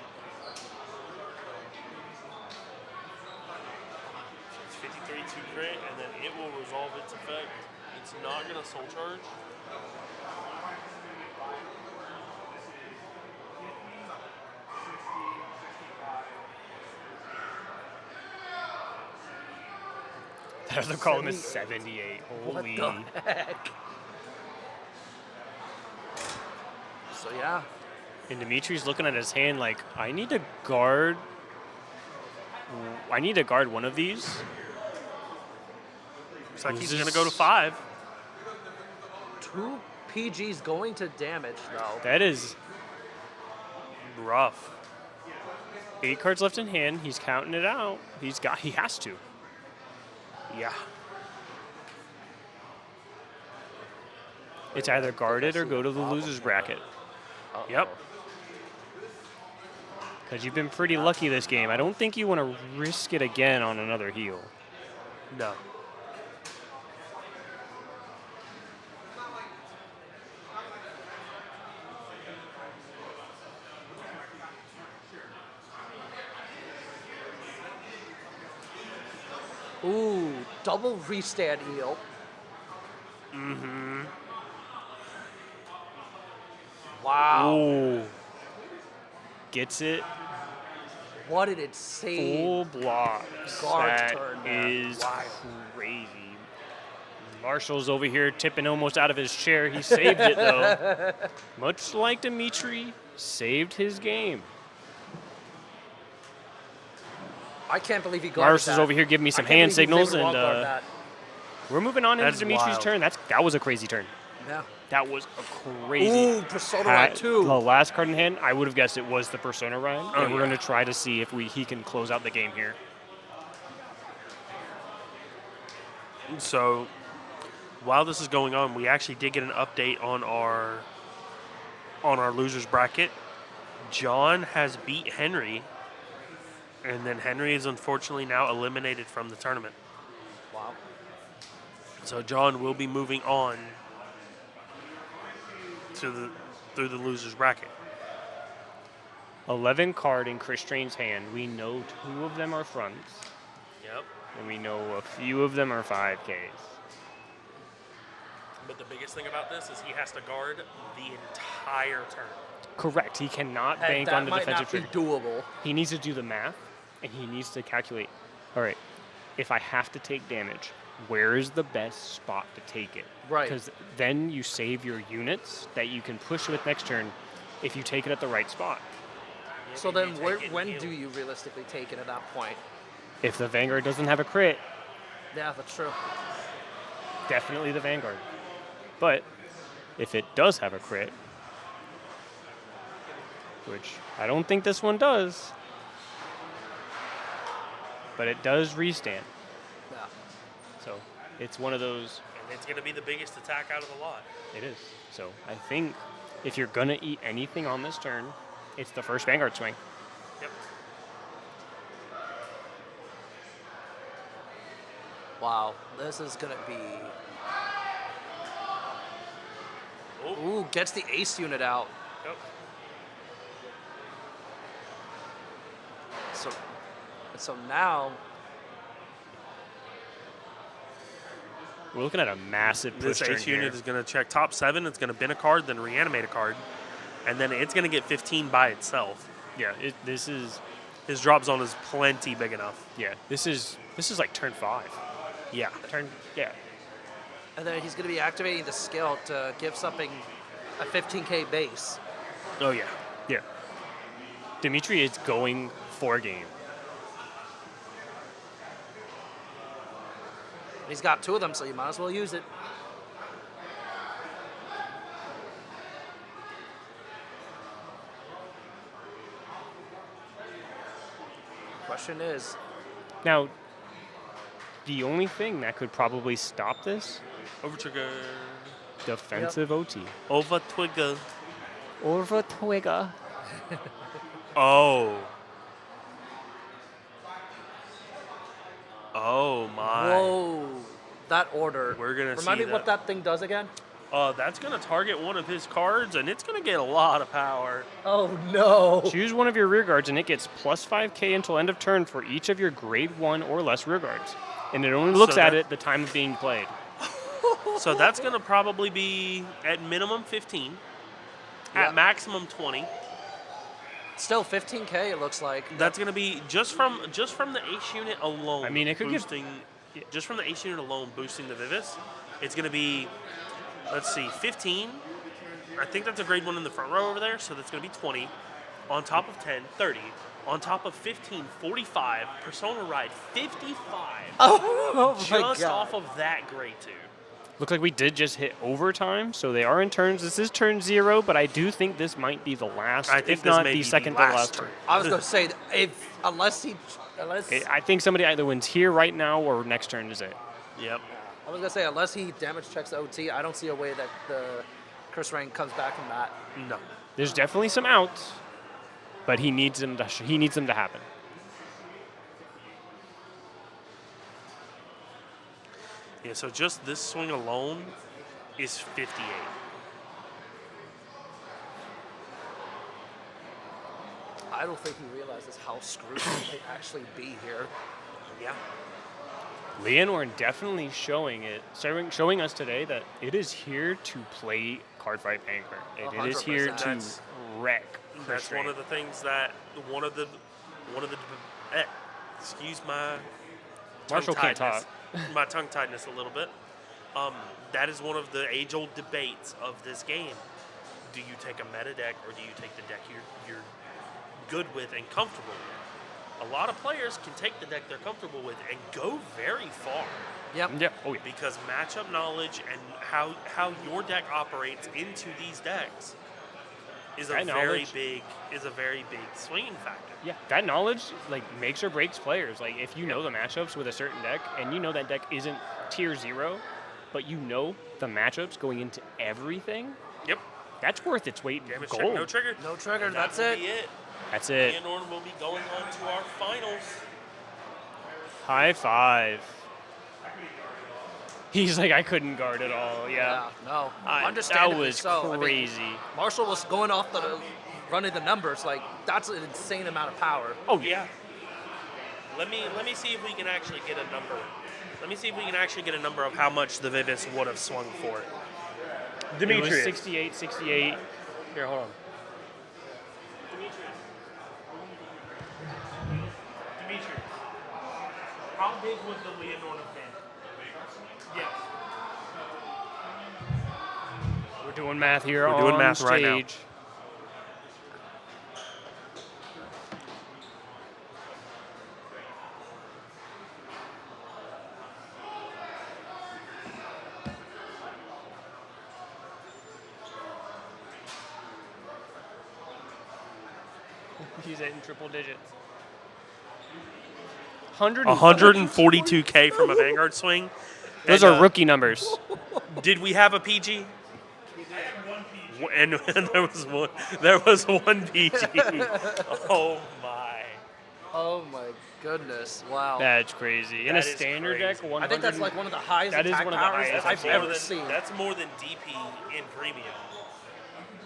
It's 53 to crit, and then it will resolve its effect. It's not going to soul charge. They're calling it 78. Holy. What the heck? So yeah, And Dimitri's looking at his hand like, I need to guard one of these. Looks like This he's is- going to go to 5. 2 PGs going to damage though. That is Rough. 8 cards left in hand. He's counting it out. He has to. Yeah. It's either guard it or go to the loser's bracket. Yep. Because you've been pretty lucky this game. I don't think you want to risk it again on another heal. No. Ooh, double restand heal. Mm-hmm. Wow. Oh. Gets it. What an insane. Full blocks. guard That turn there. is Wow. crazy. Marshall's over here tipping almost out of his chair. He saved it, though. Much like Dimitri, saved his game. I can't believe he guarded Marshall's that. over here giving me I some can't hand believe he was signals, able and to guard that. we're moving on into That's Dimitri's wild. turn. That was a crazy turn. Yeah. That was a crazy. Ooh, Persona Ride 2. The last card in hand, I would have guessed it was the Persona Ride. Oh, and we're yeah. going to try to see if he can close out the game here. So, while this is going on, we actually did get an update on our losers bracket. John has beat Henry, and then Henry is unfortunately now eliminated from the tournament. Wow. So John will be moving on to through the losers bracket. 11 card in Chris Train's hand. We know 2 of them are fronts, Yep. and we know a few of them are 5Ks. But the biggest thing about this is he has to guard the entire turn. Correct. He cannot Hey, bank that on the might defensive not be trigger. doable. He needs to do the math, and he needs to calculate, all right, if I have to take damage, where is the best spot to take it. Right. Because then you save your units that you can push with next turn if you take it at the right spot. So If you then, take it when and do heal. you realistically take it at that point? If the Vanguard doesn't have a crit, Yeah, that's true. definitely the Vanguard. But if it does have a crit, which I don't think this one does, but it does restand. Yeah. So it's one of those, And it's going to be the biggest attack out of the lot. it is. So I think if you're going to eat anything on this turn, it's the first Vanguard swing. Yep. Wow, this is gonna be. Oh, Ooh, gets the ace unit out. yep. So now, We're looking at a massive push This turn ace here. unit is going to check top 7. It's going to bin a card, then reanimate a card. And then it's going to get 15 by itself. Yeah, this is His drop zone is plenty big enough. this is like turn 5. Yeah. Yeah. and then he's gonna be activating the skill to give something a 15k base. Oh, yeah. Yeah. Dimitri is going for game. He's got 2 of them, so you might as well use it. Question is, Now, the only thing that could probably stop this, Over trigger. defensive OT. Over trigger. Over Twigger. Oh. Oh, my. whoa, that order. We're gonna Remind see me what that thing does again? That's going to target one of his cards, and it's going to get a lot of power. Oh no. Choose one of your rear guards, and it gets plus 5k until end of turn for each of your grade 1 or less rear guards. And it only looks So at that- it the time of being played. So that's going to probably be at minimum 15, Yeah. at maximum 20. Still 15k, it looks like. That's going to be just from the ace unit alone. I mean, it could give- boosting just from the ace unit alone boosting the Vivis. It's going to be, let's see, 15. I think that's a grade 1 in the front row over there, so that's going to be 20. On top of 10, 30. On top of 15, 45. Persona Ride, 55. Oh my Just god. off of that grade 2. Looks like we did just hit overtime, so they are in turns. This is turn 0, but I do think this might be the last, I think if this not may the be second the to last last turn. turn. I was gonna say unless I think somebody either wins here right now or next turn is it. Yep. I was gonna say unless he damage checks the OT, I don't see a way that the curse rank comes back from that. No. There's definitely some outs, but he needs them to happen. Yeah, so just this swing alone is 58. I don't think he realizes how screwed he might actually be here. Yeah. Leonor definitely showing us today that it is here to play Cardfight Vanguard. It is here 100%. to That's- wreck. That's one of the things that excuse my Marshall can't tongue-tiedness- my tongue tiedness a little bit. That is one of the age-old debates of this game. Do you take a meta deck or do you take the deck you're good with and comfortable with? A lot of players can take the deck they're comfortable with and go very far Yep. Yeah. Oh yeah. because matchup knowledge and how your deck operates into these decks is a That very knowledge- big swinging factor. Yeah, that knowledge like makes or breaks players. Like if you know the matchups with a certain deck, and you know that deck isn't tier 0, but you know the matchups going into everything, Yep. that's worth its weight in Damage check, gold. no trigger. No trigger, And that's that will it. be it. That's it. Leonor will be going on to our finals. High five. He's like, I couldn't guard at all. Yeah. No. That Understandably was so. I mean, crazy. Marshall was going off running the numbers. Like that's an insane amount of power. Oh yeah. Yeah. Let me see if we can actually get a number. Let me see if we can actually get a number of how much the Vivis would have swung for it. It was 68. Here, hold on. Demetrius, how big would the Leonor have been? We're doing math here We're doing on math right now. stage. He's in triple digits. 142K from a Vanguard swing. Those And, are rookie numbers. Did we have a PG? And there was one PG. Oh my. Oh my goodness! Wow. That's crazy. In a That is standard crazy. deck, 100. I think that's like one of the highest That is attack one of the powers highest I've I've ever seen. seen. That's more than DP in premium.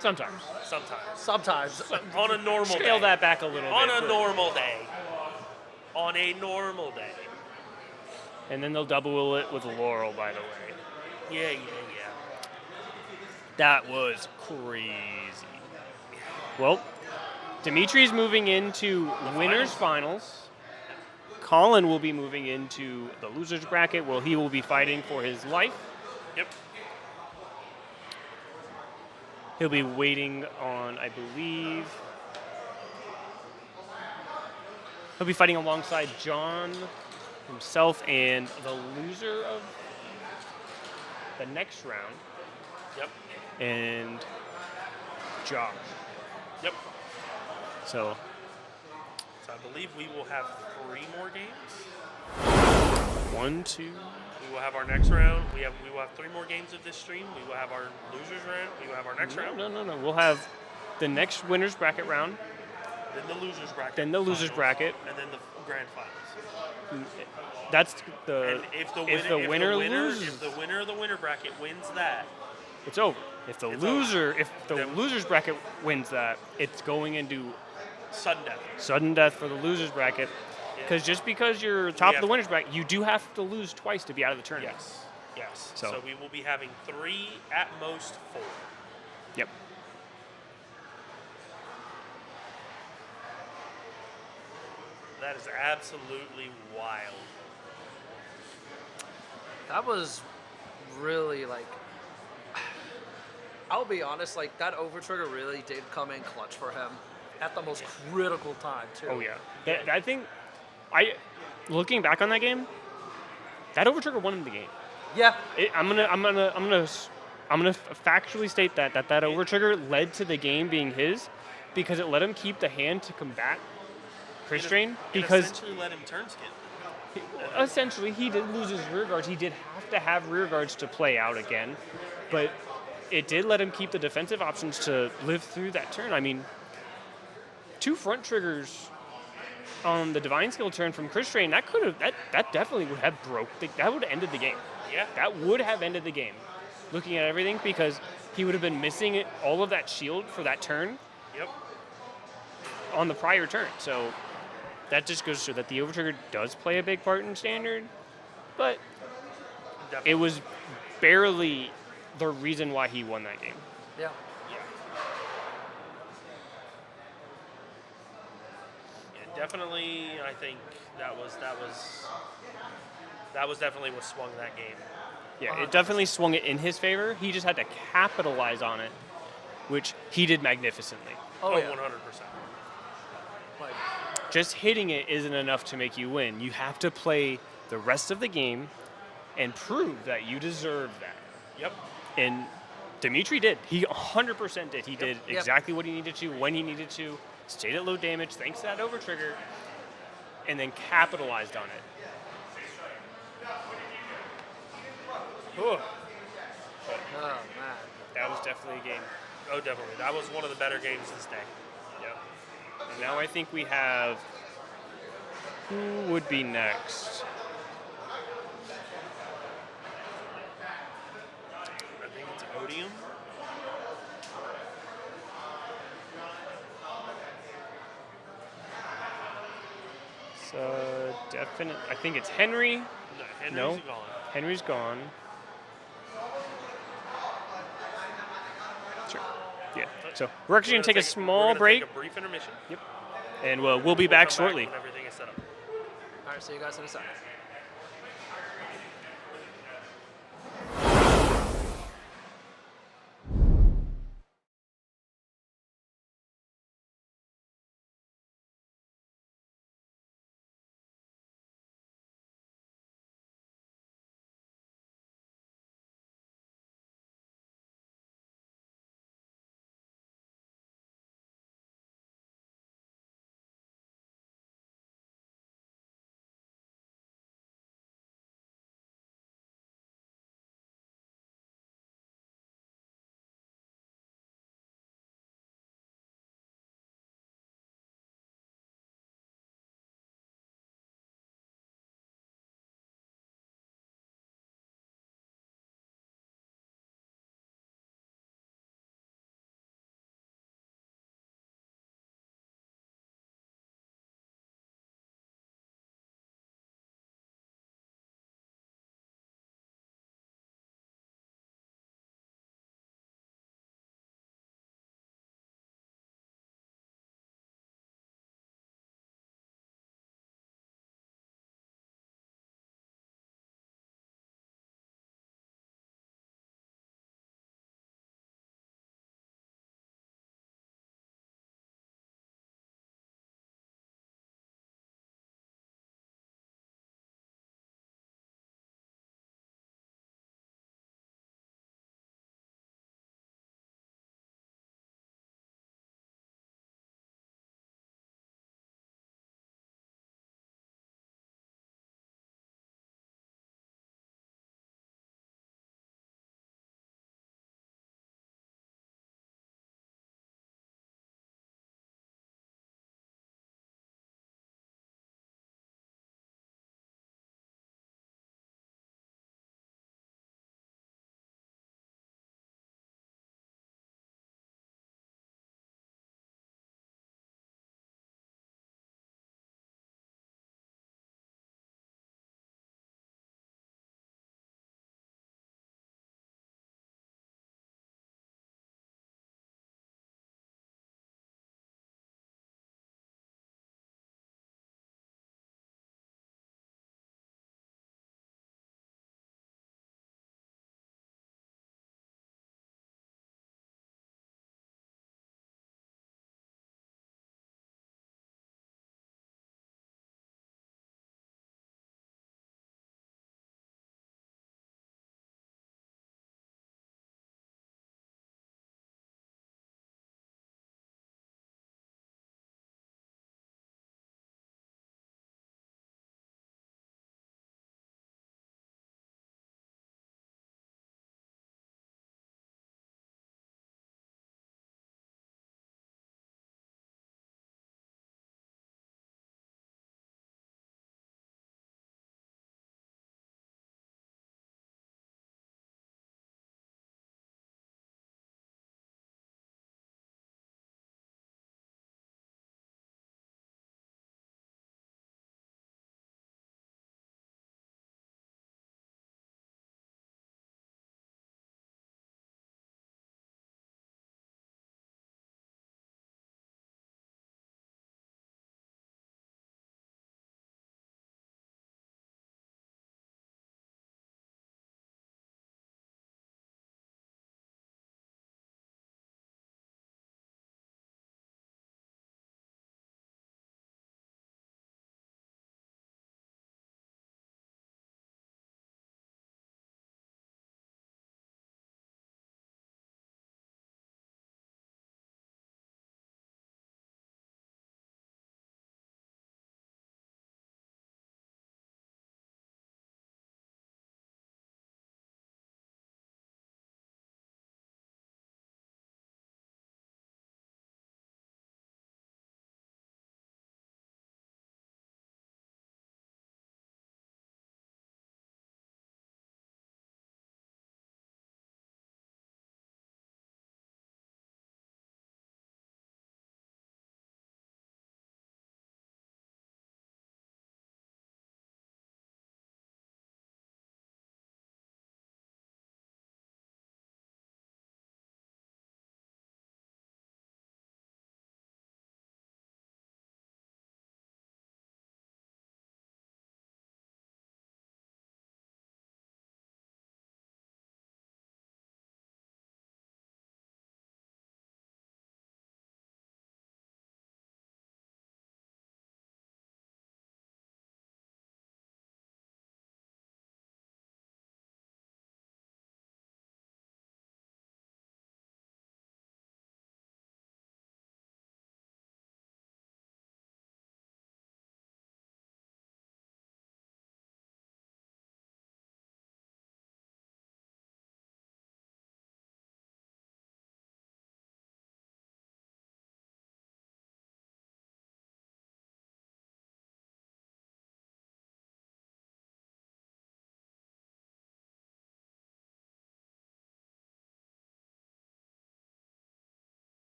Sometimes. Sometimes. Sometimes. On a normal Scale day. that back a little On bit. a normal day. On a normal day. And then they'll double it with Laurel, by the way. Yeah. That was crazy. Well, Dimitri's moving into winners finals. Colin will be moving into the losers bracket where he will be fighting for his life. Yep. He'll be waiting on, I believe, he'll be fighting alongside John himself and the loser of the next round, Yep. and Josh. Yep. So So I believe we will have 3 more games. 1, 2. We will have our next round. We will have 3 more games of this stream. We will have our losers round. We will have our next round. No. We'll have the next winners bracket round, Then the losers bracket. then the losers finals, bracket. And then the grand finals. That's the And if the winner loses, if the winner of the winner bracket wins that, it's over. If the It's loser, losers bracket wins that, it's going into sudden death. sudden death for the losers bracket. Because just because you're top of the have- winners bracket, you do have to lose twice to be out of the tournament. Yes. So- So we will be having 3, at most 4. Yep. That is absolutely wild. That was really like. I'll be honest, like that over trigger really did come in clutch for him at the most critical time too. Oh yeah. I think, looking back on that game, that overtrigger won him the game. Yeah. I'm gonna factually state that overtrigger led to the game being his, because it let him keep the hand to combat Chris Drain, It because essentially let him turn skip. essentially he did lose his rear guards. He did have to have rear guards to play out again, but it did let him keep the defensive options to live through that turn. I mean, 2 front triggers on the Divine Skill turn from Chris Drain, that definitely would have that would have ended the game. Yeah. That would have ended the game. Looking at everything, because he would have been missing all of that shield for that turn Yep. on the prior turn. So that just goes to show that the overtrigger does play a big part in standard, but Definitely. it was barely the reason why he won that game. Yeah. Yeah, definitely. I think that was definitely what swung that game. Yeah, it definitely swung it in his favor. He just had to capitalize on it, which he did magnificently. Oh, yeah. 100%. Like, Just hitting it isn't enough to make you win. You have to play the rest of the game and prove that you deserve that. Yep. And Dimitri did. He 100% did. He did Yep. exactly what he needed to, when he needed to, stayed at low damage thanks to that overtrigger, and then capitalized on it. Whew. oh man. That was definitely a game. Oh, definitely. That was one of the better games this day. Yep. And now I think we have, who would be next? I think it's Odium. So definitely, I think it's Henry. No, Henry's No. gone. Henry's gone. Sure. Yeah. So we're actually gonna take a small break, Take a brief intermission. Yep. And we'll be We'll back come shortly. when everything is set up. All right, see you guys in a second.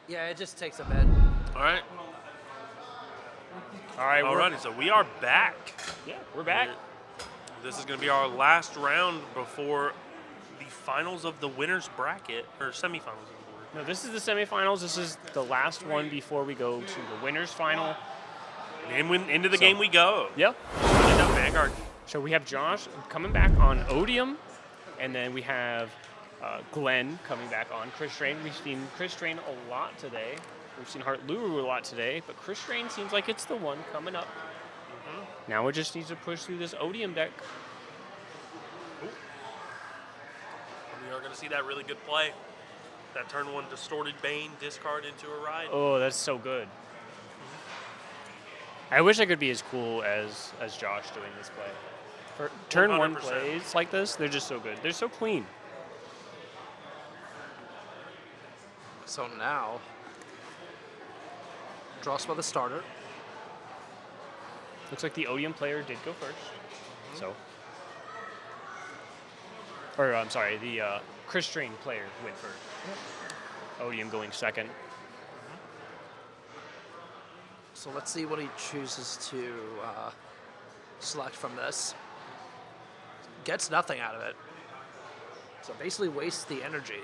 Yeah, it just takes a bit. All right. All right, Alrighty, so we are back. Yeah, we're back. This is going to be our last round before the finals of the winners bracket, or semifinals of the winners. No, this is the semifinals. This is the last one before we go to the winners final. And into the game we go. Yep. End up Vanguard. So we have Josh coming back on Odium, and then we have Glenn coming back on Chris Strain. We've seen Chris Strain a lot today. We've seen Hart Luru a lot today, but Chris Strain seems like it's the one coming up. Now it just needs to push through this Odium deck. Ooh. We are going to see that really good play. That turn 1 Distorted Bane discard into a ride. Oh, that's so good. I wish I could be as cool as Josh doing this play. For turn 1 100%. plays like this, they're just so good. They're so clean. So now, draw spell the starter. Looks like the Odium player did go first. So, or I'm sorry, the Chris Strain player went first. Odium going second. So let's see what he chooses to select from this. Gets nothing out of it. So basically wastes the energy.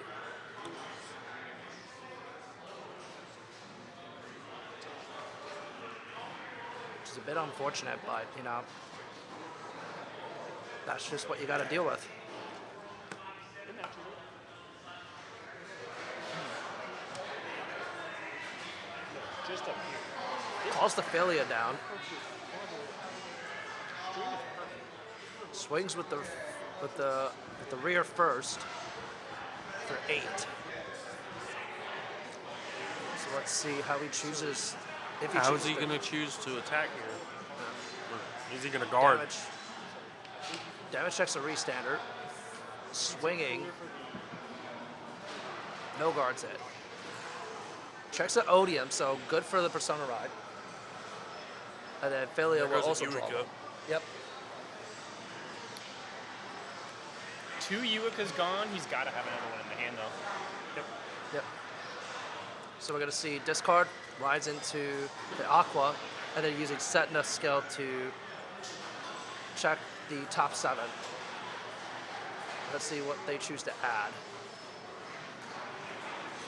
Which is a bit unfortunate, but you know, that's just what you got to deal with. Just up here. Calls the failure down. Swings with the rear first for 8. So let's see how he chooses. If he How is chooses he to going to choose to attack here? Or is he going to guard? Damage checks a restander. Swinging. No guards it. Checks an Odium, so good for the Persona ride. And then failure will goes also a draw. Eureka. Yep. 2 Uika's gone. He's got to have another one in the hand, though. Yep. So we're going to see discard, rides into the Aqua, and then using Setna skill to check the top 7. Let's see what they choose to add.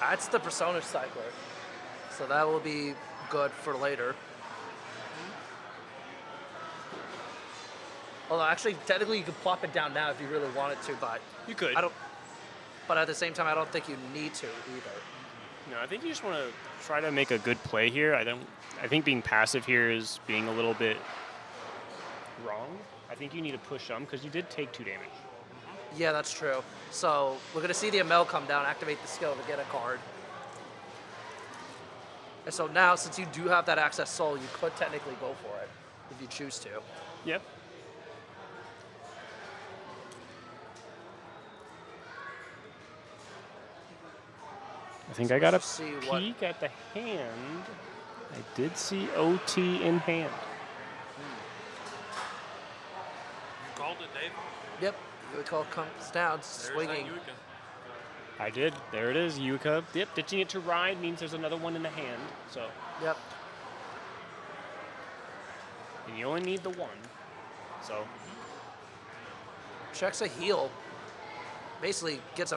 Adds the Persona Cycler. So that will be good for later. Although actually, technically you could plop it down now if you really wanted to, but You could. I don't. But at the same time, I don't think you need to either. No, I think you just want to try to make a good play here. I think being passive here is being a little bit wrong. I think you need to push some because you did take 2 damage. Yeah, that's true. So we're going to see the ML come down, activate the skill to get a card. And so now, since you do have that access soul, you could technically go for it if you choose to. Yep. I think I got a Let's see what- peek at the hand. I did see OT in hand. You called it, Dave. Yep, the call comes down, There's swinging. that Eureka. I did. There it is. Yuka. Yep. Ditching it to ride means there's another one in the hand. So, Yep. and you only need the one. So, Checks a heal. Basically gets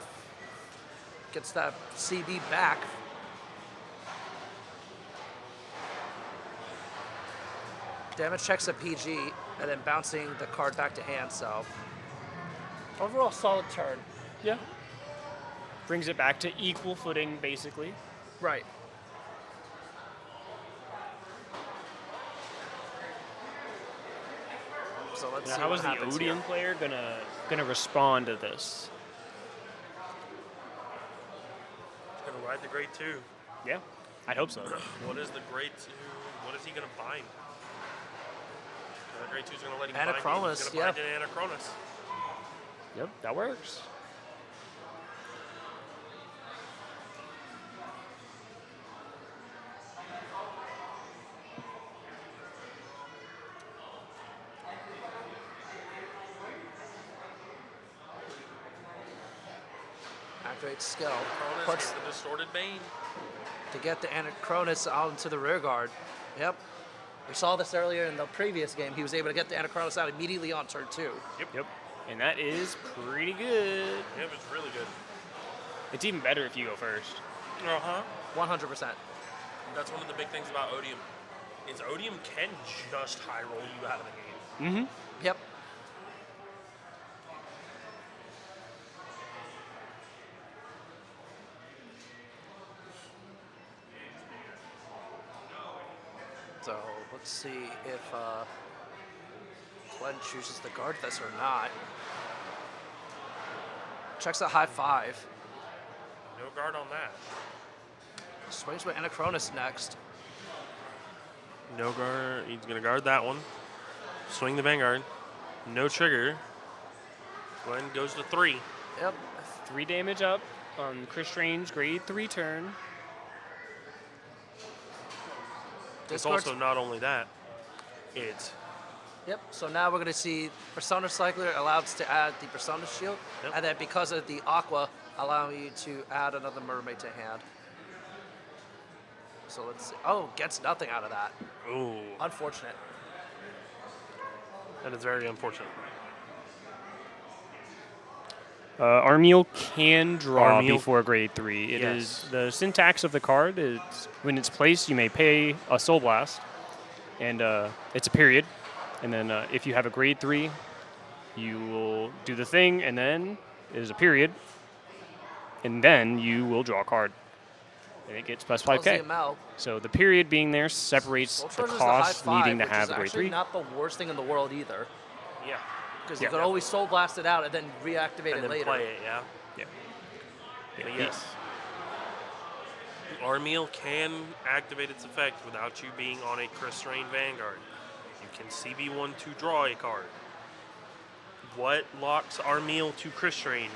that CB back. Damage checks a PG, and then bouncing the card back to hand, so. Overall, solid turn. yeah. Brings it back to equal footing, basically. Right. So let's Now, see how what is the happens Odium here. player gonna respond to this? Going to ride the grade 2. Yeah, I'd hope so. What is the grade 2? What is he going to bind? The grade 2 is going to let him Anachronis, bind. He's going yeah. to bind an Anachronis. Yep, that works. Activate skill. Anachronis Puts is the Distorted Bane. to get the Anachronus onto the rear guard. Yep. We saw this earlier in the previous game. He was able to get the Anachronus out immediately on turn 2. Yep. And that is pretty good. Yep, it's really good. It's even better if you go first. 100%. That's one of the big things about Odium. Is Odium can just high roll you out of the game. Mm-hmm. Yep. So let's see if Glenn chooses to guard this or not. Checks a high 5. No guard on that. Swings with Anachronus next. No guard. He's going to guard that one. Swing the Vanguard. No trigger. Glenn goes to 3. Yep. 3 damage up on Chris Strange, grade 3 turn. It's Discord's- also not only that. It's Yep. So now we're going to see Persona Cycler allows to add the Persona Shield, Yep. and then because of the Aqua, allowing you to add another Mermaid to hand. So let's see. Oh, gets nothing out of that. ooh, Unfortunate. that is very unfortunate. Armiel can draw Armiel- before grade 3. It Yes. is the syntax of the card. Is when it's placed, you may pay a Soul Blast, and it's a period. And then if you have a grade 3, you will do the thing, and then it is a period, and then you will draw a card, and it gets plus Tells the 5K. ML. So the period being there separates Soul the Charge is the high cost 5, needing to which have is a grade actually 3. not the worst thing in the world either, Yeah. because Yeah. you could always Soul Blast it out and then reactivate And it then later. play it, yeah. Yeah. But yes. Armiel can activate its effect without you being on a Chris Rain Vanguard. You can CB1 to draw a card. What locks Armiel to Chris Rain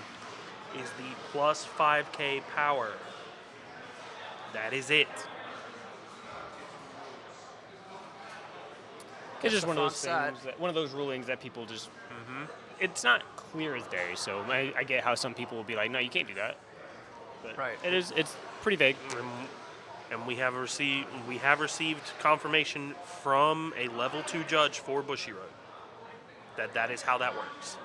is the plus 5K power. That is it. It's just the one of those front things, one of those rulings that people just. It's not clear as day, so I get how some people will be like, "No, you can't do that." But Right. It's pretty vague. And we have received confirmation from a level 2 judge for Bushiroad that is how that works.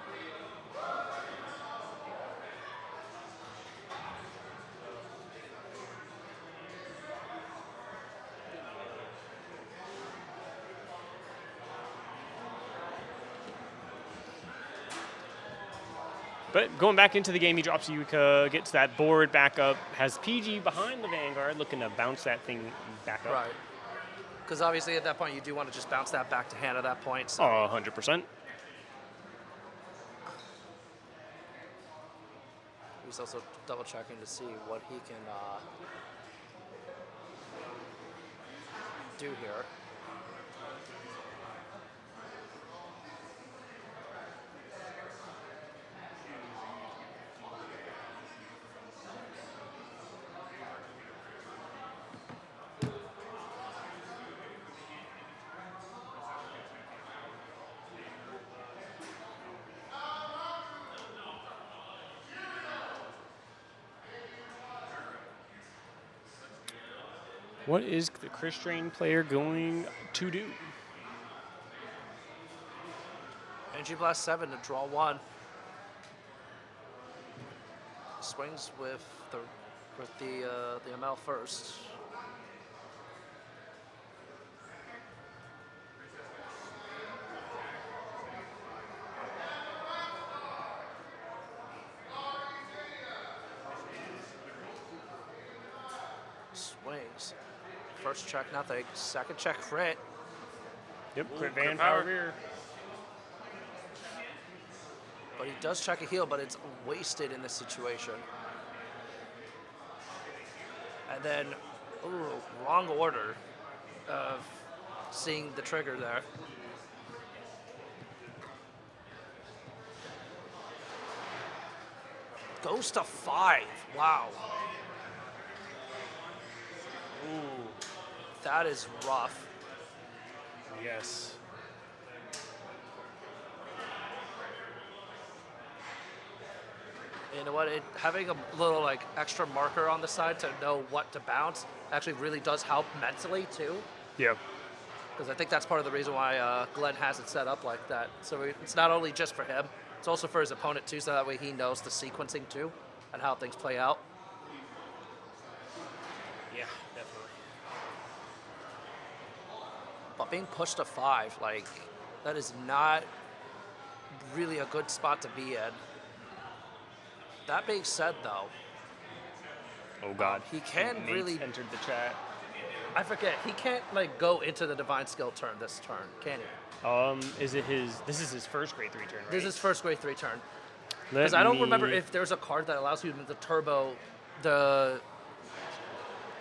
But going back into the game, he drops Yuka, gets that board back up, has PG behind the Vanguard, looking to bounce that thing back up. Right. Because obviously at that point you do want to just bounce that back to hand at that point. So. 100%. He's also double checking to see what he can do here. What is the Chris Drain player going to do? Energy Blast 7 to draw 1. Swings with the ML first. Swings. First check, nothing. Second check, crit. Yep, Ooh, crit crit Van power. power rear. But he does check a heal, but it's wasted in this situation. And then, ooh, wrong order of seeing the trigger there. Goes to 5. Wow. Ooh, That is rough. yes. You know what? Having a little like extra marker on the side to know what to bounce actually really does help mentally too. Yeah. Because I think that's part of the reason why Glenn has it set up like that. So it's not only just for him, it's also for his opponent too, so that way he knows the sequencing too and how things play out. Yeah, definitely. But being pushed to 5, like, that is not really a good spot to be in. That being said, though, Oh God. he can Nate's really. entered the chat. I forget. He can't like go into the divine skill turn this turn, can he? Is it his? This is his first grade 3 turn, right? This is his first grade 3 turn. Let Because I don't me- remember if there's a card that allows you to turbo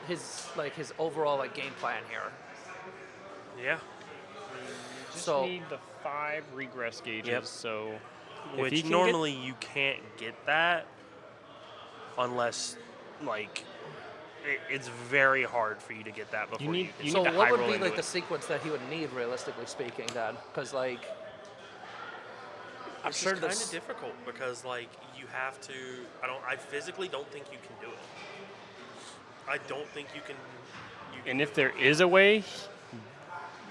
his overall like game plan here. Yeah. Just So- need the 5 regress gauges. Yep. So, if he Which can normally you can't get that unless, like, it's very hard for you to get that before need- can- you So need to what high would roll be into like the it. sequence that he would need realistically speaking then? Because like I'm It's sure just kind this. of difficult because, like, you have to. I physically don't think you can do it. I don't think you can. And if there is a way,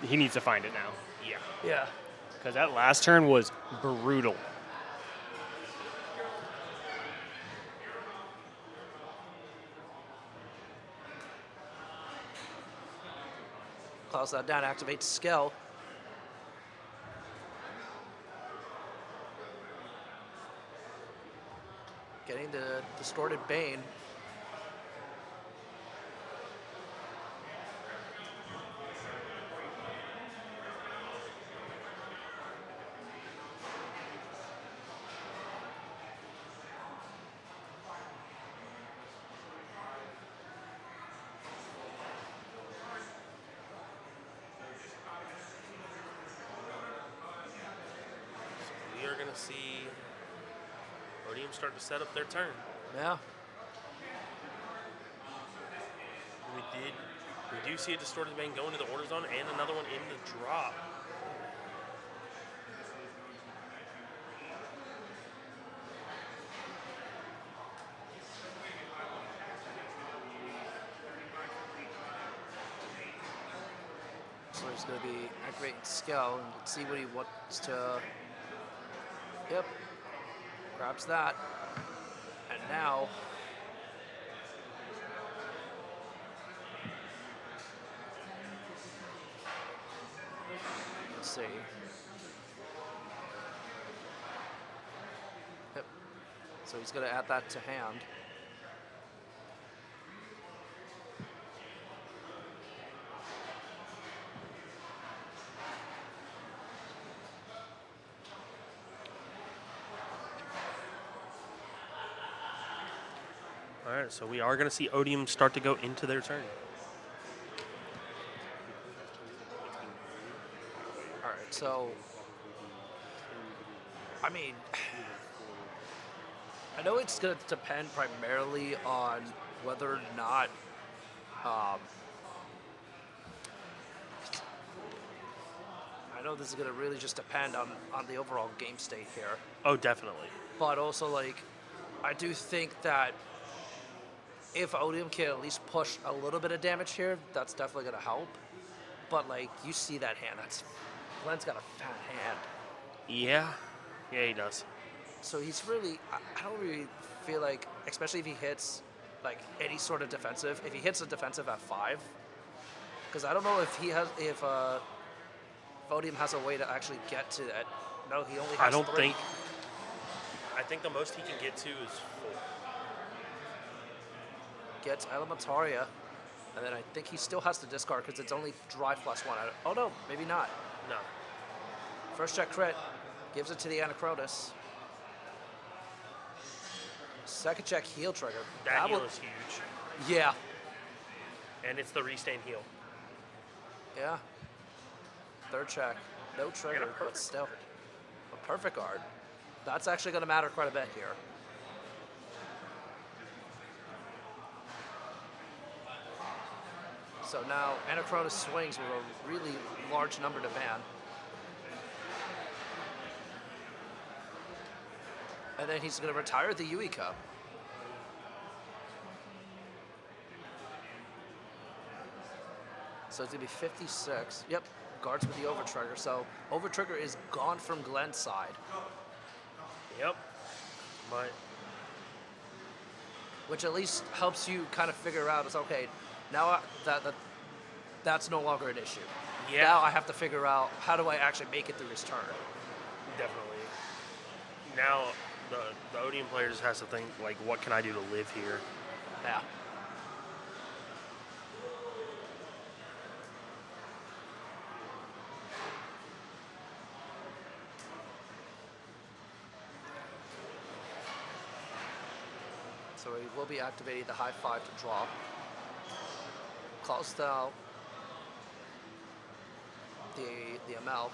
he needs to find it now. Yeah. Yeah. Because that last turn was brutal. Close that down. Activate skill. Getting the distorted bane. We are gonna see Odium start to set up their turn. Yeah. We do see a distorted bane go into the order zone and another one in the drop. So there's going to be activating skill and let's see what he wants to. Yep. Grabs that. And now. Let's see. Yep. So he's going to add that to hand. All right, so we are gonna see Odium start to go into their turn. All right, so I mean, I know it's going to depend primarily on whether or not I know this is going to really just depend on the overall game state here, Oh, definitely. but also like I do think that if Odium can at least push a little bit of damage here, that's definitely going to help. But like you see that hand, Glenn's got a fat hand. Yeah. Yeah, he does. So he's really, I don't really feel like, especially if he hits like any sort of defensive, if he hits a defensive at 5, because I don't know if if Odium has a way to actually get to that. No, he only has I don't 3. think. I think the most he can get to is 4. Gets Elementaria, and then I think he still has to discard because it's only Drive +1. Oh no, maybe not. No. First check crit, gives it to the Anachronis. Second check heal trigger. That heal will- is huge. Yeah, And it's the restain heal. yeah. Third check, no trigger, but perfect still. A perfect guard. That's actually going to matter quite a bit here. So now Anachronis swings with a really large number to ban. And then he's going to retire the Yui Cup. So it's going to be 56. Yep, guards with the overtrigger. So overtrigger is gone from Glenn's side. Yep. But Which at least helps you kind of figure out, is okay, now that's no longer an issue. Yeah. Now I have to figure out, how do I actually make it through his turn? definitely. Now the Odeon player just has to think, like, what can I do to live here? Yeah. So he will be activating the high five to draw. Calls down the ML.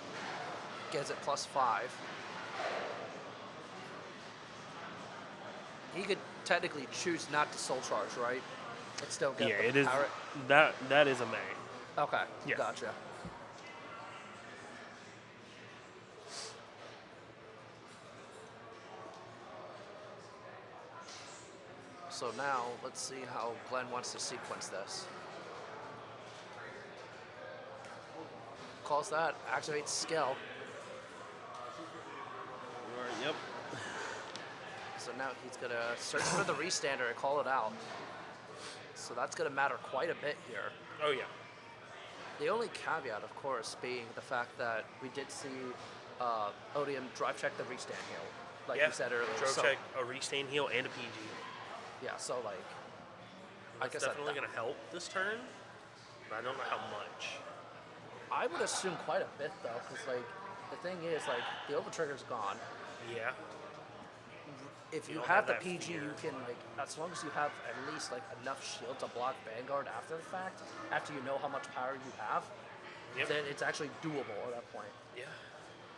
Gets it +5. He could technically choose not to soul charge, right? But still get Yeah, the it is. power. That is a main. Okay, Yeah. gotcha. So now, let's see how Glenn wants to sequence this. Calls that, activates skill. Yep. So now he's gonna search for the restander and call it out. So that's gonna matter quite a bit here. Oh yeah. The only caveat, of course, being the fact that we did see Odium drive check the restand heal, like Yeah. you said earlier. Drove So, check, a restain heal, and a PG. yeah, so like, I That's guess definitely going to help this turn, but I don't know how much. I would assume quite a bit though, because like the thing is like the overtrigger's gone. Yeah. If you don't have have the that PG, fear. you can like, as long as you have at least like enough shield to block Vanguard after the fact, after you know how much power you have, Yep. then it's actually doable at that point. Yeah.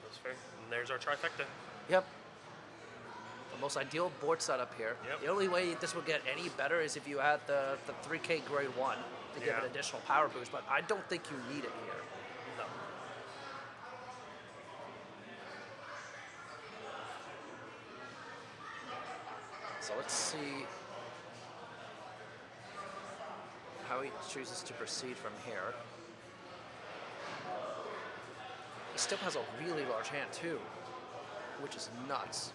That's fair. And there's our trifecta. Yep. The most ideal board setup here. Yep. The only way this would get any better is if you had the 3K grade 1 to give Yeah. it additional power boost, but I don't think you need it here. No. So let's see how he chooses to proceed from here. He still has a really large hand too, which is nuts.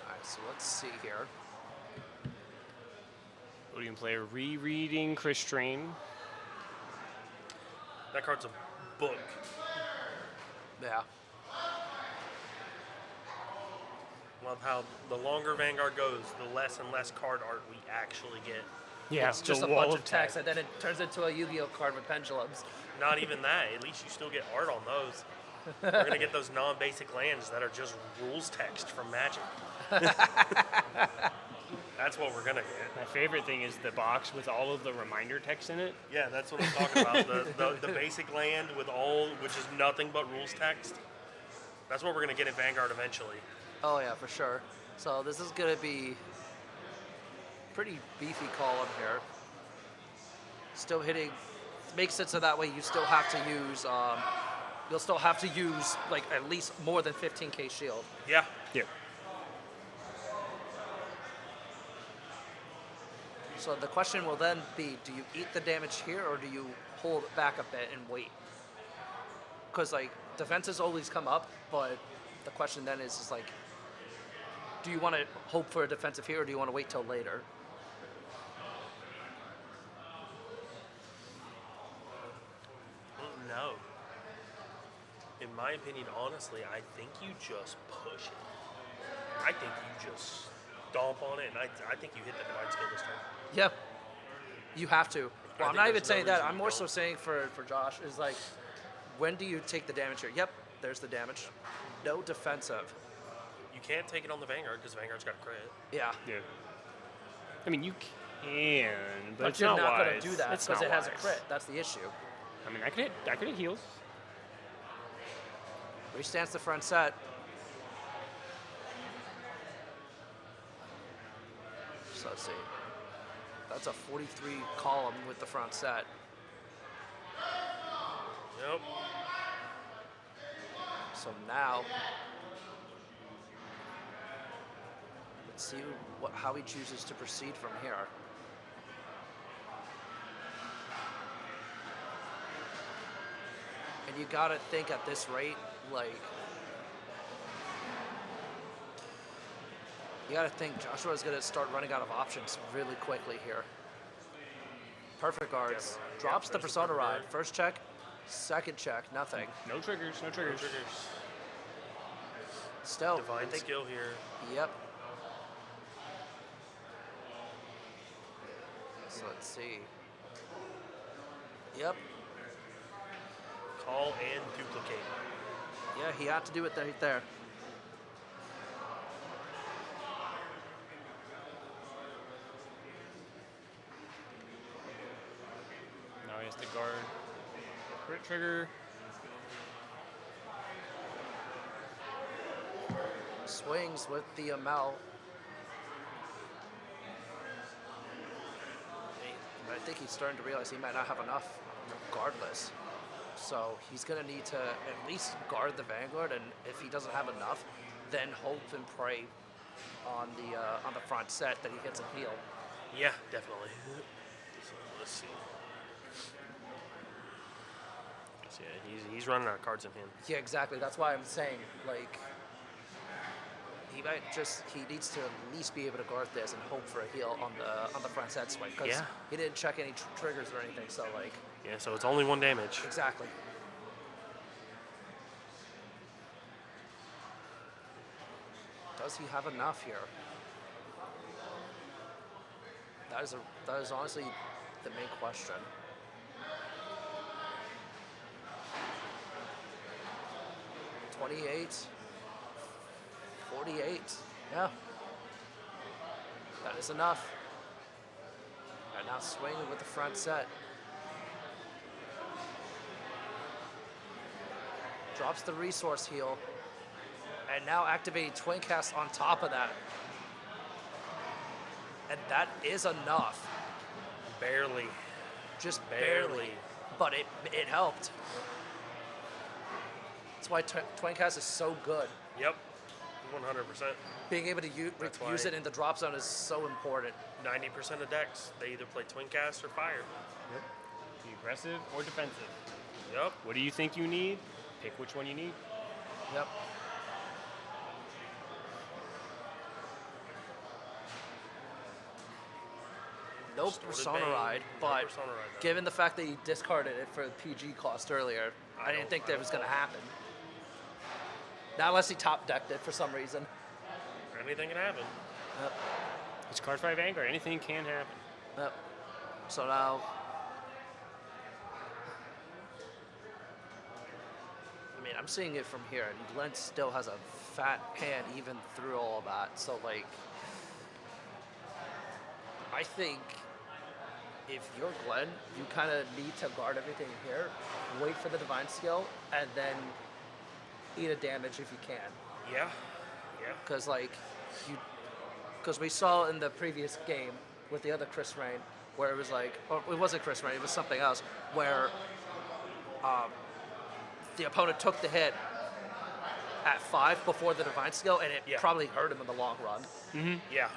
Alright, so let's see here. Odeon player rereading Chris Strain. That card's a book. Yeah. Love how the longer Vanguard goes, the less and less card art we actually get. Yeah, It's just a bunch of text, and then it turns into a Yu-Gi-Oh card with pendulums. Not even that. At least you still get art on those. We're going to get those non-basic lands that are just rules text from Magic. That's what we're going to get. My favorite thing is the box with all of the reminder text in it. Yeah, that's what I'm talking about. The basic land with all, which is nothing but rules text. That's what we're going to get in Vanguard eventually. Oh yeah, for sure. So this is gonna be pretty beefy column here. Still hitting, makes it so that way you still have to use, you'll still have to use like at least more than 15k shield. Yeah. Yeah. So the question will then be, do you eat the damage here or do you hold it back a bit and wait? Because like defenses always come up, but the question then is like, do you want to hope for a defensive here or do you want to wait till later? No. In my opinion, honestly, I think you just push it. I think you just stomp on it, and I think you hit the divine skill this time. Yep. You have to. Well, I'm think not even there's no saying that. reason I'm you more don't. so saying for Josh is like, when do you take the damage here? Yep, there's the damage. No defensive. You can't take it on the Vanguard because Vanguard's got a crit. Yeah. Yeah. I mean, can, but it's you're not not wise. going to do that It's because not it has a wise. crit. That's the issue. I mean, I could hit heals. Restance the front set. So let's see. That's a 43 column with the front set. Yep. So now, let's see how he chooses to proceed from here. And you gotta think at this rate, like, you gotta think Joshua's gonna start running out of options really quickly here. Perfect guards. Yeah, Drops the there's the persona perfect ride. guard. First check, second check, nothing. No triggers. No triggers. Triggers. Still, I Divine think, skill here. yep. So let's see. Yep. Call and duplicate. Yeah, he had to do it right there. Now he has to guard. Crit trigger. Swings with the Amel. I think he's starting to realize he might not have enough regardless. So he's going to need to at least guard the Vanguard, and if he doesn't have enough, then hope and pray on the front set that he gets a heal. Yeah, definitely. So let's see. So yeah, he's running out of cards in hand. Yeah, exactly. That's why I'm saying, like, he needs to at least be able to guard this and hope for a heal on the front set swing, because Yeah. he didn't check any triggers or anything. So like, Yeah, so it's only 1 damage. exactly. Does he have enough here? That is honestly the main question. $28, $48, yeah. That is enough. And now swinging with the front set. Drops the resource heal. And now activating Twin Cast on top of that. And that is enough. Barely. Just barely. But it helped. That's why Twin Cast is so good. Yep. 100%. Being able to That's use why- it in the drop zone is so important. 90% of decks, they either play Twin Cast or Fire. Be aggressive or defensive. Yep. What do you think you need? Pick which one you need. Yep. No Distorted Persona Bane, Ride, no but Persona Ride, though. given the fact that he discarded it for the PG cost earlier, I didn't think that was going to happen. Not unless he top decked it for some reason. Anything can happen. Yep. It's Cardfight Vanguard. Anything can happen. Yep. So now, I mean, I'm seeing it from here, and Glenn still has a fat hand even through all of that. So, like, I think if you're Glenn, you kind of need to guard everything here, wait for the divine skill, and then eat a damage if you can. Yeah. Yeah. Because, like, because we saw in the previous game with the other Chris Rain, where it was like, or it wasn't Chris Rain, it was something else, where the opponent took the hit at 5 before the divine skill, and it Yeah. probably hurt him in the long run. Yeah.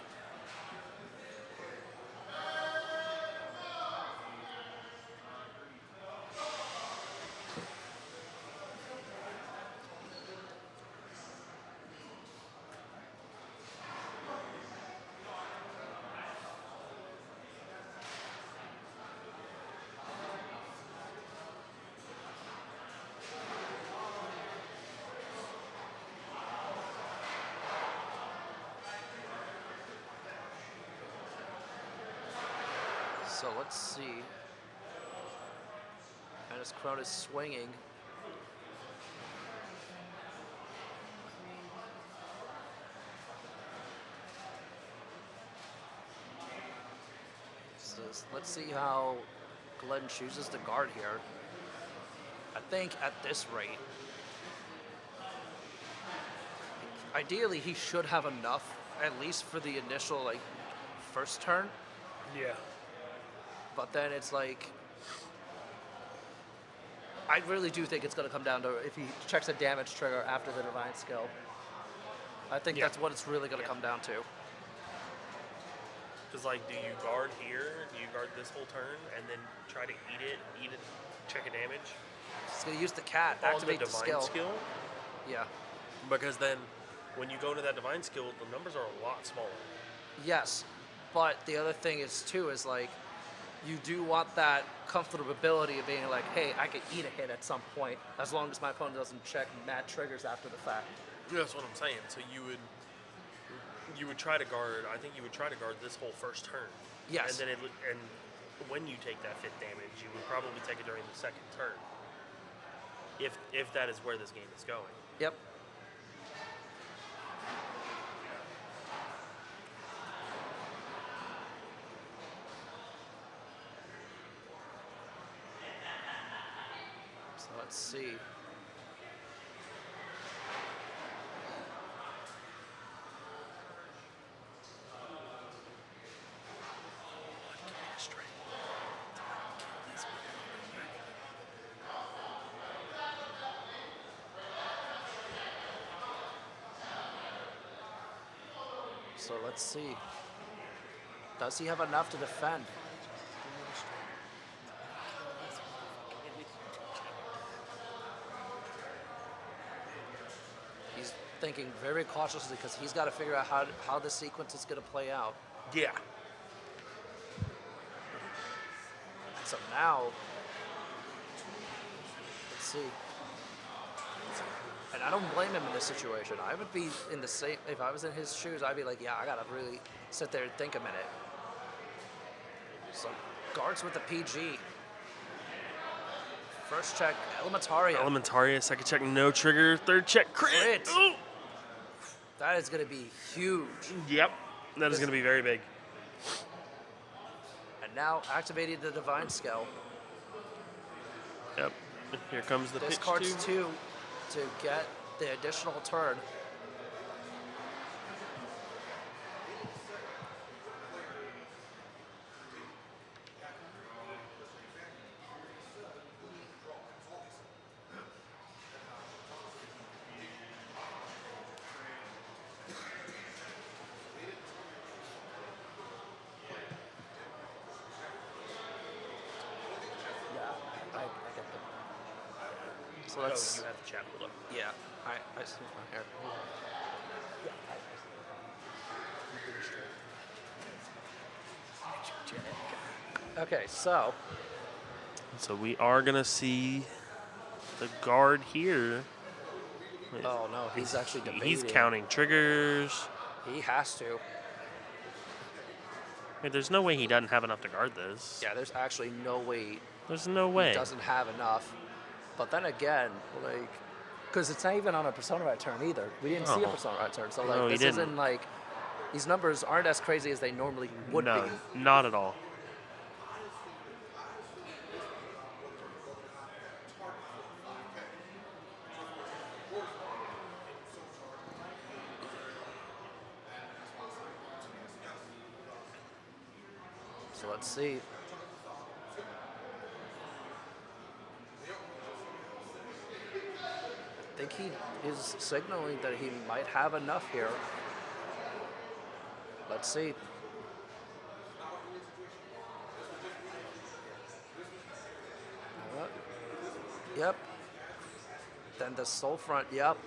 So let's see. And his crowd is swinging. let's see how Glenn chooses to guard here. I think at this rate, ideally he should have enough, at least for the initial like first turn. Yeah. But then it's like, I really do think it's going to come down to if he checks a damage trigger after the divine skill. I think that's what it's really going to come down to. Because, like, do you guard here? Do you guard this whole turn and then try to eat it, check a damage? He's going to use the cat, On activate the the divine skill. skill? Yeah. Because then when you go into that divine skill, the numbers are a lot smaller. Yes. But the other thing is, too, is like, you do want that comfortability of being like, hey, I could eat a hit at some point as long as my opponent doesn't check mad triggers after the fact. Yeah, that's what I'm saying. So you would try to guard. I think you would try to guard this whole first turn. Yes. And then and when you take that 5th damage, you would probably take it during the 2nd turn. If that is where this game is going. Yep. So let's see. So let's see. Does he have enough to defend? He's thinking very cautiously because he's got to figure out how the sequence is going to play out. Yeah. So now, let's see. And I don't blame him in this situation. I would be in the same, if I was in his shoes, I'd be like, yeah, I gotta really sit there and think a minute. So, guards with the PG. First check, Elementaria. Elementaria, 2nd check, no trigger. 3rd check, crit. Crit. That is gonna be huge. Yep. That is going to be very big. And now activating the divine skill. Yep. Here comes the pitch Discards too. 2 to get the additional turn. I get that. So let's. You have the chat pulled up. Yeah, I see my hair. Okay, so So we are going to see the guard here. oh no, he's actually debating. He's counting triggers. He has to. Wait, there's no way he doesn't have enough to guard this. Yeah, there's actually no way There's no way. he doesn't have enough. But then again, like, because it's not even on a Persona Right turn either. We didn't see a No. Persona Right turn, so like No, he this didn't. isn't like these numbers aren't as crazy as they normally would No, be. not at all. So let's see. I think he is signaling that he might have enough here. Let's see. Yep. Then the soul front, yep.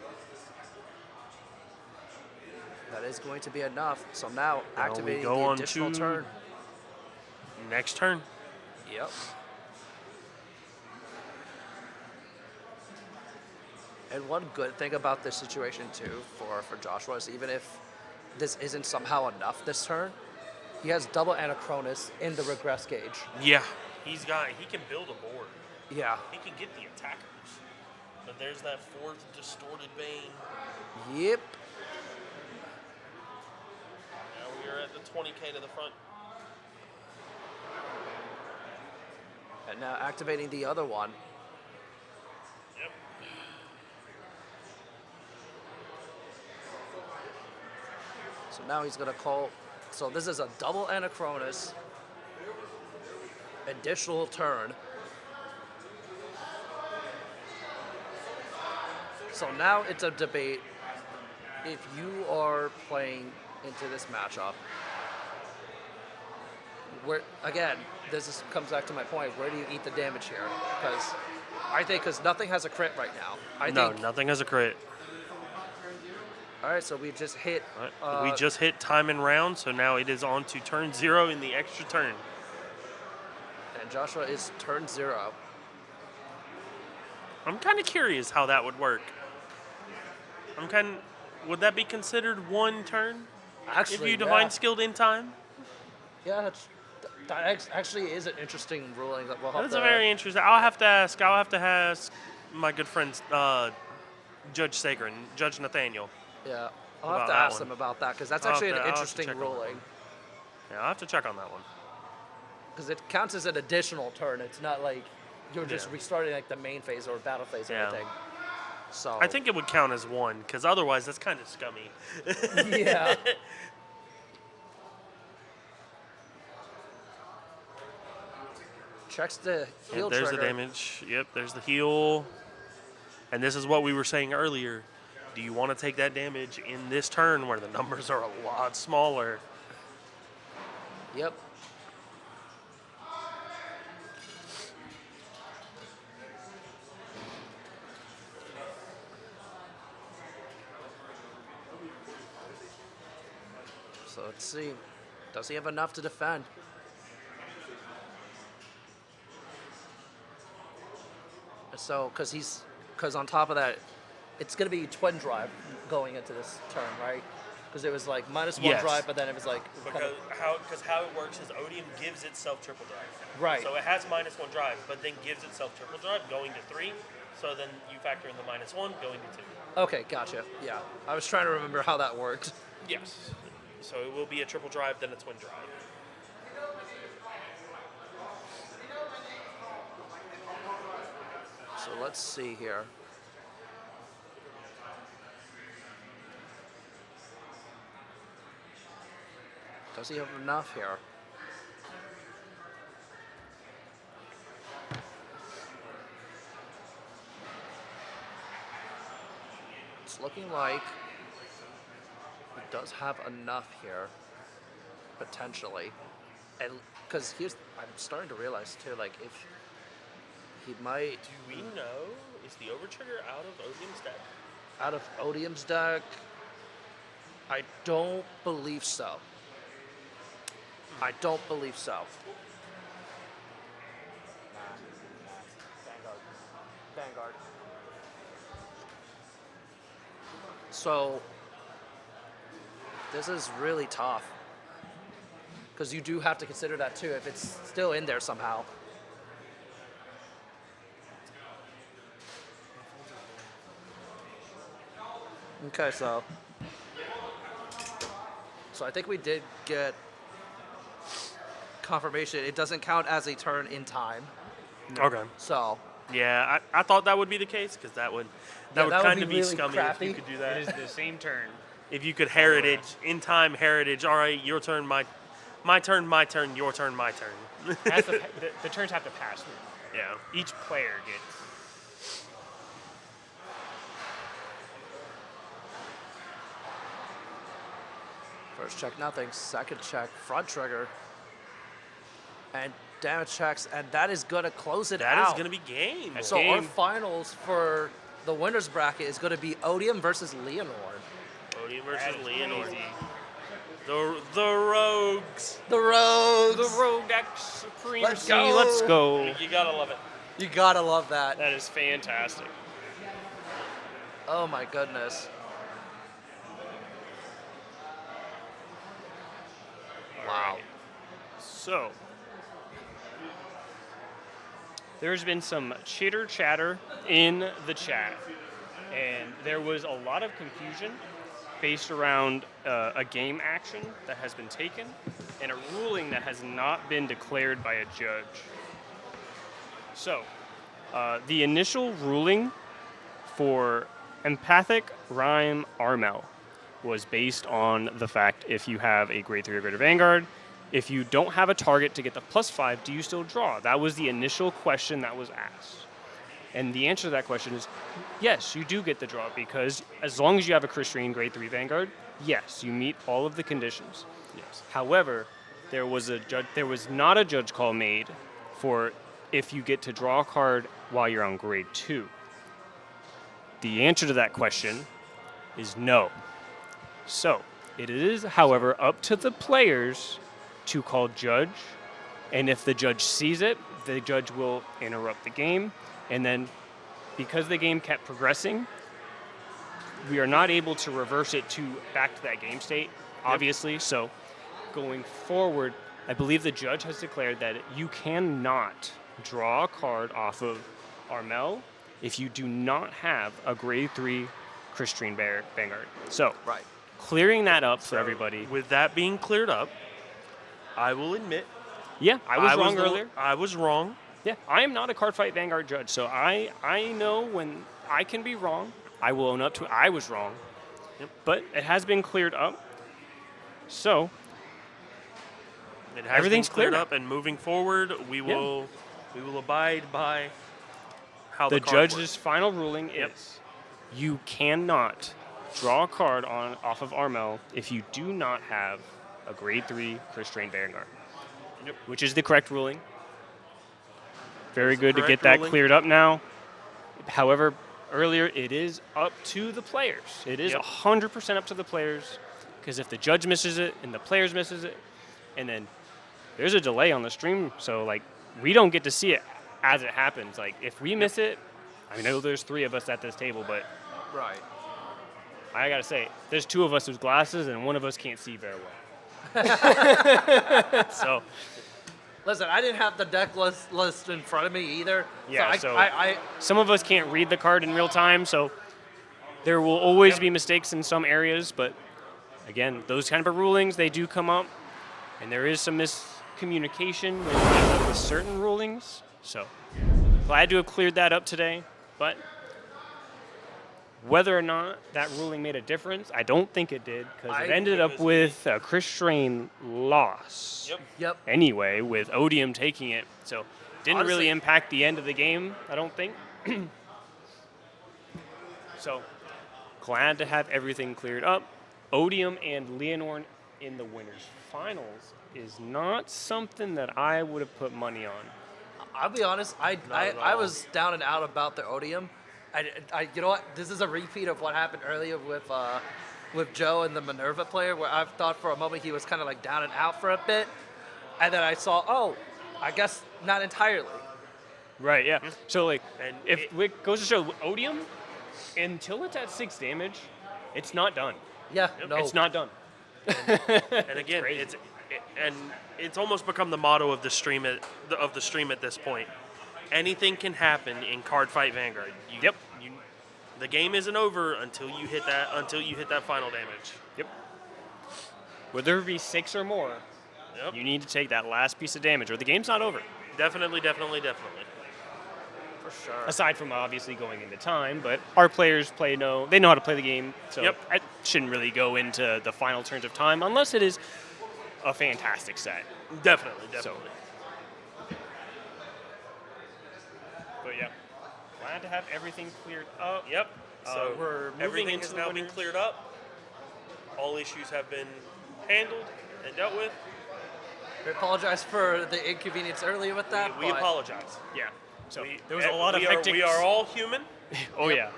That is going to be enough. So now Now we activating go the on additional to- turn. Next turn. Yep. And one good thing about this situation too for Joshua is even if this isn't somehow enough this turn, he has double Anachronus in the regress gauge. Yeah. He can build a board. Yeah. He can get the attackers. But there's that 4th distorted bane. Yep. Now we're at the 20k to the front. And now activating the other one. Yep. So now he's going to call. So this is a double Anachronus. Additional turn. So now it's a debate. If you are playing into this matchup, where again, comes back to my point. Where do you eat the damage here? Because nothing has a crit right now. No, nothing has a crit. All right, so we just hit. We just hit time and round, so now it is on to turn 0 in the extra turn. And Joshua is turn 0. I'm kind of curious how that would work. Would that be considered one turn? Actually, if you divine skilled in time? Yeah, that actually is an interesting ruling that we'll have That's to. a very interesting. I'll have to ask my good friend Judge Sagarin, Judge Nathaniel. Yeah, I'll have about to that ask one. them about that because that's I'll have actually to- an I'll have to interesting check on that ruling. Yeah, I'll have to check on that one. Because it counts as an additional turn. It's not like you're just Yeah. restarting like the main phase or battle phase or Yeah. anything. So I think it would count as one, because otherwise that's kind of scummy. yeah. Checks the heal There's trigger. the damage. Yep, there's the heal. And this is what we were saying earlier. Do you want to take that damage in this turn where the numbers are a lot smaller? Yep. So let's see. Does he have enough to defend? So, because on top of that, it's going to be twin drive going into this turn, right? Because it was like -1 Yes. drive, but then it was like Because how it works is Odium gives itself triple drive. Right. So it has -1 drive, but then gives itself triple drive going to 3. So then you factor in the -1 going to 2. Okay, gotcha. Yeah, I was trying to remember how that worked. Yes. So it will be a triple drive, then a twin drive. So let's see here. Does he have enough here? It's looking like he does have enough here, potentially. And because I'm starting to realize too, like if he might Do we know, is the overtrigger out of Odium's deck? out of Odium's deck, I don't believe so. I don't believe so. Vanguard. So this is really tough because you do have to consider that too if it's still in there somehow. Okay, so I think we did get confirmation. It doesn't count as a turn in time. Okay. So Yeah, I thought that would be the case because that would that would kind be of be really scummy crappy. if you could do It that. is the same turn. If you could heritage in time, heritage. All right, your turn, my turn, my turn, your turn, my turn. The turns have to pass through. Yeah. Each player gets. first check, nothing. Second check, front trigger, and damage checks, and that is gonna close it That out. is going to be game. That's So our game. finals for the winners bracket is going to be Odium versus Leonor. Odium That versus is Leonor. crazy. The Rogues. The Rogues. The Rogue X Supremacy. Let's go. Let's go. You gotta love it. You gotta love that. That is fantastic. Oh my goodness. Wow. So, there's been some chitter chatter in the chat, and there was a lot of confusion based around a game action that has been taken and a ruling that has not been declared by a judge. So, the initial ruling for empathic rhyme Armel was based on the fact if you have a grade 3 or greater Vanguard, if you don't have a target to get the +5, do you still draw? That was the initial question that was asked. And the answer to that question is yes, you do get the draw because as long as you have a Christian grade 3 Vanguard, yes, you meet all of the conditions. Yes. However, there was not a judge call made for if you get to draw a card while you're on grade 2. The answer to that question is no. So, it is, however, up to the players to call judge, and if the judge sees it, the judge will interrupt the game, and then because the game kept progressing, we are not able to reverse it back to that game state, obviously. So, going forward, I believe the judge has declared that you cannot draw a card off of Armel if you do not have a grade 3 Christian Vanguard. So, Right. clearing that up for everybody. With that being cleared up, I will admit Yeah, I was wrong earlier. I was wrong. Yeah, I am not a Cardfight Vanguard judge, so I know when I can be wrong. I will own up to it. I was wrong. Yep. But it has been cleared up. So, It has Everything's been cleared clear now. up, and moving forward, we will abide by how the the card judge's final ruling is you cannot draw a card off of Armel if you do not have a grade 3 Christian Vanguard. Yep. Which is the correct ruling. Very That's the good to get correct that ruling. cleared up now. However, earlier it is up to the players. It is Yep. 100% up to the players because if the judge misses it and the players misses it, and then there's a delay on the stream, so like we don't get to see it as it happens. Like if we miss it, I know there's 3 of us at this table, but Right. I gotta say, there's 2 of us with glasses and 1 of us can't see very well. So Listen, I didn't have the deck list in front of me either. Yeah, So so- I some of us can't read the card in real time, so there will always be mistakes in some areas, but again, those kind of rulings, they do come up, and there is some miscommunication with certain rulings, so glad to have cleared that up today, but whether or not that ruling made a difference, I don't think it did, because it ended up with a Chris Strain loss. Yep. Yep. Anyway, with Odium taking it. So didn't Honestly- really impact the end of the game, I don't think. So glad to have everything cleared up. Odium and Leonor in the winners finals is not something that I would have put money on. I'll be honest. I at I all. was down and out about the Odium. I you know what? This is a repeat of what happened earlier with Joe and the Manurva player, where I thought for a moment he was kind of like down and out for a bit, and then I saw, oh, I guess not entirely. Right, yeah. So like And if it goes to show Odium, until it's at 6 damage, it's not done. Yeah. No. It's not done. And again, crazy. it's almost become the motto of the stream at this point. Anything can happen in Cardfight Vanguard. Yep. The game isn't over until you hit that final damage. Yep. Whether it be 6 or more, Yep. you need to take that last piece of damage, or the game's not over. Definitely. for sure. Aside from obviously going into time, but our players they know how to play the game, so Yep. I shouldn't really go into the final turns of time unless it is a fantastic set. Definitely. So- But yeah, glad to have everything cleared up. Yep. So we're moving everything into has the now been winners. cleared up. All issues have been handled and dealt with. I apologize for the inconvenience earlier with that. We but apologize. Yeah. So We- there was a lot of we hectic. We are all human. Oh yeah,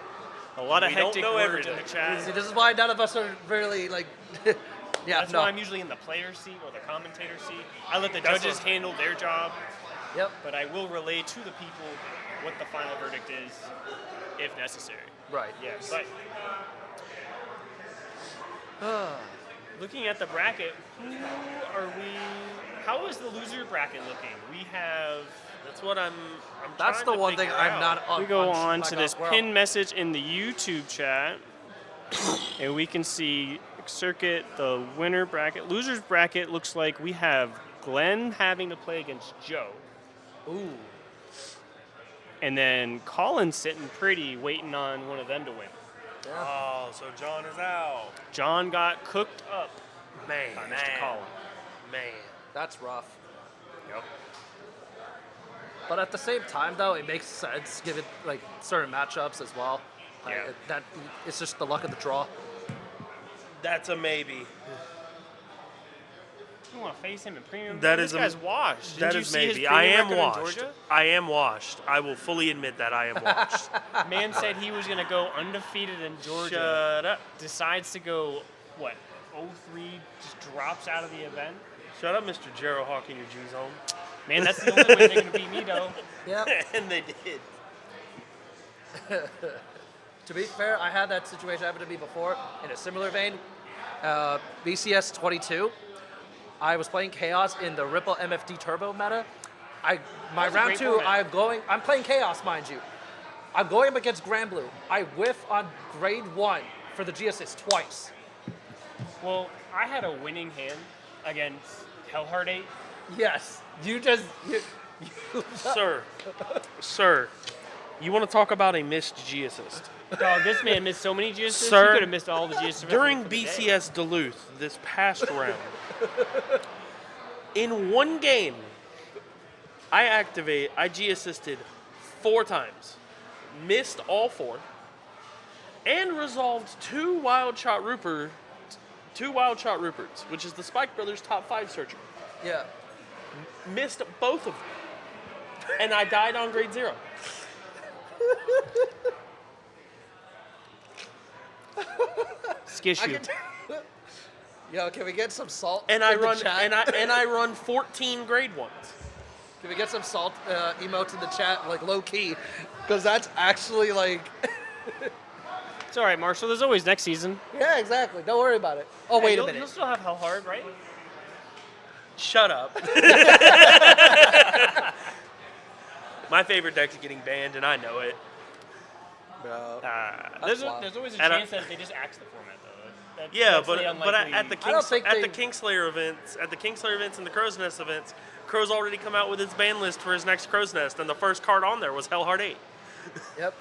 a lot of We don't hectic know words in the everything. chat. See, this is why none of us are really like. Yeah. That's no. why I'm usually in the player seat or the commentator seat. I let the That's judges what- handle their job, Yep. but I will relay to the people what the final verdict is, if necessary. Right. Yes. But looking at the bracket, how is the loser bracket looking? We have. That's what I'm That's trying the to one thing figure I'm out. not on. We go on on like to a- this well, pinned message in the YouTube chat, and we can see circuit the winner bracket. Losers bracket looks like we have Glenn having to play against Joe. Ooh. and then Colin's sitting pretty, waiting on one of them to win. Yeah. Oh, so John is out. John got cooked up Man, by Mr. Colin. Man. That's rough. Yep. But at the same time, though, it makes sense given like certain matchups as well. Like, Yeah. that it's just the luck of the draw. That's a maybe. You want to face him in premium? That This is guy's washed. That Didn't you is see his maybe. I premium am record in washed. Georgia? I am washed. I will fully admit that I am washed. Man said he was going to go undefeated in Georgia. Shut up. Decides to go, what, 0-3, just drops out of the event. Shut up, Mr. Gerald Hawk in your G zone. Man, that's the only way they're going to beat me, though. Yeah. And they did. To be fair, I had that situation happen to me before in a similar vein. BCS 22. I was playing Chaos in the Ripple MFD Turbo meta. My That was a round great 2, format. I'm playing Chaos, mind you. I'm going up against Grand Blue. I whiff on grade 1 for the G-Assist twice. Well, I had a winning hand against Hellheart 8. Yes. You Sir, you want to talk about a missed G assist? Dog, this man missed so many GSs. Sir, He could have missed all the GSs. During for the day. BCS Duluth this past round, in one game, I G assisted 4 times, missed all 4, and resolved 2 wild shot Ruperts, which is the Spike Brothers top 5 searcher. Yeah. Missed both of them. And I died on grade 0. Skish you. Yo, can we get some salt And in I the run chat? and I run 14 grade 1s. Can we get some salt emotes in the chat, like low key? Because that's actually like, It's all right, Marshall. There's always next season. yeah, exactly. Don't worry about it. Oh, wait a You'll minute. still have Hellheart, right? Shut up. My favorite deck's getting banned, and I know it. Bro. There's wild. always a And chance that they just axe the format, though. Yeah, That's but the at the I don't think they- Kingslayer events, and the Crow's Nest events, Crow's already come out with his ban list for his next Crow's Nest, and the first card on there was Hellheart 8. Yep.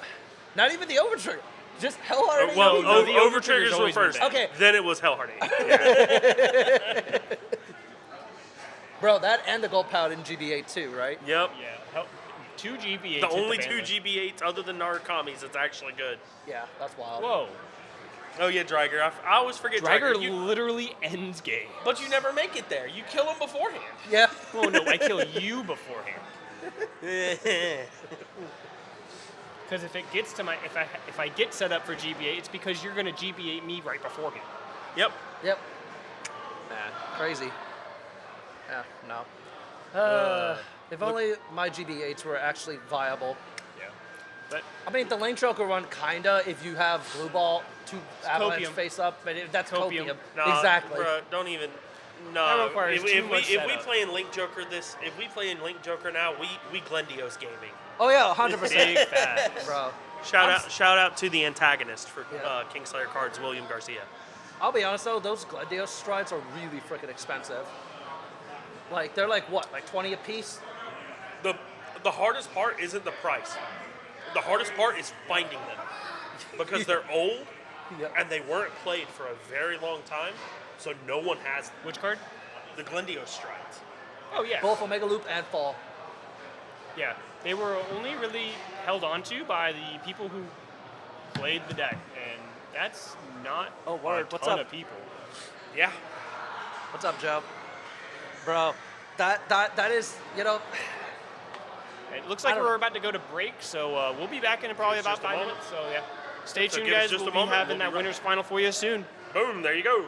Not even the overtrigger. Just Hellheart. Well, no, the overtriggers overtrigger's were always been first. banned. Okay. Then it was Hellheart 8. Bro, that and the gold pound in GB8 too, right? Yep. Yeah. 2 GBA. The only 2 GB8s other than Narcomies that's actually good. Yeah, that's wild. Whoa. Oh yeah, Driger. I always forget Driger Driger. literally ends game. But you never make it there. You kill him beforehand. Yeah. Oh no, I kill you beforehand. Because if it gets to if I get set up for GBA, it's because you're gonna GBA me right beforehand. Yep. Yep. Man, crazy. Yeah, no. If only my GB8s were actually viable. Yeah. But I mean, the lane choker one, kinda, if you have blue ball, 2 avalanche copium. face up, but that's Copium. copium. Nah, Exactly. Bruh, don't even. That No. requires too much If we setup. play in Link Joker now, we Glendios gaming. Oh yeah, 100%. big fat. Bro. Shout out to the antagonist for Yeah. Kingslayer cards, William Garcia. I'll be honest though, those Glendios strides are really freaking expensive. Like, they're like what, like 20 a piece? The hardest part isn't the price. The hardest part is finding them because they're old Yep. and they weren't played for a very long time, so no one has them. Which card? The Glendios strides. Oh yeah. Both Omega Loop and Fall. Yeah. They were only really held onto by the people who played the deck, and that's not Oh, word. a What's ton up? of people. Yeah. What's up, Joe? Bro, that is, you know, It looks I like don't- we're about to go to break, so we'll be back in probably It's about just a 5 moment. minutes. So yeah, stay So tuned, give us guys. just We'll a be moment. having We'll be that right winners final for you soon. Boom, there you go.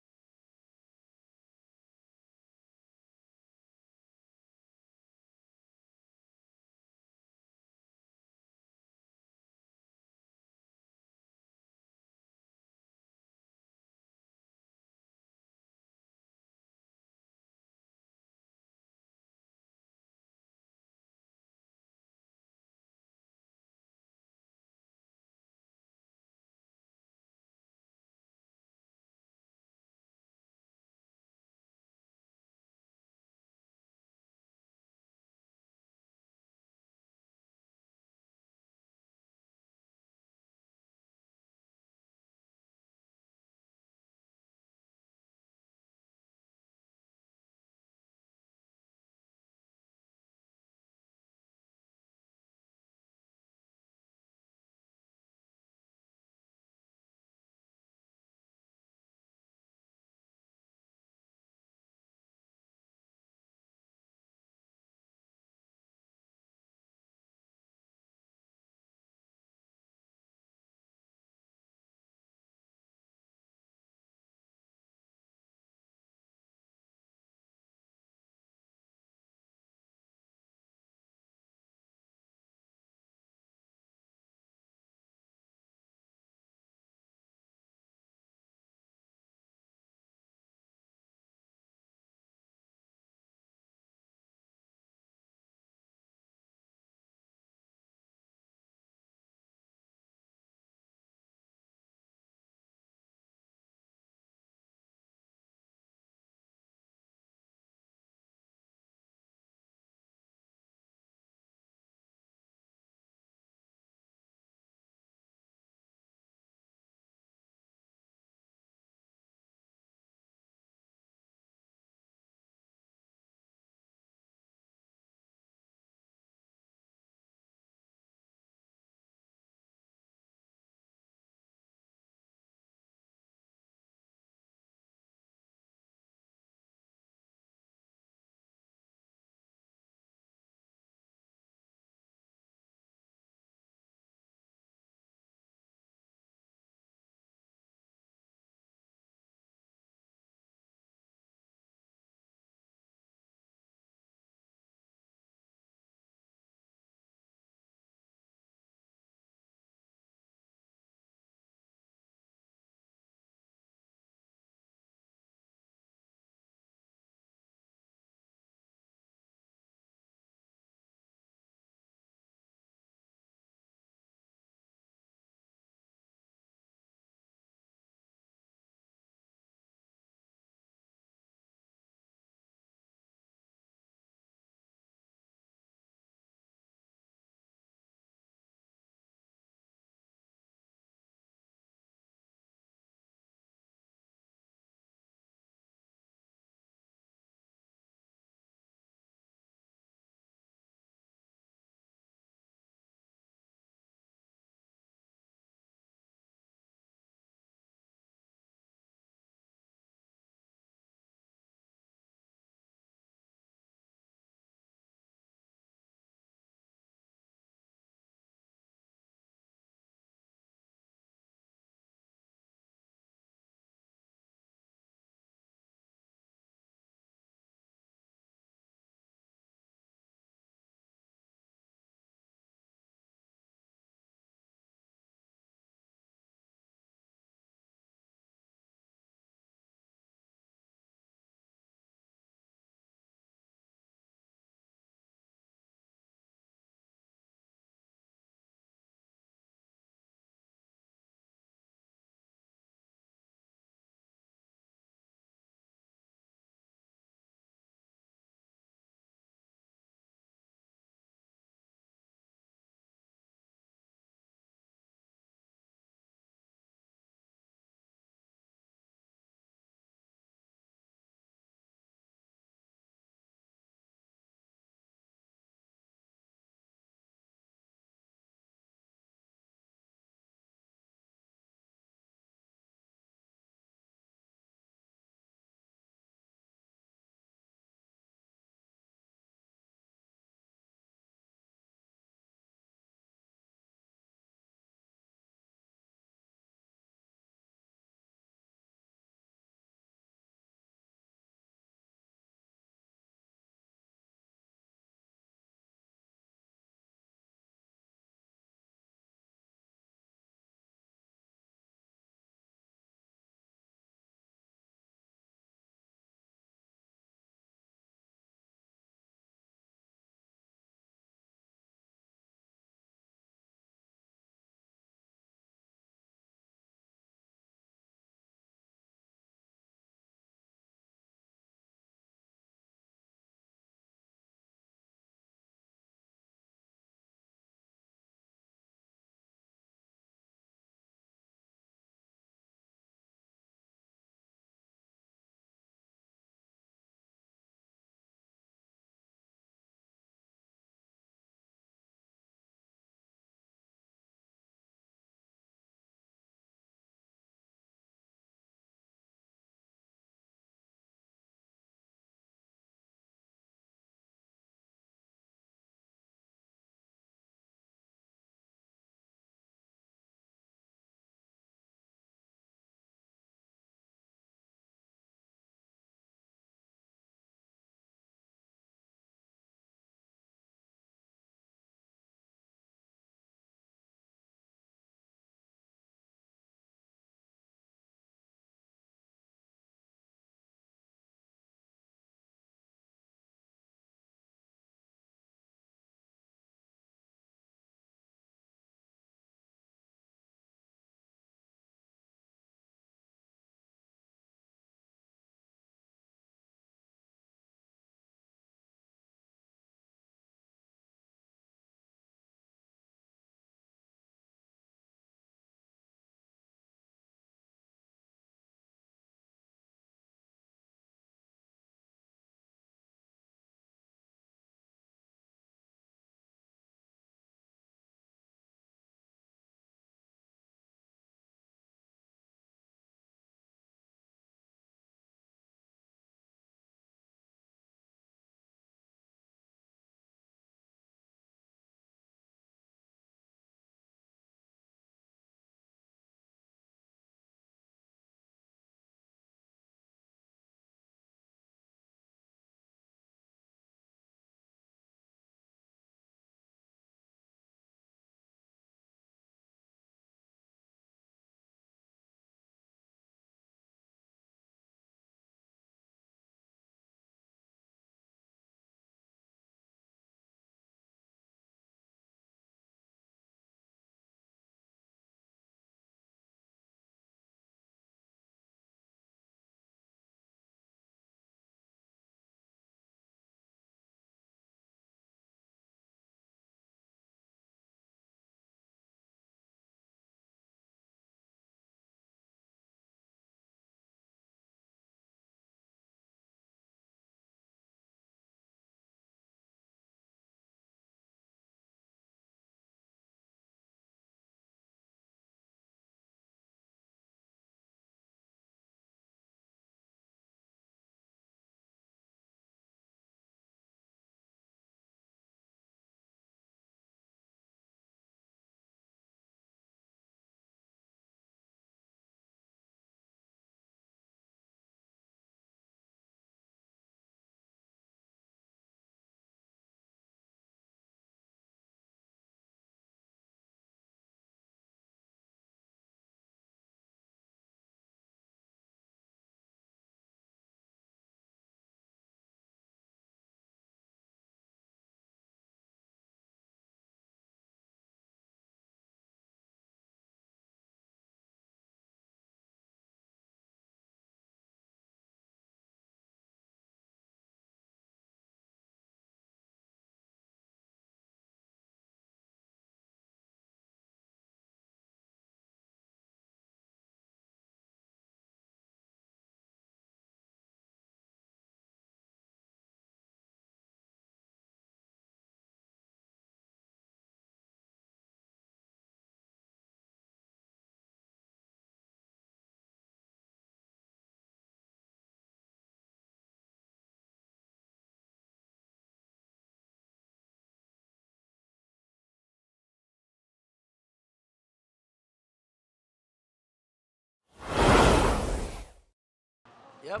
Yep.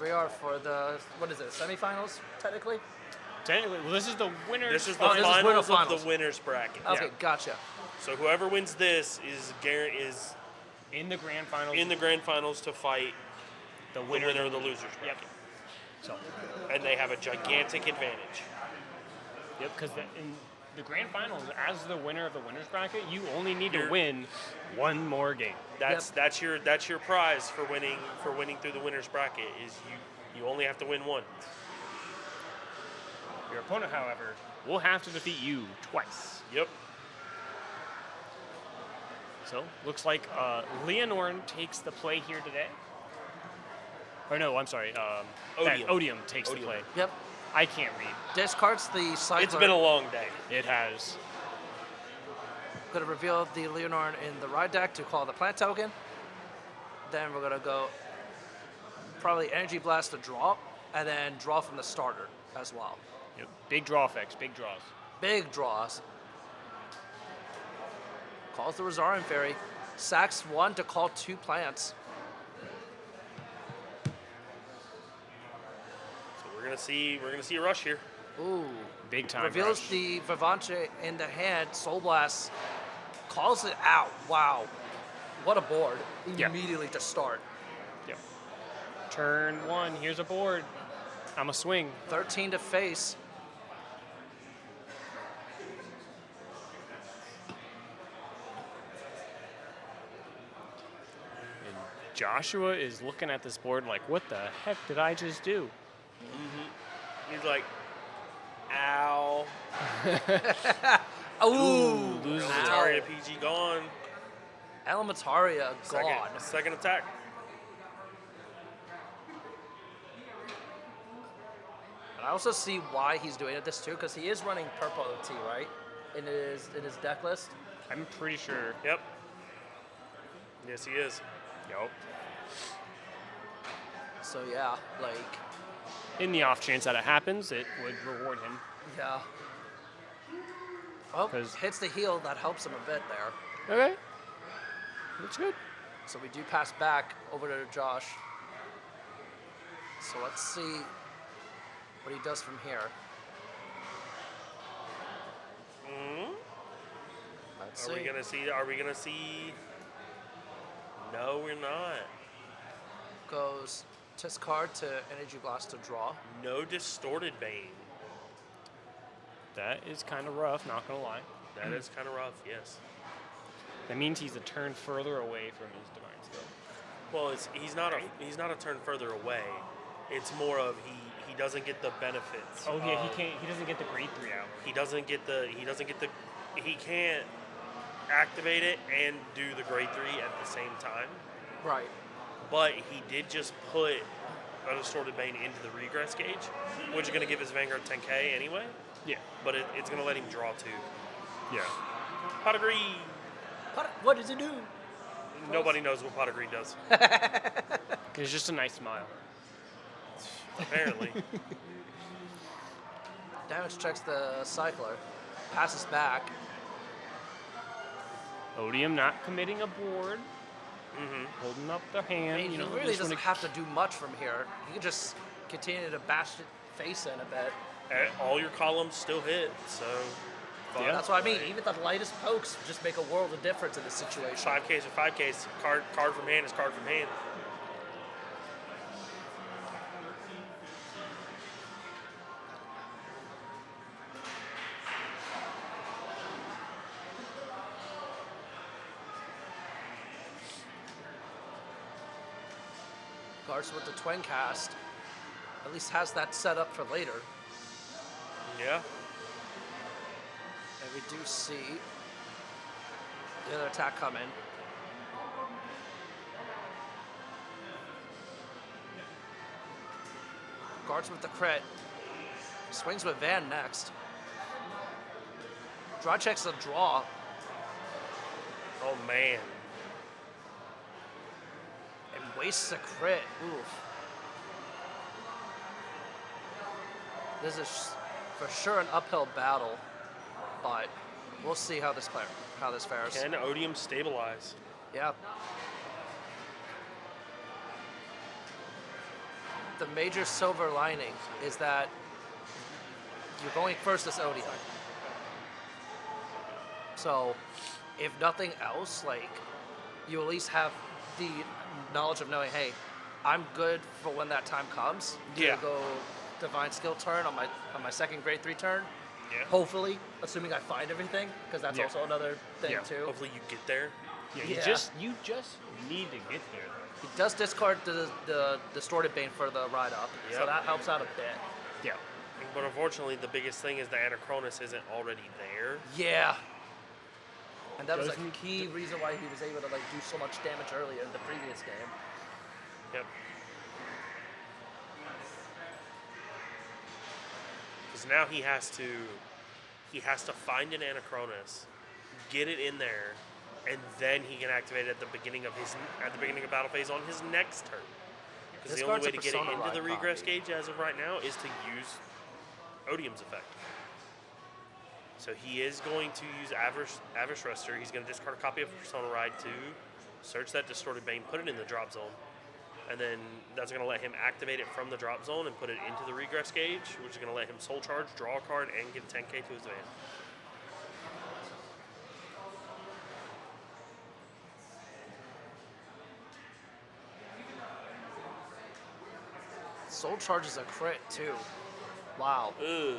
We are for the, what is it, semifinals, technically? Technically, well, this is the winner. This is the Oh, this is finals winner of finals. the winners bracket. Okay, Yeah. gotcha. So whoever wins this is in the grand finals. in the grand finals to fight the the winner, winner of the losers Yep. bracket. So, And they have a gigantic advantage. yep, because in the grand finals, as the winner of the winners bracket, you only need to You're- win one more game. That's your prize for winning through the winners bracket is you only have to win one. Your opponent, however, will have to defeat you twice. Yep. So, looks like Leonor takes the play here today. Or no, I'm sorry. Odium takes the Odium. play. Yep. I can't read. Discards the cycler. It's been a long day. It has. Going to reveal the Leonor in the ride deck to call the plant token. Then we're going to go probably Energy Blast to draw, and then draw from the starter as well. Yep. Big draw effects, big draws. Big draws. Calls the Rosarin Fairy. Sacks 1 to call 2 plants. So we're gonna see a rush here. Ooh. Big time. Reveals rush. the Vivance in the hand. Soul Blast. Calls it out. Wow. What a board. Yeah. Immediately to start. Yep. Turn 1. Here's a board. I'm a swing. 13 to face. And Joshua is looking at this board like, what the heck did I just do? He's like, ow. Ooh. Loses Ow. Ataria PG gone. Elementaria gone. Second attack. And I also see why he's doing it this too, because he is running purple OT, right? In his deck list. I'm pretty sure. Yep. Yes, he is. Yep. So yeah, like, In the off chance that it happens, it would reward him. yeah. Oh, 'Cause- hits the heal, that helps him a bit there. Okay. That's good. So we do pass back over to Josh. So let's see what he does from here. Let's Are we see. gonna see? No, we're not. Goes discard to Energy Blast to draw. No distorted bane. That is kind of rough, not gonna lie. That is kind of rough. Yes. That means he's a turn further away from his divine skill. Well, he's not a turn further away. It's more of he doesn't get the benefits. Oh yeah, of- he doesn't get the grade 3 out. he can't activate it and do the grade 3 at the same time. Right. But he did just put a distorted bane into the regress gauge, which is going to give his Vanguard 10k anyway. Yeah. But it's going to let him draw 2. Yeah. Pot of greed. What does it do? Nobody knows what pot of greed does. It's just a nice smile. Apparently. Damage checks the cycler. Passes back. Odium not committing a board. Holding up the hand. I mean, he just really doesn't wanna- have to do much from here. He can just continue to bash it face in a bit. All your columns still hit, so Yeah. That's what I mean. Even the lightest pokes just make a world of difference in this situation. 5Ks or 5Ks. Card from hand is card from hand. Guards with the twin cast. At least has that set up for later. Yeah. And we do see the other attack come in. Guards with the crit. Swings with Van next. Draw checks the draw. Oh man. And wastes a crit. Oof. This is for sure an uphill battle, but we'll see how this fares. Can Odium stabilize? Yeah. the major silver lining is that you're going first this ODI. So, if nothing else, like, you at least have the knowledge of knowing, hey, I'm good for when that time comes. Yeah. To go divine skill turn on my second grade 3 turn. Yeah. Hopefully, assuming I find everything, because that's Yeah. also another thing Yeah. too. Hopefully you get there. Yeah, Yeah. you just need to get there. He does discard the distorted bane for the ride up, so Yep. that helps out a bit. Yeah. But unfortunately, the biggest thing is the Anachronus isn't already there. Yeah. And that was a Doesn't- key reason why he was able to like do so much damage earlier in the previous game. Yep. Because now he has to find an Anachronus, get it in there, and then he can activate it at the beginning of battle phase on his next turn. Because This the only card's way a to get it Persona into the Ride regress copy. gauge as of right now is to use Odium's effect. So he is going to use Average Rester. He's going to discard a copy of Persona Ride to search that Distorted Bane, put it in the drop zone, and then that's going to let him activate it from the drop zone and put it into the regress gauge, which is going to let him soul charge, draw a card, and get 10k to his van. Soul Charge is a crit too. Wow. Ugh.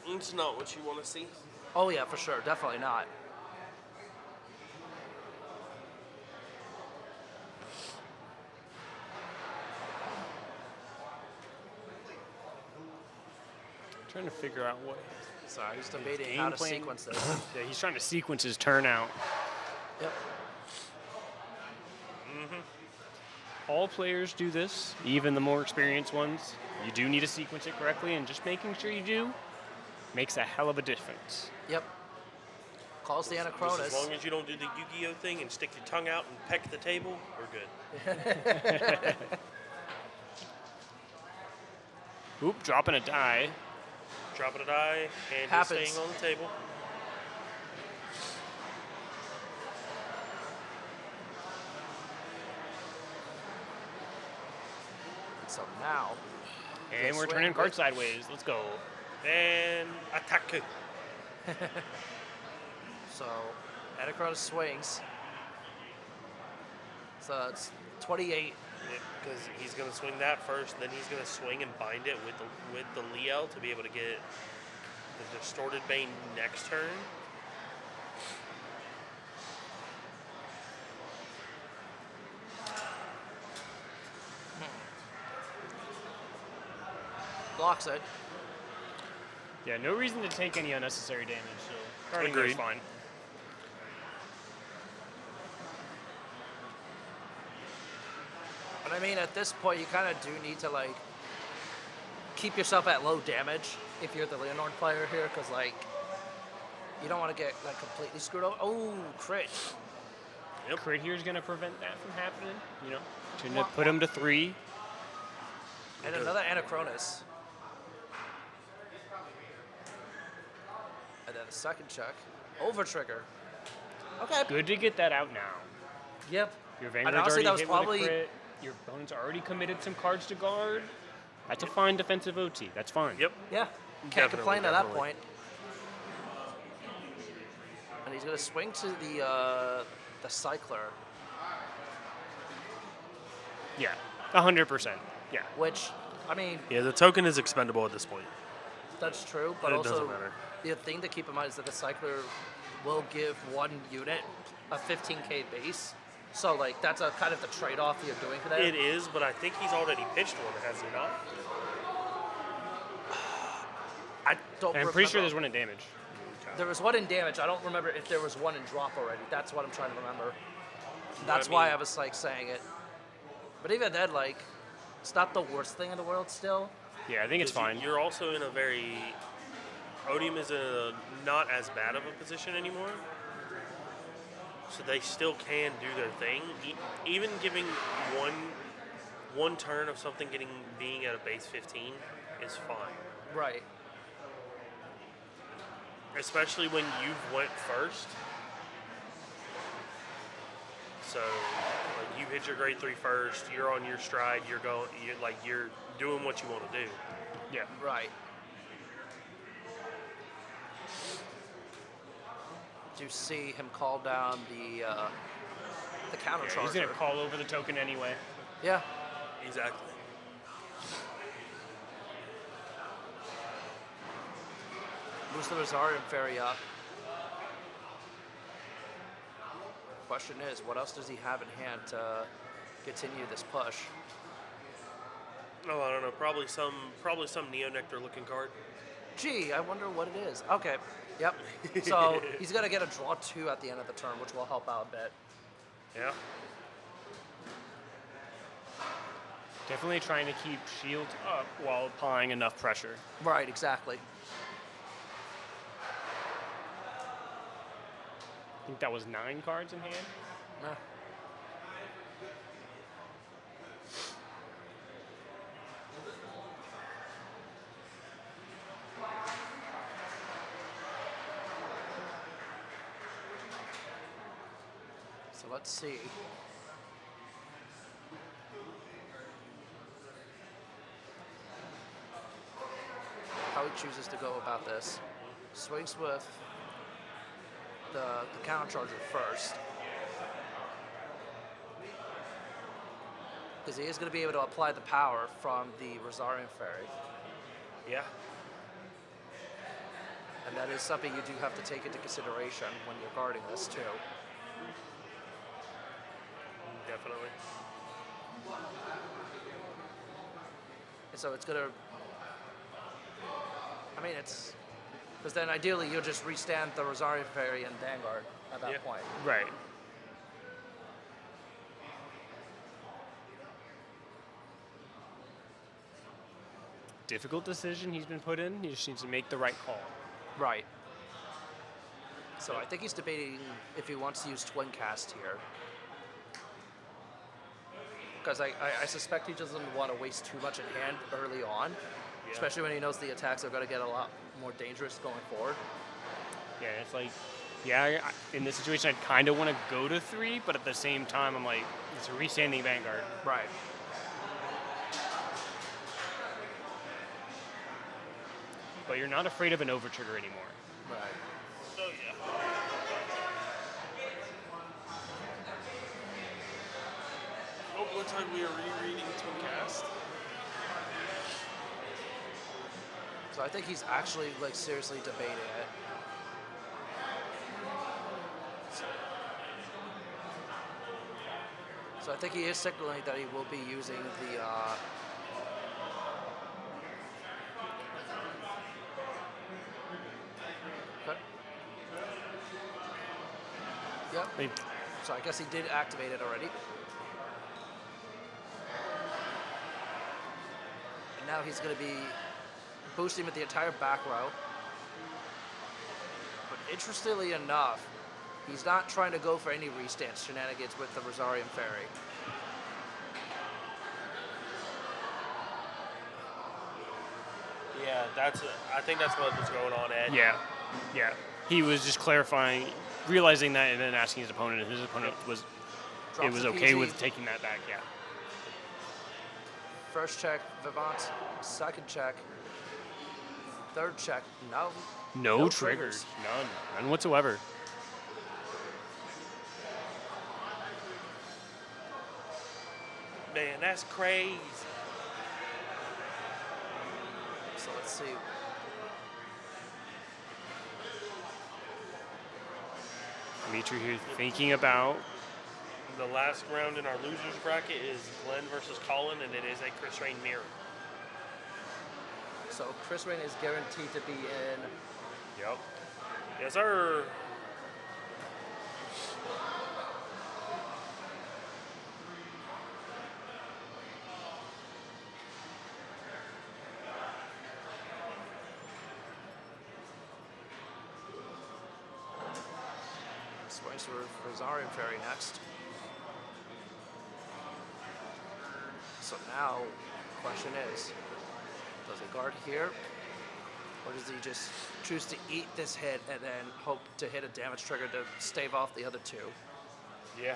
It's not what you want to see. Oh yeah, for sure. Definitely not. Trying to figure out what. Sorry, he's debating game how to plan. sequence this. Yeah, he's trying to sequence his turn out. Yep. All players do this, even the more experienced ones. You do need to sequence it correctly, and just making sure you do makes a hell of a difference. Yep. Calls the As Anachronus. long as you don't do the Yu-Gi-Oh thing and stick your tongue out and peck the table, we're good. Oop, dropping a die. Dropping a die, and Happens. just staying on the table. So now, And we're swing turning with- cards sideways. Let's go. And attack. so Anachronus swings. So it's 28. Because he's going to swing that first, then he's going to swing and bind it with the Leo to be able to get the Distorted Bane next turn. Blocks it. Yeah, no reason to take any unnecessary damage, so starting there's Agreed. fine. But I mean, at this point, you kind of do need to like keep yourself at low damage if you're the Leonor player here, because like you don't want to get like completely screwed over. Oh, crit! Crit here is going to prevent that from happening, you know. To put him to 3. And another Anachronus. And then a second check. Over trigger. Okay. Good to get that out now. Yep. Your And Vanguard's honestly, already that was hit probably with a crit. Your opponent's already committed some cards to guard. That's a fine defensive OT. That's fine. Yep. yeah. Can't Definitely, complain at that definitely. point. And he's gonna swing to the cycler, Yeah, 100%. Yeah. which I mean Yeah, the token is expendable at this point. that's true, but It also doesn't matter. the thing to keep in mind is that the cycler will give one unit a 15k base. So like that's a kind of the trade-off you're doing for that. It is, but I think he's already pitched one, has he not? I don't. And I'm pretty sure remember. there's one in damage. There was one in damage. I don't remember if there was one in drop already. That's what I'm trying to remember. That's I why mean- I was like saying it. But even then, like, it's not the worst thing in the world still. Yeah, I think it's 'Cause fine. You're also in a very... Odium is in a not as bad of a position anymore. So they still can do their thing. Even giving one turn of something being at a base 15 is fine. Right. Especially when you've went first. So, like, you've hit your grade 3 first. You're on your stride. You're doing what you want to do. Yeah. Right. Do you see him call down the counter Yeah, charger? he's gonna call over the token anyway. Yeah. Exactly. Moves the Rosarian Fairy up. Question is, what else does he have in hand to continue this push? Oh, I don't know. Probably some Neo Nectar looking card. Gee, I wonder what it is. Okay. Yep. So he's gonna get a draw 2 at the end of the turn, which will help out a bit. Yeah. Definitely trying to keep shields up while applying enough pressure. Right. Exactly. I think that was 9 cards in hand. Nah. So let's see. How he chooses to go about this. Swings with the counter charger first. Because he is going to be able to apply the power from the Rosarian Fairy. Yeah. And that is something you do have to take into consideration when you're guarding this too. Definitely. And so it's going to... I mean, it's... Because then ideally you'll just restand the Rosarian Fairy and Vanguard at that point. Right. Difficult decision he's been put in. He just needs to make the right call. Right. So I think he's debating if he wants to use Twin Cast here. Because I suspect he doesn't want to waste too much in hand early on. Yeah. Especially when he knows the attacks are going to get a lot more dangerous going forward. Yeah, it's like, yeah, in this situation, I'd kind of want to go to 3, but at the same time, I'm like, it's a restanding Vanguard. Right. But you're not afraid of an overtrigger anymore. Right. Oh, yeah. Oh, looks like we are rereading Twin-Cast. So I think he's actually like seriously debating it. So I think he is signaling that he will be using the okay. Yep. They- So I guess he did activate it already. And now he's going to be boosting with the entire back row. But interestingly enough, he's not trying to go for any restance shenanigans with the Rosarian Fairy. Yeah, I think that's what was going on, Ed. Yeah, yeah. He was just clarifying, realizing that, and then asking his opponent, and his opponent was Drops the okay PG. with taking that back. Yeah. First check, Vivant. Second check. Third check, no. No triggers. None whatsoever. Man, that's crazy. So let's see. Dimitri here thinking about. The last round in our losers bracket is Glenn versus Colin, and it is a Chris Rain mirror. So Chris Rain is guaranteed to be in. Yep. Yes, sir. Swings for Rosarian Fairy next. So now, the question is, does he guard here? Or does he just choose to eat this hit and then hope to hit a damage trigger to stave off the other two? Yeah.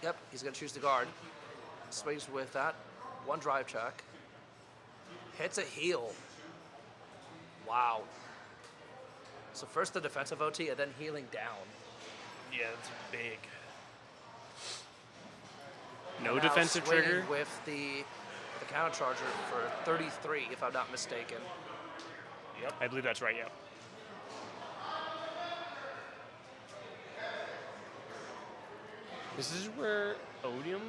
Yep, he's going to choose the guard. Swings with that. One drive check. Hits a heal. Wow. So first the defensive OT and then healing down. Yeah, it's big. No Now defensive swinging trigger. with the counter charger for 33, if I'm not mistaken. Yep. I believe that's right, yeah. This is where Odium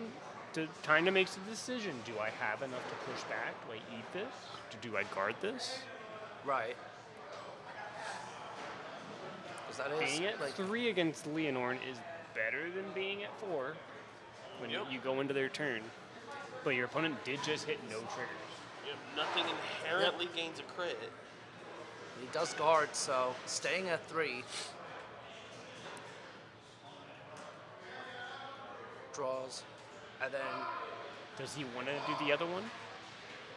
kind of makes a decision. Do I have enough to push back? Do I eat this? Do I guard this? Right. Because that is Being at like 3 against Leonor is better than being at 4 when Yep. you go into their turn. But your opponent did just hit no triggers. Yep, nothing inherently gains a crit. he does guard, so staying at 3. Draws, and then Does he want to do the other one?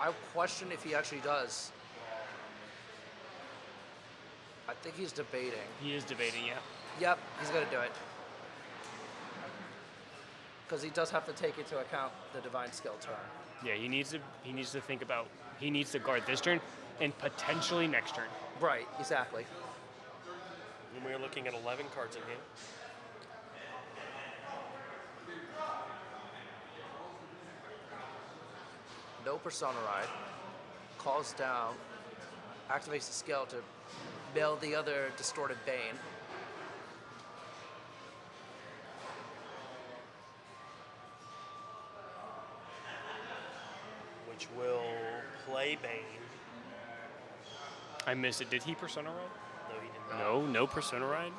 I question if he actually does. I think he's debating. He is debating, yeah. Yep, he's gonna do it. Because he does have to take into account the divine skill turn. Yeah, he needs to think about, he needs to guard this turn and potentially next turn. Right, exactly. And we're looking at 11 cards in hand. No Persona Ride. Calls down. Activates the skill to build the other Distorted Bane. Which will play Bane. I missed it. Did he Persona Ride? No, he did not. No Persona Ride?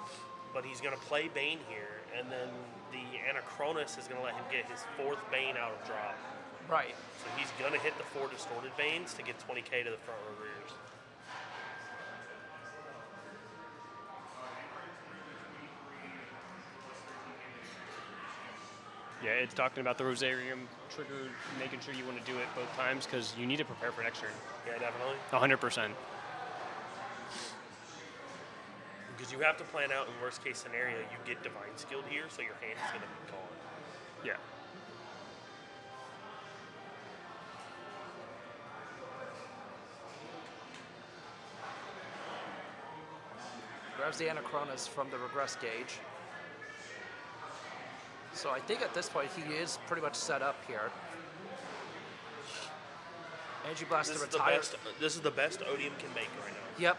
But he's going to play Bane here, and then the Anachronus is going to let him get his 4th Bane out of drop. Right. So he's going to hit the 4 Distorted Banes to get 20k to the front row rears. Yeah, it's talking about the Rosarium trigger, making sure you want to do it both times because you need to prepare for next turn. Yeah, definitely. 100%. Because you have to plan out in worst case scenario, you get Divine Skilled here, so your hand is going to be gone. Yeah. Grabs the Anachronus from the regress gauge. So I think at this point he is pretty much set up here. Energy Blast to retire. This is the best Odium can make right now. Yep.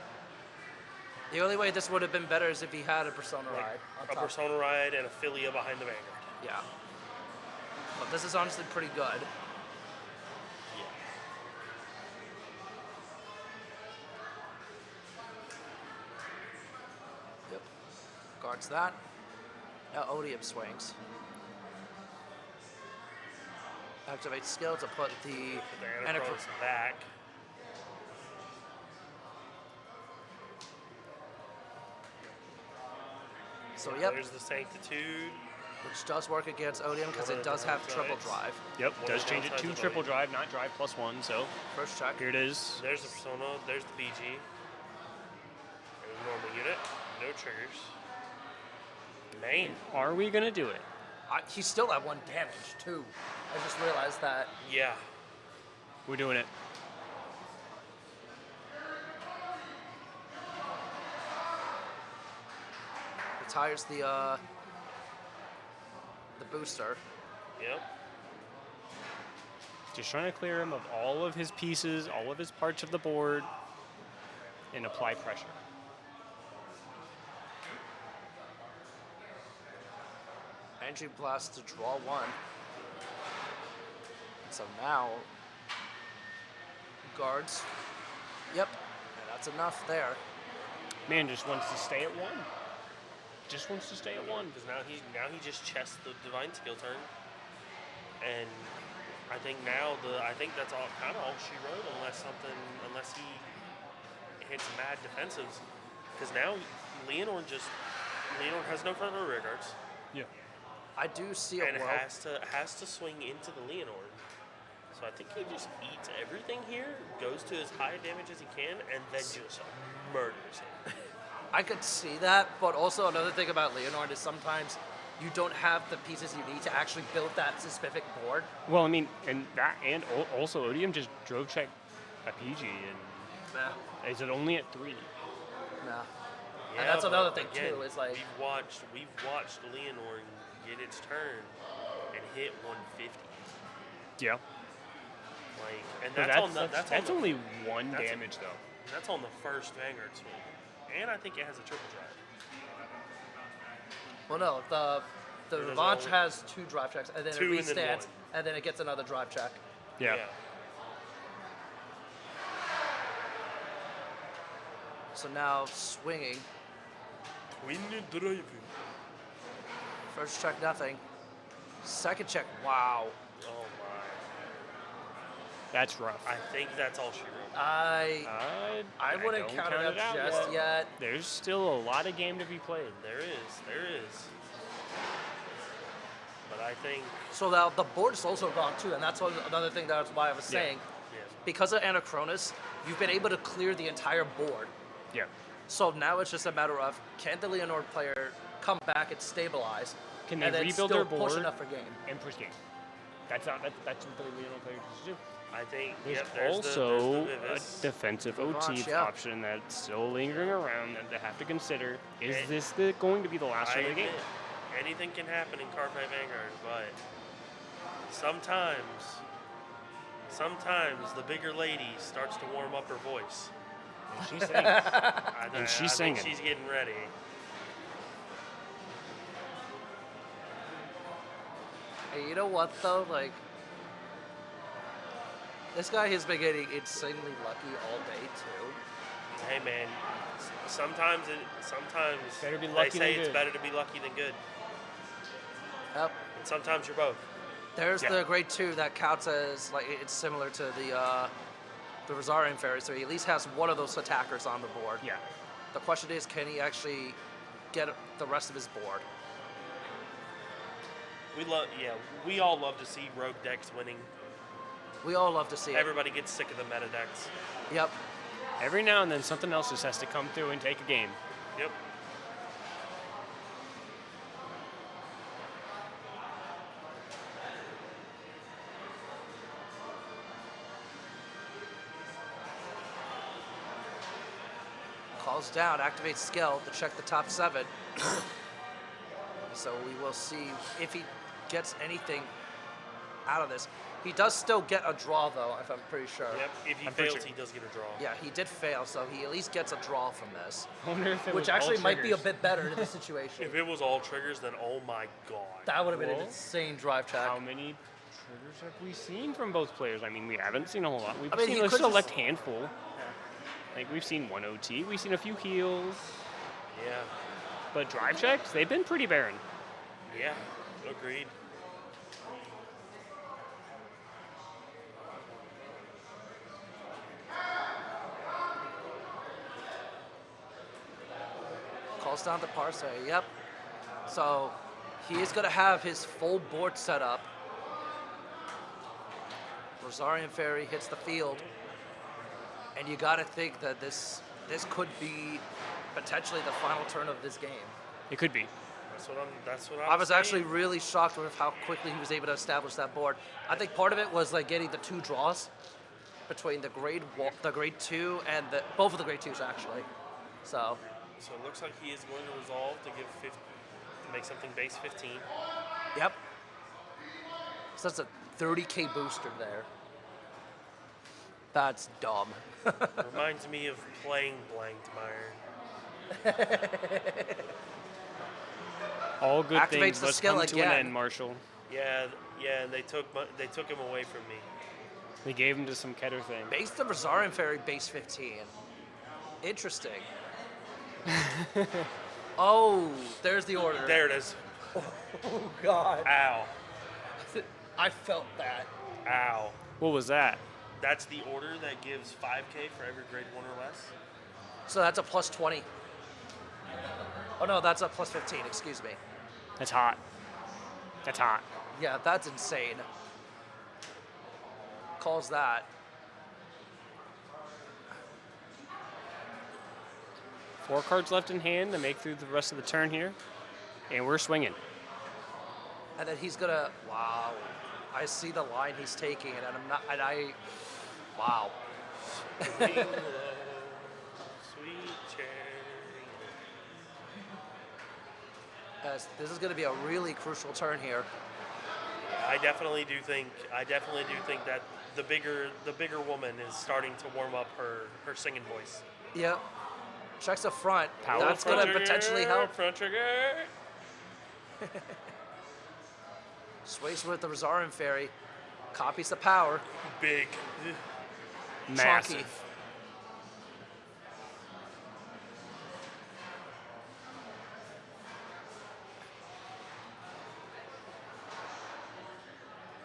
The only way this would have been better is if he had a Persona Ride on A top. Persona Ride and a Philia behind the Vanguard. Yeah. But this is honestly pretty good. Yep. Guards that. Now Odium swings. Activates skill to put the The Anachronus back. So yep, There's the Sanctitude. which does work against Odium because One it of the does have downsides. triple drive. Yep, One does of the change it downsides to of triple Odium. drive, not drive +1, so First check. here it is. There's the Persona. There's the BG. There's a normal unit. No triggers. Man. Are we going to do it? He's still at 1 damage too. I just realized that. Yeah. We're doing it. Retires the booster. Yep. Just trying to clear him of all of his pieces, all of his parts of the board, and apply pressure. Energy Blast to draw 1. So now, guards. Yep, and that's enough there. Man just wants to stay at 1. Just wants to stay at 1. Because now he just chests the Divine Skill turn, and I think that's all kind of all she wrote, unless he hits mad defensives. Because now Leonor has no front row rear guards, Yeah. I do see a and world. has to swing into the Leonor. So I think he just eats everything here, goes to as high damage as he can, and then just murders him. I could see that, but also another thing about Leonor is sometimes you don't have the pieces you need to actually build that specific board. Well, I mean, also Odium just drove check a PG, and Nah, is it only at 3? nah. Yeah, And that's but another thing again, too. Is like, we've watched Leonor get its turn and hit 150. Yeah. Like, and But that's on only 1 that's- damage, though. that's on the first Vanguard swing, and I think it has a triple drive. well, no, the There's Revanche only- has 2 drive checks, and then Two it and then restats, one. and then it gets another drive check. Yeah. So now swinging. Twin driving. First check, nothing. Second check, wow. Oh my! That's rough. I think that's all she wrote. I wouldn't don't count it out just yet. There's still a lot of game to be played. There is. But I think So now the board is also gone too, and that's another thing that's why I was Yeah. saying. yes. Because of Anachronis, you've been able to clear the entire board. Yeah. So now it's just a matter of, can the Leonor player come back and stabilize? Can they and then rebuild still their push board? enough for game? And push game. That's what the Leonor player needs to do. I think There's there's also the a Vivis. defensive OT Revanche, yeah. option that's still lingering around that they have to consider. Is And this going to be the last I turn of the game? admit, anything can happen in Cardfight Vanguard, but sometimes the bigger lady starts to warm up her voice. And she's saying, I she's think singing. she's getting ready. Hey, you know what though? Like, this guy has been getting insanely lucky all day too. Hey man, sometimes Better be they lucky say than it's good. better to be lucky than good, Yep. and sometimes you're both. There's Yeah. the grade 2 that counts as, like, it's similar to the Rosarian Fairy, so he at least has one of those attackers on the board. Yeah. The question is, can he actually get the rest of his board? We all love to see rogue decks winning. We all love to see it. Everybody gets sick of the meta decks. Yep. Every now and then something else just has to come through and take a game. Yep. Calls down, activates skill to check the top 7. So we will see if he gets anything out of this. He does still get a draw, though, if I'm pretty sure. Yep. If he I'm pretty fails, sure. he does get a draw. Yeah, he did fail, so he at least gets a draw from this, I wonder if it which was all actually might be a triggers. bit better in this situation. If it was all triggers, then oh my god. That would have been an Well, insane drive check. How many triggers have we seen from both players? I mean, we haven't seen a whole lot. We've I mean, seen he a could just- select handful. Like, we've seen 1 OT, we've seen a few heals, Yeah. but drive checks, they've been pretty barren. Yeah. Agreed. Calls down the Parse. Yep. So he is going to have his full board set up. Rosarian Fairy hits the field, and you got to think that this could be potentially the final turn of this game. It could be. That's what I was saying. actually really shocked with how quickly he was able to establish that board. I think part of it was like getting the 2 draws between the grade 2 and both of the grade 2s actually. So So it looks like he is going to resolve to make something base 15. yep. So that's a 30K booster there. That's dumb. Reminds me of playing Blanked Mire. All good Activates things the must skill come to an again. end, Marshall. Yeah, and they took him away from me. They gave him to some Keter thing. Base the Rosarian Fairy base 15. Interesting. Oh, there's the order. There it is. Oh God. Ow. I felt that. Ow. What was that? That's the order that gives 5k for every grade 1 or less. So that's a plus 20. Oh no, that's a plus 15, excuse me. That's hot. That's hot. Yeah, that's insane. Calls that. Four cards left in hand to make through the rest of the turn here. And we're swinging. And then he's gonna, wow. I see the line he's taking, and I'm not, and I, wow. Sweet love, sweet cherry. This is gonna be a really crucial turn here. I definitely do think that the bigger woman is starting to warm up her singing voice. Yep. Checks the front. Power That's front gonna trigger, potentially help. Front trigger. Sways with the Rosarin Fairy. Copies the power. Big. Massive. Chalky.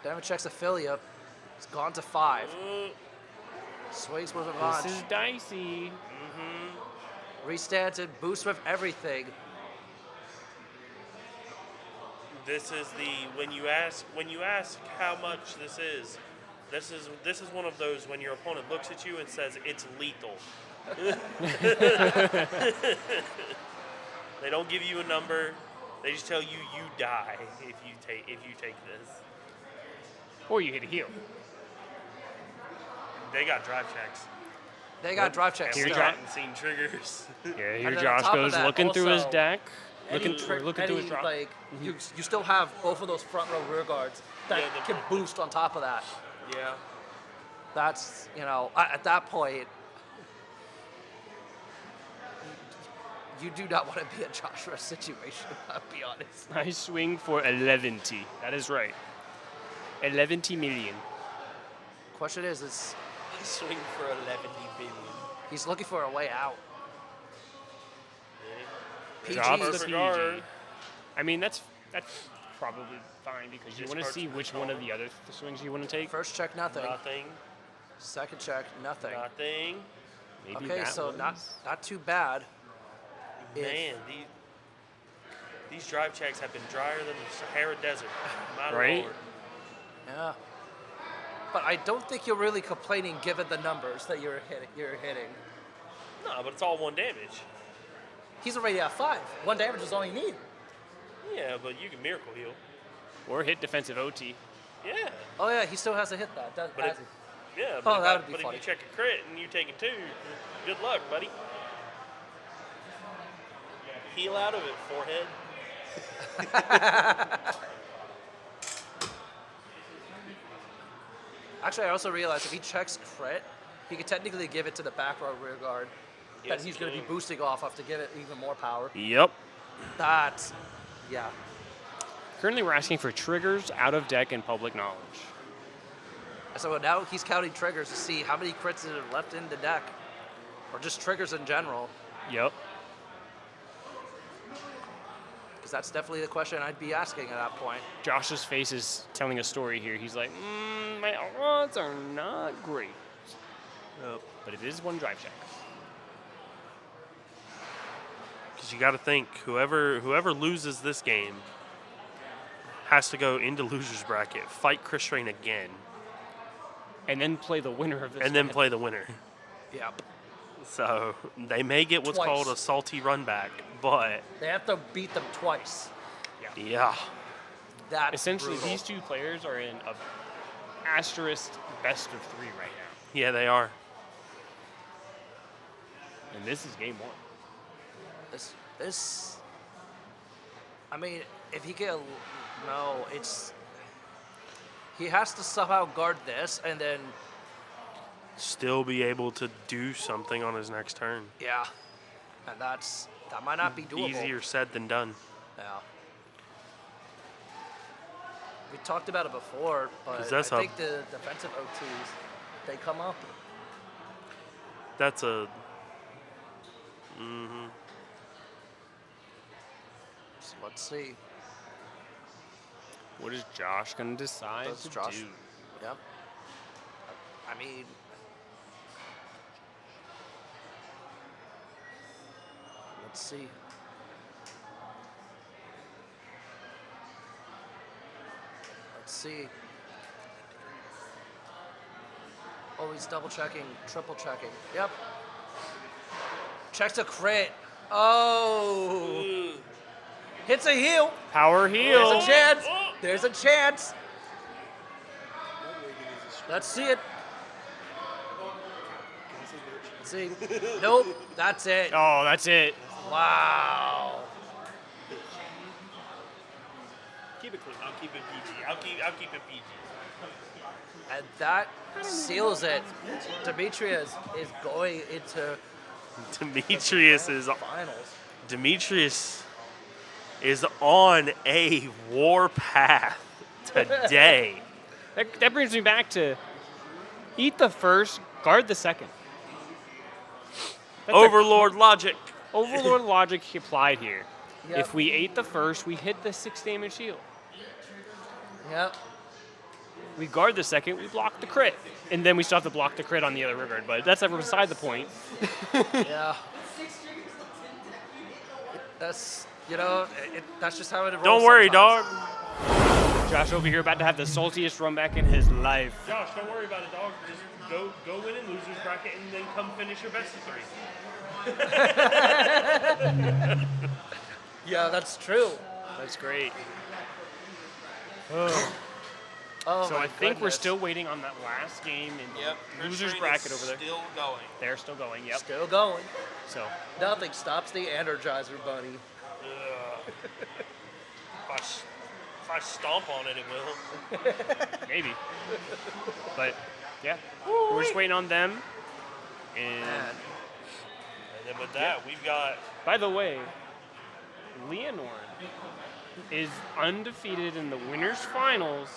Damage checks Ophelia. It's gone to 5. Sways with Avant. This is dicey. Restands it. Boost with everything. This is when you ask how much this is one of those when your opponent looks at you and says it's lethal. They don't give you a number. They just tell you die if you take this. Or you hit a heal. They got drive checks. They got drive checks. Here, We still. haven't seen triggers. Yeah, here And then on Josh top of goes that, looking through his also, deck. Any Looking through his drop. like you still have both of those front row rear guards that Yeah, can boost on top of that. Yeah. That's, at that point, you do not want to be in Joshua's situation, I'll be honest. I swing for 11. That is right. 11 million. Question is I swing for 11 billion. he's looking for a way out. Drops PG, the Vanguard. PG. I mean, that's probably fine because you want to Discards see the which one of the other swings you want to take. first check, nothing. Nothing. Second check, nothing. Nothing. Maybe Okay, that so was- not too bad. Man, these drive checks have been drier than the Sahara Desert. My Right? Lord. Yeah. But I don't think you're really complaining given the numbers that you're hitting. No, but it's all one damage. He's already at 5. 1 damage is all you need. Yeah, but you can miracle heal. Or hit defensive OT. Yeah. Oh yeah, he still has to hit that. But Has it- he? Yeah, Oh, but, that would be but funny. if you check a crit and you take a 2, good luck, buddy. Heal out of it, forehead. Actually, I also realized if he checks crit, he could technically give it to the back row rear guard that Yes, he's he going to be can. boosting off of to give it even more power. Yep. That's, yeah. Currently, we're asking for triggers, out of deck, and public knowledge. So now he's counting triggers to see how many crits are left in the deck, or just triggers in general, Yep. because that's definitely the question I'd be asking at that point. Josh's face is telling a story here. He's like, my odds are not great. But it is one drive check. Because you got to think, whoever loses this game has to go into loser's bracket, fight Chris Strain again, And then play the winner of this. and then one. play the winner. Yep. So they may get what's Twice. called a salty run back, but They have to beat them twice. yeah. That's Essentially, brutal. these two players are in a asterisk best of 3 right now. Yeah, they are. And this is game 1. This, I mean, if he can, no, he has to somehow guard this, and then, Still be able to do something on his next turn. yeah, and that might not be doable. Easier said than done. Yeah. We talked about it before, but 'Cause I that's think the defensive OTs, they come up. That's a So let's see. What is Josh going to decide That's to Josh. do? Yep. I mean, let's see. Let's see. Oh, he's double checking, triple checking. Yep. Checks a crit. Oh. Hits a heal. Power heal. There's a chance. There's a chance. Let's see it. Let's see. Nope. That's it. Oh, that's it. Wow. Keep it clean. I'll keep it PG. I'll keep it PG. And that seals it. Demetrius is going into Demetrius is on a war path today. That brings me back to eat the first, guard the second. That's Overlord logic. Overlord logic applied here. Yep. If we ate the first, we hit the 6 damage shield. Yep. We guard the second, we block the crit. And then we still have to block the crit on the other rear guard, but that's never beside the point. Yeah. That's, that's just how it rolls. Don't worry, sometimes. dog. Josh over here about to have the saltiest run back in his life. Josh, don't worry about it, dog. Just go win in losers bracket and then come finish your best of 3. Yeah, that's true. That's great. Oh, So my I think we're goodness. still waiting on that last game in the losers bracket over there. Still going. They're still going, yep. Still going. So Nothing stops the Energizer Bunny. If I stomp on it, it will. maybe. But yeah, we're just waiting on them. And Man. And then with that, we've got by the way, Leonor is undefeated in the winners finals.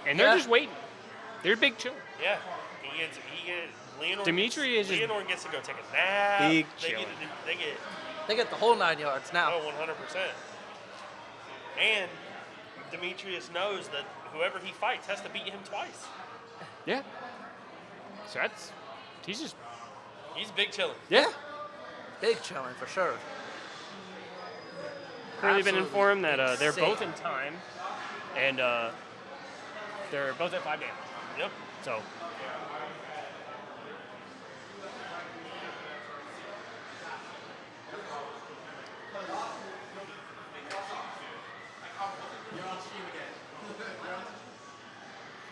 And they're Yeah. just waiting. They're big chill. yeah. Leonor. Dimitri is just Leonor gets to go take a nap. big They chilling. get They get the whole 9 yards now. 100%. And Demetrius knows that whoever he fights has to beat him twice. Yeah. So he's Big chilling. yeah. Big chilling for sure. Currently been Absolutely informed that they're insane. both in time, and they're both at 5 damage. Yep. So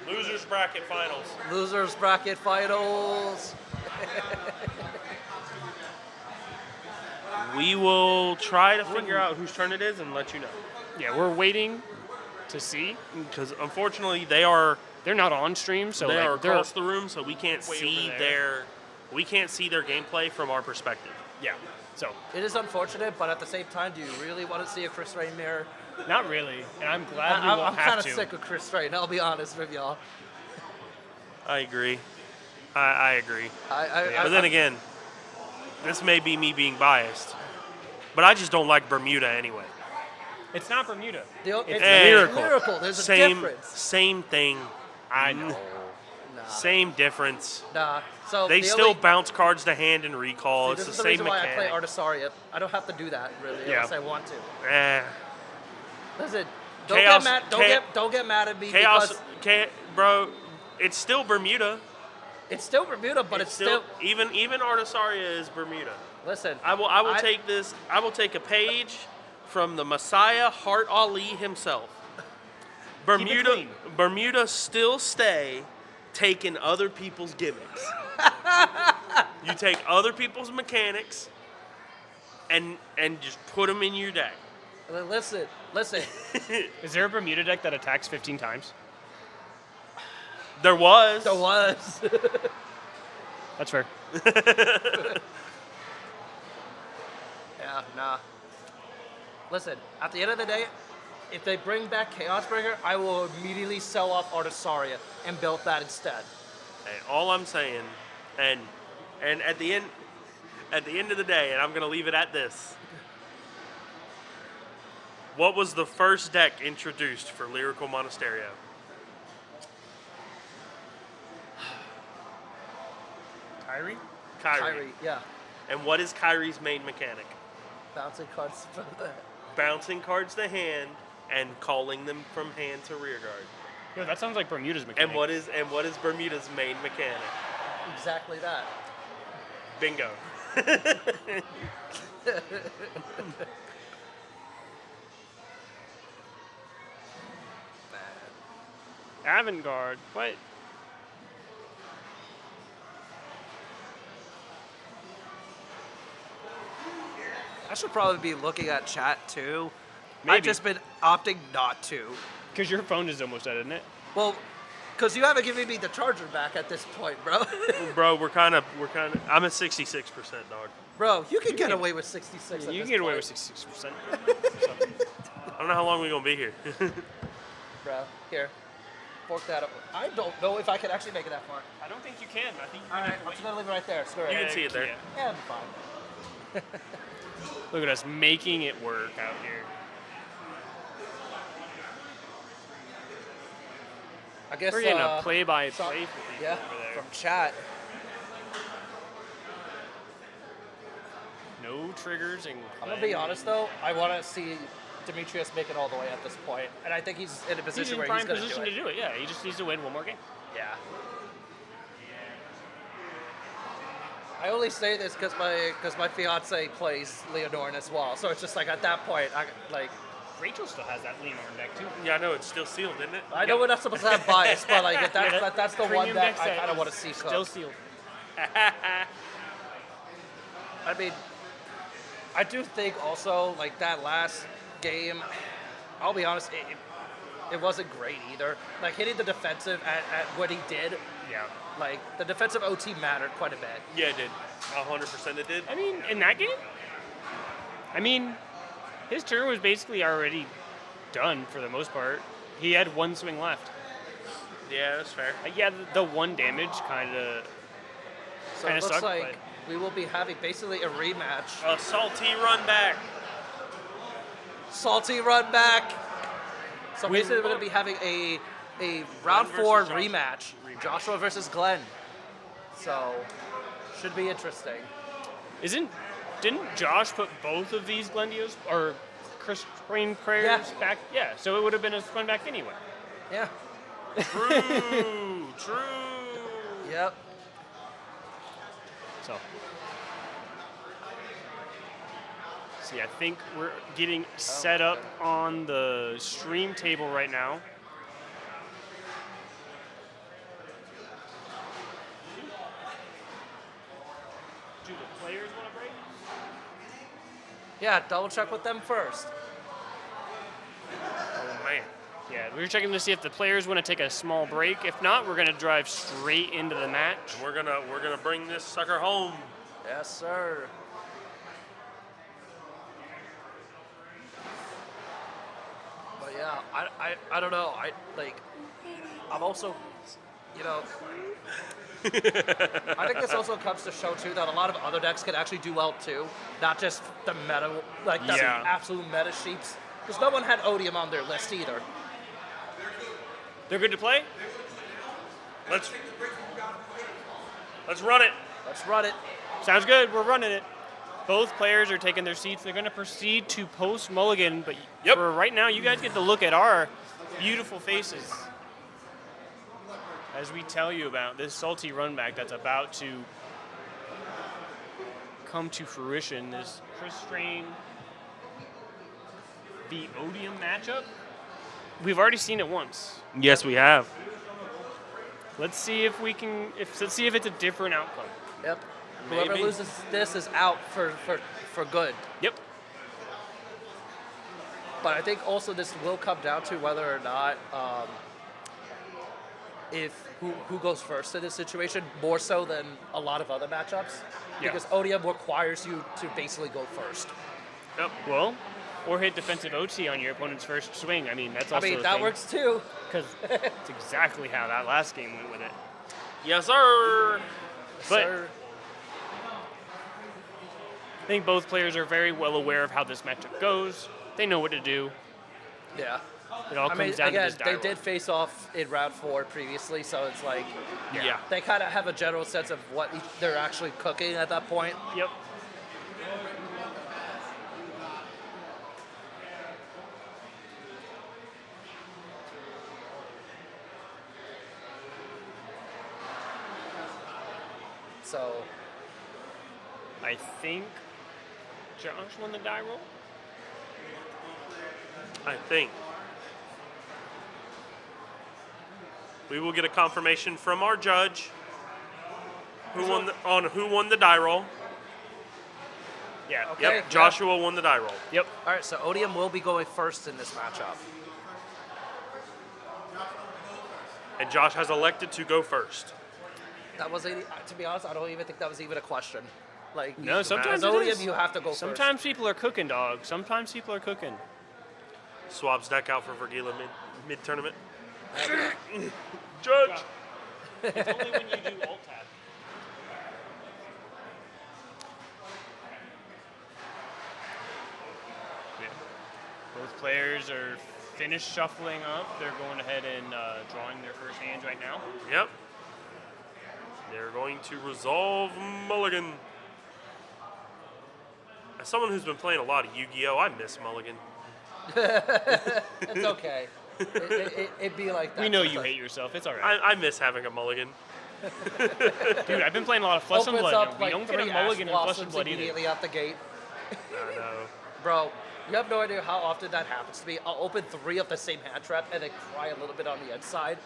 Losers bracket finals. Losers bracket finals. We will try to figure out whose turn it is and let you know. yeah, we're waiting to see. Because unfortunately, they're They're not on stream, so like, they're across the room, so we can't way see over their gameplay from our perspective. yeah. So It is unfortunate, but at the same time, do you really want to see a Chris Rain mirror? not really, and I'm glad we I'm won't kind have of to. sick of Chris Rain, I'll be honest with y'all. I agree. I agree. I, But then again, this may be me being biased, but I just don't like Bermuda anyway. It's not Bermuda. it's lyrical. There's a Same difference. same thing. I know. Nah. Same difference. Nah. So They the still only, bounce cards to hand and recall. see, It's this the is the same reason why I play mechanic. Artisaria. I don't have to do that really, Yeah. unless I want to. Eh. Listen, don't Chaos- get mad. Don't get mad at me Chaos, because bro. It's still Bermuda. it's still Bermuda, but it's still. even Artisaria is Bermuda. Listen, I will take this. I will take a page from the Messiah Hart Ali himself. clean. Bermuda still stay taking other people's gimmicks. You take other people's mechanics and just put them in your deck. Listen. Is there a Bermuda deck that attacks 15 times? There was. There was. That's fair. Yeah, nah. Listen, at the end of the day, if they bring back Chaosbringer, I will immediately sell off Artisaria and build that instead. Hey, all I'm saying, and at the end of the day, and I'm gonna leave it at this. What was the first deck introduced for Lyrical Monasterio? Kyrie? Kyrie. Yeah. And what is Kyrie's main mechanic? Bouncing cards from the. Bouncing cards to hand and calling them from hand to rear guard. Yo, that sounds like Bermuda's mechanic. And what is Bermuda's main mechanic? Exactly that. Bingo. Vanguard. What? I should probably be looking at chat too. Maybe. I've just been opting not to. Because your phone is almost dead, isn't it? Well, because you haven't given me the charger back at this point, bro. Bro, we're kind of. I'm at 66%, dog. Bro, you can get away with 66. You at can this get away point. with 66%. I don't know how long we're gonna be here. Bro, here. Fork that up. I don't know if I can actually make it that far. I don't think you can. I think All right, I'm just gonna leave it right there. Screw it. You can see it there. Yeah, I'm fine. Look at us making it work out here. I guess We're getting a so- play-by-play for people yeah, over there. from chat. No triggers and. I'm gonna be honest though. I want to see Demetrius make it all the way at this point, and I think he's in a He's position in where prime he's gonna position do to it. do it. Yeah, he just needs to win one more game. Yeah. I only say this because my fiance plays Leonor as well, so it's just like at that point, Rachel still has that Leonor in deck too. Yeah, I know it's still sealed, isn't it? I know we're not supposed to have bias, but like if that's the one Premium that deck I set kind of is want to see Still cooked. sealed. I mean, I do think also like that last game. I'll be honest, it wasn't great either. Like hitting the defensive at what he did. Yeah. Like the defensive OT mattered quite a bit. Yeah, it did. 100% it did. I mean, in that game, his turn was basically already done for the most part. He had one swing left. Yeah, that's fair. Yeah, the one damage kind of So it looks sucked. like we will be having basically a rematch. A salty run back. Salty run back. So We- basically we're going to be having a round Glenn 4 versus rematch. Joshua versus Glenn. So should be interesting. Didn't Josh put both of these Glendios or Crane prayers Yeah. back? Yeah, so it would have been a fun back anyway. Yeah. True. Yep. So, see, I think we're getting set up on the stream table right now. Do the players want to break? Yeah, double check with them first. Oh man. Yeah, we were checking to see if the players want to take a small break. If not, we're going to drive straight into the match. We're gonna bring this sucker home. Yes, sir. But yeah, I don't know. I'm also, you know, I think this also comes to show too that a lot of other decks can actually do well too, not just the meta, like the Yeah. absolute meta sheets. Because no one had Odium on their list either. They're good to play? Let's run it. Let's run it. Sounds good. We're running it. Both players are taking their seats. They're going to proceed to post mulligan, but Yep. for right now, you guys get to look at our beautiful faces as we tell you about this salty run back that's about to come to fruition. This Chris Strain v. Odium matchup. We've already seen it once. Yes, we have. Let's see if we can. Let's see if it's a different outcome. Yep. Whoever Maybe. loses this is out for good. Yep. But I think also this will come down to whether or not who goes first in this situation, more so than a lot of other matchups. Yeah. Because Odium requires you to basically go first. Yep. Well, or hit defensive OT on your opponent's first swing. I mean, that's also That works too. because it's exactly how that last game went with it. Yes, sir. But Sir. I think both players are very well aware of how this matchup goes. They know what to do. Yeah. It all I comes mean, down again, to this they dialogue. did face off in round 4 previously, so it's like Yeah. they kind of have a general sense of what they're actually cooking at that point. Yep. So I think Josh won the die roll. I think. we will get a confirmation from our judge who won the die roll. Yeah. Okay. Yep, Joshua won the die roll. Yep. All right, so Odium will be going first in this matchup. And Josh has elected to go first. That was, to be honest, I don't even think that was even a question. Like, No, sometimes as it Odium, is. you have to go Sometimes people are cooking, dog. Sometimes people are cooking. Swaps deck out for Vergila mid tournament. Judge. It's only when you do alt tab. Yeah. Both players are finished shuffling up. They're going ahead and drawing their first hands right now. Yep. They're going to resolve Mulligan. As someone who's been playing a lot of Yu-Gi-Oh, I miss Mulligan. It's okay. It'd be like that. We know you sometimes. hate yourself. It's all right. I miss having a Mulligan. Dude, I've been playing a lot of Flesh and Opens Blood. up We like don't get a 3 mulligan in Ash Flesh and Blossoms Blood either. immediately out the gate. I know. Bro, you have no idea how often that happens to me. I'll open 3 of the same hand trap and then cry a little bit on the inside.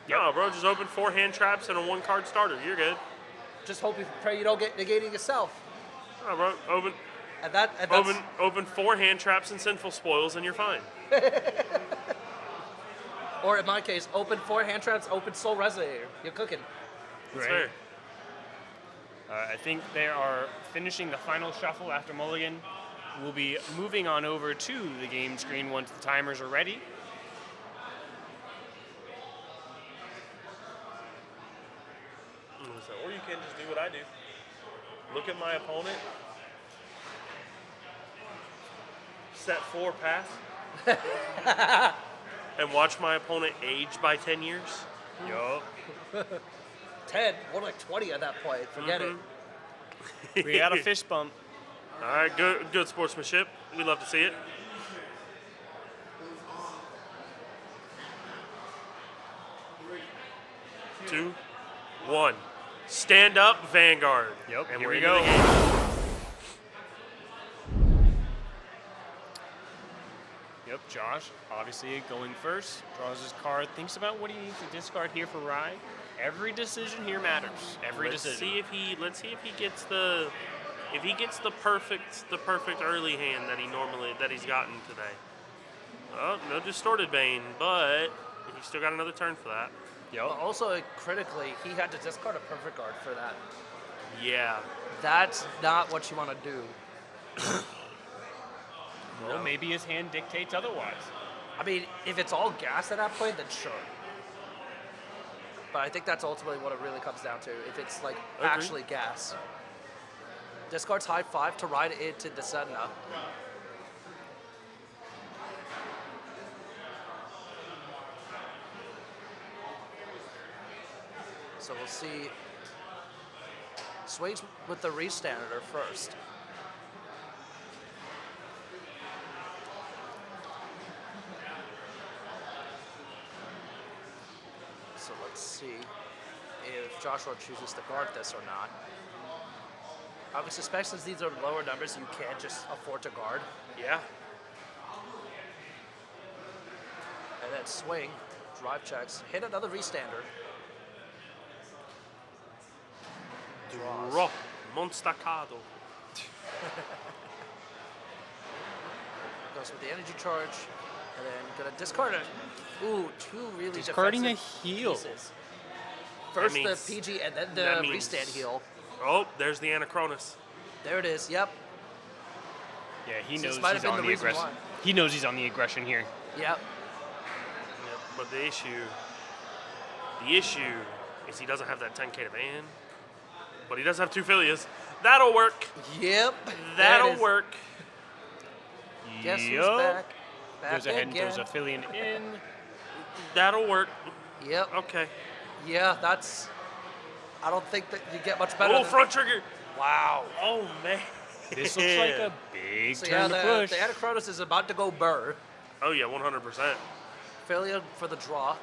No, bro, just open 4 hand traps and a 1-card starter. You're good. Just hope you pray you don't get negating yourself. No, bro, And that's open 4 hand traps and sinful spoils, and you're fine. or in my case, open 4 hand traps, open Soul Resonator. You're cooking. That's Right. fair. I think they are finishing the final shuffle after Mulligan. We'll be moving on over to the game screen once the timers are ready. Or you can just do what I do. Look at my opponent. Set 4 pass. And watch my opponent age by 10 years. Yup. 10, more like 20 at that point. Forget it. We got a fist bump. All right, good sportsmanship. We love to see it. Two, one. Stand up, Vanguard. Yep, And here we're we into go. the game. Yep, Josh, obviously going first, draws his card, thinks about what he needs to discard here for Rye. Every decision here matters. Every Let's decision. see if he gets the perfect early hand that he's gotten today. Oh, no distorted bane, but he's still got another turn for that. Yep. But also, critically, he had to discard a perfect guard for that. Yeah. That's not what you want to do. Well, maybe his hand dictates otherwise. I mean, if it's all gas at that point, then sure. But I think that's ultimately what it really comes down to. If it's like Agreed. actually gas. Discards high 5 to ride into the Sedna. So we'll see. Swings with the Restander first. So let's see if Joshua chooses to guard this or not. I would suspect since these are lower numbers, you can't just afford to guard. Yeah. And then swing, drive checks, hit another Restander. Draws. Draw. Monstacado. Goes with the energy charge, and then gonna discard it. Ooh, 2 really Discarding a defensive heal. pieces. First the means- PG and then that the means- Restand heal. Oh, there's the Anachronus. There it is. Yep. Yeah, he So this knows might he's have been on the the reason aggression. why. He knows he's on the aggression here. Yep. Yep. But the issue is he doesn't have that 10k to ban, but he does have 2 Philias. That'll work. Yep. That'll work. Guess who's Yup. back? Back Goes ahead and again. throws a Philian in. That'll work. Yep. Okay. Yeah, that's. I don't think that you get much better. Oh, than, front trigger. Wow. Oh, man. This looks like a big So yeah, turn to push. the Anachronus is about to go burr. Oh, yeah, 100%. Failure for the draw.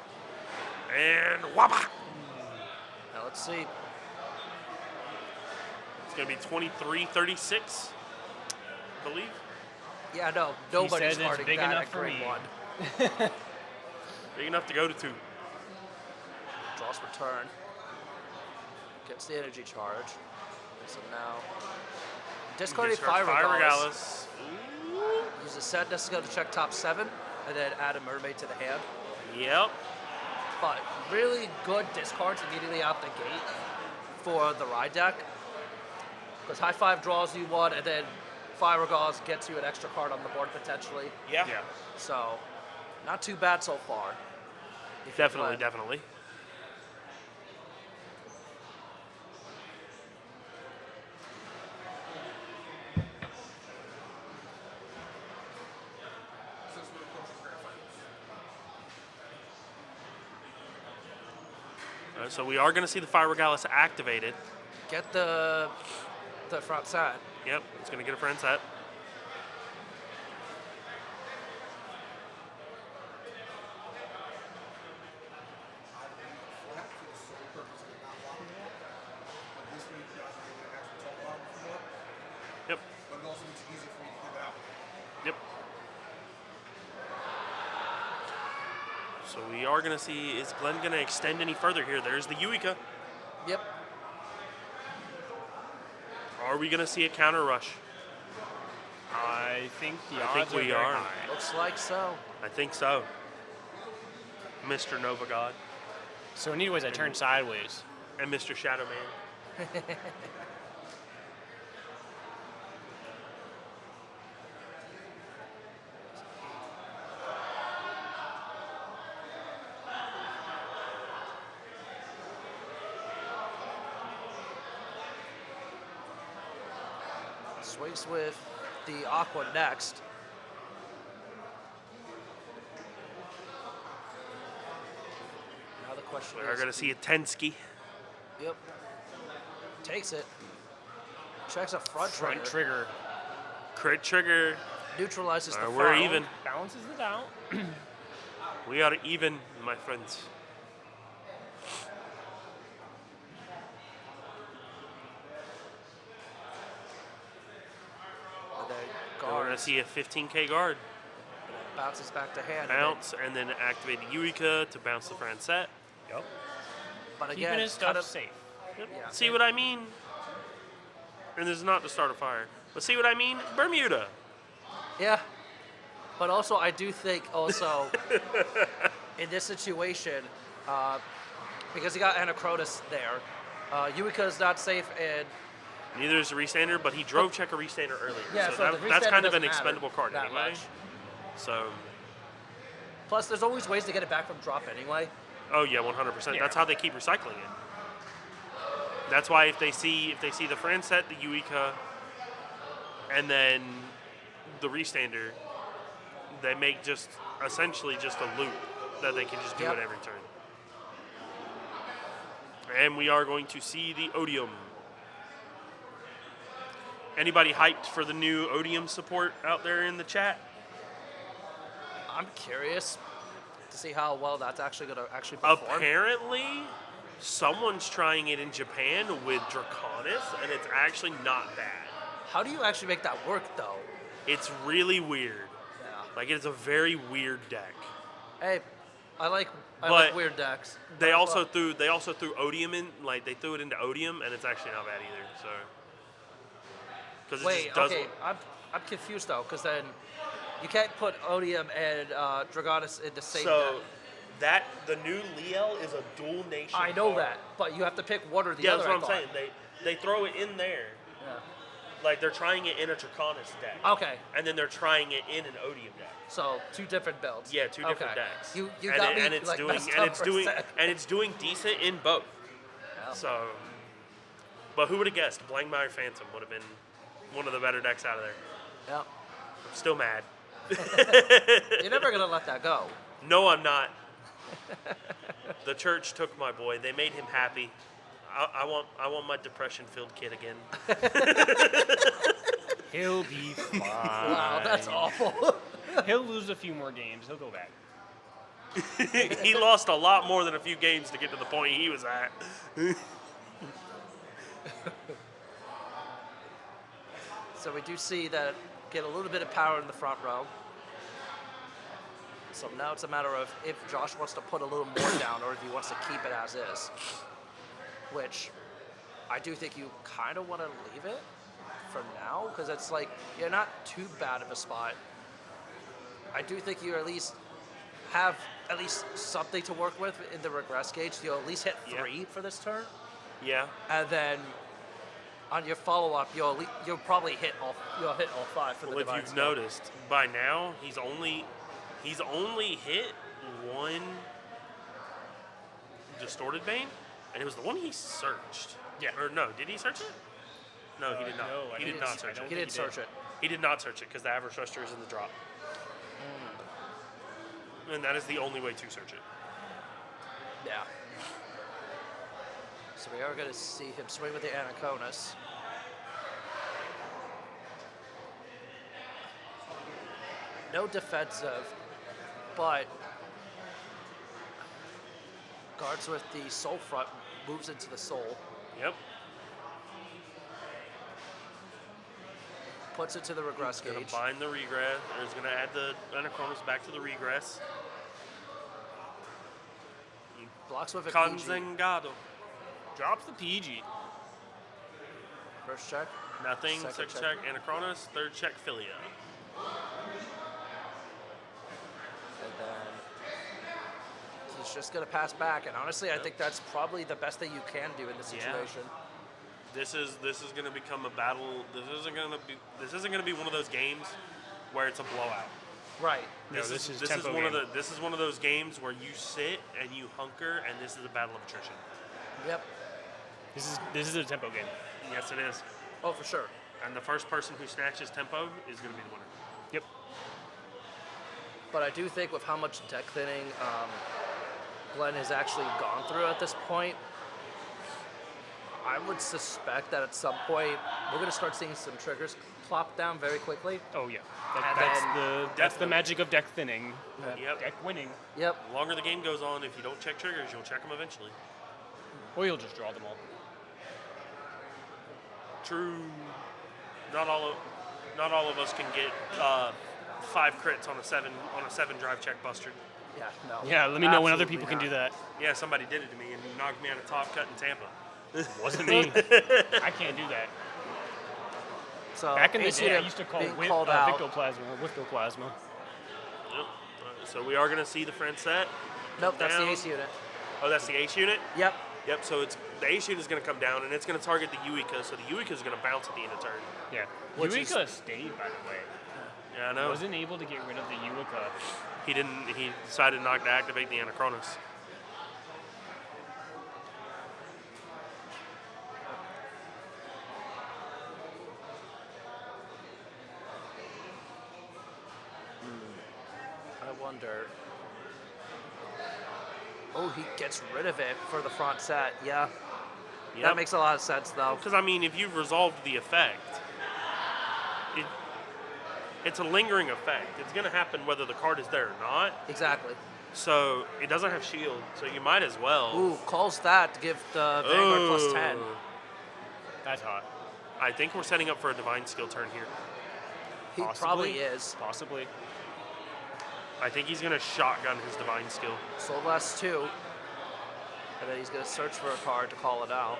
And whoppa. Now let's see. It's going to be 23-36, I believe. Yeah, no, nobody's says it's guarding big that enough at for grade me. 1. Big enough to go to 2. Draws return. Gets the energy charge. So now discarding Fire Regardless. Use a set necessary to check top 7 and then add a mermaid to the hand. Yep. But really good discards immediately out the gate for the ride deck. Because High Five draws you 1 and then Fire Regardless gets you an extra card on the board potentially. Yeah. So not too bad so far. Definitely. So we are going to see the Fire Regardless activated. Get the front set. Yep, it's going to get a friend set. Yep. Yep. So we are going to see, is Glenn going to extend any further here? There's the Eureka. Yep. Are we going to see a counter rush? I think the I odds think we are. Very are. high. Looks like so. I think so. Mr. Nova God So anyways, I turned sideways. and Mr. Shadow Man. Swings with the Aqua next. Now the question We are is, going to see a Tensky. Yep. Takes it. Checks a front Front trigger. trigger. Crit trigger. Neutralizes the We're foul. even. Balances it out. We are even, my friends. And then We're going to guards. see a 15K guard. And then bounces back to hand. Bounce, and then activate the Eureka to bounce the friend set. Yep. But Keeping again, his kind stuff of safe. yeah. See what I mean? And this is not to start a fire. But see what I mean? Bermuda. Yeah. But also, I do think also in this situation, because you got Anacrotus there, Eureka is not safe, and Neither is the Restander, but he drove check a Restander earlier. yeah, so so the that's Restander kind of doesn't an matter expendable card that anyway. much. So, Plus, there's always ways to get it back from drop anyway. oh yeah, 100%. Yeah. That's how they keep recycling it. That's why if they see the friend set, the Eureka, and then the Restander, they make just essentially just a loop that they can just do Yep. at every turn. And we are going to see the Odium. Anybody hyped for the new Odium support out there in the chat? I'm curious to see how well that's actually going to actually perform. Apparently, someone's trying it in Japan with Draconis, and it's actually not bad. How do you actually make that work, though? It's really weird. Yeah. Like, it's a very weird deck. Hey, I like But weird decks. They also threw Odium in, like they threw it into Odium, and it's actually not bad either. So, because it Wait, just doesn't. okay, I'm confused though, because then you can't put Odium and Dragonis in the same So, deck. the new Liel is a dual nation. I know card. that, but you have to pick one or the Yeah, other. that's what I I'm thought. saying. They throw it in there, Yeah. like they're trying it in a Draconis deck, Okay, and then they're trying it in an Odium deck. so two different builds. Yeah, two different Okay. decks. You and got it, me and it's like doing messed and up it's for a doing sec. and it's doing decent in both. Yeah. So, but who would have guessed? Blankmire Phantom would have been one of the better decks out of there. Yeah. I'm still mad. You're never gonna let that go. No, I'm not. The church took my boy. They made him happy. I want my depression-filled kid again. He'll be fine. Wow, that's awful. He'll lose a few more games. He'll go back. He lost a lot more than a few games to get to the point he was at. So we do see that get a little bit of power in the front row. So now it's a matter of if Josh wants to put a little more down or if he wants to keep it as is. Which I do think you kind of want to leave it for now because it's like you're not too bad of a spot. I do think you at least have at least something to work with in the regress gauge. You'll at least hit 3 for this turn. Yeah. And then on your follow-up, you'll probably hit all 5 for the divine If you've skill. noticed, by now he's only hit 1 distorted bane, and it was the one he searched. Yeah. Or no, did he search it? No, he did not. no, I he don't did not think- I search don't it. He didn't search it. He did not search it because the average thruster is in the drop. And that is the only way to search it. Yeah. So we are going to see him swing with the Anaconus. No defensive, but guards with the soul front, moves into the soul, Yep. puts it to the regress Gonna gauge. bind the regress, or is gonna add the Anachronos back to the regress. Blocks with a PG. Consengado. Drops the PG. First check. Nothing. Second Second check. check Anachronos. Third check Philia. And then he's just going to pass back. And honestly, I think that's probably the best thing you can do in this Yeah. situation. This is going to become a battle. This isn't going to be one of those games where it's a blowout. Right. No, this is this tempo is one game. of this is one of those games where you sit and you hunker, and this is a battle of attrition. Yep. This is a tempo game. Yes, it is. Oh, for sure. And the first person who snatches tempo is going to be the winner. Yep. But I do think with how much deck thinning Glenn has actually gone through at this point, I would suspect that at some point we're going to start seeing some triggers plop down very quickly. Oh yeah. And That's then- the Definitely. magic of deck thinning. Yep. Deck winning. Yep. The longer the game goes on, if you don't check triggers, you'll check them eventually. Or you'll just draw them all. True. Not all of us can get 5 crits on a 7 drive check buster. Yeah. No. Yeah, let me know when other Absolutely people can do not. that. Yeah, somebody did it to me and knocked me out of top cut in Tampa. Wasn't me. I can't do that. So Back in the AC day, I unit used to call being called out. Victoplasma. Yep. So we are going to see the friend set. Nope, that's the down. AC unit. Oh, that's the ace unit? Yep. Yep, so the ace unit is going to come down, and it's going to target the Uika, so the Uika is going to bounce at the end of turn. Yeah. Which is- Uika stayed, by the way. Yeah, I know. Wasn't able to get rid of the Uika. He didn't. He decided not to activate the Anachronos. I wonder. Oh, he gets rid of it for the front set. Yeah. That makes a lot of sense, though. Because, I mean, if you've resolved the effect, it's a lingering effect. It's going to happen whether the card is there or not. Exactly. So it doesn't have shield, so you might as well. Ooh, calls that to give the Vanguard plus 10. That's hot. I think we're setting up for a divine skill turn here. He Possibly. probably is. Possibly. I think he's going to shotgun his divine skill. Soul Blast 2. And then he's going to search for a card to call it out.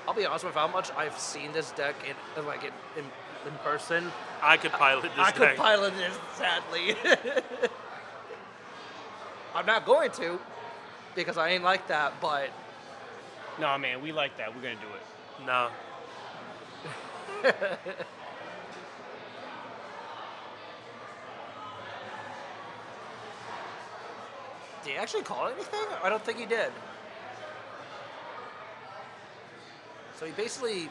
I'll be honest with how much I've seen this deck in person. I could pilot this I could deck. pilot it, sadly. I'm not going to, because I ain't like that, but No, man, we like that. We're going to do it. No. did he actually call anything? I don't think he did. So he basically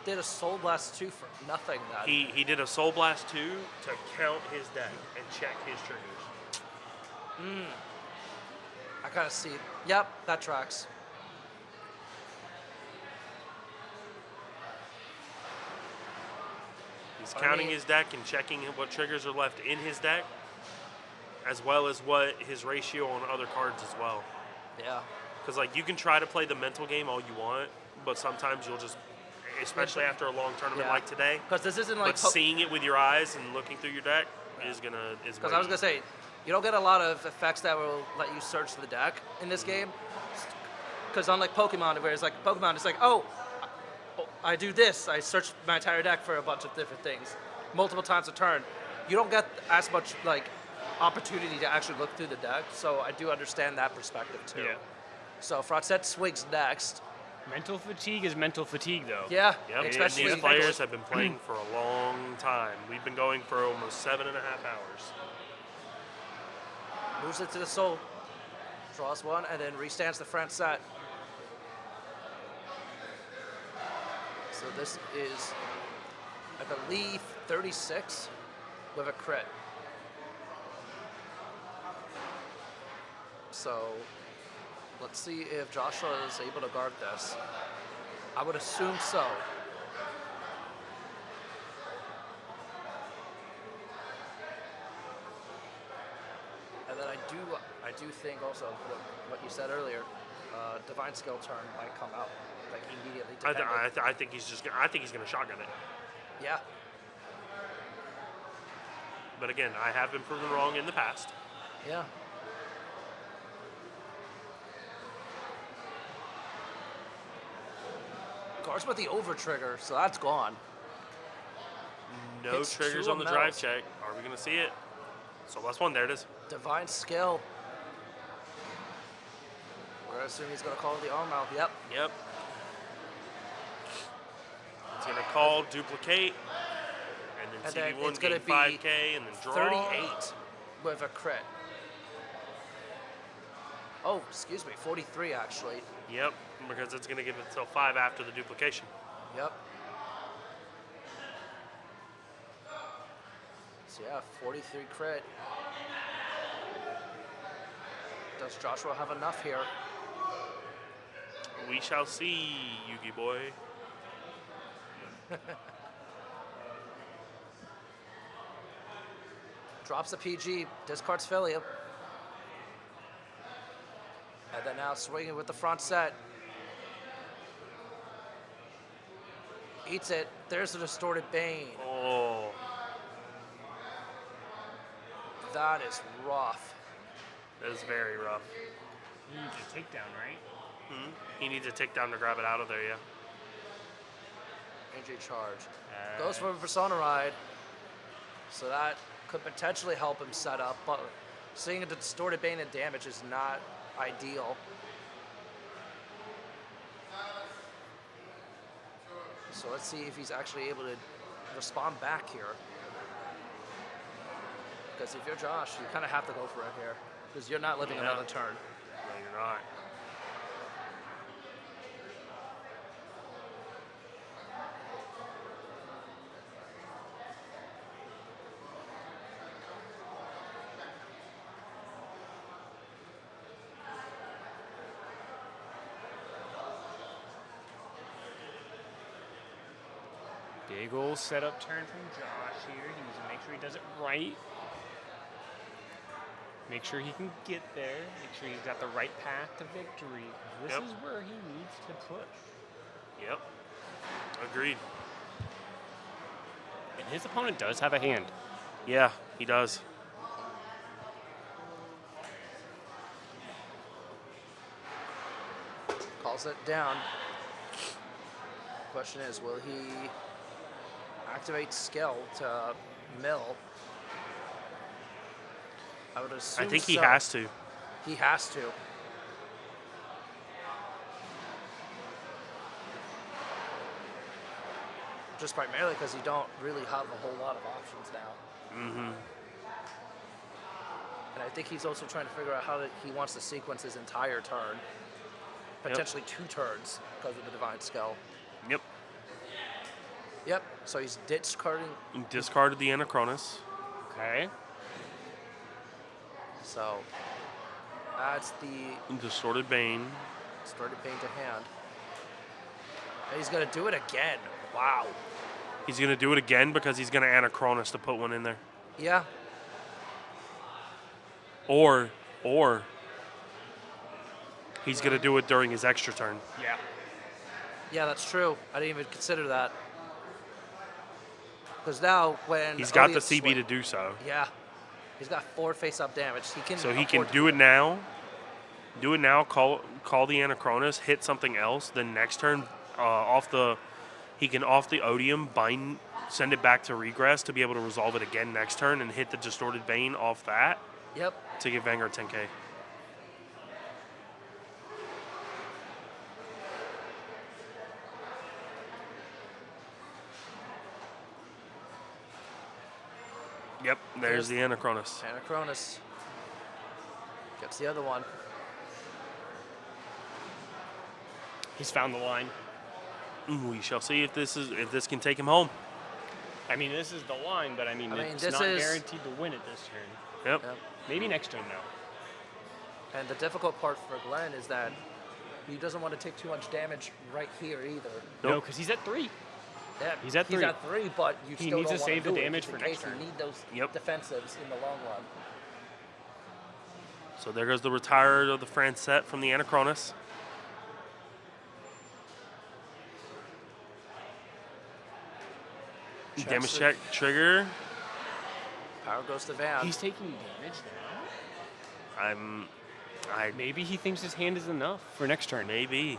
did a Soul Blast 2 for nothing then. He did a Soul Blast 2 to count his deck and check his triggers. I kind of see. Yep, that tracks. He's I counting mean- his deck and checking what triggers are left in his deck, as well as what his ratio on other cards as well. Yeah. Because like you can try to play the mental game all you want, but sometimes you'll just, especially after a long tournament Yeah. like today, Because this isn't like but seeing it with your eyes and looking through your deck is gonna Because I was gonna say, you don't get a lot of effects that will let you search the deck in this game. Because unlike Pokemon, where it's like Pokemon, it's like, oh, I do this. I search my entire deck for a bunch of different things, multiple times a turn. You don't get as much like opportunity to actually look through the deck. So I do understand that perspective too. Yeah. So Francet swings next. Mental fatigue is mental fatigue, though. Yeah, Yep. especially These players have been playing for a long time. We've been going for almost 7.5 hours. moves it to the soul, draws one, and then restands the Francet. So this is, I believe, 36 with a crit. So let's see if Joshua is able to guard this. I would assume so. And then I do think also what you said earlier, Divine Skill turn might come out like immediately. I think he's just. I think he's gonna shotgun it. Yeah. But again, I have been proven wrong in the past. Yeah. Guards with the over trigger, so that's gone. No Hits triggers two on the of drive metals. check. Are we gonna see it? So last one. There it is. Divine Skill. We're gonna assume he's gonna call the arm out. Yep. Yep. It's gonna call, duplicate, and And then then CB1 it's gonna gain be 5K, and then draw. 38 with a crit. Oh, excuse me, 43 actually. Yep, because it's gonna give itself 5 after the duplication. Yep. So yeah, 43 crit. Does Joshua have enough here? We shall see, Yugi boy. Drops the PG, discards Philia. And then now swinging with the front set. Eats it. There's the distorted Bane. Oh, That is rough. that is very rough. You need a takedown, right? He needs a takedown to grab it out of there, yeah. AJ charge. Goes for a Persona Ride. So that could potentially help him set up, but seeing a distorted Bane and damage is not ideal. So let's see if he's actually able to respond back here. Because if you're Josh, you kind of have to go for it here. Because you're not living Yeah. another turn. No, you're not. Big ol' setup turn from Josh here. He needs to make sure he does it right. Make sure he can get there. Make sure he's got the right path to victory. This Yep. is where he needs to push. Yep. Agreed. And his opponent does have a hand. Yeah, he does. Calls it down. Question is, will he activate skill to mill? I would assume I think he so. has to. He has to. Just primarily because you don't really have a whole lot of options now. Mm-hmm. And I think he's also trying to figure out how he wants to sequence his entire turn. Potentially 2 turns because of the Divine Skill. Yep. Yep, so he's discarding. Discarded the Anachronus. Okay. So adds the Distorted Bane. distorted Bane to hand. And he's going to do it again. Wow. He's going to do it again because he's going to Anachronus to put one in there. Yeah. Or he's going to do it during his extra turn. Yeah. Yeah, that's true. I didn't even consider that. Because now when He's got the Odious CB to swing- do so. Yeah, he's got 4 face-up damage. He can. So he can afford to do it now. Do it now. Call the Anachronus. Hit something else. Then next turn, he can off the Odium, send it back to regress to be able to resolve it again next turn and hit the distorted vein off that Yep. to give Vanguard 10k. Yep, there's the Anachronus. Anachronus gets the other one. He's found the line. We shall see if this can take him home. I mean, this is the line, but I mean it's this not is- guaranteed to win it this turn. Yep. Yep. Maybe next turn, though. And the difficult part for Glenn is that he doesn't want to take too much damage right here either. No, because he's at 3. Yeah, He's at 3. He's at 3, but you He still needs don't to wanna save the do it damage just for in next case turn. You need those Yep. defensives in the long run. So there goes the retire of the Francette from the Anachronus. Damage check, trigger. Power goes to Van. He's taking damage now. Maybe he thinks his hand is enough for next turn. Maybe.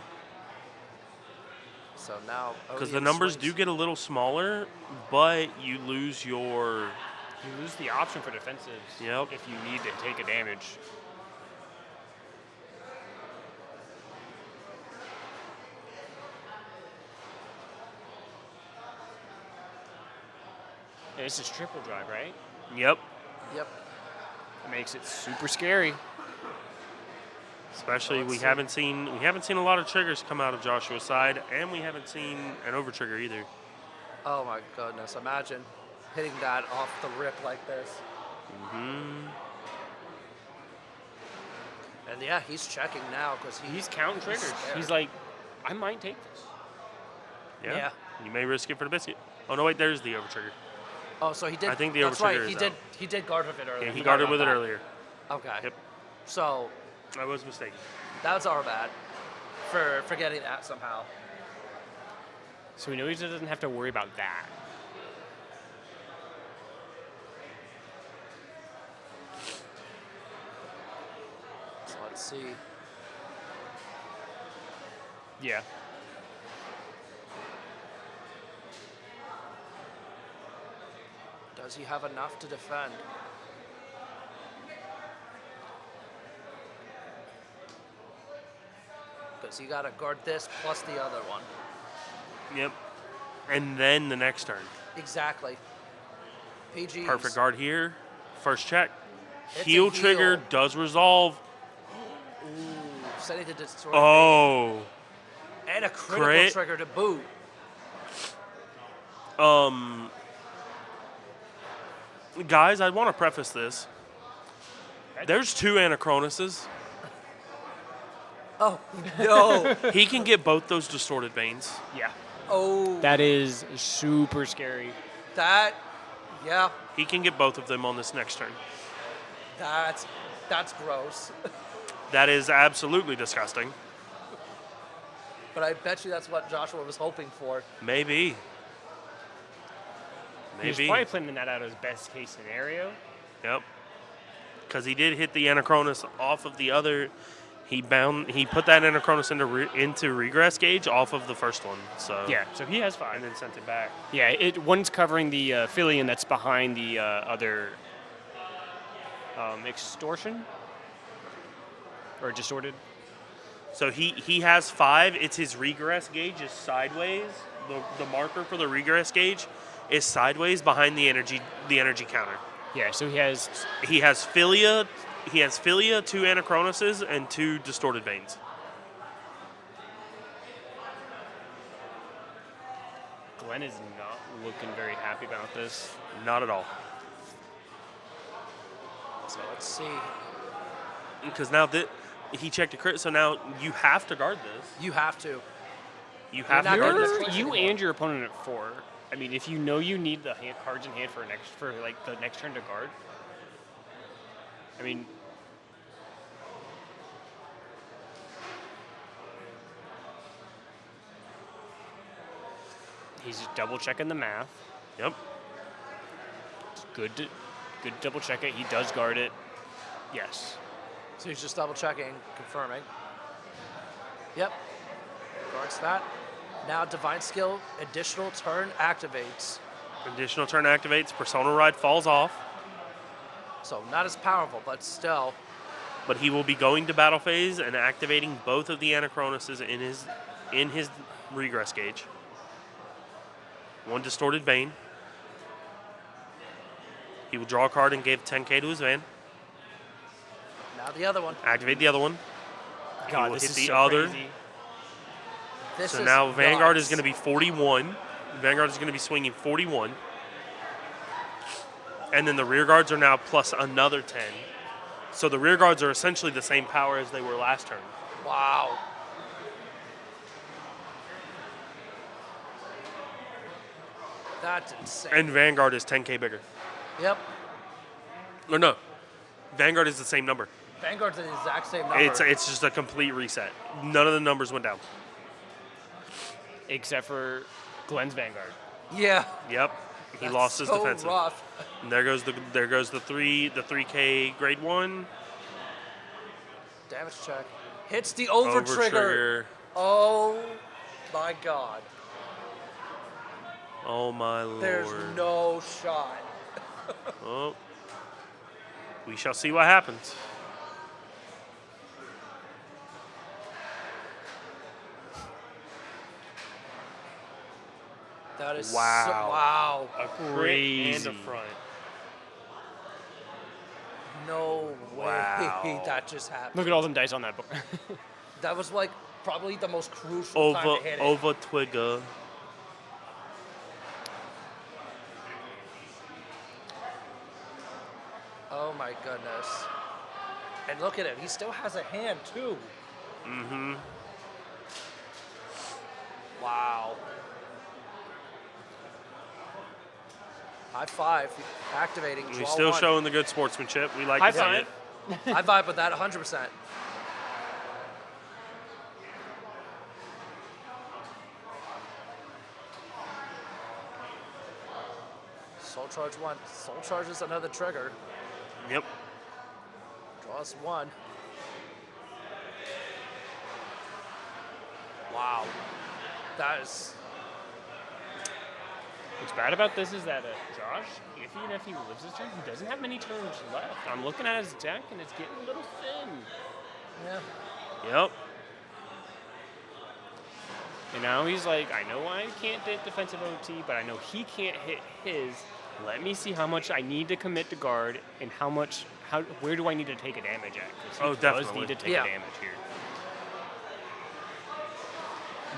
So now, Because the Odium numbers swings. do get a little smaller, but you lose your... You lose the option for defensives Yep. if you need to take a damage. And this is triple drive, right? Yep. Yep. It makes it super scary. Especially Let's we see. haven't seen a lot of triggers come out of Joshua's side, and we haven't seen an over trigger either. Oh my goodness! Imagine hitting that off the rip like this. Hmm. And yeah, he's checking now because He's counting triggers. scared. He's like, I might take this. Yeah. Yeah. You may risk it for the biscuit. Oh no, wait, there's the over trigger. Oh, so he did. I think the that's right. overtrigger He is did. out. He did guard with it earlier. Yeah, he Forgot guarded about with it that. earlier. Okay. Yep. So I was mistaken. that's our bad for forgetting that somehow. So we know he doesn't have to worry about that. So let's see. Yeah. Does he have enough to defend? Because he got to guard this plus the other one. Yep. And then the next turn. Exactly. PG. Perfect guard here. First check. It's a Heal trigger heal. does resolve. Ooh, setting to destroy. Oh. And a critical Crit. trigger to boot. Guys, I want to preface this. There's 2 Anachronuses. Oh, no. He can get both those distorted veins. Yeah. Oh, That is super scary. that, yeah, He can get both of them on this next turn. that's gross. That is absolutely disgusting. But I bet you that's what Joshua was hoping for. Maybe. He was Maybe. probably planning that out as best case scenario. Yep. Because he did hit the Anachronus off of the other. He put that Anachronus into regress gauge off of the first one. So Yeah, so he has 5. And then sent it back. Yeah, one's covering the Philian that's behind the other extortion or distorted. So he has 5. It's his regress gauge is sideways. The marker for the regress gauge is sideways behind the energy counter. Yeah, so he has Philia, 2 Anachronuses, and 2 distorted veins. Glenn is not looking very happy about this. Not at all. So let's see. Because now that he checked a crit, so now you have to guard this. You have to. You have not to guard guarding this. this. You and your opponent at 4. I mean, if you know you need the cards in hand for the next turn to guard. I mean, He's just double checking the math. Yep. It's good to double check it. He does guard it. Yes. So he's just double checking, confirming. Yep. Guards that. Now divine skill, additional turn activates. Additional turn activates. Persona Ride falls off. So not as powerful, but still. But he will be going to battle phase and activating both of the Anachronoses in his regress gauge. One distorted vein. He will draw a card and give 10k to his van. Now the other one. Activate the other one. God, will this hit is the so other. crazy. This So is now Vanguard is nuts. going to be 41. Vanguard is going to be swinging 41. And then the rear guards are now plus another 10. So the rear guards are essentially the same power as they were last turn. Wow. That's insane. And Vanguard is 10k bigger. Yep. Or no, Vanguard is the same number. Vanguard's the exact same number. It's just a complete reset. None of the numbers went down. Except for Glenn's Vanguard. yeah. Yep, he That's lost his so defensive. rough. And there goes the 3k grade 1 Damage check. Hits the over trigger. trigger. Oh my god. Oh my lord. There's no shot. Oh. We shall see what happens. That is Wow. wow. A crit Crazy. and a front. No way Wow. that just happened. Look at all them dice on that board. That was like probably the most crucial time to hit it. Over Twigger. Oh my goodness. And look at him. He still has a hand too. Mm-hmm. Wow. High five. Activating. Draw He's still one. showing the good sportsmanship. We like High to see five. it. I vibe with that 100%. Soul charge one. Soul charge is another trigger. Yep. Draws one. Wow. That is. What's bad about this is that Josh, even if he lives his turn, he doesn't have many turns left. I'm looking at his deck and it's getting a little thin. Yeah. Yep. And now he's like, I know I can't hit defensive OT, but I know he can't hit his. Let me see how much I need to commit to guard and where do I need to take a damage at? 'Cause he Oh, does definitely. need to take Yeah. a damage here.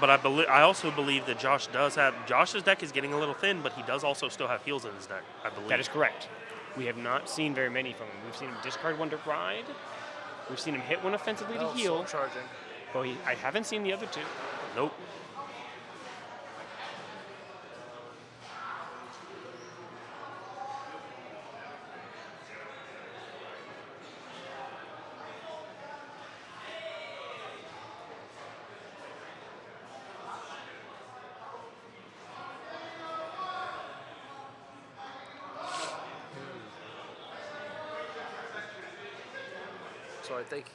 But I also believe that Josh's deck is getting a little thin, but he does also still have heals in his deck, I believe. That is correct. We have not seen very many from him. We've seen him discard one to ride. We've seen him hit one offensively to No, heal. soul charging. But I haven't seen the other two. Nope. So I think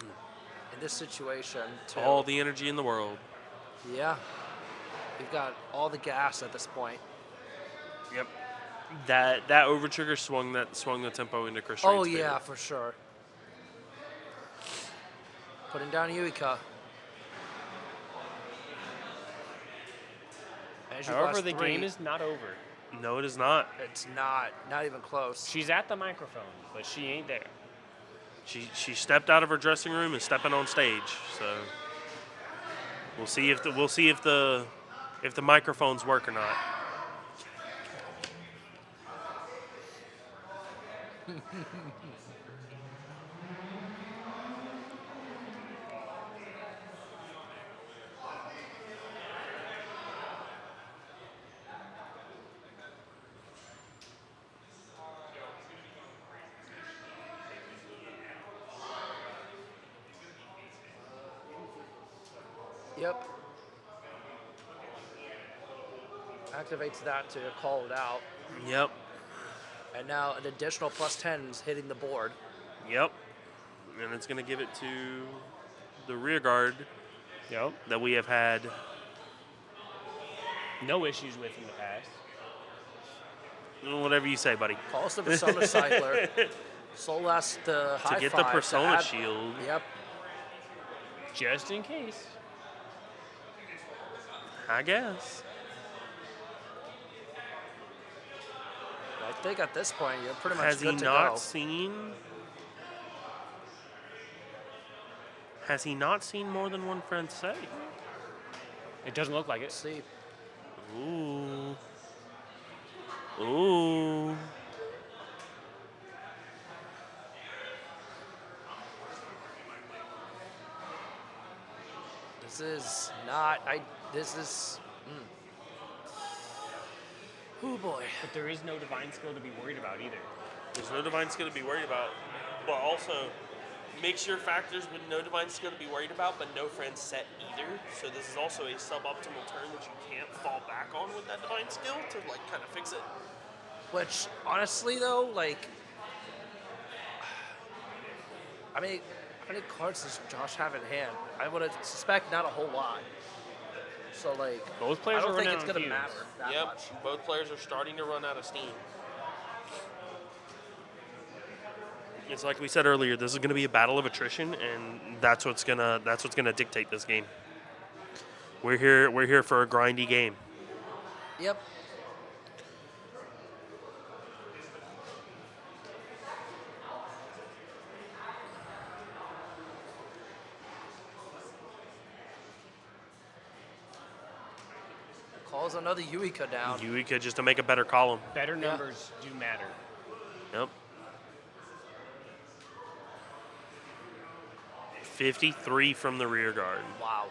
in this situation, too, All the energy in the world. yeah, we've got all the gas at this point. Yep. That over trigger swung the tempo into Chris Reed's Oh favor. yeah, for sure. Putting down Yuika. As you However, lost the three, game is not over. No, it is not. It's not even close. She's at the microphone, but she ain't there. She stepped out of her dressing room and stepping on stage. So we'll see if the microphones work or not. Yep. activates that to call it out. Yep. And now an additional +10 is hitting the board. Yep. And it's going to give it to the rear guard Yep. that we have had. No issues with in the past. Whatever you say, buddy. Calls the Persona Cycler. Solas the high To get the five Persona add- shield. Yep. Just in case. I guess. I think at this point you're pretty much Has he good to not go. seen? Has he not seen more than one friend say? It doesn't look like it. Let's see. Ooh. Ooh. This is not. This is. Oh boy. But there is no divine skill to be worried about either. There's no divine skill to be worried about, but also make your factors with no divine skill to be worried about, but no friend set either. So this is also a suboptimal turn that you can't fall back on with that divine skill to like kind of fix it. Which honestly though, like, I mean, how many cards does Josh have in hand? I would suspect not a whole lot. So like, Both players I don't are think running it's on gonna fumes. matter that Yep, much. both players are starting to run out of steam. It's like we said earlier. This is going to be a battle of attrition, and that's what's gonna dictate this game. We're here for a grindy game. Yep. Calls another Yuika down. Yuika just to make a better column. Better numbers do matter. Yep. 53 from the rear guard. Wow.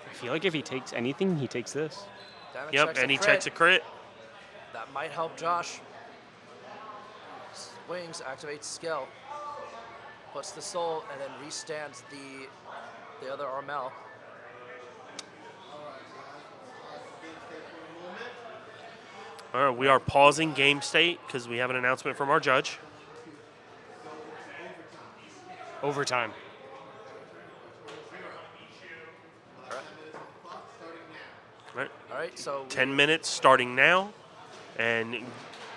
I feel like if he takes anything, he takes this. Damage Yep, checks and he crit. checks a crit. That might help Josh. Swings, activates skill. Puts the soul, and then restands the other Armel. All right, we are pausing game state because we have an announcement from our judge. Overtime. All right, All right, so 10 minutes starting now, and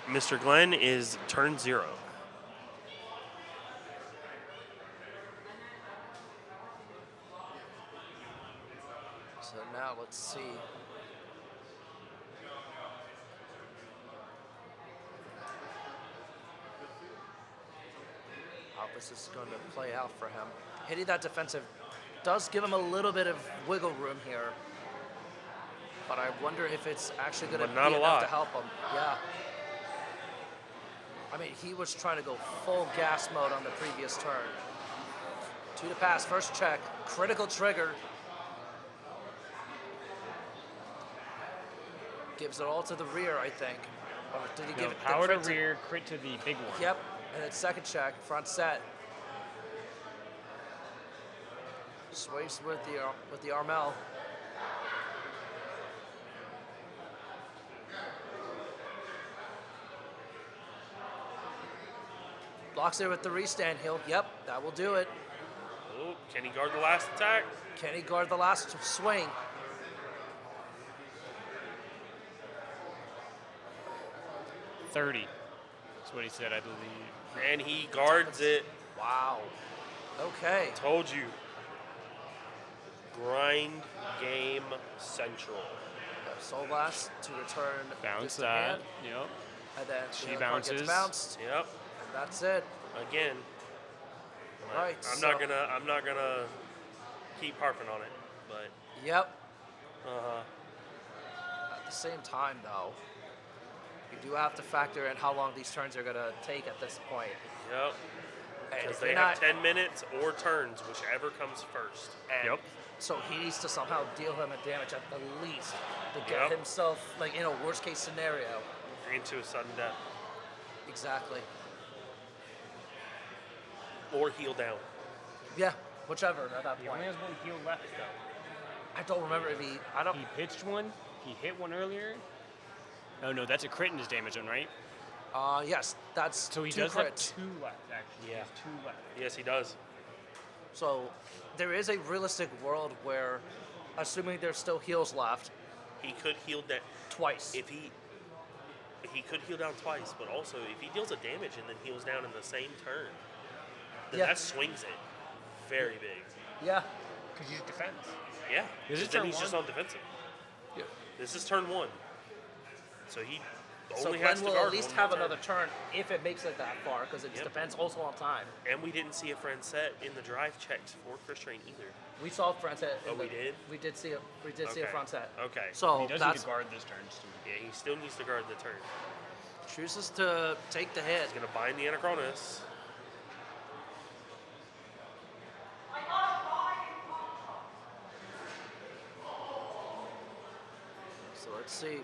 Mr. Glenn is turn 0. so now let's see. How this is going to play out for him. Hitting that defensive does give him a little bit of wiggle room here. But I wonder if it's actually going to But be not a enough lot. to help him. Yeah. I mean, he was trying to go full gas mode on the previous turn. 2 to pass, first check, critical trigger. Gives it all to the rear, I think. Or did he No, give it the power to crit rear, crit to the big one. Yep, and then second check, front set. Sways with the Armel. Blocks it with the restand. Yep, that will do it. Oh, can he guard the last attack? Can he guard the last swing? $30. That's what he said, I believe. And he guards it. Wow. Okay. Told you. Grind game central. Soul Blast to return Bounce this to that. hand, Yep. and then She the other card gets bounces. bounced, Yep. and that's it. Again. Right. I'm not gonna keep harping on it, but Yep. uh-huh. At the same time, though, you do have to factor in how long these turns are gonna take at this point. Yep. And Because if they you're have not, 10 minutes or turns, whichever comes first. and Yep. so he needs to somehow deal him a damage at the least to get Yep. himself like in a worst case scenario. Into a sudden death. Exactly. Or heal down. Yeah. Whichever at that He only point. has one heal left, though. I don't remember if he. I don't. He pitched one. He hit one earlier. Oh no, that's a crit in his damage zone, right? Yes, that's So he two does have crits. 2 left, actually. Yeah. He has 2 left. Yes, he does. So there is a realistic world where, assuming there's still heals left, He could heal that twice. if he could heal down twice, but also if he deals a damage and then heals down in the same turn, then Yeah. that swings it very big. Yeah. Because he's defense. Yeah, Is it then turn he's just one? on defensive. Yeah. This is turn 1, so he So only Glenn has to will guard at least one have more another turn if it makes it that far, because it Yep. depends also on time. And we didn't see a friend set in the drive checks for Chris Train either. We saw front set. Oh, we did? We did see a. We did see a Okay. front set. Okay. So He does need that's to guard this turn, too. Yeah, he still needs to guard the turn. chooses to take the hit. He's gonna bind the Anachronus. So let's see.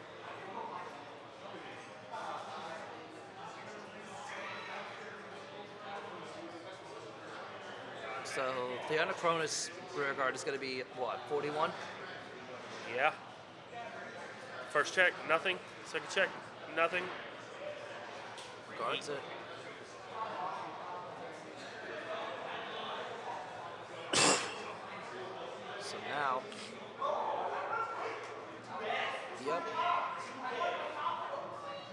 So the Anachronus rear guard is going to be what, 41? Yeah. First check, nothing. Second check, nothing. Guards it. So now. Yep.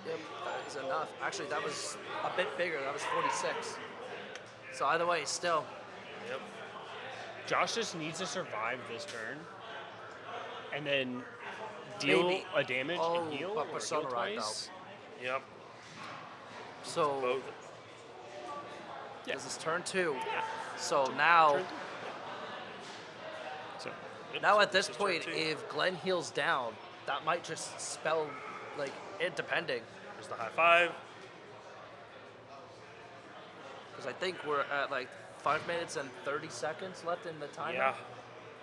Yep, that is enough. Actually, that was a bit bigger. That was 46. So either way, still. Yep. Josh just needs to survive this turn. And then deal Maybe. a damage Oh, and heal, but or Persona heal Ride, twice. Yep. So Both. Yeah. this is turn 2. Yeah. So now, Turn 2. So, Yep. now at this is turn point, 2. if Glenn heals down, that might just spell, like, it depending. There's the high five. Because I think we're at like 5 minutes and 30 seconds left in the timer. Yeah.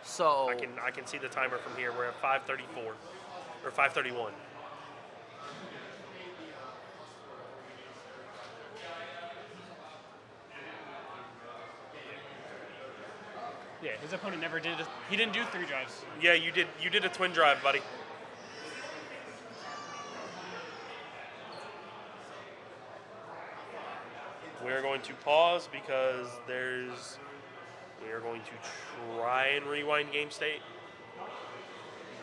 So I can see the timer from here. We're at 5:34 or 5:31. yeah, his opponent never did. He didn't do 3 drives. Yeah, you did a twin drive, buddy. We're going to pause because we are going to try and rewind game state.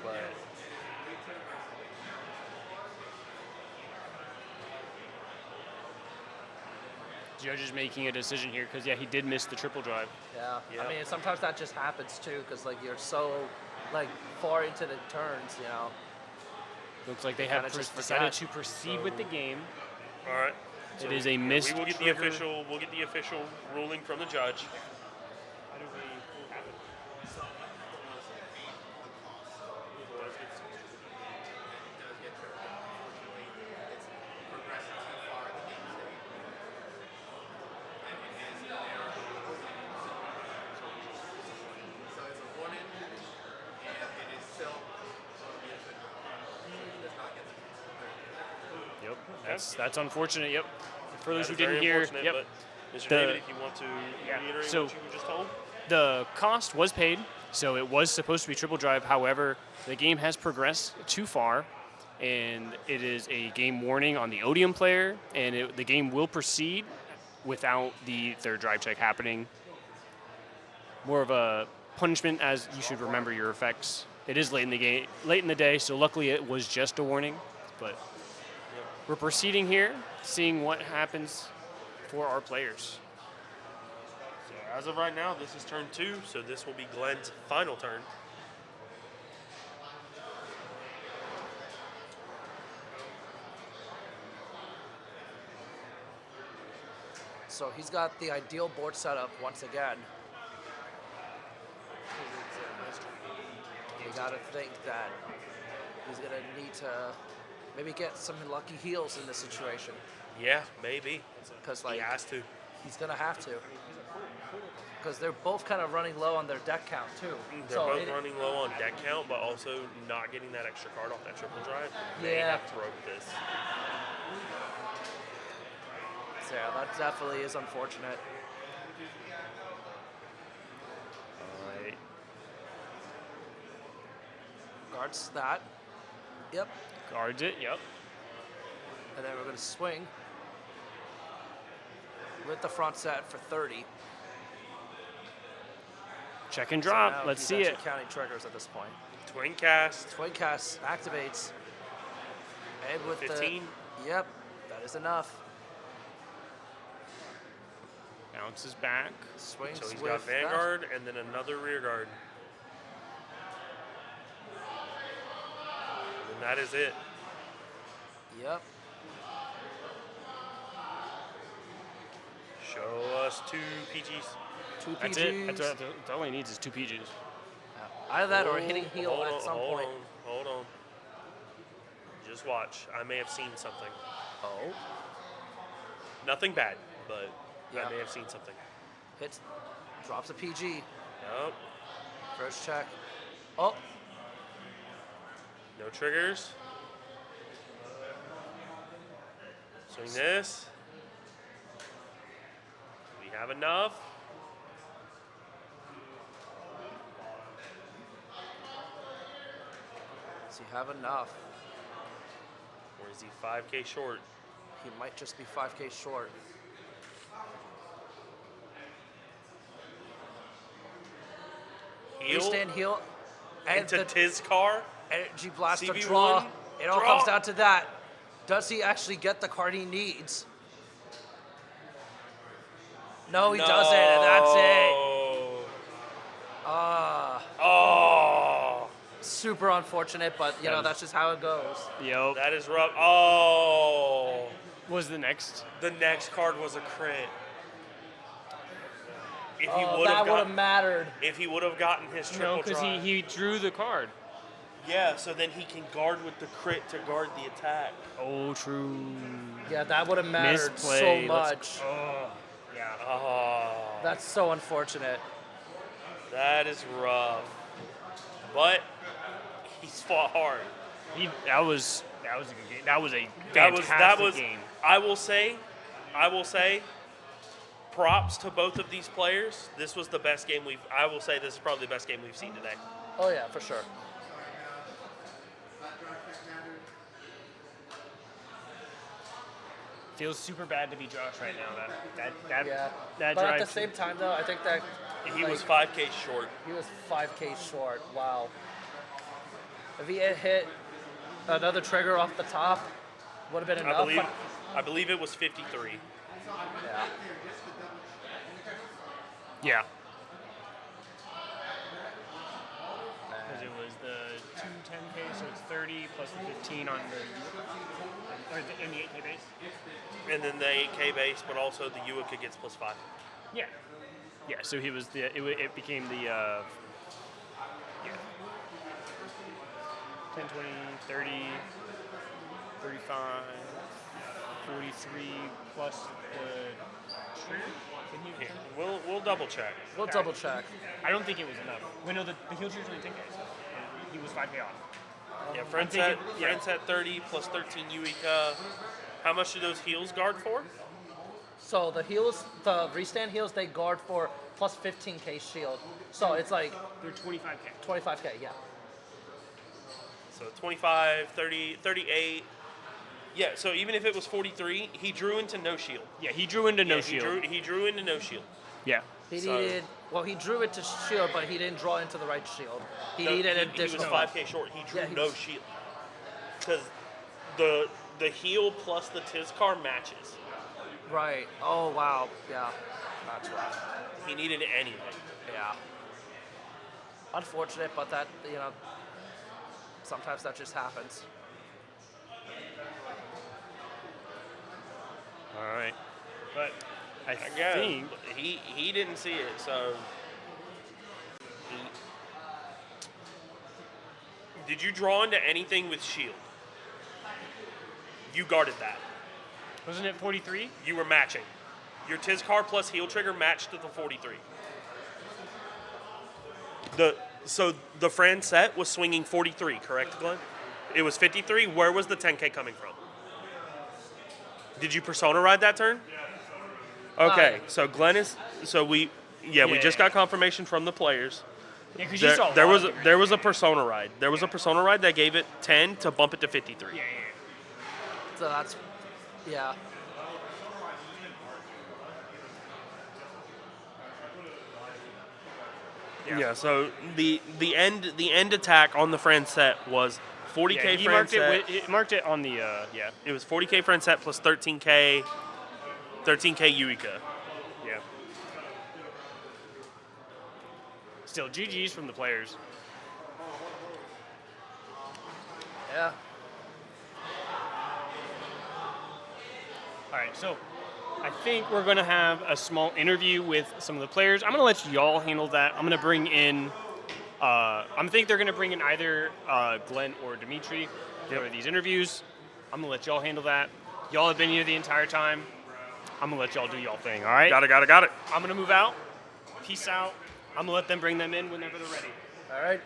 But Judge is making a decision here because, yeah, he did miss the triple drive. yeah, Yeah. I mean sometimes that just happens too, because like you're so like far into the turns, you know. Looks like they Kinda have just decided forgot. to proceed with the game. all right. It is a missed We will get trigger. we'll get the official ruling from the judge. Yep, that's unfortunate. Yep. For those That who is very didn't hear, unfortunate, yep. but Mr. The- David, if you want to Yeah, reiterate so- what you were just told. The cost was paid, so it was supposed to be triple drive. However, the game has progressed too far, and it is a game warning on the Odium player, and the game will proceed without the third drive check happening. More of a punishment, as you should remember your effects. It is late in the game, late in the day, so luckily it was just a warning. But we're proceeding here, seeing what happens for our players. So as of right now, this is turn 2, so this will be Glenn's final turn. So he's got the ideal board setup once again. You gotta think that he's gonna need to maybe get some lucky heals in this situation, Yeah, maybe. because He like has to. he's gonna have to. Because they're both kind of running low on their deck count too. They're So both it- running low on deck count, but also not getting that extra card off that triple drive. They Yeah. have broke this. So yeah, that definitely is unfortunate. Alright. Guards that. Yep. Guards it. Yep. And then we're going to swing with the front set for 30. Check and So drop. now Let's he's see it. actually counting triggers at this point. Twin cast. Twin cast activates. And with 15. Yep, that is enough. Bounces back. Swings So he's with got Vanguard and then another rear guard. And that is it. That. Yep. Show us 2 PGs. 2 PGs. That's it. That's all he needs is 2 PGs. Yeah. Either that or hitting heel hold at on, some hold point. On, hold on. Just watch. I may have seen something. Oh. Nothing bad, but Yeah. I may have seen something. Hits. Drops a PG. Nope. First check. Oh. No triggers. Swing this. We have enough. Does he have enough? Or is he 5K short? He might just be 5K short. Heel Stand heel. And into the Tiz car. energy blaster CB1, draw. It all draw. comes down to that. Does he actually get the card he needs? No, he doesn't, and that's it. Oh, Super unfortunate, but you know that's just how it goes. Yep. that is rough. Oh, Was the next? the next card was a crit. If he Oh, would that have would have gotten, mattered. if he would have gotten his triple No, because try. he drew the card. Yeah, so then he can guard with the crit to guard the attack. Oh, true. Yeah, that would have mattered Misplay. so Let's- much. Oh, yeah. Oh, That's so unfortunate. that is rough. But he's fought hard. That was a good game. That was a That fantastic was game. I will say, props to both of these players. This was the best game I will say this is probably the best game we've seen today. Oh yeah, for sure. Feels super bad to be Josh right now. That Yeah. that But at the drives same time, though, I think that He was like, 5K short. he was 5K short. Wow. If he had hit another trigger off the top, would have been enough. but- I believe it was 53. yeah. Yeah. Because it was the 2 10K, so it's 30 plus the 15 on in the 8K base. And then the 8K base, but also the Uica gets +5. Yeah. Yeah. So he was it became the 10, 20, 30, 35, 43 plus the trigger. Yeah, we'll double check. We'll double check. I don't think it was enough. Wait, no, the heel trigger's only 10K, so he was 5K off. Yeah, friends thinking- at 30 plus 13 Uica. How much do those heels guard for? So the heals, the restand heals, they guard for plus 15K shield. So it's like They're 25K. 25K, yeah. So 25, 30, 38. Yeah, so even if it was 43, he drew into no shield. Yeah, he drew into no Yeah, shield. He drew into no shield. Yeah. He So- needed, well, he drew it to shield, but he didn't draw into the right shield. He No, needed he additional. was 5K short. He drew Yeah, he no was- shield. Because the heel plus the Tiz car matches. Right. Oh, wow. Yeah. That's rough. He needed it anyway. Yeah. Unfortunate, but that, you know, sometimes that just happens. All right. But I Again, think he didn't see it, so. Did you draw into anything with shield? You guarded that. wasn't it 43? You were matching. Your Tiz car plus heel trigger matched to the 43. So the Fran set was swinging 43, correct, Glenn? It was 53. Where was the 10K coming from? Did you persona ride that turn? Okay, so Glenn is we just got confirmation from the players Yeah, 'cause you saw a there lot was of different there was a Persona ride. There was a Persona ride that gave it 10 to bump it to 53. Yeah. So that's, yeah. Yeah. So the end attack on the friend set was 40k Yeah, he friend marked set. it marked it on the yeah. It was 40k friend set plus 13k Yuika. Yeah. Still, GG's from the players. Yeah. All right, so I think we're going to have a small interview with some of the players. I'm going to let y'all handle that. I'm going to bring in, I think they're going to bring in either Glenn or Dimitri for these interviews. I'm going to let y'all handle that. Y'all have been here the entire time. I'm going to let y'all do y'all thing, all right? Got it. I'm going to move out. Peace out. I'm going to let them bring them in whenever they're ready. All right.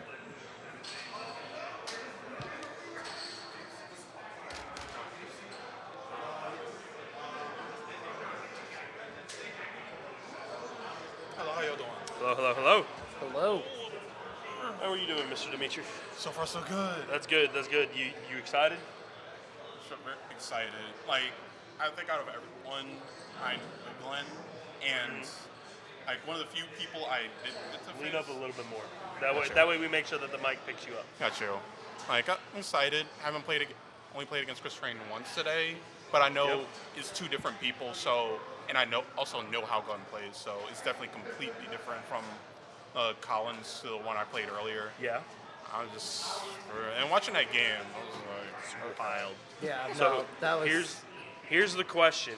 Hello, how y'all doing? Hello. Hello. How are you doing, Mr. Dimitri? So far, so good. That's good. You excited? So very excited. Like, I think out of everyone, I know Glenn, and like one of the few people I did get to Lean face. up a little bit more. That way, Gotcha. that way we make sure that the mic picks you up. Got you. Like, I'm excited. Haven't played, only played against Chris Train once today, but I know it's two different people. So, and I also know how Glenn plays. So it's definitely completely different from Collins to the one I played earlier. Yeah. I was just, and watching that game, I was like, Super piled. Yeah, no, So that was. here's the question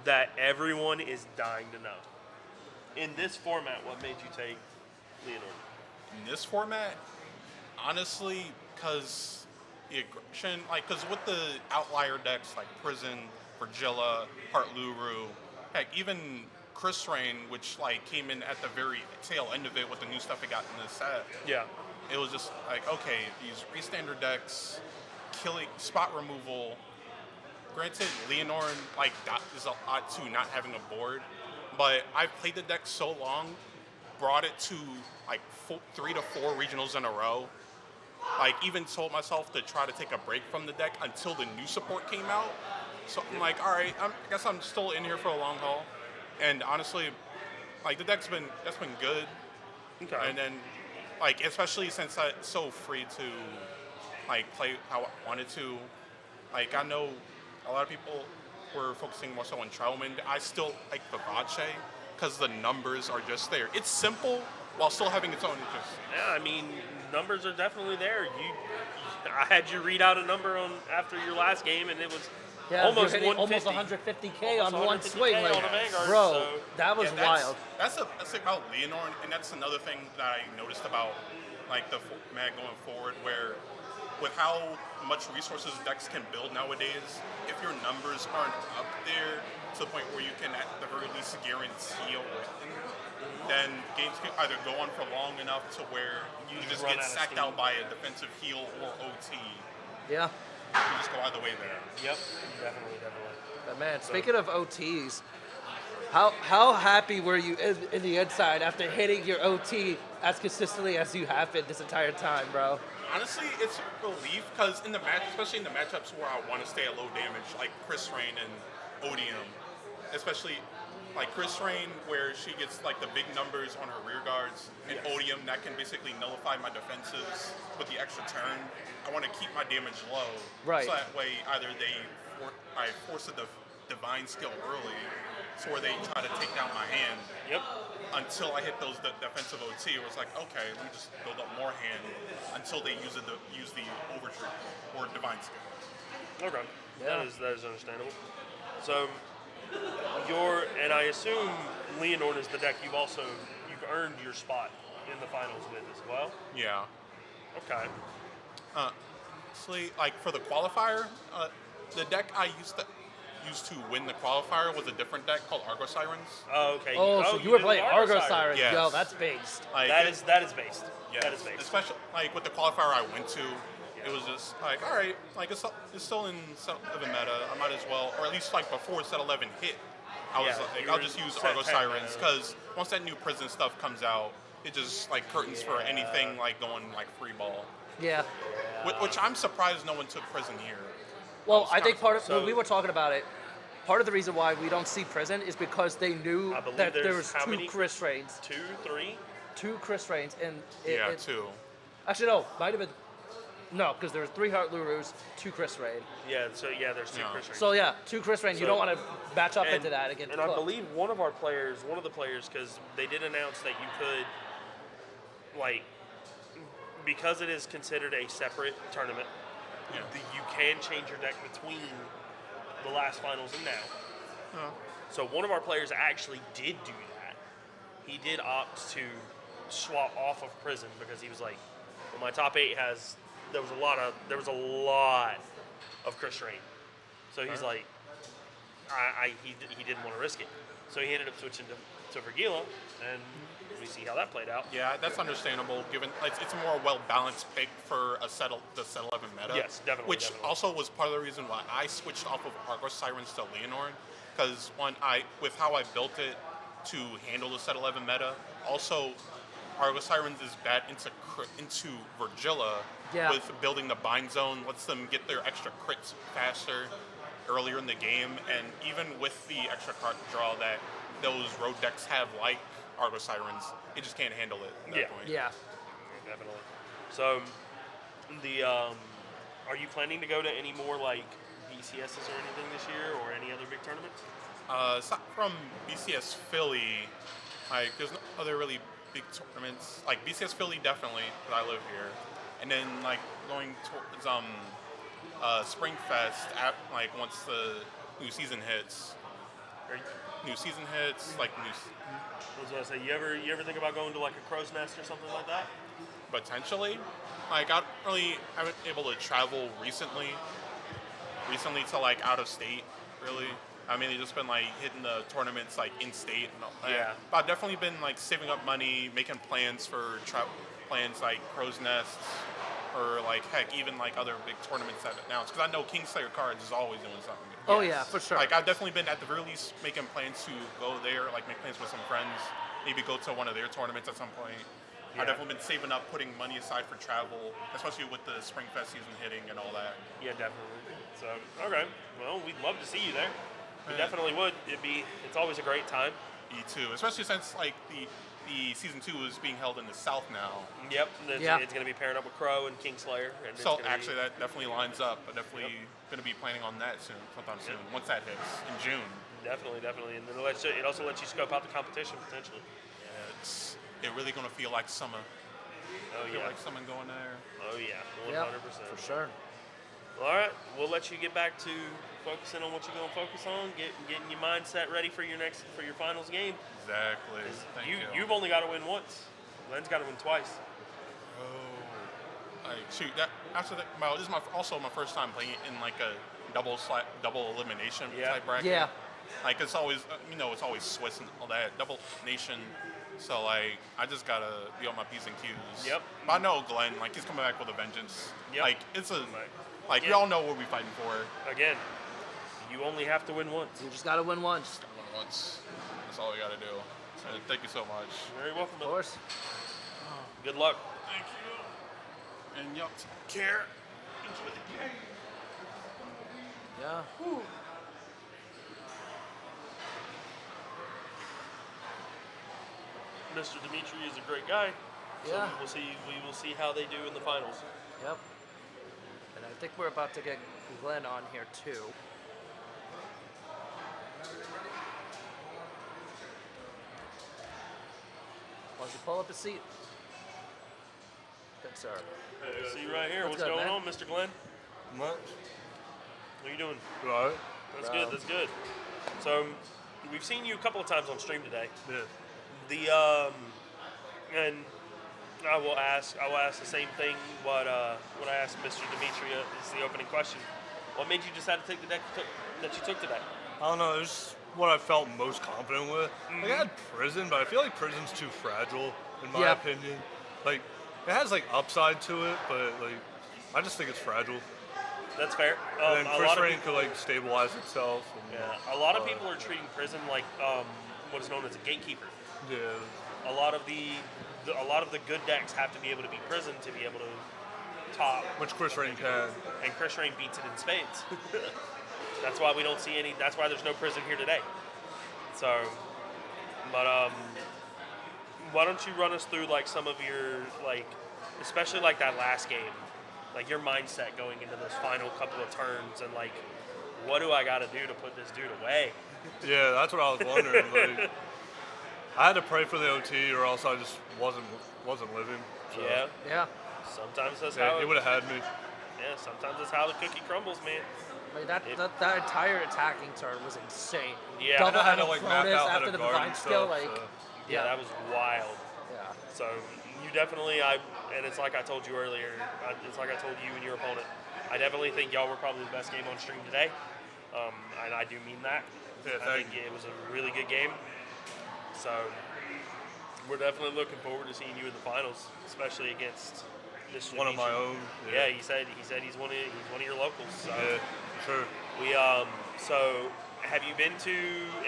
that everyone is dying to know. In this format, what made you take Leonor? in this format, honestly, because the aggression, like, because with the outlier decks like Prison, Virgilla, Hart Luru, heck, even Chris Rain, which like came in at the very tail end of it with the new stuff it got in the set. Yeah. It was just like, okay, these restandard decks, killing spot removal. Granted, Leonor like that is a lot too, not having a board, but I've played the deck so long, brought it to like 3 to 4 regionals in a row. Like even told myself to try to take a break from the deck until the new support came out. So I'm like, all right, I guess I'm still in here for a long haul. And honestly, like that's been good. Okay. And then, like especially since I'm so free to like play how I wanted to. Like I know a lot of people were focusing more so on Troutman. I still like Vivace because the numbers are just there. It's simple while still having its own interest. Yeah, I mean, numbers are definitely there. I had you read out a number on after your last game, and it was Yeah, almost you're hitting 150. almost 150K on Almost one 150K swing. Like, on a Vanguard, bro, so- that was Yeah, wild. That's the thing about Leonor, and that's another thing that I noticed about like the mag going forward, where with how much resources decks can build nowadays, if your numbers aren't up there to the point where you can at the very least guarantee a win, then games can either go on for long enough to where you just run get out of sacked steam. out by a defensive heal or OT. Yeah. You just go either way there. Yep, definitely. But man, speaking of OTs, how happy were you in the inside after hitting your OT as consistently as you have been this entire time, bro? Honestly, it's a relief because in the match, especially in the matchups where I want to stay at low damage, like Chris Rain and Odium, especially like Chris Rain, where she gets like the big numbers on her rear guards, and Odium that can basically nullify my defenses with the extra turn. I want to keep my damage low, Right. so that way either I force a divine skill early, so where they try to take down my hand. Yep. Until I hit those defensive OT, it was like, okay, let me just build up more hand until they use the overture or divine skill. Okay. Yeah. That is understandable. So and I assume Leonor is the deck you've earned your spot in the finals with as well. Yeah. Okay. Honestly, like for the qualifier, the deck I used to win the qualifier was a different deck called Argo Sirens. Oh, okay. Oh, so you were did playing Argo Sirens. Yes. Yo, that's based. Like, That is based. yeah, That is based. especially like with the qualifier I went to, it was just like, all right, like it's still in set 11 meta. I might as well, or at least like before set 11 hit, I was Yeah, like, you I'll were just use set Argo 10 Sirens meta. because once that new prison stuff comes out, it just like curtains for anything like going like free ball. Yeah. Which I'm surprised no one took prison here. Well, I think part of So- when we were talking about it, part of the reason why we don't see prison is because they knew I believe that there there's was how two many? Chris Reigns, 2, 3. and Yeah, it, too. actually no, might have been no, because there were 3 Hart Lurus, 2 Chris Reign. Yeah, so there's 2 Yeah. Chris Reigns. So yeah, 2 Chris Reign. You So- don't want to match up into that again. And I believe one of the players, because they did announce that you could, like, because it is considered a separate tournament, Yeah. you can change your deck between the last finals and now. Oh. So one of our players actually did do that. He did opt to swap off of prison because he was like, well, my top 8 has there was a lot of Chris Reign. So he's like, he didn't want to risk it. So he ended up switching to Vergila, and we see how that played out. Yeah, that's understandable. Given it's a more well balanced pick for the set 11 meta. Yes, definitely, Which definitely. also was part of the reason why I switched off of Argos Sirens to Leonor, because with how I built it to handle the set 11 meta. Also, Argos Sirens is bad into Vergila Yeah. with building the bind zone, lets them get their extra crits faster earlier in the game, and even with the extra card draw that those road decks have, like Argos Sirens, it just can't handle it at that Yeah. point. Yeah. Definitely. So, are you planning to go to any more like BCSs or anything this year, or any other big tournaments? Aside from BCS Philly, like there's no other really big tournaments. Like BCS Philly definitely, because I live here, and then like going towards Spring Fest at like once the new season hits. Are you, I was gonna say, you ever think about going to like a Crow's Nest or something like that? Potentially. Like I haven't been able to travel recently to like out of state really. I mean, just been like hitting the tournaments like in state and all that. Yeah. But I've definitely been like saving up money, making plans for plans like Crow's Nests, or like heck, even like other big tournaments that announced. Because I know Kingslayer Cards is always doing something. Oh yeah, for sure. Like I've definitely been at the very least making plans to go there, like make plans with some friends, maybe go to one of their tournaments at some point. Yeah. I've definitely been saving up, putting money aside for travel, especially with the Spring Fest season hitting and all that. Yeah, definitely. So, okay. Well, we'd love to see you there. We Yeah. definitely would. It's always a great time. E2, especially since like the season 2 is being held in the South now. Yep. Yeah. It's going to be pairing up with Crow and Kingslayer. And So it's gonna actually, that definitely lines up. I'm definitely going to be planning on that sometime soon. Once that hits in June. Definitely. And then it also lets you scope out the competition potentially. Yeah, it really going to feel like summer. Oh, Feel yeah. like someone going there. Oh, yeah. 100%. Yeah, for sure. All right, we'll let you get back to focusing on what you're going to focus on, getting your mindset ready for your finals game. Exactly. Thank you. You've only got to win once. Glenn's got to win twice. Oh, like shoot! After that, well, this is also my first time playing in like a double elimination Yeah. type bracket. Yeah. Like it's always, it's always Swiss and all that double nation. So like, I just gotta be on my P's and Q's. Yep. But I know Glenn, like he's coming back with a vengeance. Yep. Like it's a, Right. we Yeah. all know what we're fighting for. Again, you only have to win once. You just got to win once. Once. That's all we gotta do. And thank you so much. You're very welcome. Of course. Good luck. Thank you. And y'all take care. Enjoy the game. Yeah. Mr. Dimitri is a great guy. So Yeah. we will see how they do in the finals. Yep. And I think we're about to get Glenn on here too. Why don't you pull up a seat? Good sir. See right here. What's What's good, going man? on, Mr. Glenn? Much. How you doing? Right. That's Bro. good. That's good. So we've seen you a couple of times on stream today. Yeah. And I will ask the same thing. What I asked Mr. Demetria is the opening question. What made you decide to take the deck that you took today? I don't know. It was what I felt most confident with. Like I had prison, but I feel like prison's too fragile in my Yeah. opinion. Like it has like upside to it, but like I just think it's fragile. That's fair. And then A Chris lot of Rain people, could like stabilize itself. And, yeah, a lot of people are treating prison like what is known as a gatekeeper. Yeah. A lot of the good decks have to be able to be prison to be able to top, Which Chris Rain can. and Chris Rain beats it in spades. That's why we don't see any. That's why there's no prison here today. So, but why don't you run us through like some of your like, especially like that last game, like your mindset going into those final couple of turns, and like, what do I got to do to put this dude away? Yeah, that's what I was wondering. Like, I had to pray for the OT, or else I just wasn't living. So. Yeah. Yeah. Sometimes that's Yeah, how. he would have had me. Yeah. Sometimes that's how the cookie crumbles, man. Like that entire attacking turn was insane. Yeah. Double I had to head like map bonus out how after to the guard divine and skill, stuff. like So. Yeah, that was wild. yeah. So you definitely, and it's like I told you earlier, it's like I told you and your opponent, I definitely think y'all were probably the best game on stream today, and I do mean that. Yeah, I think it was a really good game. So we're definitely looking forward to seeing you in the finals, especially against this One of my own. Yeah, he said he's one of your locals. So Yeah, sure. we so have you been to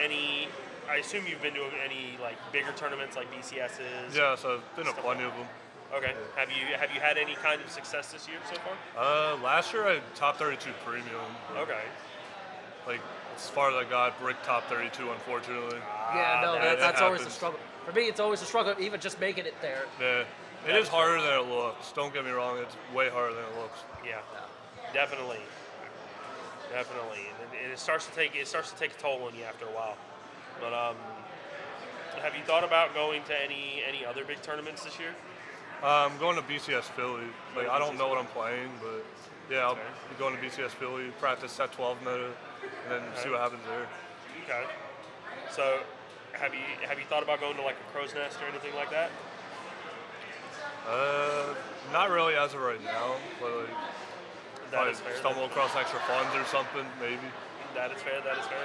any? I assume you've been to any like bigger tournaments like BCSs. Yeah, so I've been to Stuff plenty like of them. Okay. Have you had any kind of success this year so far? Last year I top 32 premium. Okay. Like as far as I got, brick top 32, unfortunately. Yeah, no, that that's always a happens. struggle. For me, it's always a struggle, even just making it there. Yeah, it is harder than it looks. Don't get me wrong, it's way harder than it looks. Yeah. Definitely. And it starts to take a toll on you after a while. But have you thought about going to any other big tournaments this year? I'm going to BCS Philly. Like I don't know what I'm playing, but yeah, I'll be going to BCS Philly, practice set 12 meta, and then see what happens there. Okay. So have you thought about going to like a Crow's Nest or anything like that? Not really as of right now, but like That probably is fair. stumble across extra funds or something, maybe. That is fair.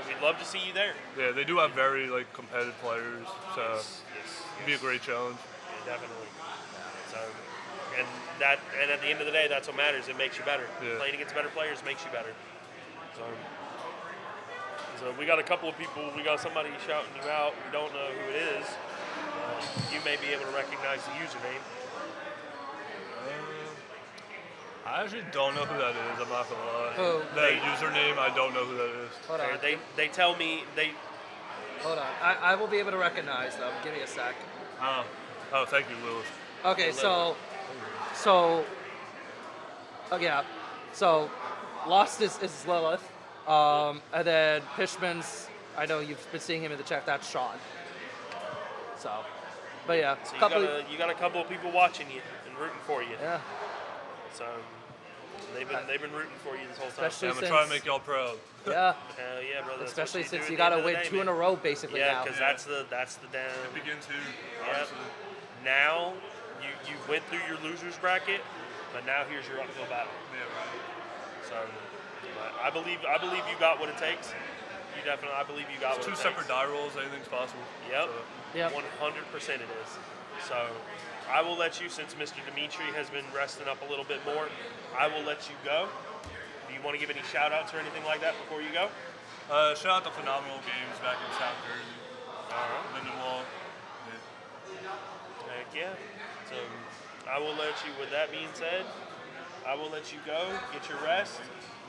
We'd love to see you there. Yeah, they do have very like competitive players, so Yes. it'd be a great challenge. Yeah, definitely. So, and at the end of the day, that's what matters. It makes you better. Yeah. Playing against better players makes you better. So we got a couple of people. We got somebody shouting you out. We don't know who it is. You may be able to recognize the username. I actually don't know who that is. I'm not gonna lie. Who? That username, I don't know who that is. Hold on. They tell me they. Hold on. I will be able to recognize them. Give me a sec. Oh, thank you, Lilith. Okay, so, oh yeah, so Lost is Lilith, and then Pishman's, I know you've been seeing him in the chat, that's Sean. So, but yeah, So couple, you got a couple of people watching you and rooting for you. yeah, So they've been rooting for you this whole time. Especially Yeah, I'm gonna try to make y'all proud. yeah, Hell yeah, brother. That's especially what since do you at got the to end of the win day, 2 in man. a row basically Yeah, now. because that's the down. Begin to, Yep. honestly. Now you went through your losers bracket, but now here's your uphill battle. Yeah, right. So but I believe you got what it takes. You definitely, I believe you got what Two it separate takes. die rolls, anything's possible. Yep. So, Yep. 100% it is. So I will let you, since Mr. Dimitri has been resting up a little bit more, I will let you go. Do you want to give any shout outs or anything like that before you go? shout out to Phenomenal Games back in South Jersey. Lindenwall. Heck yeah. So I will let you, with that being said, I will let you go, get your rest,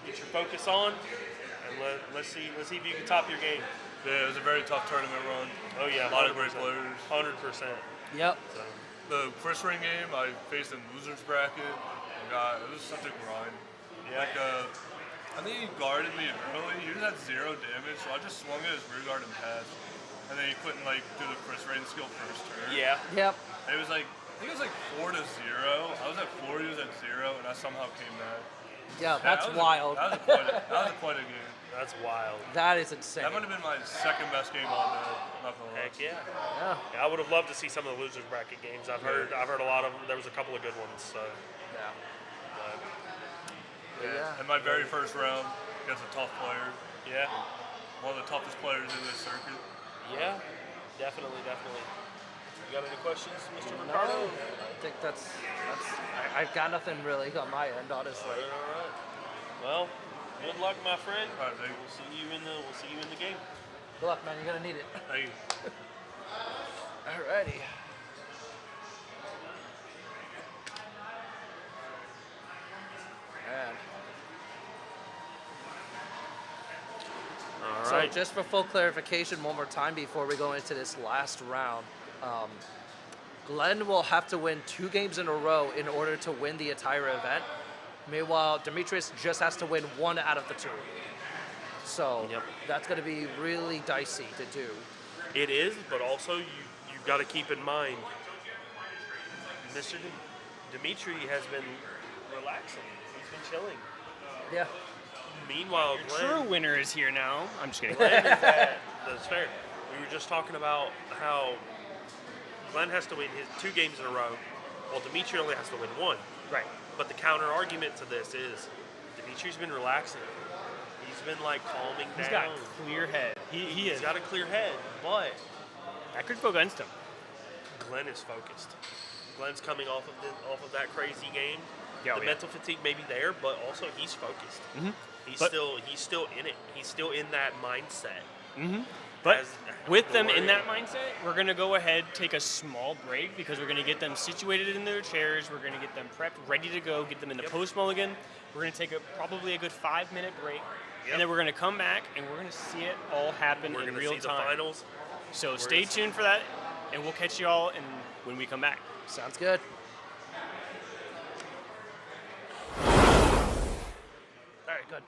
get your focus on, and let's see if you can top your game. Yeah, it was a very tough tournament run. Oh yeah, A lot of 100%. great players. 100%. Yep. So, The first ring game, I faced in losers bracket. Oh God, it was such a grind. yeah. Like, I think he guarded me early. He just had 0 damage, so I just swung at his rear guard and passed. And then he couldn't like do the Chris Rain skill first turn. Yeah. Yep. It was like, I think it was like 4-0. I was at 4, he was at 0, and I somehow came back. Yeah, Yeah, that's that was wild. That was quite a game. That's wild. That is insane. That might have been my second best game all day. Not gonna lie. Heck yeah. Yeah. Yeah, I would have loved to see some of the losers bracket games. I've heard a lot of them. There was a couple of good ones. So, Yeah. but, Yeah. And my very first round against a tough player, yeah, one of the toughest players in this circuit. yeah, definitely. You got any questions, Mr. No, Ricardo? I think that's I've got nothing really on my end, honestly. All right. Well, good luck, my friend. All right, thank you. We'll see you in the game. Good luck, man. You're gonna need it. Thank you. Alrighty. Man. All So right. just for full clarification one more time before we go into this last round, Glenn will have to win 2 games in a row in order to win the entire event. Meanwhile, Demetrius just has to win 1 out of the 2. So Yep. that's going to be really dicey to do. It is, but also you've got to keep in mind, Mr. Dimitri has been relaxing. He's been chilling. Yeah. Meanwhile, True Glenn, winner is here now. I'm just kidding. Glenn is at, that's fair. We were just talking about how Glenn has to win his 2 games in a row, while Dimitri only has to win 1. Right. But the counter argument to this is Dimitri's been relaxing. He's been like calming He's down. got a clear head. He He's is. got a clear head, but That could go against him. Glenn is focused. Glenn's coming off of that crazy game. Yeah, the yeah. mental fatigue may be there, but also he's focused. He's But- still in it. He's still in that mindset. But As- with don't them worry. in that mindset, we're going to go ahead, take a small break because we're going to get them situated in their chairs. We're going to get them prepped, ready to go, get them into post mulligan. We're going to take probably a good 5-minute break. Yep. And then we're going to come back and we're going to see it all happen We're in going to real see the time. finals. So We're stay gonna see- tuned for that, and we'll catch you all when we come back. Sounds good. All right, good.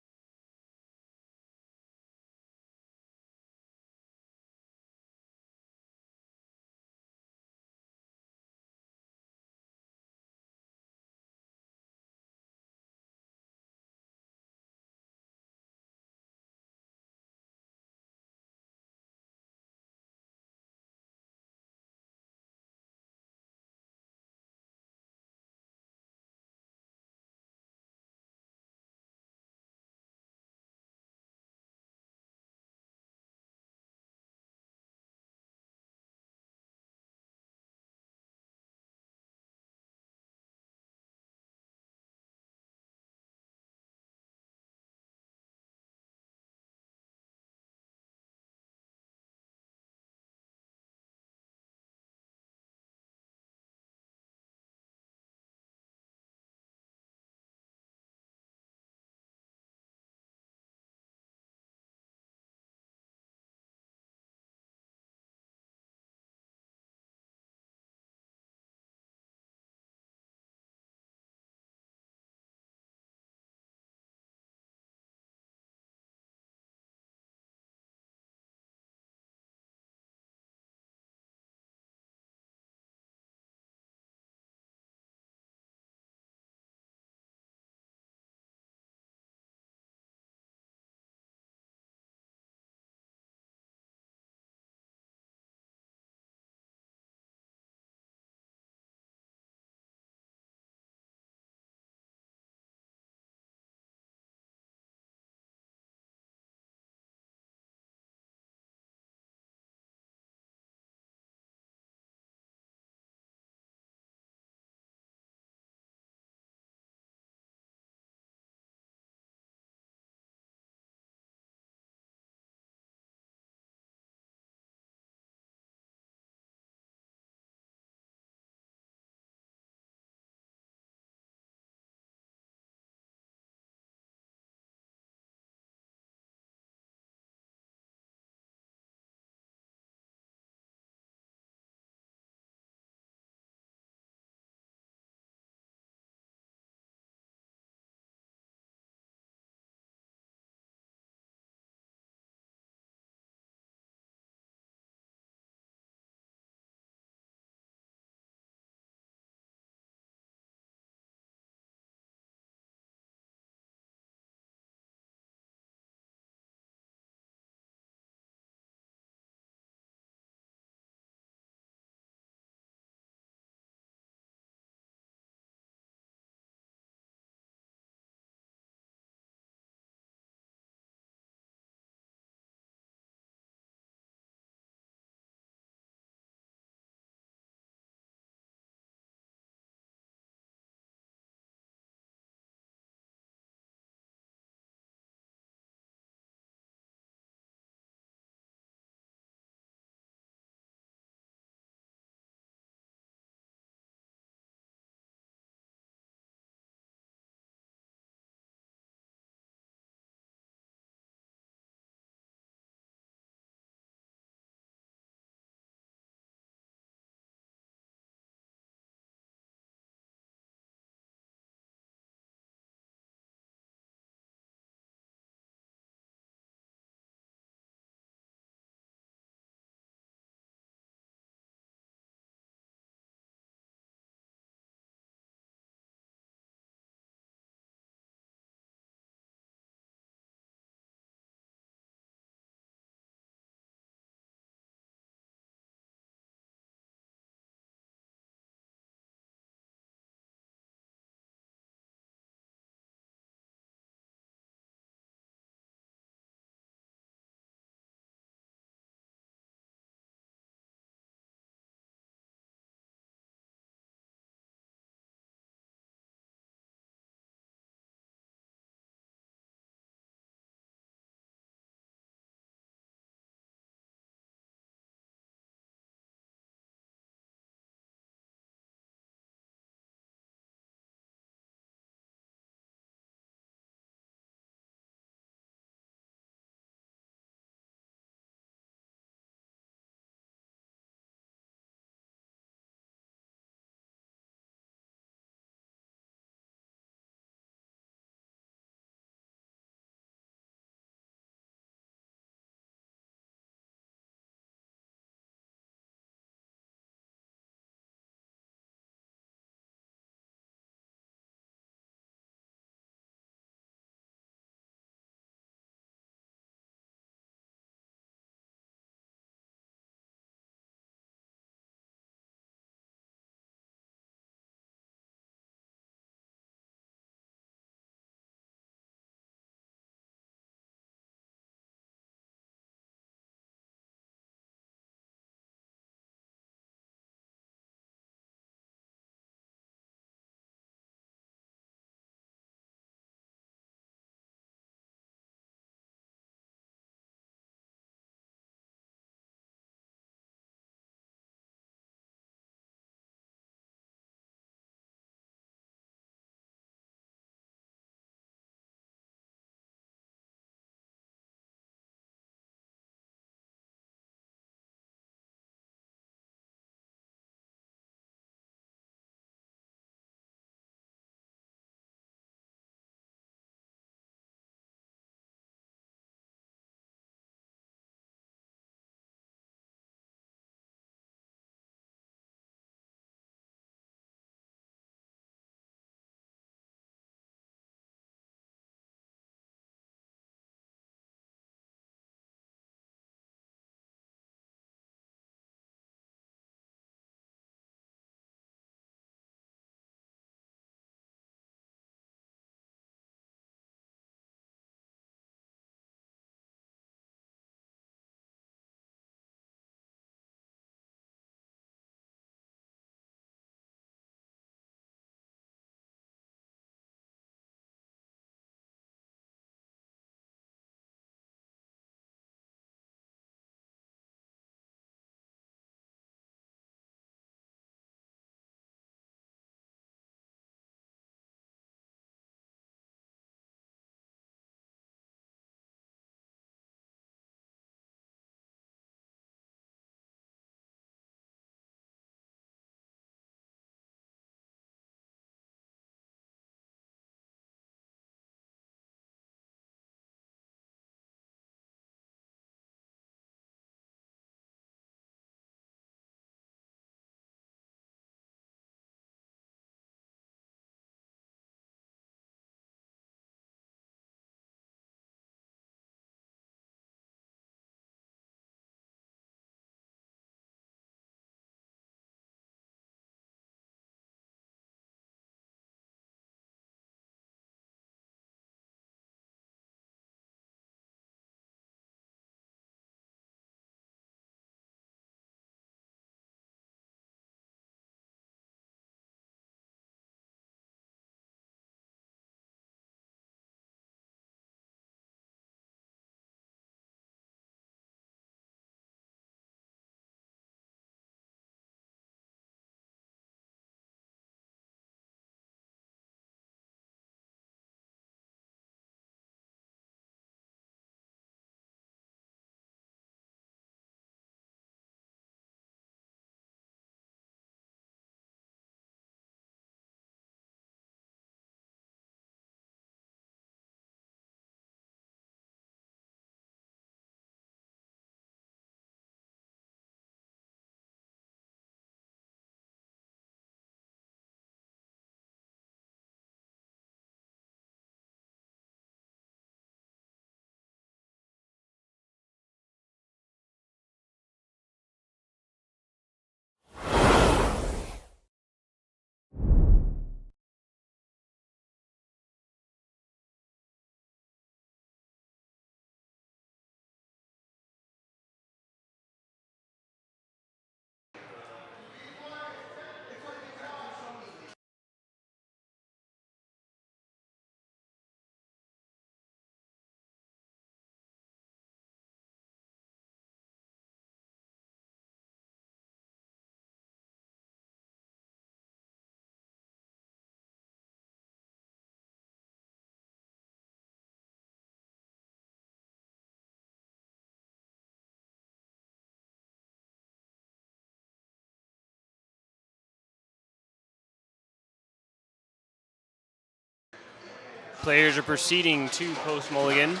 players are proceeding to post mulligan. They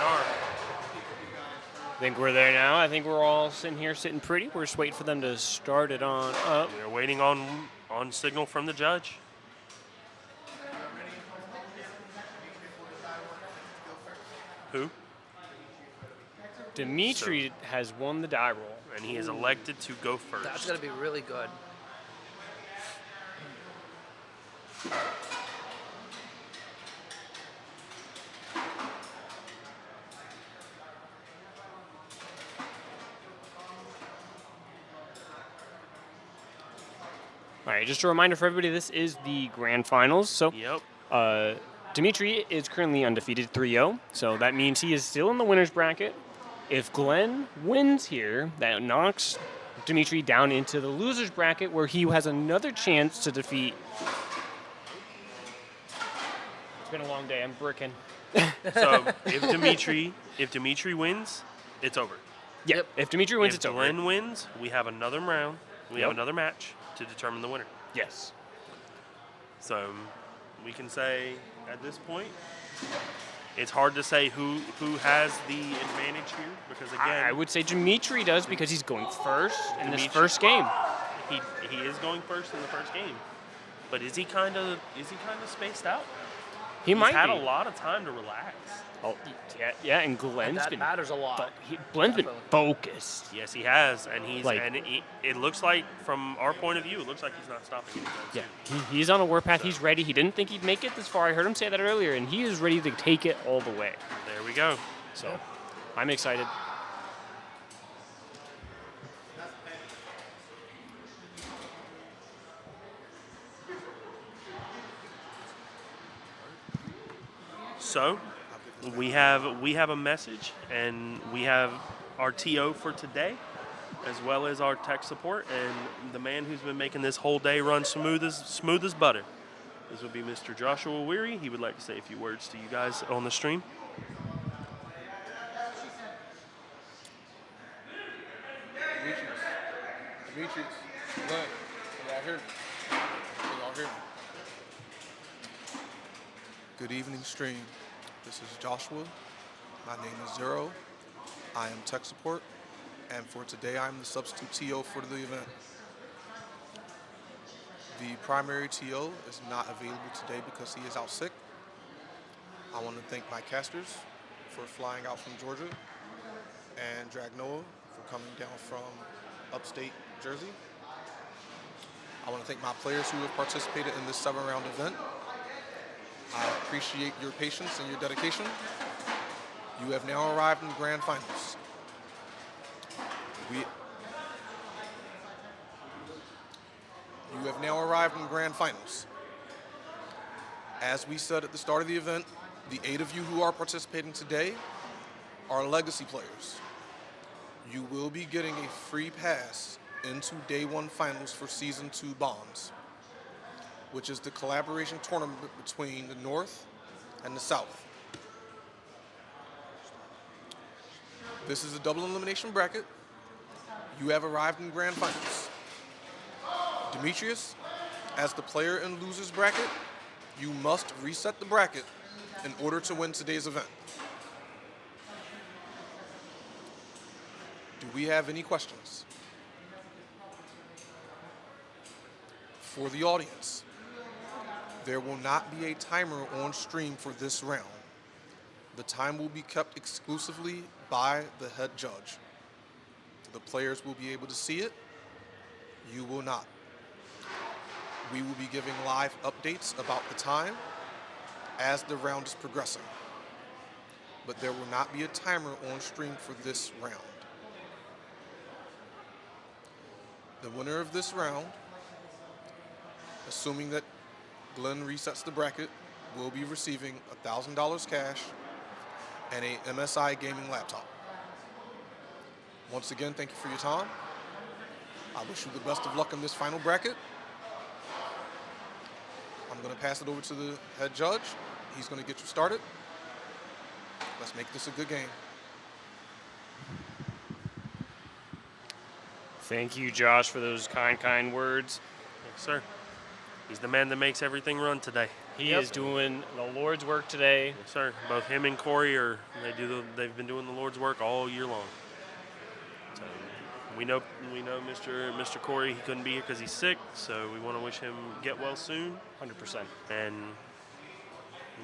are. I think we're there now. I think we're all sitting pretty. We're just waiting for them to start it on up. They're waiting on signal from the judge. Who? Dimitri has won the die roll. And he is elected to go first. That's going to be really good. All right, just a reminder for everybody, this is the grand finals. So Yep. Dimitri is currently undefeated 3-0, so that means he is still in the winner's bracket. If Glenn wins here, that knocks Dimitri down into the loser's bracket where he has another chance to defeat. It's been a long day, I'm bricking. So if Dimitri wins, it's over. Yeah, Yep. if Dimitri wins, If it's over. Glenn wins, we have another round. We have Yep. another match to determine the winner. Yes. So we can say at this point, it's hard to say who has the advantage here because again, I would say Dimitri does because he's going first in this Dimitri- first game. he is going first in the first game. But is he kind of spaced out? He might He's had be. a lot of time to relax. Oh, yeah, and And Glenn's that been matters a lot. Glenn's been Definitely. focused. Yes, he has, and Like- it looks like from our point of view, it looks like he's not stopping anytime Yeah, soon. he's on a warpath. He's ready. He didn't think he'd make it this far. I heard him say that earlier, and he is ready to take it all the way. There we go. So I'm excited. So we have a message, and we have our TO for today, as well as our tech support, and the man who's been making this whole day run smooth as butter. This would be Mr. Joshua Weary. He would like to say a few words to you guys on the stream. Demetrius, Glenn, can y'all hear me? Can y'all hear me? Good evening, stream. This is Joshua. My name is Zero. I am tech support, and for today, I'm the substitute TO for the event. The primary TO is not available today because he is out sick. I want to thank my casters for flying out from Georgia and Drag Noah for coming down from upstate Jersey. I want to thank my players who have participated in this 7-round event. I appreciate your patience and your dedication. You have now arrived in the grand finals. You have now arrived in grand finals. As we said at the start of the event, the 8 of you who are participating today are legacy players. You will be getting a free pass into Day 1 finals for Season 2 Bonds, which is the collaboration tournament between the North and the South. This is a double elimination bracket. You have arrived in grand finals. Demetrius, as the player in loser's bracket, you must reset the bracket in order to win today's event. Do we have any questions? For the audience, there will not be a timer on stream for this round. The time will be kept exclusively by the head judge. The players will be able to see it. You will not. We will be giving live updates about the time as the round is progressing. But there will not be a timer on stream for this round. The winner of this round, assuming that Glenn resets the bracket, will be receiving $1,000 cash and a MSI gaming laptop. Once again, thank you for your time. I wish you the best of luck in this final bracket. I'm going to pass it over to the head judge. He's going to get you started. Let's make this a good game. Thank you, Josh, for those kind words. Yes, sir. He's the man that makes everything run today. He is doing the Lord's work today. Yes, sir. Both him and Corey they've been doing the Lord's work all year long. So we know Mr. Corey, he couldn't be here because he's sick, so we want to wish him get well soon. 100%. And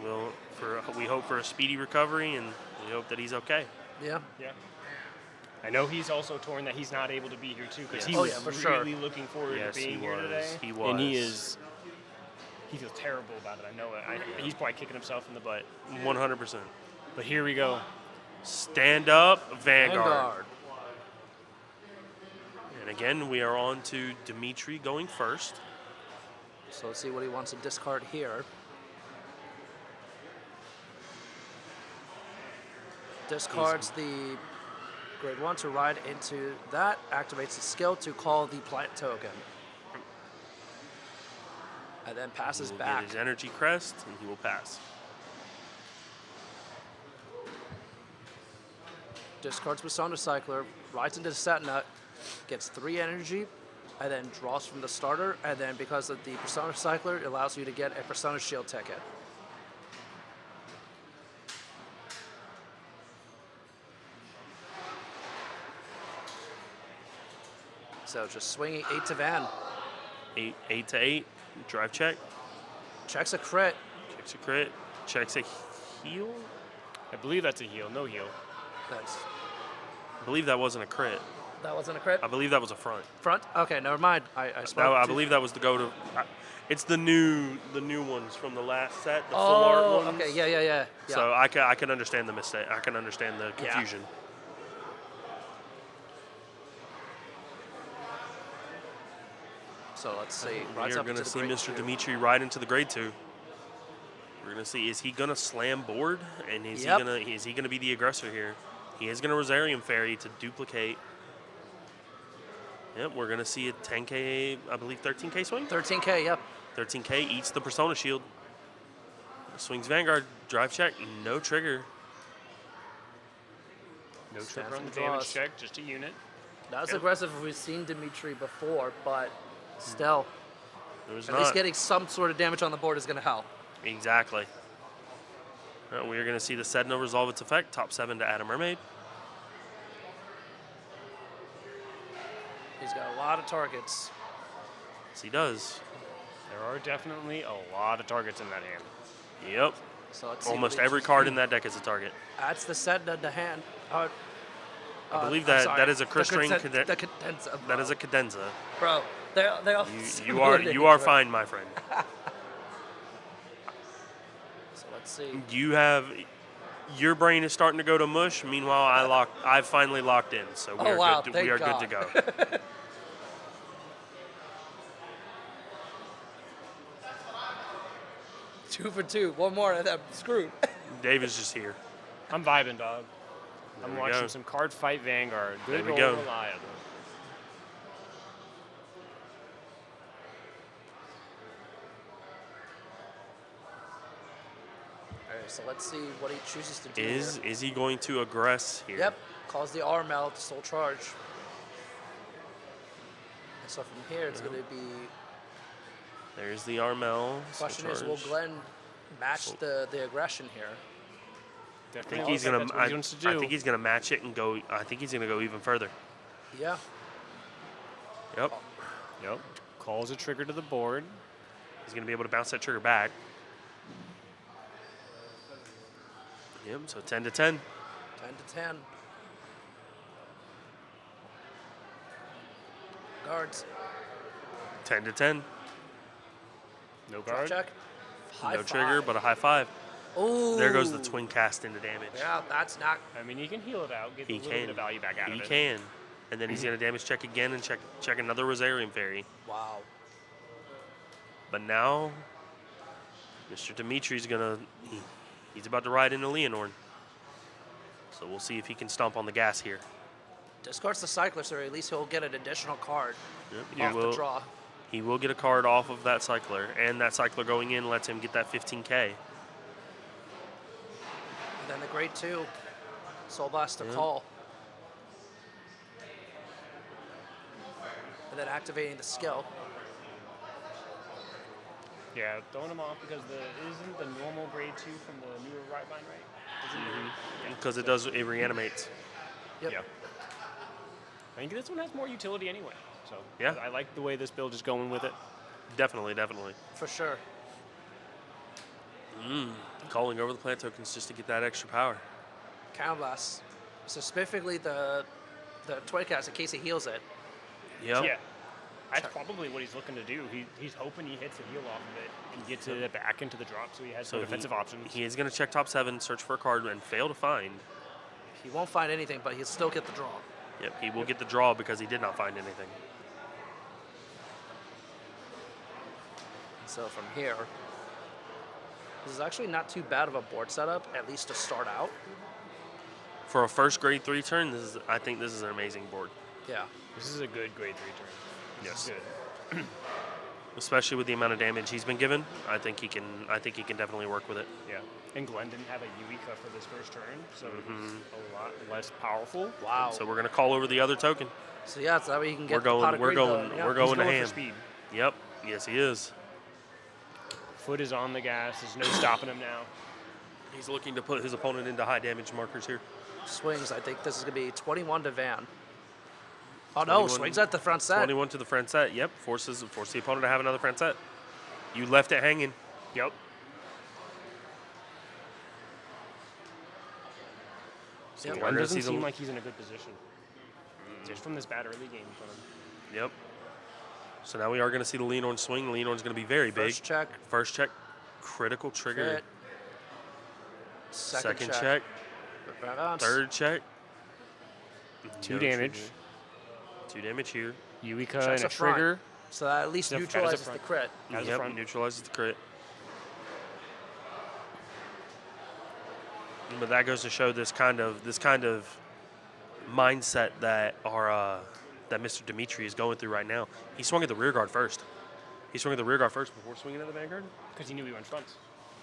we hope for a speedy recovery, and we hope that he's okay. Yeah. Yeah. I know he's also torn that he's not able to be here too, because Yes. he Oh, was yeah, for sure. really looking forward Yes, to being he here was. today. He was. And he feels terrible about it. I know it. He's probably kicking himself in the butt. 100%. But here we go. Stand up, Vanguard. Vanguard. And again, we are on to Dimitri going first. So let's see what he wants to discard here. Discards the grade 1 to ride into that. Activates the skill to call the plant token. And then passes He will back. get his energy crest, and he will pass. Discards Persona Cycler, rides into the Setna, gets 3 energy, and then draws from the starter. And then because of the Persona Cycler, it allows you to get a Persona Shield ticket. So just swinging 8 to Van. 8 to 8. Drive check. Checks a crit. Checks a crit. Checks a heal. I believe that's a heal. No heal. That's, I believe that wasn't a crit. that wasn't a crit. I believe that was a front. Front? Okay, never mind. I spoke I to- believe that was the go to. It's the new ones from the last set, the full art Oh, ones. okay, yeah. So I can understand the mistake. I can understand the Yeah. confusion. So let's see. We Rides are up going into to the see grade Mr. 2. Dimitri ride into the grade 2. We're going to see, is he going to slam board, and is Yep. he going to be the aggressor here? He is going to Rosarium Fairy to duplicate. Yep, we're going to see a 10K, I believe 13K swing. 13K, yep. 13K eats the Persona Shield. Swings Vanguard, drive check, no trigger. No Stands trigger on the and damage draws. check, just a unit. Not as Yep. aggressive as we've seen Dimitri before, but still, There was at not. least getting some sort of damage on the board is going to help. Exactly. We are going to see the Sedna resolve its effect, top 7 to add a Mermaid. He's got a lot of targets. Yes, he does. There are definitely a lot of targets in that hand. Yep. So let's see Almost what he every card in that deck is a target. adds the set to hand. I believe I'm that sorry. that is a Chris Strain The cadet. cadenza, That is a cadenza. bro. They all You are fine, my friend. So let's see. Your brain is starting to go to mush. Meanwhile, I've finally locked in, so we are wow, good. thank We are good to God. go. Two for two. One more and I'm screwed. Dave is just here. I'm vibing, dog. I'm we watching go. some Cardfight Vanguard. Good There we old go. reliable. All right, so let's see what he chooses to do. Is he going to aggress here? Yep. Calls the RML to soul charge. And so from here, it's going to be. There's the Armel. Question is, will Glenn match the aggression here? I Definitely think he's looks like gonna. that's what he wants to do. I think he's gonna match it and go. I think he's gonna go even further. Yeah. Yep. Yep. Calls a trigger to the board. He's gonna be able to bounce that trigger back. Yep. So 10 to 10. 10 to 10. Guards. 10 to 10. No Drop guard. check. High No trigger, five. but a high five. Ooh. There goes the twin cast into damage. Yeah, that's not. I mean, he can heal it out, get He a little bit can. of value back out He of it. can. And then he's gonna damage check again and check another Rosarium Fairy. Wow. But now, Mr. Dimitri's he's about to ride into Leonor. So we'll see if he can stomp on the gas here. Discards the cycler, so at least he'll get an additional card Yep, off the draw. He will get a card off of that cycler, and that cycler going in lets him get that 15K. And then the grade 2. Soul Blast to call. And then activating the skill. Yeah, throwing him off because isn't the normal grade 2 from the newer right line, right? Isn't it? Because it reanimates. Yep. Yeah. I think this one has more utility anyway. So Yeah. I like the way this build is going with it. Definitely, definitely. For sure. Calling over the plant tokens just to get that extra power. Counterblast. So specifically the Toy Cast in case he heals it. Yep. Yeah. That's probably what he's looking to do. He's hoping he hits a heal off of it and gets it back into the drop so he has some defensive options. He is going to check top 7, search for a card, and fail to find. He won't find anything, but he'll still get the draw. Yep, he will get the draw because he did not find anything. So from here, this is actually not too bad of a board setup, at least to start out. For a first grade 3 turn, I think this is an amazing board. Yeah. This is a good grade 3 turn. Yes. Good. Especially with the amount of damage he's been given, I think he can definitely work with it. Yeah. And Glenn didn't have a Eureka for this first turn, so it was a lot less powerful. Wow. So we're going to call over the other token. So yeah, so that way you can get We're going the pot of we're green going going. Yeah. we're He's going to for ham. speed. Yep. Yes, he is. Foot is on the gas. There's no stopping him now. He's looking to put his opponent into high damage markers here. Swings, I think this is going to be 21 to Van. Oh no, 21 swings at the front set. 21 to the front set. Yep. Force the opponent to have another front set. You left it hanging. Yep. So Yep. we're Glenn gonna doesn't see the- seem like he's in a good position. Just from this bad early game from him. Yep. So now we are going to see the Leonor swing. Leonor's going to be very big. First check. First check. Critical trigger. Crit. Second check. Bounce. Third check. 2 No damage. trigger. 2 damage here. Eureka Checks and a up front. trigger. So that at least That is a neutralizes the front. crit. That is a Yep, front. neutralizes the crit. But that goes to show this kind of mindset that that Mr. Dimitri is going through right now. He swung at the rear guard first. He swung at the rear guard first before swinging at the Vanguard. Because he knew he went fronts.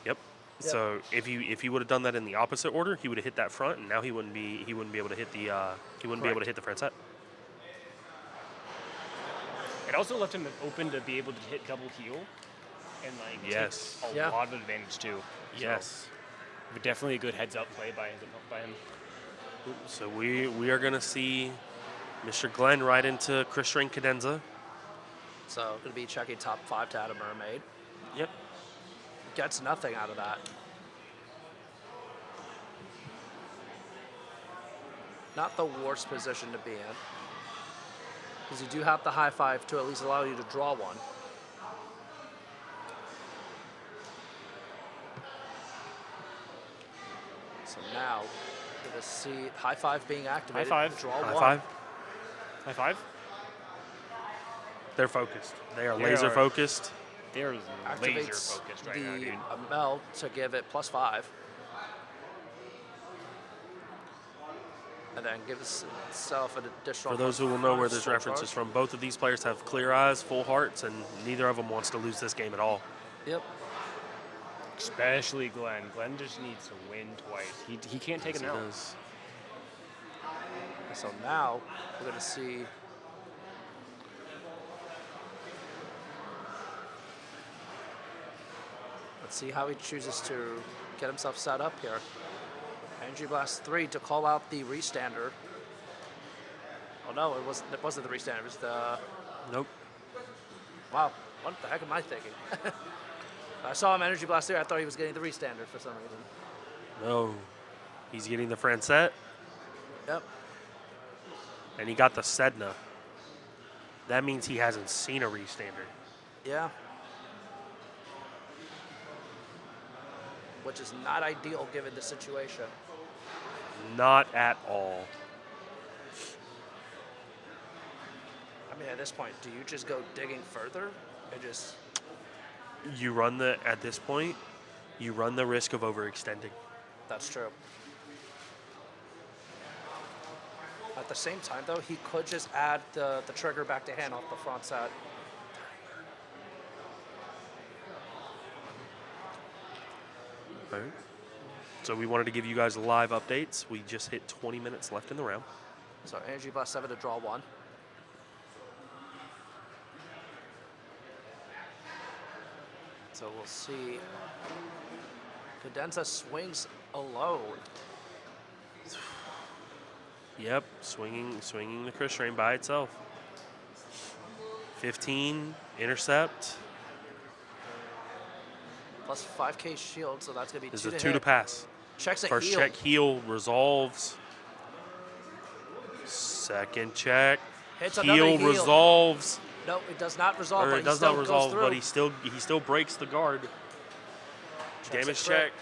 Yep. Yep. So if he would have done that in the opposite order, he would have hit that front, and now he wouldn't be able to hit the front set. It also left him open to be able to hit double heal and Yes. take a Yeah. lot of advantage too. Yes. But definitely a good heads up play by him. So we are gonna see Mr. Glenn right into Chris String Cadenza. So going to be checking top 5 to add a mermaid. Yep. Gets nothing out of that. Not the worst position to be in. Because you do have the high 5 to at least allow you to draw one. So now, we're going to see high 5 being activated. High 5. Draw High one. 5. High 5. They're focused. They are They laser are. focused. They're laser Activates focused right the now, dude. Mel to give it +5. And then gives itself an additional. For those who will know where this full reference is charge. from, both of these players have clear eyes, full hearts, and neither of them wants to lose this game at all. Yep. Especially Glenn. Glenn just needs to win twice. He can't take Yes, it he out. does. So now we're going to see. Let's see how he chooses to get himself set up here. Energy Blast 3 to call out the restander. Oh no, it wasn't the restander. It was the. Nope. Wow, what the heck am I thinking? I saw him Energy Blast 3. I thought he was getting the restander for some reason. No. He's getting the front set, Yep. and he got the Sedna. That means he hasn't seen a restander. Yeah. Which is not ideal given the situation. Not at all. I mean, at this point, do you just go digging further and just? At this point, you run the risk of overextending. That's true. At the same time, though, he could just add the trigger back to hand off the front set. Okay. So we wanted to give you guys live updates. We just hit 20 minutes left in the round. So Energy Blast 7 to draw one. So we'll see. Cadenza swings alone. Yep, swinging the Chris Train by itself. 15 intercept. Plus 5k shield, so that's gonna be This two is a to 2 hit. to pass. Checks a First heel. check heal resolves. Second check Hits another heal heel. resolves. No, it does not resolve, Or but it he does still not resolve, goes through. but he still breaks the guard. Checks a Damage crit. check.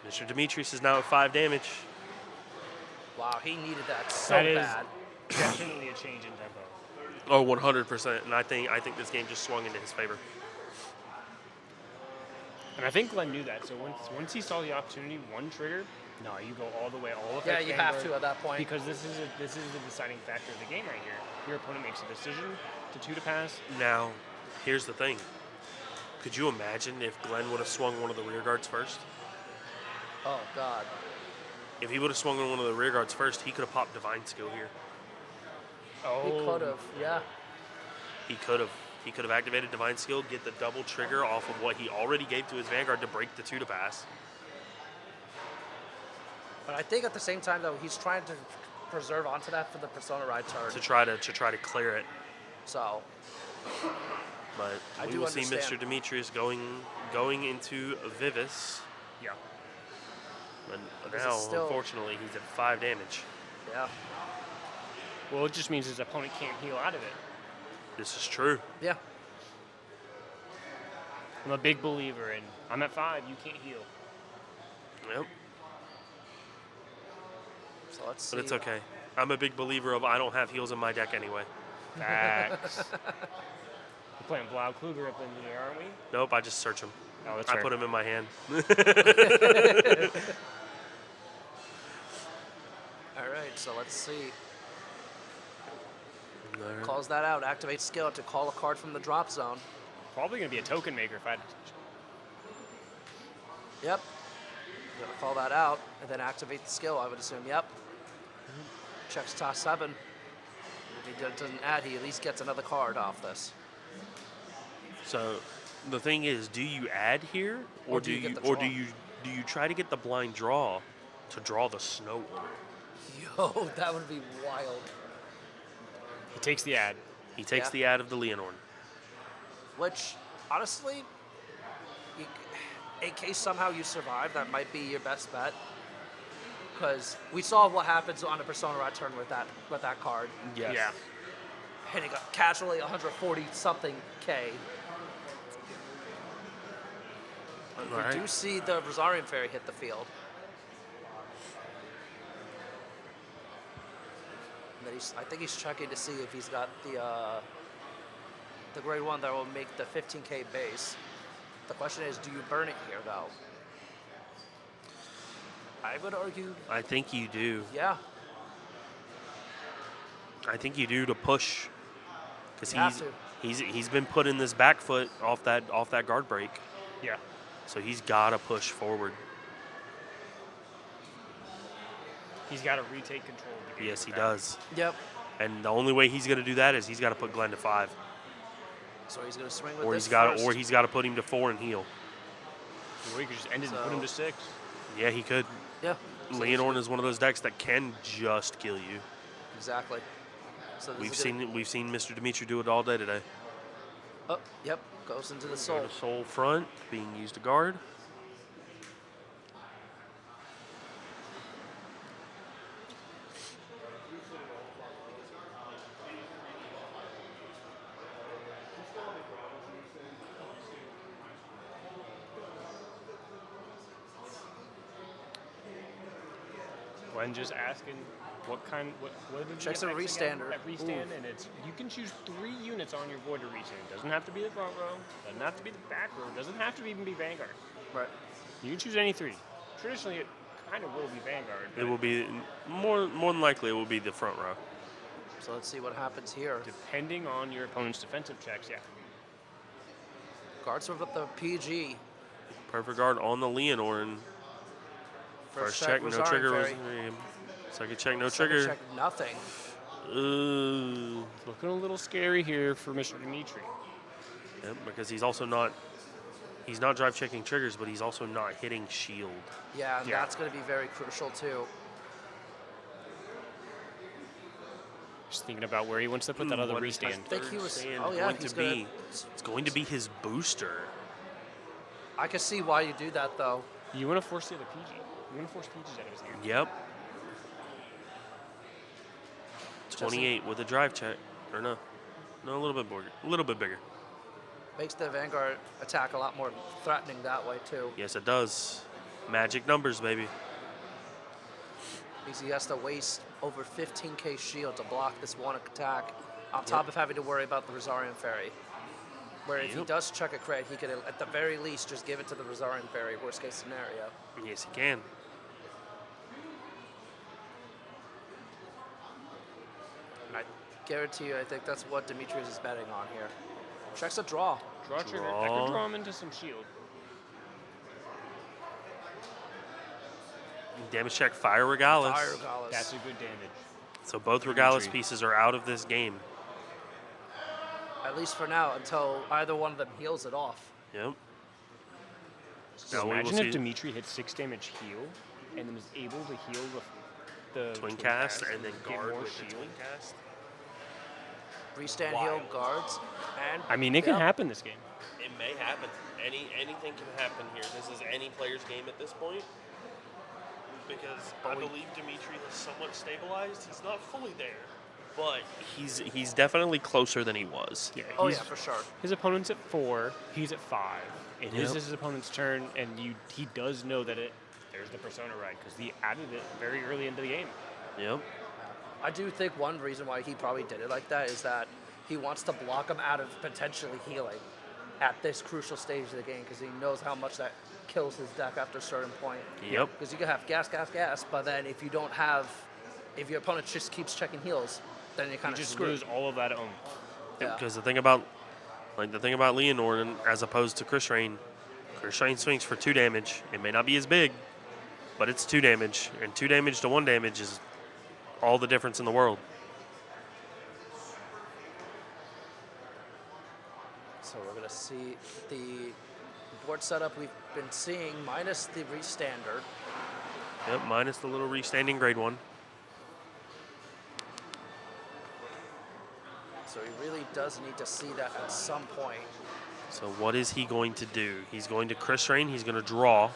Mr. Demetrius is now at 5 damage. Wow, he needed that so That is bad. definitely a change in tempo. Oh, 100%. And I think this game just swung into his favor. And I think Glenn knew that. So once he saw the opportunity, one trigger, no, you go all the way, all of Yeah, that you have Vanguard, to at that point. because this is the deciding factor of the game right here. Your opponent makes a decision to 2 to pass. Now, here's the thing. Could you imagine if Glenn would have swung one of the rear guards first? Oh God. If he would have swung on one of the rear guards first, he could have popped Divine Skill here. Oh, He could have, yeah. He could have. He could have activated Divine Skill, get the double trigger off of what he already gave to his Vanguard to break the 2 to pass. But I think at the same time though, he's trying to preserve onto that for the Persona Ride turn. To try to clear it. So But I we do will see understand. Mr. Demetrius going into Vivis. yeah. But This now, is still- unfortunately, he's at 5 damage. yeah. Well, it just means his opponent can't heal out of it. This is true. Yeah. I'm a big believer in, I'm at 5, you can't heal. Yep. So let's see. But it's okay. I'm a big believer of I don't have heals in my deck anyway. Facts. We're playing Blau Kluger up in here, aren't we? Nope, I just search him. Oh, that's I fair. put him in my hand. All right, so let's see. Calls that out. Activates skill to call a card from the drop zone. Probably going to be a token maker if I. Yep. Gonna call that out and then activate the skill, I would assume. Yep. Checks toss 7. If he doesn't add, he at least gets another card off this. So the thing is, do you add here, or do you get the or draw? do you try to get the blind draw to draw the snow order? Yo, that would be wild. He takes the ad. He takes Yeah. the ad of the Leonor. Which, honestly, in case somehow you survive, that might be your best bet. Because we saw what happens on a Persona Ride turn with that card. Yes. Yeah. Hitting casually 140 something K. We Right. do see the Rosarian Fairy hit the field. And then I think he's checking to see if he's got the grade 1 that will make the 15k base. The question is, do you burn it here though? I would argue, I think you do. yeah. I think you do to push, because You have to. he's been put in this back foot off that guard break, Yeah. so he's got to push forward. He's got to retake control of the game. Yes, he with that. does. Yep. And the only way he's going to do that is he's got to put Glenn to 5, So he's gonna swing with or this he's got to put him to 4 and heal. Or he could just end it and put him to 6. Yeah, he could. Yeah. Leonor is one of those decks that can just kill you. Exactly. So this We've is gonna- seen Mr. Dimitri do it all day today. Oh, yep. Goes into the soul. The soul front being used to guard. Glenn just asking what are the Checks a effects again restander. at restand, and it's you can choose 3 units on your void to restand. It doesn't have to be the front row, doesn't have to be the back row, doesn't have to even be Vanguard. Right. You can choose any 3. Traditionally, it kind of will be Vanguard. It will be more than likely it will be the front row. So let's see what happens here. Depending on your opponent's defensive checks, yeah. Guards with the PG. Perfect guard on the Leonor, and first check, no Rosarian trigger. Fairy. Second check, no Second trigger. check, nothing. Ooh. Looking a little scary here for Mr. Dimitri. Yep, because he's also not. He's not drive checking triggers, but he's also not hitting shield. Yeah, and that's going to be very crucial too. Just thinking about where he wants to put that other What is restand. I think he third was. stand Oh yeah, going he's to gonna. be? It's going to be his booster. I can see why you do that though. You want to force the other PG. You want to force PGs out of his hand. Yep. 28 with a drive check, or no? No, a little bit bigger. A little bit bigger. Makes the Vanguard attack a lot more threatening that way too. Yes, it does. Magic numbers, baby. Because he has to waste over 15k shield to block this one attack, on top of having to worry about the Rosarian Fairy. Where if he Yep. does check a crit, he could at the very least just give it to the Rosarian Fairy, worst case scenario. Yes, he can. And I guarantee you, I think that's what Demetrius is betting on here. Checks a draw. Draw trigger. That Draw. could draw him into some shield. Damage check, fire Regalis. Fire Regalis. That's a good damage. So both Regalis Dimitri. pieces are out of this game. At least for now, until either one of them heals it off. Yep. So Now we will imagine see. if Dimitri hit 6 damage heal and then was able to heal the Twin cast and then get guard more with the shield. twin cast. Restand heal guards. And I mean, it can yeah. happen this game. It may happen. Anything can happen here. This is any player's game at this point. Because I believe Dimitri has somewhat stabilized. He's not fully there. But he's definitely closer than he was. Yeah, Oh he's- yeah, for sure. His opponent's at 4, he's at 5. It is Yep. his opponent's turn, and he does know that there's the Persona ride because he added it very early into the game. Yep. I do think one reason why he probably did it like that is that he wants to block him out of potentially healing at this crucial stage of the game because he knows how much that kills his deck after a certain point. Yep. Because you can have gas, but then if you don't have, if your opponent just keeps checking heals, then you kind You of just screwed. lose all of that at home. Yeah. Because the thing about Leonor, and as opposed to Chris Rain swings for 2 damage. It may not be as big, but it's 2 damage, and 2 damage to 1 damage is all the difference in the world. So we're gonna see the board setup we've been seeing minus the restander. Yep, minus the little restanding grade 1. So he really does need to see that at some point. So what is he going to do? He's going to Chris Rain. He's going to draw.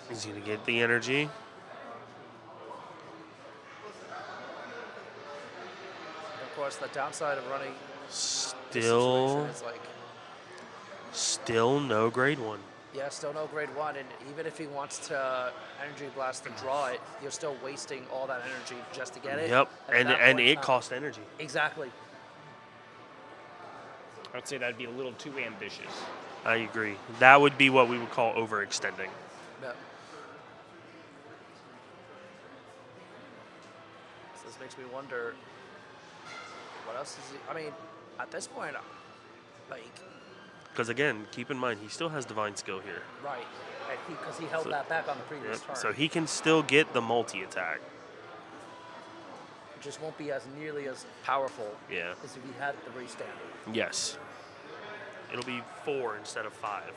He's going to get the energy. Of course, the downside of running this Still, situation is like, still no grade 1. yeah, still no grade 1, and even if he wants to energy blast to draw it, you're still wasting all that energy just to get it. Yep, at and that and point, it it's not- costs energy. Exactly. I would say that'd be a little too ambitious. I agree. That would be what we would call overextending. Yeah. So this makes me wonder, what else is he? I mean, at this point, like, Because again, keep in mind, he still has divine skill here. right, and because he held So- that back on the previous Yep. turn. So he can still get the multi-attack. It just won't be as nearly as powerful Yeah. as if he had the restander. Yes. It'll be 4 instead of 5.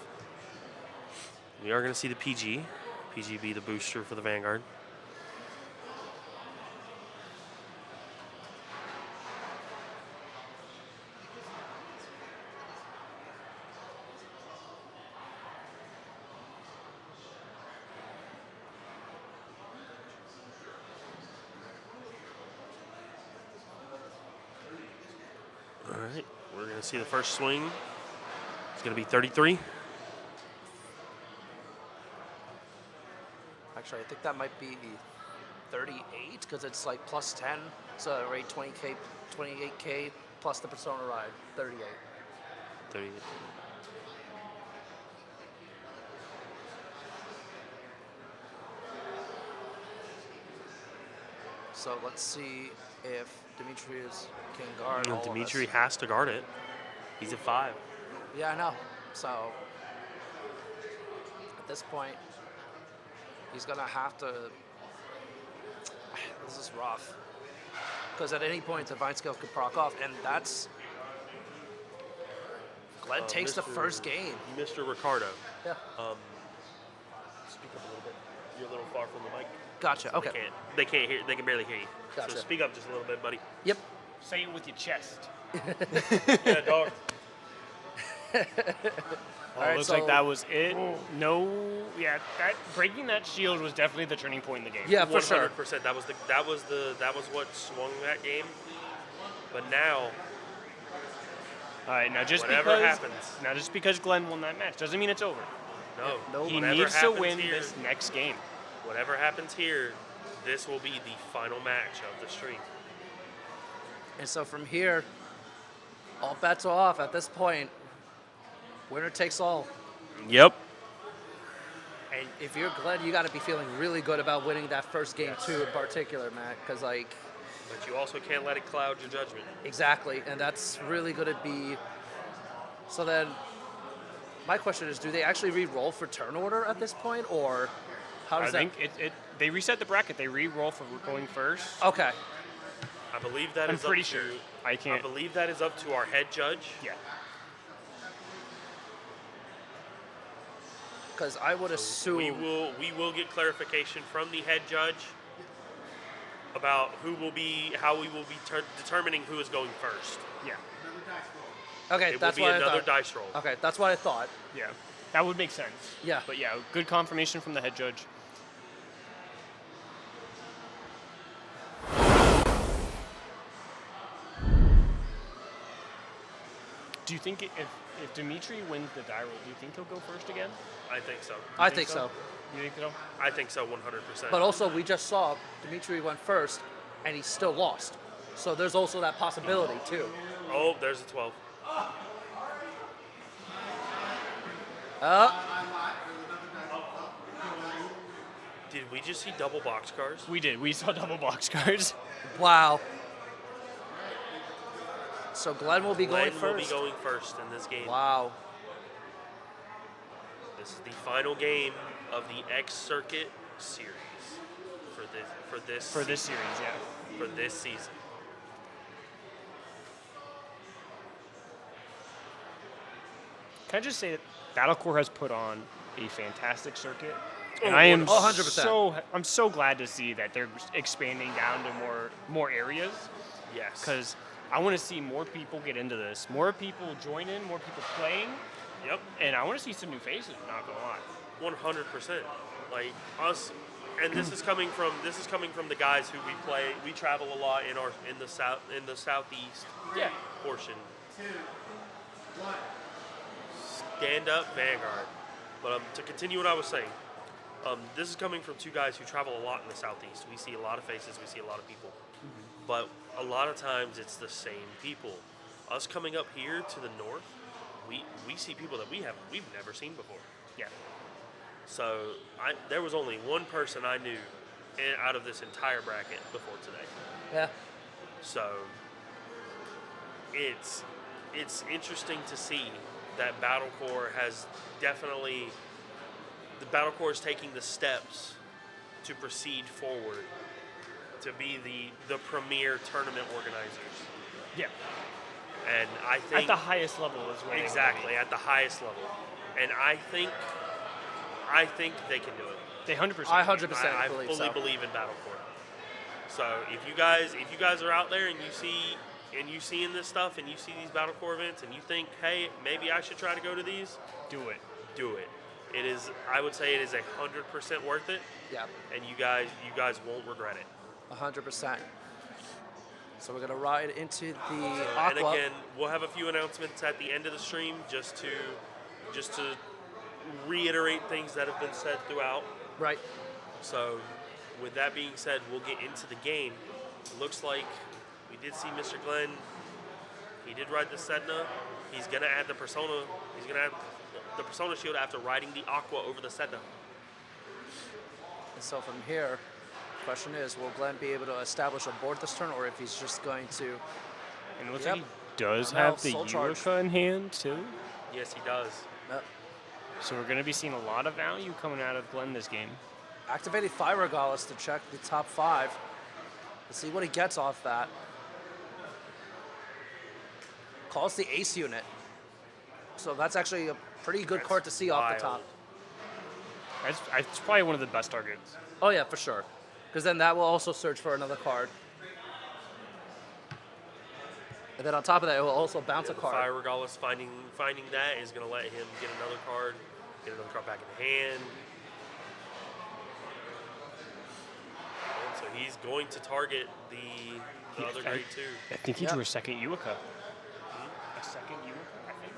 We are going to see the PG. PG be the booster for the Vanguard. All right, we're going to see the first swing. It's going to be 33. Actually, I think that might be 38 because it's like plus 10. So rate 20k, 28k plus the Persona ride, 38. 38. So let's see if Demetrius can guard all of Dimitri us. has to guard it. He's at 5. Yeah, I know. So at this point, he's gonna have to. This is rough because at any point, Divine Skill could proc off, and that's Glenn takes the Mr. first game. Mr. Ricardo. Yeah. Speak up a little bit. You're a little far from the mic. Gotcha. Okay. They can't hear. They can barely hear you. Gotcha. So speak up just a little bit, buddy. Yep. Say it with your chest. Yeah, dog. Well, right, it looks so- like that was it. No, yeah, that breaking that shield was definitely the turning point in the game. Yeah, for sure. 100%. That was what swung that game. But now, All right, now just whatever just because Glenn won that match doesn't mean it's over. no. He whatever needs to happens win here, this next game. Whatever happens here, this will be the final match of the stream. And so from here, all bets are off at this point. Winner takes all. Yep. And if you're Glenn, you got to be feeling really good about winning that first game too, in particular, Matt, because like. But you also can't let it cloud your judgment. Exactly, and that's really going to be. So then, my question is: do they actually re-roll for turn order at this point, or how does I think they reset the bracket. They re-roll for going first. Okay, I believe that I'm is pretty up to, sure. I can't. I believe that is up to our head judge. Yeah. because I would assume. We will get clarification from the head judge about how we will be determining who is going first. Yeah. Okay, It that's will be what I another thought. dice roll. Okay, that's what I thought. Yeah. That would make sense. Yeah. But yeah, good confirmation from the head judge. Do you think if Dimitri wins the die roll, do you think he'll go first again? I think so. I think so. You think so? I think so 100%. But also, we just saw Dimitri went first, and he still lost. So there's also that possibility too. Oh, there's a 12. Did we just see double boxcars? We did. We saw double box cards. Wow. So Glenn will be going Glenn will first. be going first in this game. Wow. This is the final game of the X Circuit series for this For this series, yeah. for this season. Can I just say that Battlecore has put on a fantastic circuit, and Oh, I am 100%. I'm so glad to see that they're expanding down to more areas, Yes. because I want to see more people get into this, more people join in, more people playing, Yep. and I want to see some new faces. Not gonna lie. 100%. Like us, and this is coming from the guys who we travel a lot in the southeast Yeah. portion. Stand up Vanguard. But to continue what I was saying, this is coming from two guys who travel a lot in the southeast. We see a lot of faces, we see a lot of people, but a lot of times it's the same people. Us coming up here to the north, we see people that we've never seen before. Yeah. So there was only one person I knew out of this entire bracket before today. Yeah. So it's interesting to see that Battlecore has definitely the Battlecore is taking the steps to proceed forward to be the premier tournament organizers. Yeah. And I think At the highest level is where exactly at the highest level. And I think they can do it. they 100%. I 100% I believe fully so. believe in Battlecore. So if you guys are out there and you seeing this stuff and you see these Battlecore events and you think, hey, maybe I should try to go to these, do it. do it. It is. I would say it is 100% worth it, Yeah. and you guys won't regret it. 100%. So we're gonna ride into the And Aqua. again, we'll have a few announcements at the end of the stream just to reiterate things that have been said throughout. Right. So, with that being said, we'll get into the game. It looks like we did see Mr. Glenn. He did ride the Sedna. He's gonna add the Persona. He's gonna add the Persona shield after riding the Aqua over the Sedna. And so from here, question is, will Glenn be able to establish a board this turn, or if he's just going to? And it looks Yep. like he does Now have the soul charge. Uruka in hand too. Yes, he does. So we're going to be seeing a lot of value coming out of Glenn this game. Activated Fire Regalis to check the top 5. Let's see what he gets off that. Calls the Ace unit. So that's actually a pretty good card to see off the top. It's probably one of the best targets. Oh yeah, for sure. Because then that will also search for another card. And then on top of that, it will also bounce a The card. Fire Regalis finding that is going to let him get another card back in hand. And so he's going to target the other grade 2. I think he Yep. drew a second Uica. A second Uica, I think.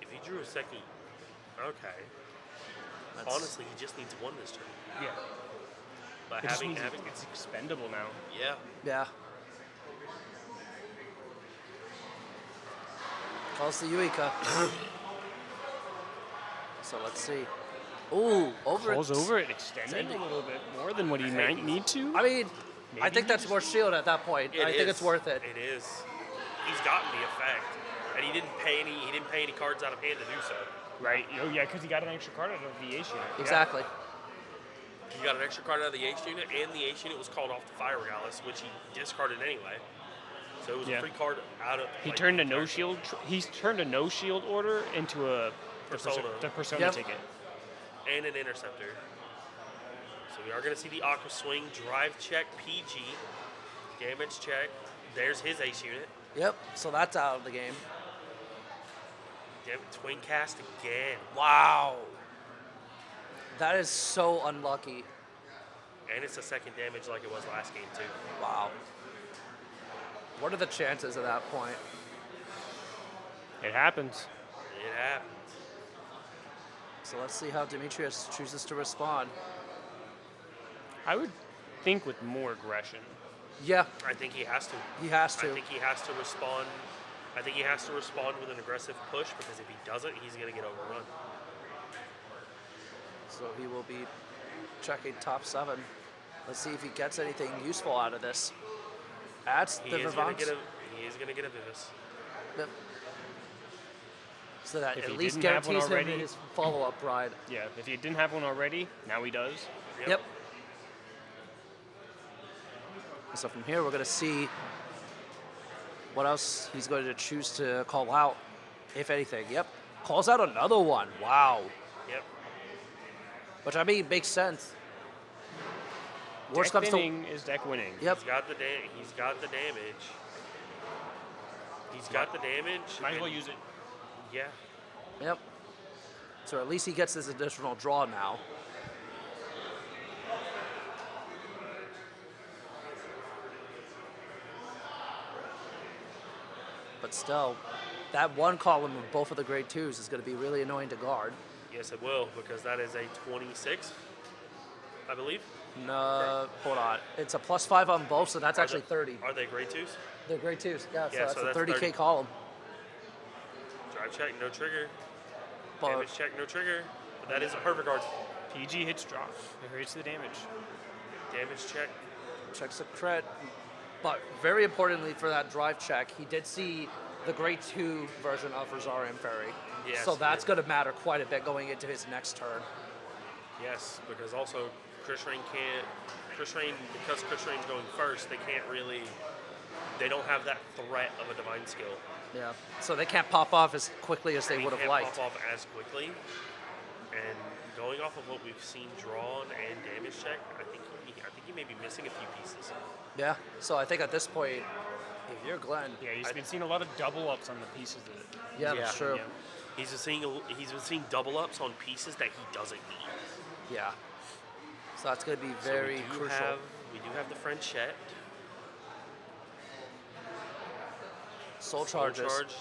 If he drew a second, okay. That's- Honestly, he just needs one this turn. Yeah. But It just having, means it's expendable now. yeah. Yeah. Calls the Uica. So let's see. Ooh, over Calls it. over it, extending a little bit more than what he might need to. I mean, I Maybe think he that's just- more shield at that point. I think it's worth it. It is. He's gotten the effect, and he didn't pay any cards out of hand to do so. Right. Oh, yeah, because he got an extra card out of the Ace unit. Exactly. He got an extra card out of the Ace unit, and the Ace unit was called off the Fire Regalis, which he discarded anyway. So it was Yeah. a free card out of. He like, turned a no shield. He's turned a no shield order into a Persona. The persona Yep. ticket. and an interceptor. So we are going to see the Aqua Swing, drive check, PG, damage check. There's his Ace unit. Yep. So that's out of the game. Twin cast again, Wow. That is so unlucky. and it's a second damage like it was last game too. Wow. What are the chances at that point? It happens. It happens. So let's see how Demetrius chooses to respond. I would think with more aggression. Yeah, I think he has to. he has to. I think he has to respond. I think he has to respond with an aggressive push because if he doesn't, he's going to get overrun. So he will be checking top 7. Let's see if he gets anything useful out of this. Adds He the is going Vivance. to get a Vivus. Yep. So that If at he least didn't have one guarantees him already- his follow-up ride. Yeah, if he didn't have one already, now he does. Yep. So from here, we're going to see what else he's going to choose to call out, if anything. Yep. Calls out another one. Wow. Yep. Which, I mean, makes sense. Worst Deck comes to... winning is deck winning. Yep. He's got the damage. He's got the damage. Might as well and- use it. Yeah. Yep. So at least he gets this additional draw now. But still, that one column of both of the grade 2s is going to be really annoying to guard. Yes, it will because that is a 26, I believe. No, hold on. It's a +5 on both, so that's actually 30. Are they grade 2s? They're grade 2s. Yeah, Yeah, so so that's that's a 30K 30. column. Drive check, no trigger. But Damage check, no trigger. But that is a perfect card. PG hits drop. It hits the damage. Damage check. checks the crit. But very importantly for that drive check, he did see the grade 2 version of Rosarian Fairy. Yes, So he that's did. going to matter quite a bit going into his next turn. Yes, because also Chris Rain, because Chris Rain's going first, they don't have that threat of a divine skill. Yeah. So they can't pop off as quickly as they He would have can't liked. pop off as quickly. And going off of what we've seen drawn and damage check, I think he may be missing a few pieces. Yeah. So I think at this point, if you're Glenn, Yeah, he's been seeing a lot of double ups on the pieces of it. yeah, that's true. Yeah. He's been seeing double ups on pieces that he doesn't need. Yeah. So that's going to be So very crucial. We do have the Frenchette. Soul Soul charges. Charge.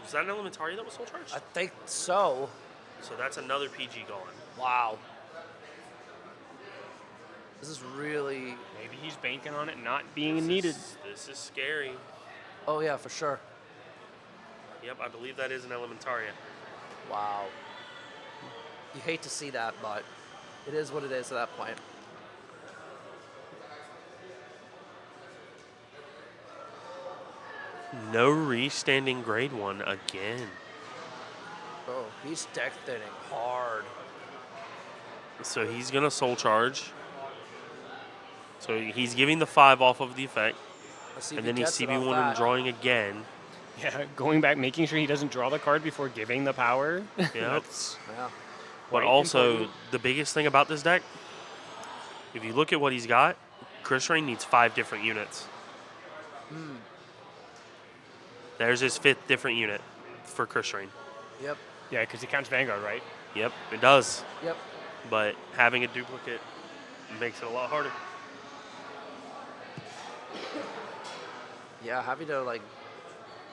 Was that an Elementaria that was Soul Charged? I think so. So that's another PG gone. Wow. This is really. Maybe he's banking on it not being needed. This is scary. Oh yeah, for sure. Yep, I believe that is an Elementaria. Wow. You hate to see that, but it is what it is at that point. No restanding grade 1 again. Oh, he's deck thinning hard. So he's going to Soul Charge. So he's giving the 5 off of the effect. Let's see if And he then he's gets it CB1 off and that. drawing again. Yeah, going back, making sure he doesn't draw the card before giving the power. Yeah. That's Yeah. But quite also, important. the biggest thing about this deck, if you look at what he's got, Chris Rain needs 5 different units. There's his 5th different unit for Chris Rain. Yep. Yeah, because he counts Vanguard, right? Yep, it does. Yep. But having a duplicate makes it a lot harder. Yeah, having to like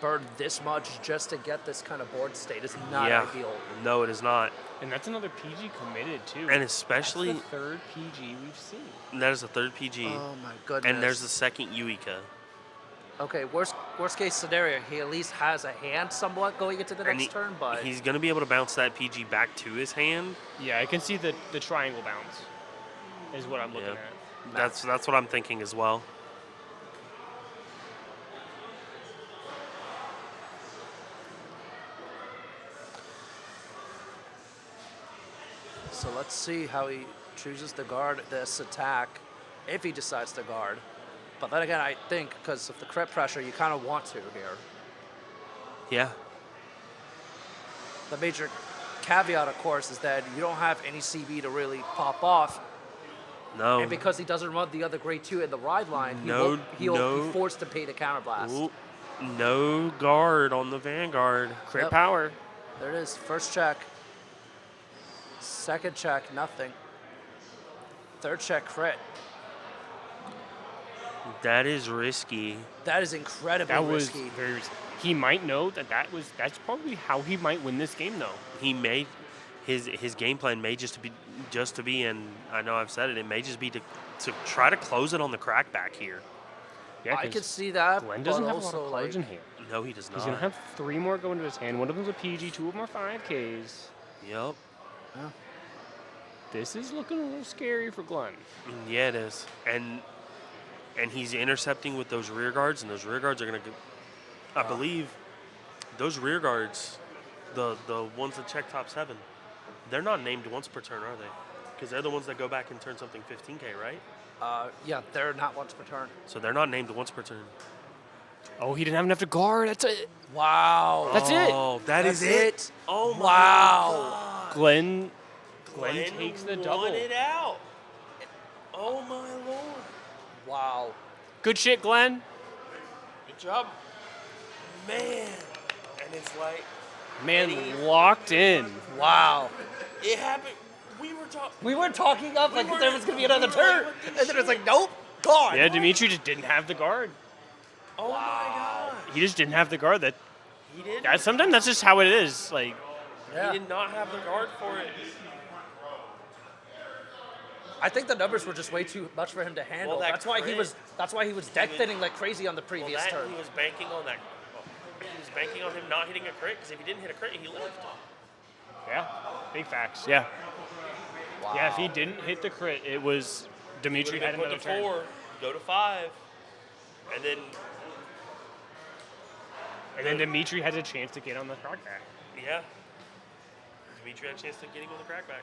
burn this much just to get this kind of board state is not Yeah. ideal. No, it is not. And that's another PG committed, too. And especially, That's the third PG we've seen. that is the 3rd PG. Oh my goodness. And there's the 2nd Uika. Okay, worst case scenario, he at least has a hand somewhat going into the And next turn, but he's going to be able to bounce that PG back to his hand. Yeah, I can see the triangle bounce is what I'm looking Yeah. at. That's what I'm thinking as well. so let's see how he chooses to guard this attack, if he decides to guard. But then again, I think because of the crit pressure, you kind of want to here. Yeah. The major caveat, of course, is that you don't have any CB to really pop off. No. And because he doesn't run the other grade 2 in the ride line, he'll be forced to pay the counterblast. Ooh, no guard on the Vanguard. Crit Yep. power. There it is. First check. Second check, nothing. Third check, crit. That is risky. That is incredibly That was risky. very risky. He might know that's probably how he might win this game, though. He may his game plan may just to be, and I know I've said it, it may just be to try to close it on the crackback here. Yeah, I 'cause can see that, Glenn but doesn't have a lot also of cards like, in hand. No, he does not. He's gonna have 3 more go into his hand. One of them's a PG, 2 of them are 5Ks. Yep. This is looking a little scary for Glenn. Yeah, it is. And he's intercepting with those rear guards, and those rear guards are gonna go. I believe those rear guards, the ones that check top 7, they're not named once per turn, are they? Because they're the ones that go back and turn something 15K, right? yeah, they're not once per turn. So they're not named once per turn. Oh, he didn't have enough to guard. That's it. Wow. That's it. Oh, That's it. Oh my Wow. God. Glenn takes the won double. it out. Oh my lord. Wow. Good shit, Glenn. Good job. Man. And it's like, Man, locked in. Wow. it happened. We were talking. We were talking up like were- there was going to be another we were turn. like, And then it's like, nope, gone. Yeah, Dimitri just didn't have the guard. Oh my god. He just didn't have the guard. He did. Sometimes that's just how it is. Like, Yeah. He did not have the guard for it. I think the numbers were just way too much for him to handle. Well, that that's why he crit- was. That's why he was deck was- thinning like crazy on the previous Well, turn. he was banking on that. He was banking on him not hitting a crit, because if he didn't hit a crit, he lived. yeah, big facts. Yeah. Wow. Yeah, if he didn't hit the crit, it was Dimitri Would've had been another put to turn. 4, go to 5, and then And then Dimitri had a chance to get on the crackback. yeah, Dimitri had a chance to get him on the crackback.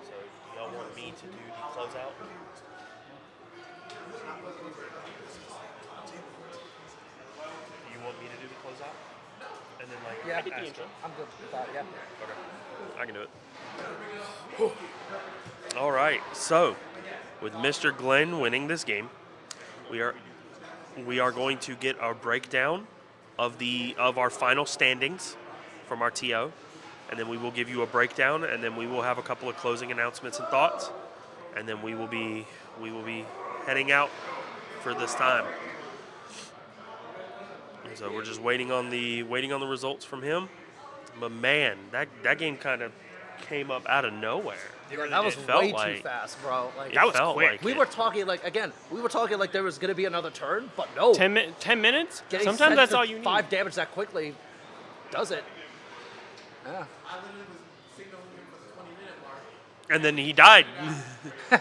So y'all want me to do the closeout? Do you want me to do the closeout? And then like Yeah, I did the that's intro. good. I'm good with that. Yeah. I can do it. All right. So, with Mr. Glenn winning this game, we are going to get our breakdown of our final standings from our TO, and then we will give you a breakdown, and then we will have a couple of closing announcements and thoughts, and then we will be heading out for this time. So we're just waiting on the results from him. But man, that game kind of came up out of nowhere. Yeah, that was felt way like- too fast, bro. Like, That was felt quick. like we it. were talking like there was gonna be another turn, but no. 10 minutes? Getting Sometimes sent that's to all you need. 5 damage that quickly does it. Yeah. And then he died. And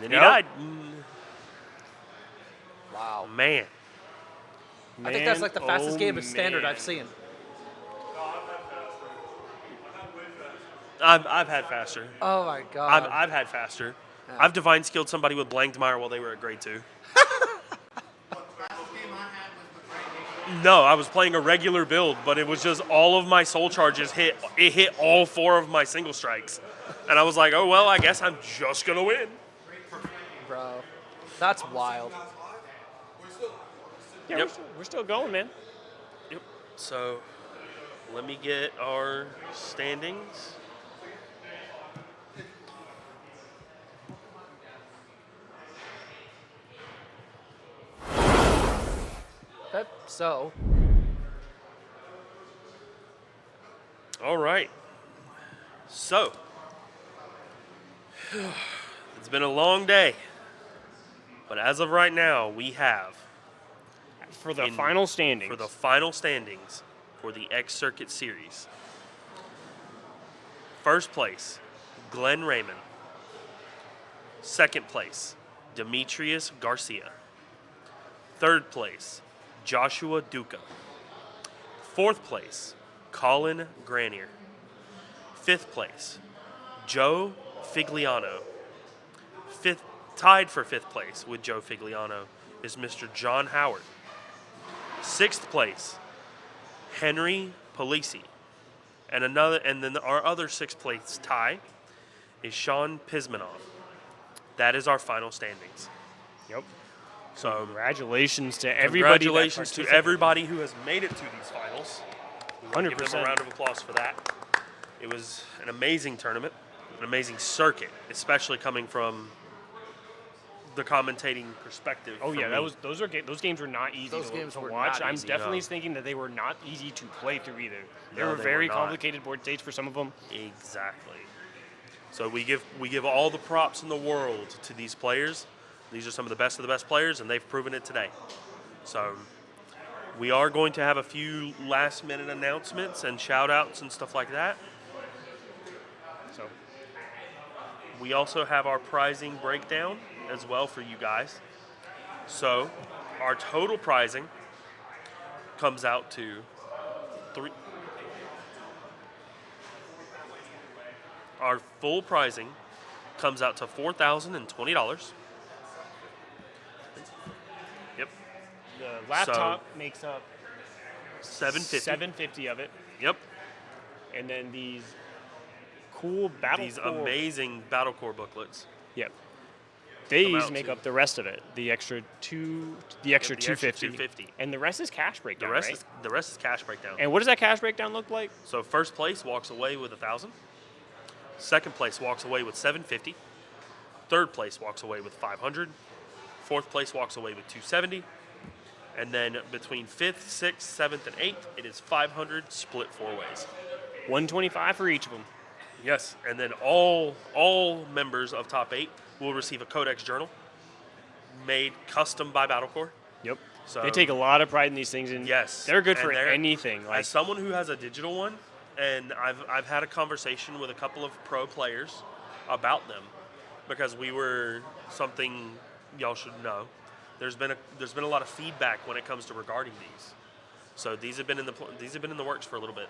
then he Yep. died. Wow. Man. I think that's like the fastest game of man. standard I've seen. I've had faster. Oh my god. I've had faster. I've divine skilled somebody with Blankmeyer while they were at grade 2. No, I was playing a regular build, but it was just all of my soul charges hit all 4 of my single strikes. And I was like, oh, well, I guess I'm just going to win. Bro. That's wild. Yeah, Yep. we're still going, man. Yep. So let me get our standings. So, All right. So it's been a long day. But as of right now, we have For the In- final standings. for the final standings for the X Circuit Series. First place, Glenn Raymond. Second place, Demetrius Garcia. Third place, Joshua Duca. Fourth place, Colin Granier. Fifth place, Joe Figliano. Tied for fifth place with Joe Figliano is Mr. John Howard. Sixth place, Henry Polisi. And then our other sixth place tie is Sean Pismanov. That is our final standings. Yep. So Congratulations to everybody. that congratulations to participated. everybody who has made it to these finals. We want to give them 100%. a round of applause for that. It was an amazing tournament, an amazing circuit, especially coming from the commentating perspective. Oh from yeah, me. those games were not easy Those to, games to were watch. not I'm easy, definitely no. thinking that they were not easy to play through either. They No, were they very were not. complicated board states for some of them. Exactly. So we give all the props in the world to these players. These are some of the best players, and they've proven it today. So we are going to have a few last-minute announcements and shout-outs and stuff like that. So We also have our prizing breakdown as well for you guys. So our total prizing comes out to Our full pricing comes out to $4,020. Yep, the laptop makes up $750. $750 of it, Yep, and then these cool battle these core- amazing Battle Core booklets. Yep. These out make to- up the rest of it. The extra the extra 250, 250. and the rest is cash The breakdown, rest right? is cash breakdown. And what does that cash breakdown look like? So first place walks away with $1,000. Second place walks away with $750. Third place walks away with $500. Fourth place walks away with $270. And then between fifth, sixth, seventh, and eighth, it is $500 split 4 ways. $125 for each of them. Yes, and then all members of top 8 will receive a Codex journal made custom by Battlecore. Yep. So They take a lot of pride in these things, and Yes, they're good and for they're- anything. Like As someone who has a digital one, and I've had a conversation with a couple of pro players about them, because we were something y'all should know. There's been a lot of feedback when it comes to regarding these. So these have been in the works for a little bit.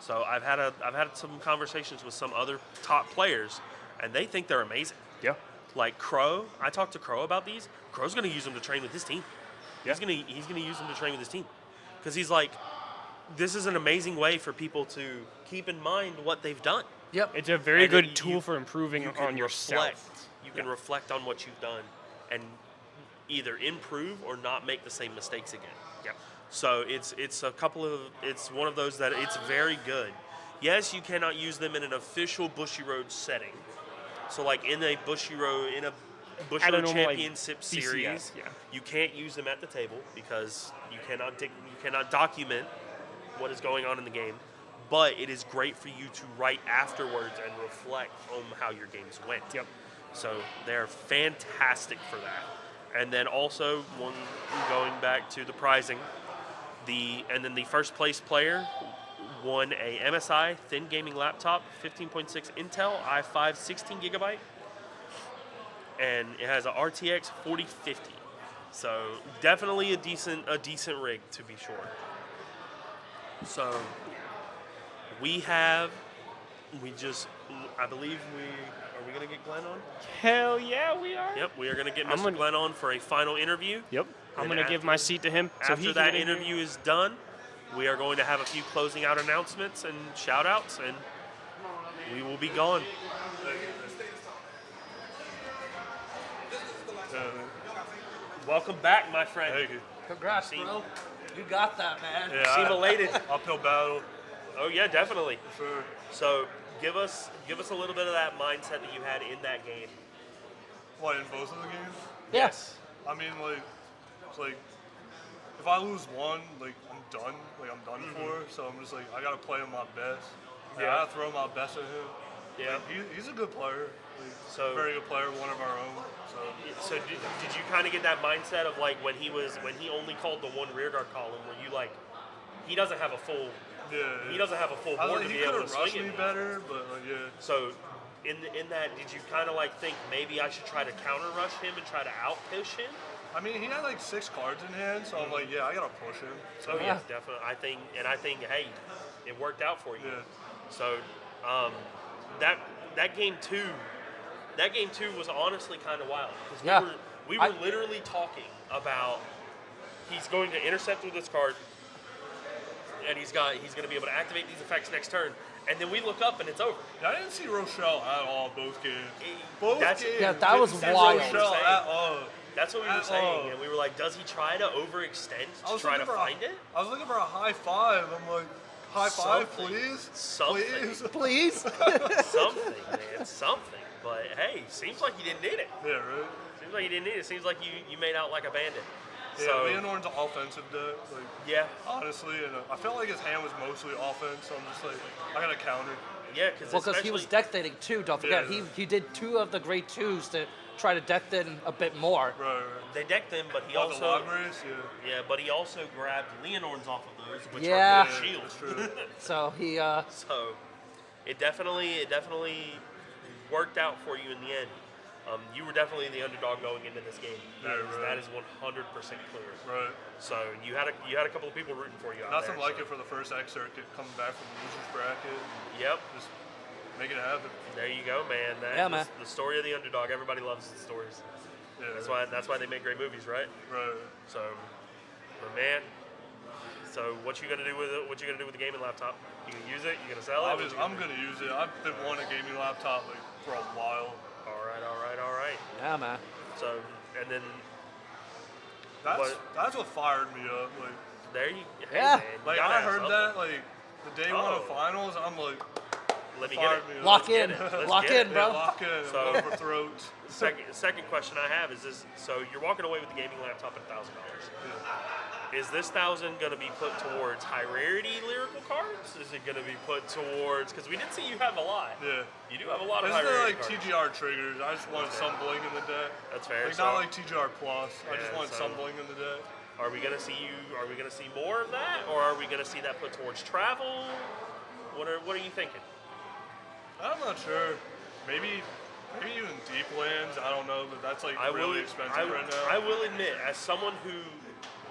So I've had some conversations with some other top players, and they think they're amazing. yeah. Like Crow, I talked to Crow about these. Crow's going to use them to train with his team. Yeah. He's going to use them to train with his team, because he's like, this is an amazing way for people to keep in mind what they've done. yep. It's a very And then good tool for improving You can on yourself. You can reflect on what you've done and either improve or not make the same mistakes again. Yep. So it's one of those that it's very good. Yes, you cannot use them in an official Bushiroad setting. So like in a Bushiroad At a Bushiroad normal, like, Championship BCS, series, yeah. you can't use them at the table because you cannot document what is going on in the game. but it is great for you to write afterwards and reflect on how your games went. Yep. So they're fantastic for that. And then also, going back to the prizing, the first place player won a MSI thin gaming laptop, 15.6 Intel i5 16 gigabyte, and it has a RTX 4050. So definitely a decent rig, to be sure. So I believe are we gonna get Glenn on? Hell yeah, we are. Yep, we are gonna get Mr. Glenn on for a final interview. Yep. I'm And going to give my seat to him. So After that interview is done, we are going to have a few closing out announcements and shout outs, and we will be gone. Welcome back, my friend. Thank you. Congrats, bro. You got that, man. Yeah, Seem elated. uphill battle. Oh yeah, definitely. Sure. So give us a little bit of that mindset that you had in that game. What, in both of the games? Yes. I mean, like, it's like, if I lose one, like, I'm done. Like, I'm done for. So I'm just like, I gotta play him my best. Like, Yeah. I gotta throw my best at him. Yeah. Like, he's a good player. Like, So- very good player, one of our own. So So did you kind of get that mindset of like when he only called the one rear guard column, where you like he doesn't have a full yeah. he doesn't have a full I board like, to he be could able to have rushed swing me it. better, but like, yeah. So in that, did you kind of like think maybe I should try to counter rush him and try to out push him? I mean, he had like 6 cards in hand, so I'm like, yeah, I gotta push him. So Oh yeah, definitely. I think hey, it worked out for you. yeah. So that game two was honestly kind of wild because Yeah. we were literally talking about he's going to intercept with this card, and he's going to be able to activate these effects next turn, and then we look up and it's over. Yeah, I didn't see Rochelle at all both games. That's- games. Yeah, that was didn't see wild. Rochelle at all. That's what we were At saying, all. and we were like, does he try to overextend I to was try to looking for find it? I was looking for a high five. I'm like, high five, Something. please? Something. Please? Please. Something, man, something. But hey, seems like he didn't need it. Yeah, right? Seems like he didn't need it. Seems like you made out like a bandit. Yeah, So Leonor's an offensive deck, like, yeah, honestly, and I felt like his hand was mostly offense, so I'm just like, I gotta counter. yeah, because Well, because he was deck thinning too. Don't forget, Yeah. he did 2 of the great 2s to try to deck thin a bit more. Right. they decked him, but he Oh, the also log race, yeah. but he also grabbed Leonor's off of those, which Yeah. are good shields. True. So he So it definitely worked out for you in the end. You were definitely the underdog going into this game. Yeah, right. That is 100% clear. Right. So you had a couple of people rooting for you out Nothing there. like so. it for the first X circuit, coming back from the losers bracket, and Yep. just make it happen. There you go, man. Yeah, man. The story of the underdog. Everybody loves the stories. Yeah, That's why they make great movies, right? Right. So, but man. So what you gonna do with it? What you gonna do with the gaming laptop? You gonna use it? You gonna sell it? What you I'm gonna use it. I've been wanting a gaming laptop like for a while. All right. yeah, man. So and then That's what fired me up. Like, there you. Hey, Yeah. man, you like gotta I have heard something. that like the day one of Oh. finals. I'm like, Let me get fired it. me up. Lock get in, it. Let's lock get in, it. bro. Yeah, lock in. So- Go for throats. Second question I have is this: so you're walking away with the gaming laptop at $1,000. Is this $1,000 going to be put towards high rarity lyrical cards? Is it going to be put towards? Because we did see you have a lot. Yeah. You do have a lot of This high is rarity like cards. TGR triggers. I just wanted some bling in the deck. That's fair. Like So not like TGR plus. I just Yeah, wanted so- some bling in the deck. are we going to see you? Are we going to see more of that, or are we going to see that put towards travel? What are you thinking? I'm not sure. Maybe even deep lands. I don't know, but that's like really expensive right now. I will admit, as someone who,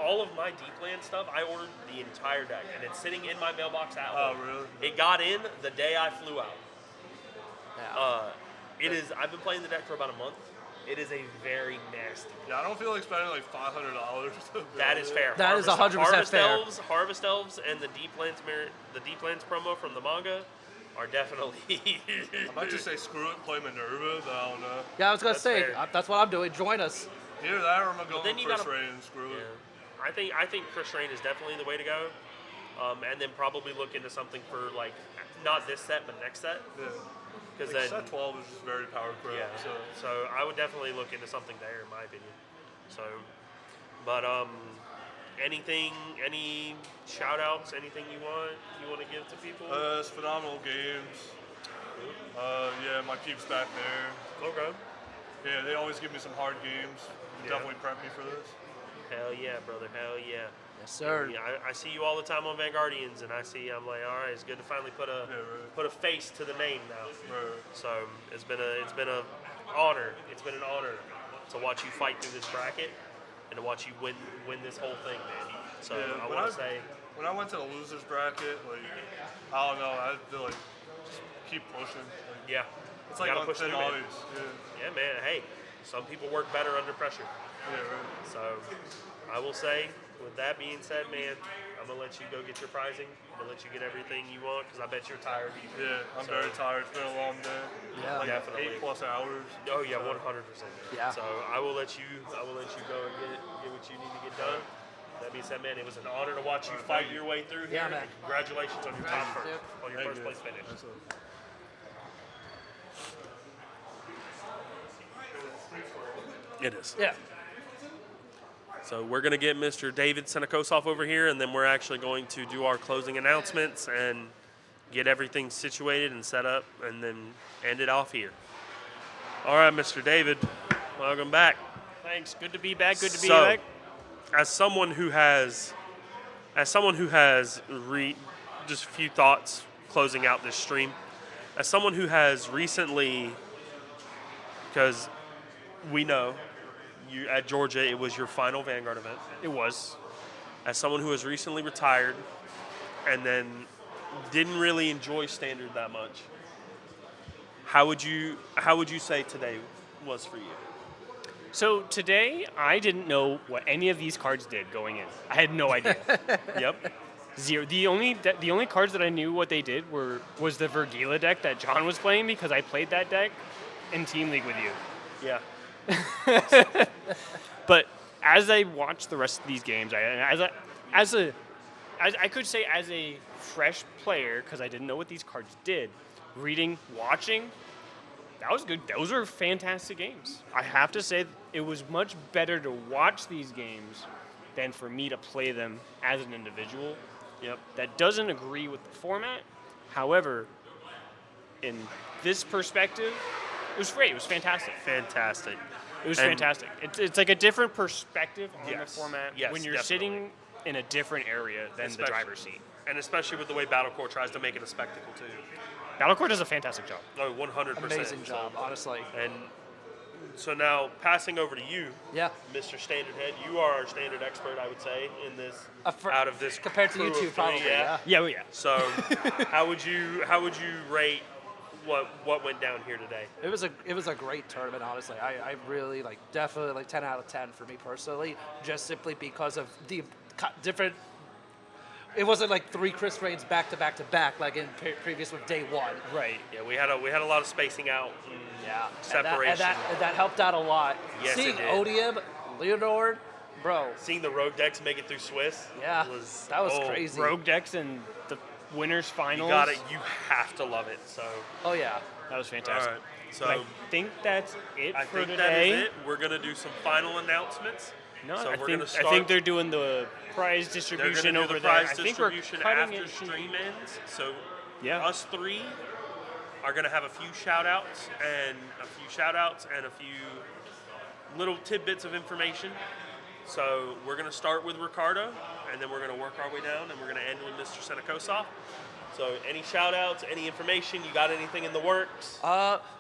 all of my deep land stuff, I ordered the entire deck, and it's sitting in my mailbox at Oh, home. really? It got in the day I flew out. Yeah. It is. I've been playing the deck for about a month. It is a very nasty. Yeah, I don't feel like spending like $500. That is fair. That is Harvest- 100% Harvest fair. Elves, Harvest Elves, and the Deep Lands promo from the manga are definitely. I might just say screw it and play Manurva, but I don't know. Yeah, I was gonna That's say fair. that's what I'm doing. Join us. Either that or I'm gonna go then with you Chris gotta- Ray and screw it. Yeah. I think Chris Rain is definitely the way to go, and then probably look into something for like not this set but next set. Yeah. Because Like then set 12 is just very power crap. yeah, So so I would definitely look into something there in my opinion. So, but anything, any shout outs, anything you want to give to people? It's phenomenal games. Yeah, my peeps back there. Okay. Yeah, they always give me some hard games. Yeah. Definitely prep me for this. Hell yeah, brother. Hell yeah. Yes, sir. Yeah, I see you all the time on Vanguardians, and I'm like, all right, it's good to finally put a face to the name now. Right. So it's been an honor. It's been an honor to watch you fight through this bracket and to watch you win this whole thing, man. So Yeah, I want to say, when I went to the losers bracket, like, I don't know, I feel like just keep pushing. Like, yeah, it's like you on gotta push thin through, man. ice. Yeah. Yeah, man. Hey, some people work better under pressure. Yeah, right. So I will say, with that being said, man, I'm gonna let you go get your prizing. I'm gonna let you get everything you want because I bet you're tired. Yeah, I'm very tired. It's been a long day. Yeah. Like Definitely. 8+ hours. Oh yeah, So, 100%. Yeah. So I will let you go and get what you need to get done. That being said, man, it was an honor to watch you fight your way through here. Yeah, man. And congratulations on your top Thank you. first, on your Thank first you. place finish. That's it. It is. Yeah. So we're going to get Mr. David Senekosov over here, and then we're actually going to do our closing announcements and get everything situated and set up, and then end it off here. All right, Mr. David, welcome back. Thanks. Good to be back. Good to be So, back. As someone who has just a few thoughts closing out this stream, as someone who has recently, because we know you at Georgia, it was your final Vanguard event. It was. As someone who has recently retired and then didn't really enjoy standard that much, how would you say today was for you? So today, I didn't know what any of these cards did going in. I had no idea. Yep. Zero. The only cards that I knew what they did was the Vergila deck that John was playing because I played that deck in Team League with you. Yeah. But as I watched the rest of these games, I could say as a fresh player, because I didn't know what these cards did, reading, watching, that was good. Those were fantastic games. I have to say it was much better to watch these games than for me to play them as an individual. Yep. That doesn't agree with the format. However, in this perspective, it was great. It was fantastic. Fantastic. It was And- fantastic. It's like a different perspective on Yes. the format Yes, when you're definitely. sitting in a different area than the Especially- driver's seat. And especially with the way Battlecore tries to make it a spectacle too. Battlecore does a fantastic job. No, 100%. Amazing job, honestly. And so now passing over to you, Yeah. Mr. Standard Head, you are our standard expert, I would say, in this. For- out of this compared to crew you of two, three, probably. Yeah. Yeah, well, yeah. So how would you rate what went down here today? It was a great tournament, honestly. I really definitely 10 out of 10 for me personally, just simply because of the different. It wasn't like 3 Chris Reigns back to back like in previous with day one. Right. Yeah, we had a lot of spacing out. And Yeah, Separation. and that helped out a lot. Yes, it Seeing did. Odium, Leonor, bro. Seeing the rogue decks make it through Swiss. Yeah, that was oh, crazy. Rogue decks and the winners finals. You got it. You have to love it. So Oh yeah. That was all fantastic. right. So But I think that's it I for think today. that is it. We're gonna do some final announcements. No, so I we're think gonna start. I think they're doing the prize They're distribution gonna do over the prize there. I think we're distribution cutting after it. stream ends. So Yeah. us 3 are gonna have a few shout outs and a few little tidbits of information. So we're gonna start with Ricardo, and then we're gonna work our way down, and we're gonna end with Mr. Senekosov. So any shout outs, any information, you got anything in the works?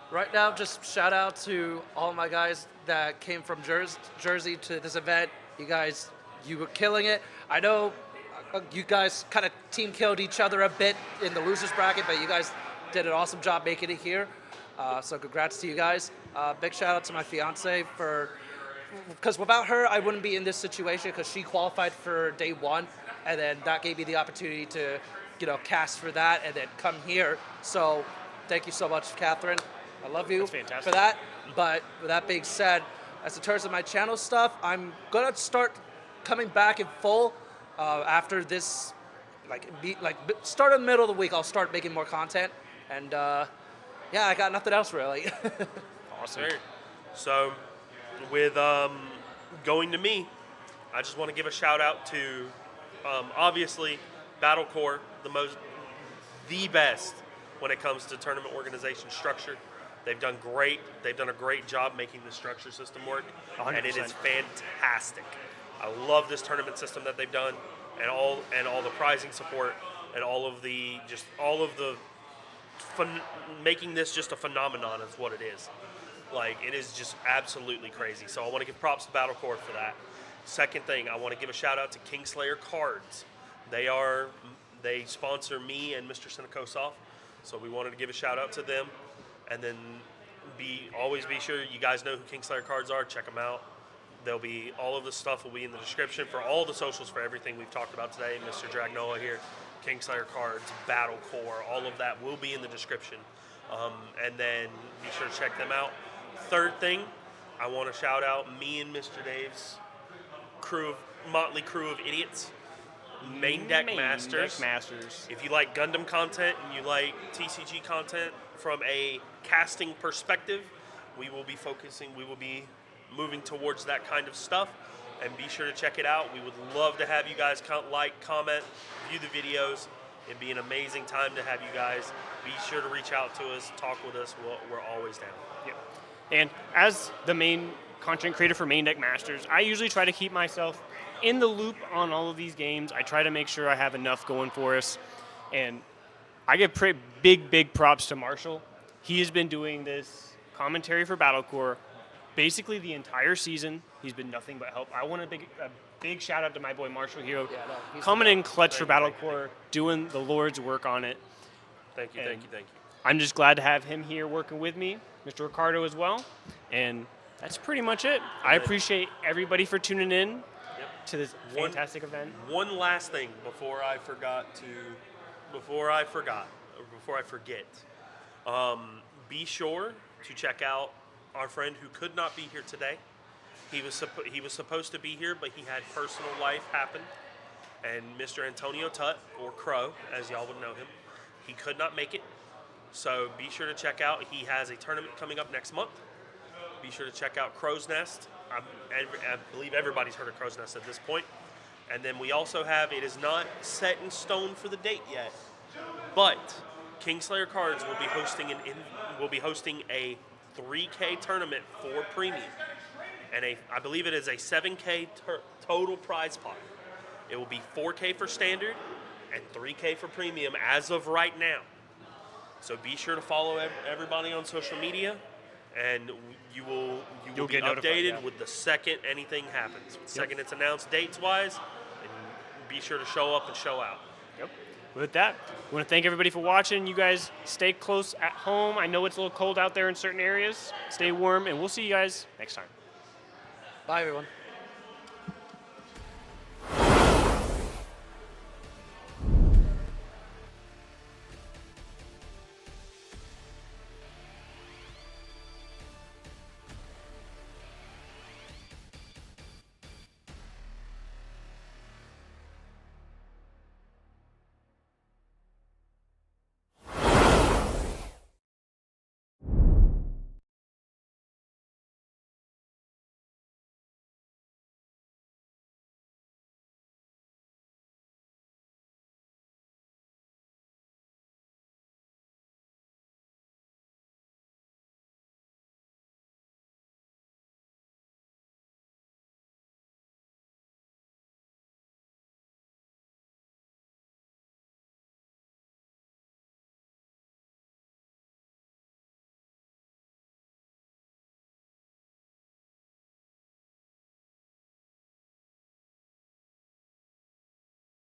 Right now, just shout out to all my guys that came from Jersey to this event. You were killing it. I know you guys kind of team killed each other a bit in the losers bracket, but you guys did an awesome job making it here. So congrats to you guys. Big shout out to my fiance because without her, I wouldn't be in this situation because she qualified for day one, and then that gave me the opportunity to, cast for that and then come here. So thank you so much, Catherine. I love you That's fantastic. for that. But with that being said, as in terms of my channel stuff, I'm gonna start coming back in full after this, start in the middle of the week. I'll start making more content, and I got nothing else really. Awesome. Sure. So with going to me, I just want to give a shout out to, obviously, Battle Core, the best when it comes to tournament organization structure. They've done great. They've done a great job making the structure system work, 100%. and it is fantastic. I love this tournament system that they've done, and all the prizing support, and all of the making this just a phenomenon is what it is. Like, it is just absolutely crazy. So I want to give props to Battle Core for that. Second thing, I want to give a shout out to Kingslayer Cards. They sponsor me and Mr. Sinakosov, so we wanted to give a shout out to them. And then always be sure you guys know who Kingslayer Cards are. Check them out. They'll be, all of the stuff will be in the description for all the socials for everything we've talked about today. Mr. Dragnoa here, Kingslayer Cards, Battle Core, all of that will be in the description. And then be sure to check them out. Third thing, I want to shout out me and Mr. Dave's motley crew of idiots. Main Deck Masters. If you like Gundam content and you like TCG content from a casting perspective, we will be moving towards that kind of stuff, and be sure to check it out. We would love to have you guys comment, view the videos. It'd be an amazing time to have you guys. Be sure to reach out to us, talk with us. We're always down. Yeah. And as the main content creator for Main Deck Masters, I usually try to keep myself in the loop on all of these games. I try to make sure I have enough going for us. And I give big props to Marshall. He has been doing this commentary for Battle Core basically the entire season. He's been nothing but help. I want a big shout out to my boy Marshall Hero, coming in clutch for Battle Core, doing the Lord's work on it. Thank you. I'm just glad to have him here working with me, Mr. Ricardo as well. And that's pretty much it. I appreciate everybody for tuning in to this fantastic event. One last thing before I forget. Be sure to check out our friend who could not be here today. He was supposed to be here, but he had personal life happen. And Mr. Antonio Tutt, or Crow, as y'all would know him, he could not make it. So be sure to check out. He has a tournament coming up next month. Be sure to check out Crow's Nest. I believe everybody's heard of Crow's Nest at this point. And then we also have, it is not set in stone for the date yet, but Kingslayer Cards will be hosting a 3K tournament for premium, and I believe it is a 7K total prize pot. It will be 4K for standard and 3K for premium as of right now. So be sure to follow everybody on social media, and you will be updated with the second anything happens. The second it's announced dates-wise, and be sure to show up and show out. Yep. With that, I want to thank everybody for watching. You guys stay close at home. I know it's a little cold out there in certain areas. Stay warm, and we'll see you guys next time. Bye, everyone.